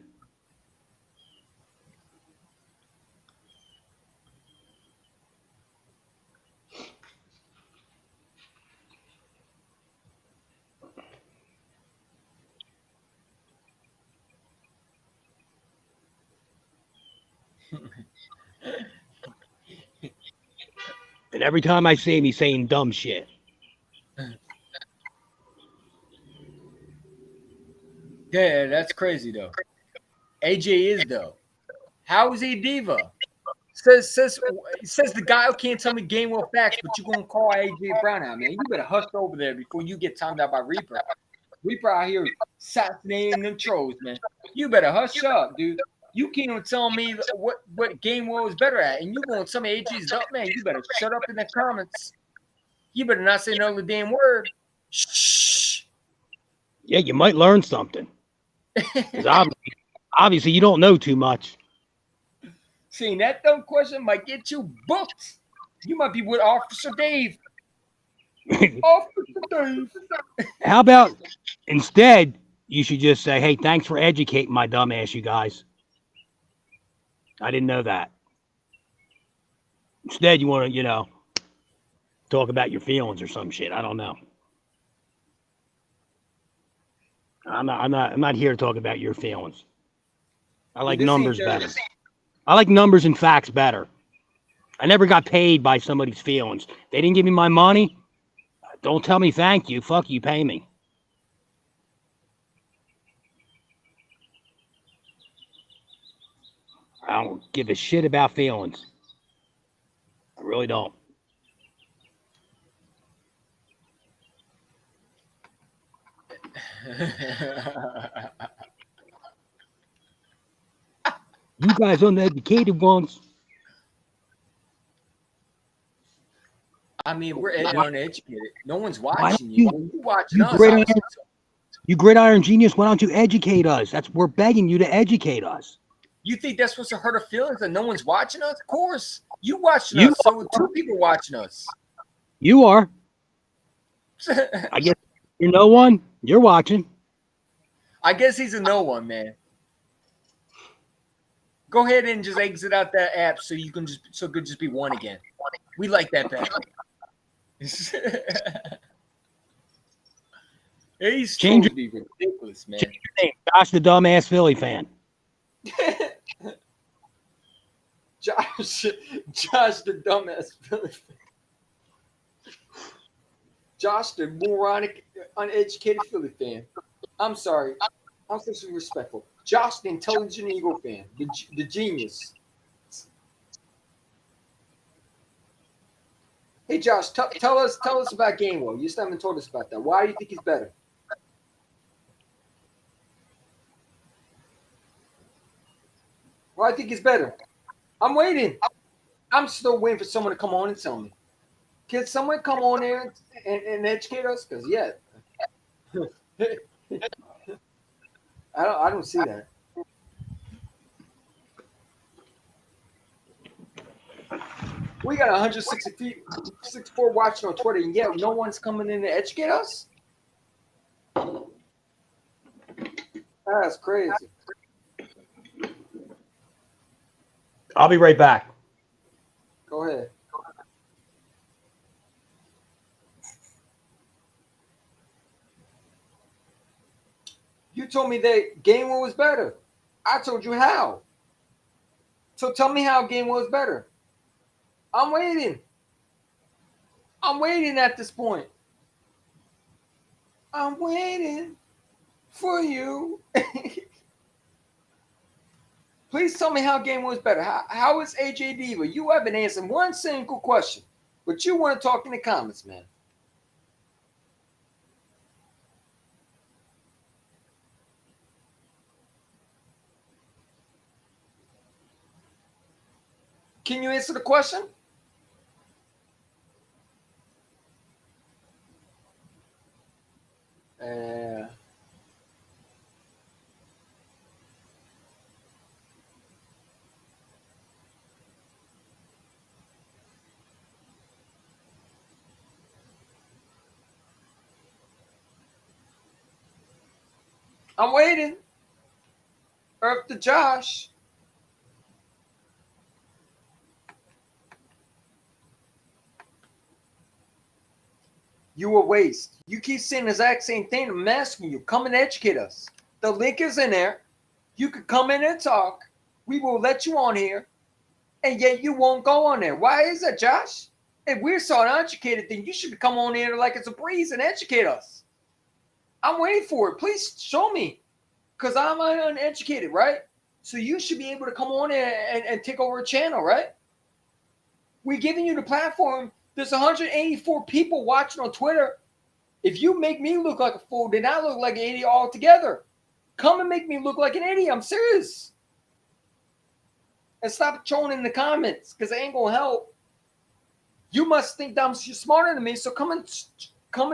And every time I see him, he's saying dumb shit. Yeah, that's crazy though. AJ is though. How is he diva? Says the guy who can't tell me game well facts, but you gonna call AJ Brown out, man. You better hush over there before you get timed out by Reaper. Reaper out here assassinating them trolls, man. You better hush up, dude. You can't even tell me what game well is better at, and you gonna tell me AJ's up, man. You better shut up in the comments. You better not say another damn word. Shh. Yeah, you might learn something. Obviously, you don't know too much. Seeing that dumb question might get you booked. You might be with Officer Dave. Officer Dave. How about instead, you should just say, hey, thanks for educating my dumb ass, you guys. I didn't know that. Instead, you want to, talk about your feelings or some shit. I don't know. I'm not here to talk about your feelings. I like numbers better. I like numbers and facts better. I never got paid by somebody's feelings. They didn't give me my money. Don't tell me thank you. Fuck you, pay me. I don't give a shit about feelings. I really don't. You guys uneducated ones. I mean, we're uneducated. No one's watching you. You watching us. You gridiron genius, why don't you educate us? We're begging you to educate us. You think that's supposed to hurt our feelings that no one's watching us? Of course. You watching You us, so 2 people watching us. You are. I guess you're no one. You're watching. I guess he's a no one, man. Go ahead and just exit out that app so you can just so it could just be one again. We like that better. He's Change supposed to be ridiculous, man. Change your name. Josh, the dumbass Philly fan. Josh the dumbass Philly fan. Josh the moronic, uneducated Philly fan. I'm sorry. I'm supposed to be respectful. Josh the intelligent Eagle fan. The genius. Hey Josh, tell us about Gainwell. You still haven't told us about that. Why do you think he's better? Why do I think he's better? I'm waiting. I'm still waiting for someone to come on and tell me. Can someone come on there and educate us? Because yeah, I don't see that. We got 164 watching on Twitter, and yet no one's coming in to educate us. That's crazy. I'll be right back. Go ahead. You told me that Gainwell was better. I told you how. So tell me how Gainwell is better. I'm waiting. I'm waiting at this point. I'm waiting for you. Please tell me how Gainwell is better. How is AJ Diva? You haven't answered one single question, but you want to talk in the comments, man. Can you answer the question? I'm waiting. Earth to Josh. You a waste. You keep saying the exact same thing. I'm asking you. Come and educate us. The link is in there. You could come in and talk. We will let you on here. And yet you won't go on there. Why is that, Josh? If we're so uneducated, then you should come on here like it's a breeze and educate us. I'm waiting for it. Please show me. Because I'm uneducated, right? So you should be able to come on and take over a channel, right? We're giving you the platform. There's 184 people watching on Twitter. If you make me look like a fool, then I look like an idiot altogether. Come and make me look like an idiot. I'm serious. And stop trolling in the comments because it ain't gonna help. You must think that you're smarter than me, so come and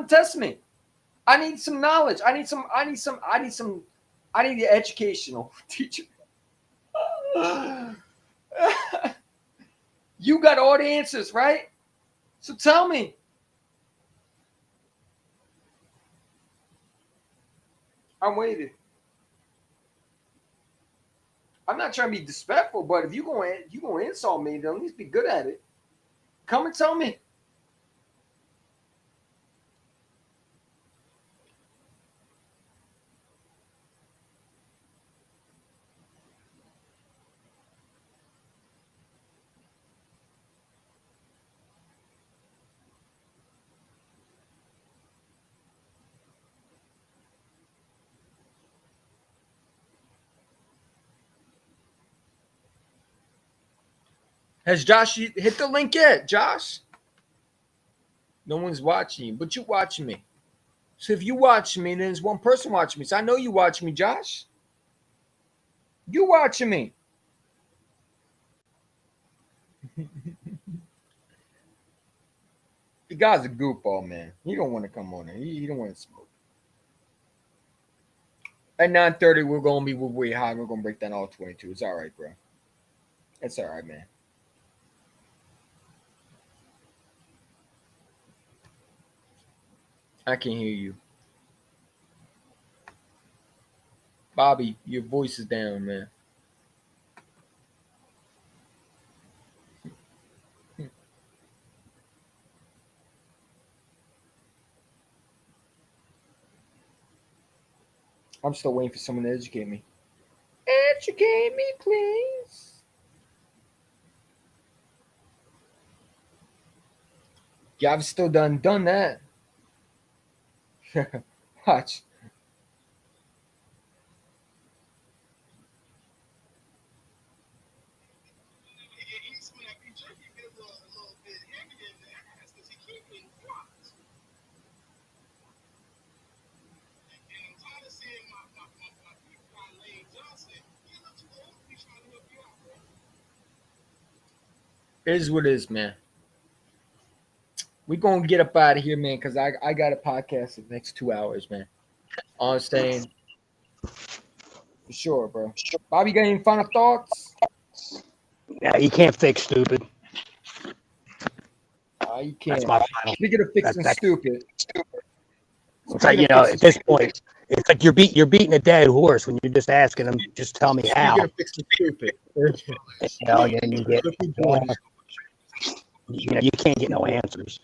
test me. I need some knowledge. I need the educational teacher. You got all the answers, right? So tell me. I'm waiting. I'm not trying to be disrespectful, but if you're going to insult me, then at least be good at it. Come and tell me. Has Josh hit the link yet, Josh? No one's watching you, but you watching me. So if you watch me, then there's one person watching me. So I know you watch me, Josh. You watching me. The guy's a goofball, man. He don't want to come on there. He don't want to smoke. At 9:30, we're gonna be way high. We're gonna break down all 22. It's all right, bro. It's all right, man. I can hear you, Bobby. Your voice is down, man. I'm still waiting for someone to educate me. Educate me, please. Yeah, I've still done that. Watch. It is what it is, man. We gonna get up out of here, man, because I got a podcast in the next 2 hours, man. All I'm saying, for sure, bro. Bobby, got any final thoughts? Yeah, you can't fix stupid. You can't. That's my final. Speaking of fixing That's- stupid. It's like, at this point, it's like you're beating a dead horse when you're just asking them, just tell me how. Speaking of fixing stupid. You get, you can't get no answers.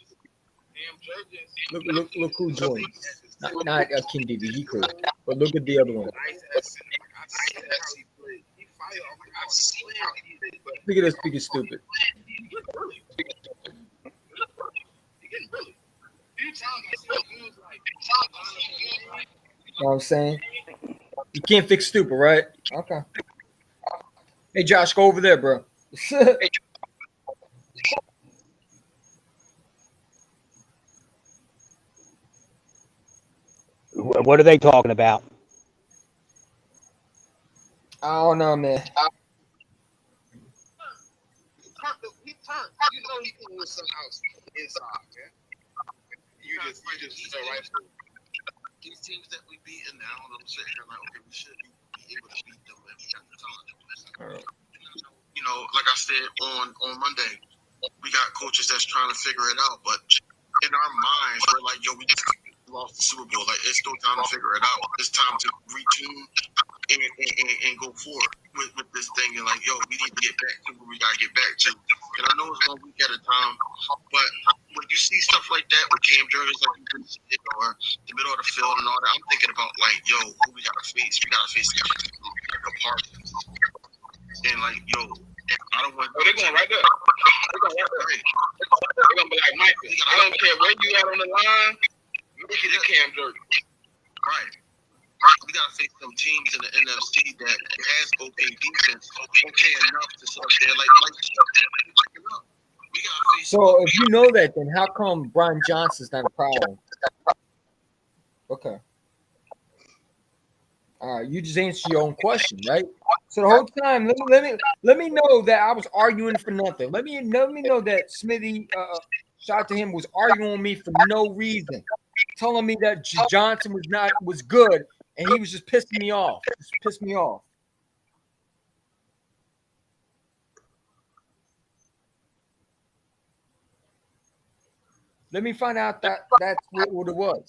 Look who joined. Not King DB, he cool. But look at the other one. Look at this speaking stupid. You know what I'm saying? You can't fix stupid, right? Okay. Hey, Josh, go over there, bro. What are they talking about? I don't know, man. You know he can win some house inside, man. You just fell right through. These teams that we beat in now, I'm sitting here like, okay, we should be able to beat them if we got the talent. You know, like I said on Monday, we got coaches that's trying to figure it out, but in our minds, we're like, yo, we just lost the Super Bowl. Like, it's still time to figure it out. It's time to retune and go forward with this thing. And like, yo, we need to get back to where we gotta get back to. And I know it's 1 week at a time, but when you see stuff like that with Cam Jordan's like or the middle of the field and all that, I'm thinking about like, yo, who we gotta face? We gotta face the Parsons. And like, yo, I don't want. They're going right there. They're going right there. They're gonna be like, Michael, I don't care where you at on the line. You get the Cam Jordan. Right. We gotta face some teams in the NFC that has okay defense, okay enough to sort of there like we gotta face. So if you know that, then how come Brian Johnson's not a problem? Okay. All right, you just answered your own question, right? So the whole time, let me know that I was arguing for nothing. Let me know that Smithy, shout out to him, was arguing with me for no reason, telling me that Johnson was good, and he was just pissing me off. Just pissed me off. Let me find out that that's what it was.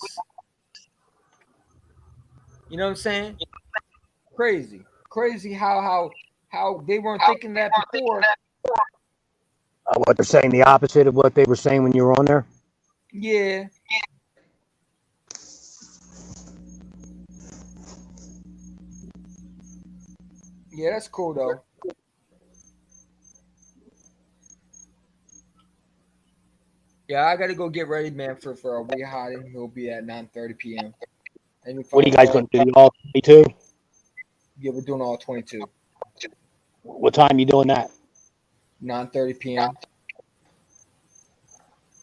You know what I'm saying? Crazy how they weren't thinking that before. What they're saying, the opposite of what they were saying when you were on there? Yeah. Yeah, that's cool though. Yeah, I gotta go get ready, man, for a way hiding. He'll be at 9:30 p.m. What are you guys going to do? All 22? Yeah, we're doing all 22. What time are you doing that? 9:30 p.m.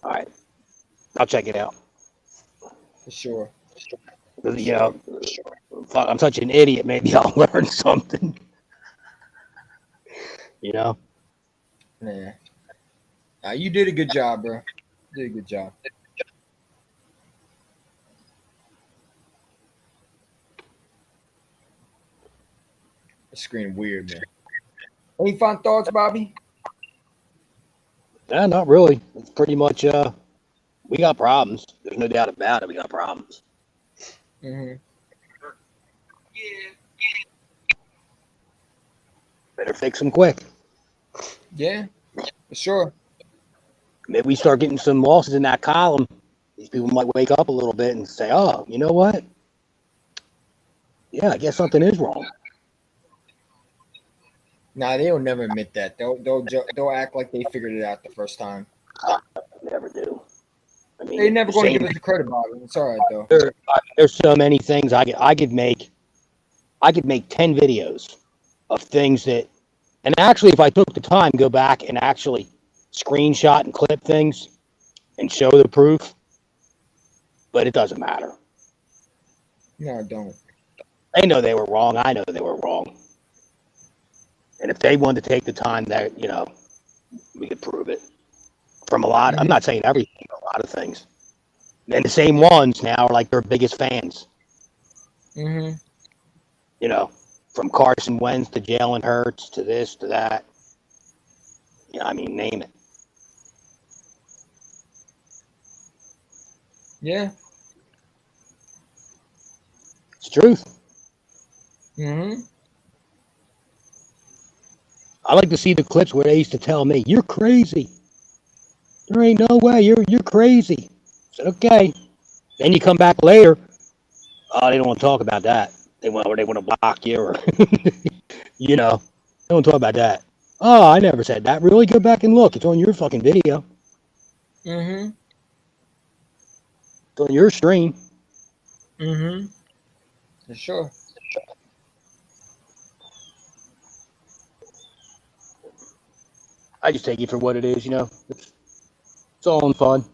All right. I'll check it out. For sure. You know, fuck, I'm such an idiot. Maybe I'll learn something. You know? Yeah. You did a good job, bro. You did a good job. It's screen weird, man. Any fun thoughts, Bobby? Yeah, not really. It's pretty much we got problems. There's no doubt about it. We got problems. Mm-hmm. Yeah. Better fix them quick. Yeah, for sure. Maybe we start getting some losses in that column. These people might wake up a little bit and say, "Oh, you know what? Yeah, I guess something is wrong." Nah, they'll never admit that. They'll act like they figured it out the first time. Never do. I They're mean, never the going to same. give us the credit, Bobby. It's all right though. There's so many things I could make. I could make 10 videos of things that, and actually, if I took the time, go back and actually screenshot and clip things and show the proof, but it doesn't matter. No, I don't. They know they were wrong. I know they were wrong. And if they wanted to take the time, that we could prove it from a lot. I'm Mhm. not saying everything, but a lot of things. And the same ones now are like their biggest fans. Mhm. You know, from Carson Wentz to Jalen Hurts to this to that. Yeah, I mean, name it. Yeah. It's truth. Mhm. I like to see the clips where they used to tell me, "You're crazy. There ain't no way. You're crazy." I said, "Okay." Then you come back later. Oh, they don't want to talk about that. They want to block you, or they don't talk about that. Oh, I never said that. Really, go back and look. It's on your fucking video. Mhm. It's on your stream. Mhm. For sure. I just take it for what it is. It's all in fun.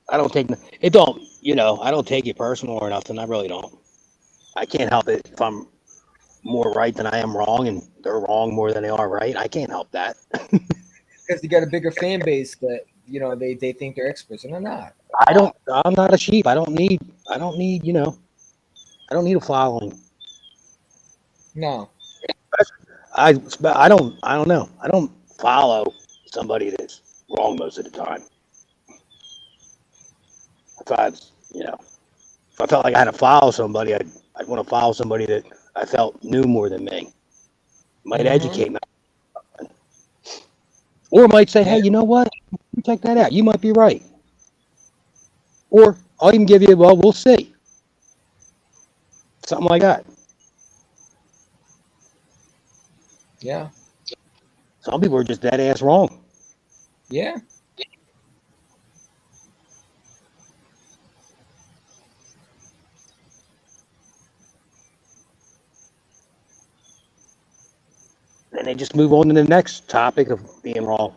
I don't take it. Don't I don't take it personal or nothing. I really don't. I can't help it if I'm more right than I am wrong, and they're wrong more than they are right. I can't help that. Because they got a bigger fan base that they think they're experts and they're not. I don't. I'm not a sheep. I don't need. I don't need. I don't need a following. No. I. I don't. I don't know. I don't follow somebody that's wrong most of the time. If I, if I felt like I had to follow somebody, I'd want to follow somebody that I felt knew more than me, might Mhm. educate me, or might say, Yeah. "Hey, you know what? Check that out. You might be right." Or I'll even give you, "Well, we'll see." Something like that. Yeah. Some people are just dead ass wrong. Yeah. And they just move on to the next topic of being wrong.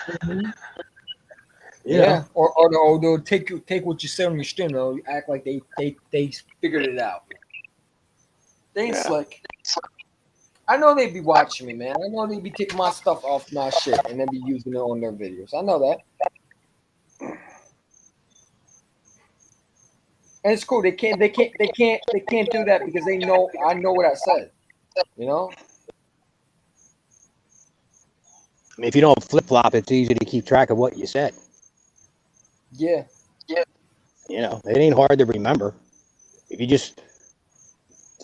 Mhm. You know, Yeah. Or they'll take what you said on your stream. They'll act like they figured it out. They ain't yeah. slick. I know they be watching me, man. I know they be taking my stuff off my shit and then be using it on their videos. I know that. And it's cool. They can't do that because they know I know what I said. You know? I mean, if you don't flip flop, it's easy to keep track of what you said. Yeah. It ain't hard to remember. If you just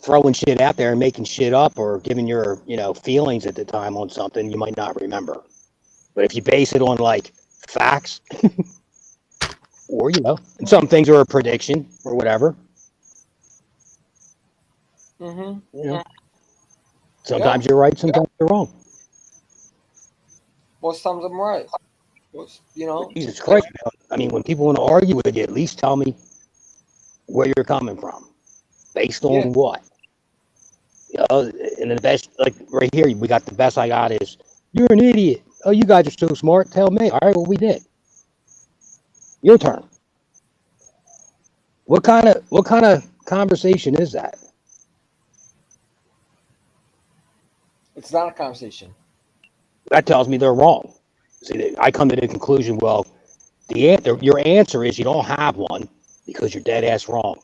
throwing shit out there and making shit up or giving your, feelings at the time on something, you might not remember. But if you base it on like facts or, and some things are a prediction or whatever, Mm-hmm. you know, Yeah. sometimes you're right, sometimes you're wrong. Most times I'm right. But Jesus Christ, man. I mean, when people want to argue with you, at least tell me where you're coming from. Based Yeah. on what? And the best, like right here, we got the best I got is, "You're an idiot. Oh, you guys are so smart. Tell me." All right, well, we did. Your turn. What kind of conversation is that? It's not a conversation. That tells me they're wrong. See, I come to the conclusion, well, your answer is you don't have one because you're dead ass wrong,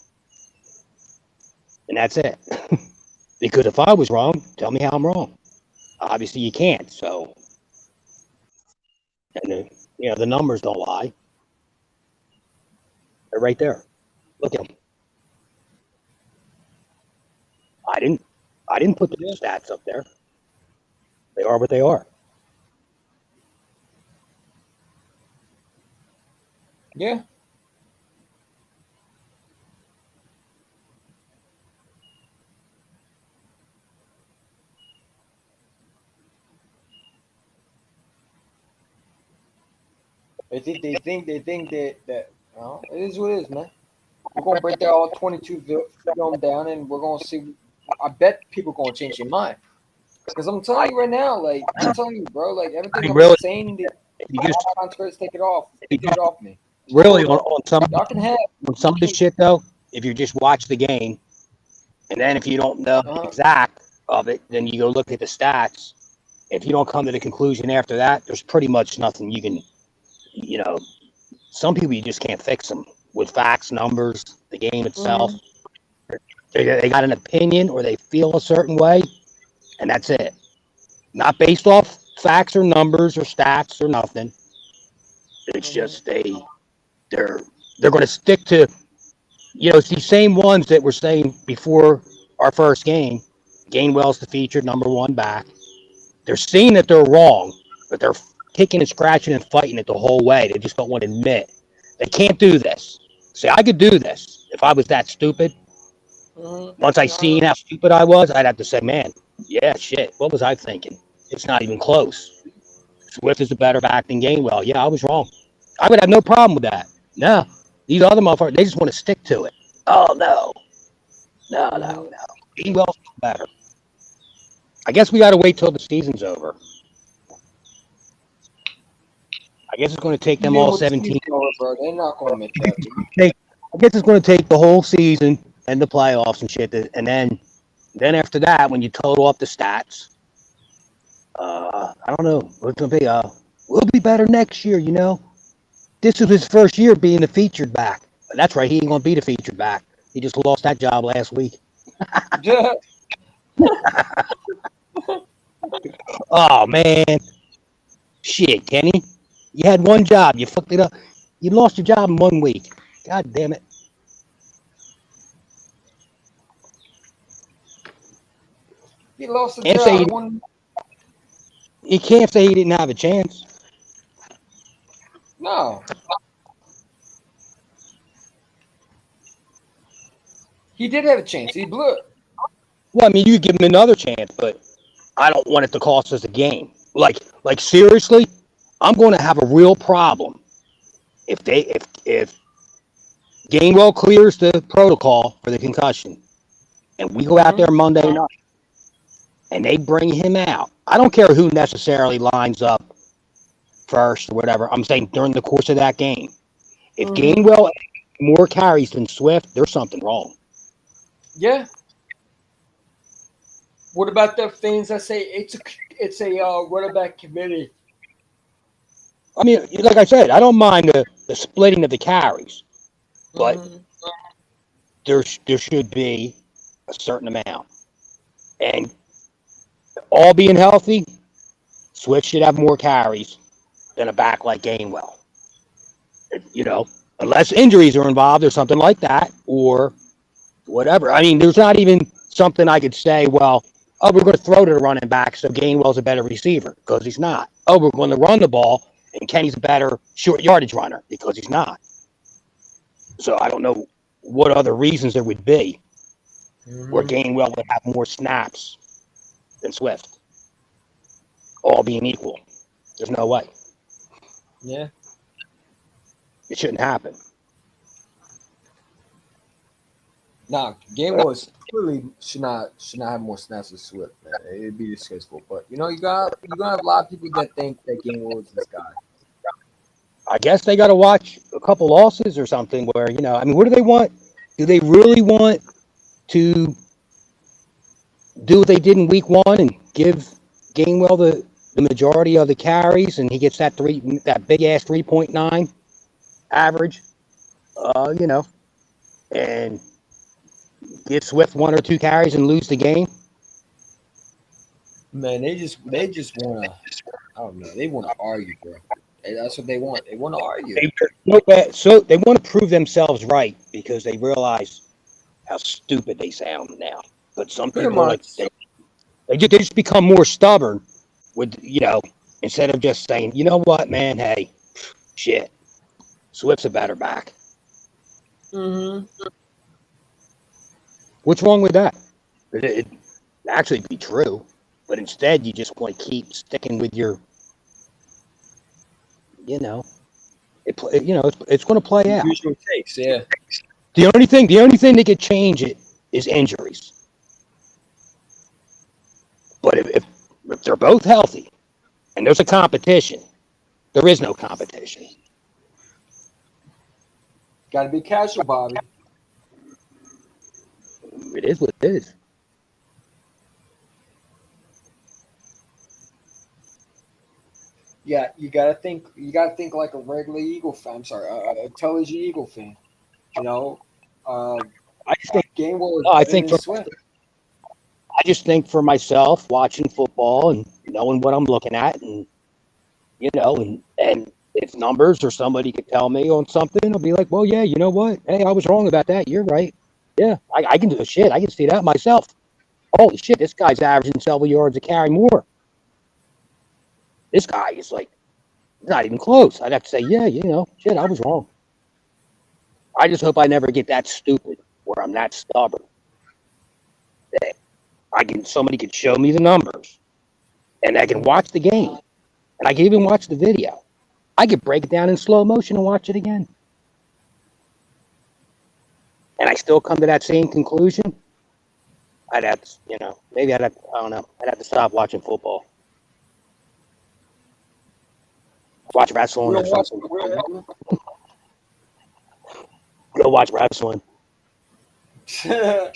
and that's it. Because if I was wrong, tell me how I'm wrong. Obviously, you can't. So, and the numbers don't lie. They're right there. Look at them. I didn't. I didn't put the stats up there. They are what they are. Yeah. They think that it is what it is, man. We're gonna break that all 22 film down, and we're gonna see. I bet people gonna change their mind. Because I'm telling you right now, like I'm telling you, bro, like everything I've been saying, You just contracts, take it off me. really on some Y'all can have. of this shit though. If you just watch the game, and then if you don't know the Uh-huh. exact of it, then you go look at the stats. If you don't come to the conclusion after that, there's pretty much nothing you can, you know, some people you just can't fix them with facts, numbers, the game itself. Mhm. They got an opinion or they feel a certain way, and that's it. Not based off facts or numbers or stats or nothing. It's just they're going to stick to, it's these same ones that were saying before our first game. Gainwell's the featured number one back. They're seeing that they're wrong, but they're kicking and scratching and fighting it the whole way. They just don't want to admit they can't do this. See, I could do this if I was that stupid. Once I seen how stupid I was, I'd have to say, man, yeah, shit, what was I thinking? It's not even close. Swift is a better back than Gainwell. Yeah, I was wrong. I would have no problem with that. No, these other motherfuckers, they just want to stick to it. Oh, no. Gainwell's better. I guess we got to wait till the season's over. I guess it's going to take them all 17. Bro. They're not going to admit that. I guess it's going to take the whole season and the playoffs and shit. And then after that, when you total up the stats, I don't know. What's going to be? We'll be better next year, This is his first year being the featured back. That's right. He ain't going to be the featured back. He just lost that job last week. Yeah. Oh, man. Shit, Kenny. You had one job. You fucked it up. You lost your job in 1 week. God damn it. He lost the job. You can't say he didn't have a chance. No. He did have a chance. He blew it. Well, I mean, you give him another chance, but I don't want it to cost us a game. Like seriously, I'm going to have a real problem if Gainwell clears the protocol for the concussion, and we go out there Monday night, and they bring him out. I don't care who necessarily lines up first or whatever. I'm saying during the course of that game, if Gainwell has more carries than Swift, there's something wrong. Yeah. What about the fans that say it's a running back committee? I mean, like I said, I don't mind the splitting of the carries, but there should be a certain amount. And all being healthy, Swift should have more carries than a back like Gainwell. Unless injuries are involved or something like that, or whatever. I mean, there's not even something I could say, well, we're going to throw to the running back, so Gainwell's a better receiver, because he's not. We're going to run the ball, and Kenny's a better short yardage runner, because he's not. So I don't know what other reasons there would be where Gainwell would have more snaps than Swift, all being equal. There's no way. Yeah. It shouldn't happen. Nah, Gainwell clearly should not have more snaps than Swift, man. It'd be disgraceful. But you're gonna have a lot of people that think that Gainwell is this guy. I guess they got to watch a couple losses or something where, I mean, what do they want? Do they really want to do what they did in week 1 and give Gainwell the majority of the carries and he gets that big ass 3.9 average, and give Swift 1 or 2 carries and lose the game? Man, they just wanna. I don't know. They want to argue, bro. That's what they want. They want to argue. So they want to prove themselves right because they realize how stupid they sound now. But some Pretty people like much. they just become more stubborn with instead of just saying, you know what, man, hey, shit, Swift's a better back. Mm-hmm. What's wrong with that? It actually be true, but instead you just want to keep sticking with your, you know, it's going to play out. Usual takes, yeah. The only thing that could change it is injuries. But if they're both healthy and there's a competition, there is no competition. Got to be casual, Bobby. It is what it is. Yeah, you gotta think. You gotta think like a regular Eagle fan. I'm sorry, a television Eagle fan. You know, uh, I just think, Gainwell is I better think than for Swift. I just think for myself, watching football and knowing what I'm looking at, and and if numbers or somebody could tell me on something, I'll be like, well, yeah, you know what? Hey, I was wrong about that. You're right. Yeah, I can do the shit. I can see that myself. Holy shit, this guy's averaging several yards a carry more. This guy is like not even close. I'd have to say, yeah, shit, I was wrong. I just hope I never get that stupid where I'm that stubborn that somebody could show me the numbers and I can watch the game and I can even watch the video. I could break it down in slow motion and watch it again. And I still come to that same conclusion. I'd have to, maybe I don't know. I'd have to stop watching football. Watch We wrestling or don't watch something. football, Go watch wrestling. brother.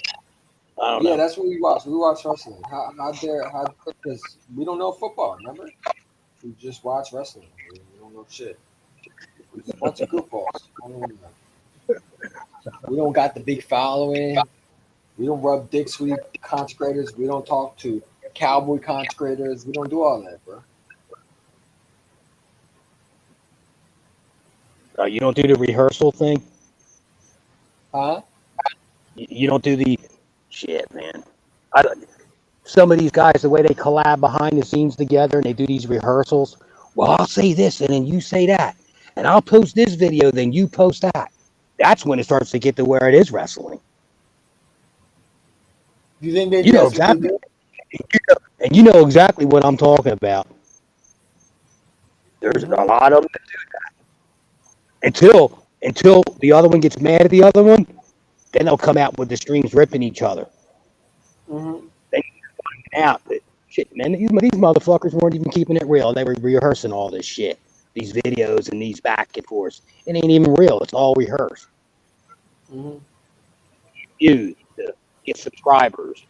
I don't Yeah, know. that's what we watch. We watch wrestling. How dare because we don't know football. Remember, we just watch wrestling. We don't know shit. We're just a bunch of goofballs. We don't got the big following. We don't rub dicks with consecrators. We don't talk to cowboy consecrators. We don't do all that, bro. You don't do the rehearsal thing. Huh? You don't do the shit, man. Some of these guys, the way they collab behind the scenes together and they do these rehearsals. Well, I'll say this and then you say that. And I'll post this video, then you post that. That's when it starts to get to where it is wrestling. You think they You know that's what they exactly. do? And you know exactly what I'm talking about. There's a Mm-hmm. lot of them that do that. Until the other one gets mad at the other one, then they'll come out with the strings ripping each other. Mm-hmm. Then you find out that shit, man, these motherfuckers weren't even keeping it real. They were rehearsing all this shit. These videos and these back and forths. It ain't even real. It's all rehearsed. Mm-hmm. Views to get subscribers.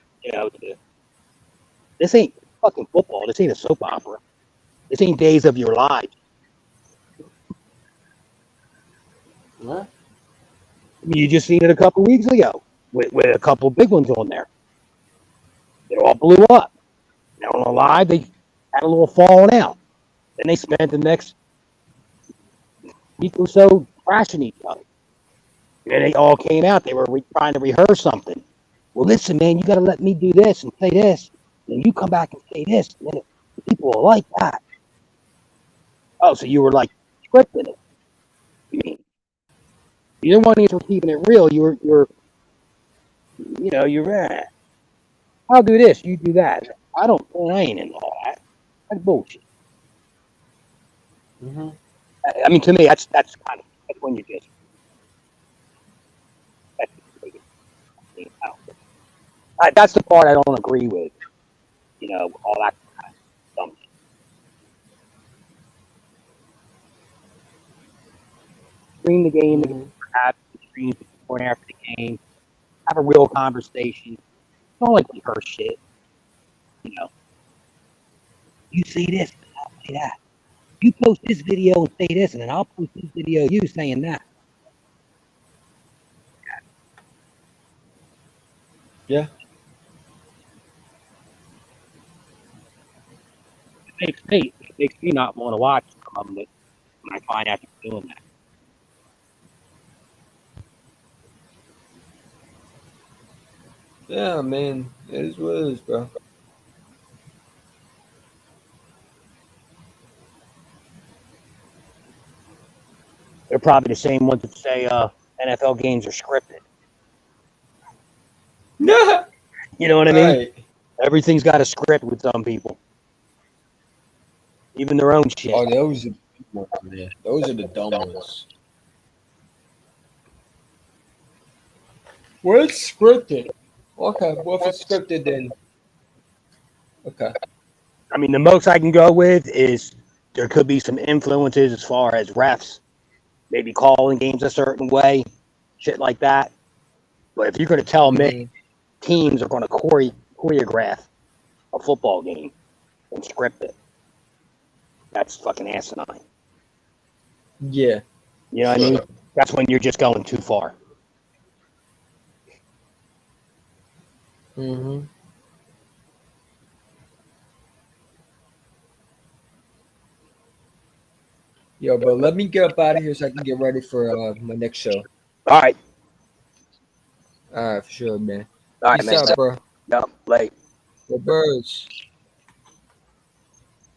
This ain't fucking football. This ain't a soap opera. This ain't Days of Your Life. Yeah. You just seen it a couple weeks ago with a couple big ones on there. They all blew up. Now on the live, they had a little falling out. Then they spent the next week or so crashing each other. And then they all came out. They were trying to rehearse something. Well, listen, man, you got to let me do this and say this. And you come back and say this. And then people will like that. Oh, so you were like scripting it. I mean, you didn't want to keeping it real. You're I'll do this, you do that. I ain't into all that. That's bullshit. Mm-hmm. I mean, to me, that's kind of that's when you just that's, that's the part I don't agree with. All that kind of dumb shit. Stream the game, Mm-hmm. have streams before and after the game, have a real conversation. Don't like rehearse shit. You know, you say this, I'll say that. You post this video and say this, and then I'll post this video of you saying that. Yeah. makes me not want to watch some of them when I find out they're doing that. Yeah, man. It is what it is, bro. They're probably the same ones that say NFL games are scripted. Nah. You know what I mean? Right. Everything's got a script with some people, even their own shit. Oh, those are the dumb ones, man. Those are the dumb ones. Well, it's scripted. Okay. Well, if it's scripted, then okay. I mean, the most I can go with is there could be some influences as far as refs maybe calling games a certain way, shit like that. But if you're going to tell me Mhm. teams are going to choreograph a football game and script it, that's fucking asinine. Yeah. You know what I mean? That's when you're just going too far. Mm-hmm. Yo, but let me get up out of here so I can get ready for my next show. All right. All right, for sure, man. All right, Peace man. out, bro. Yep. Late. The birds.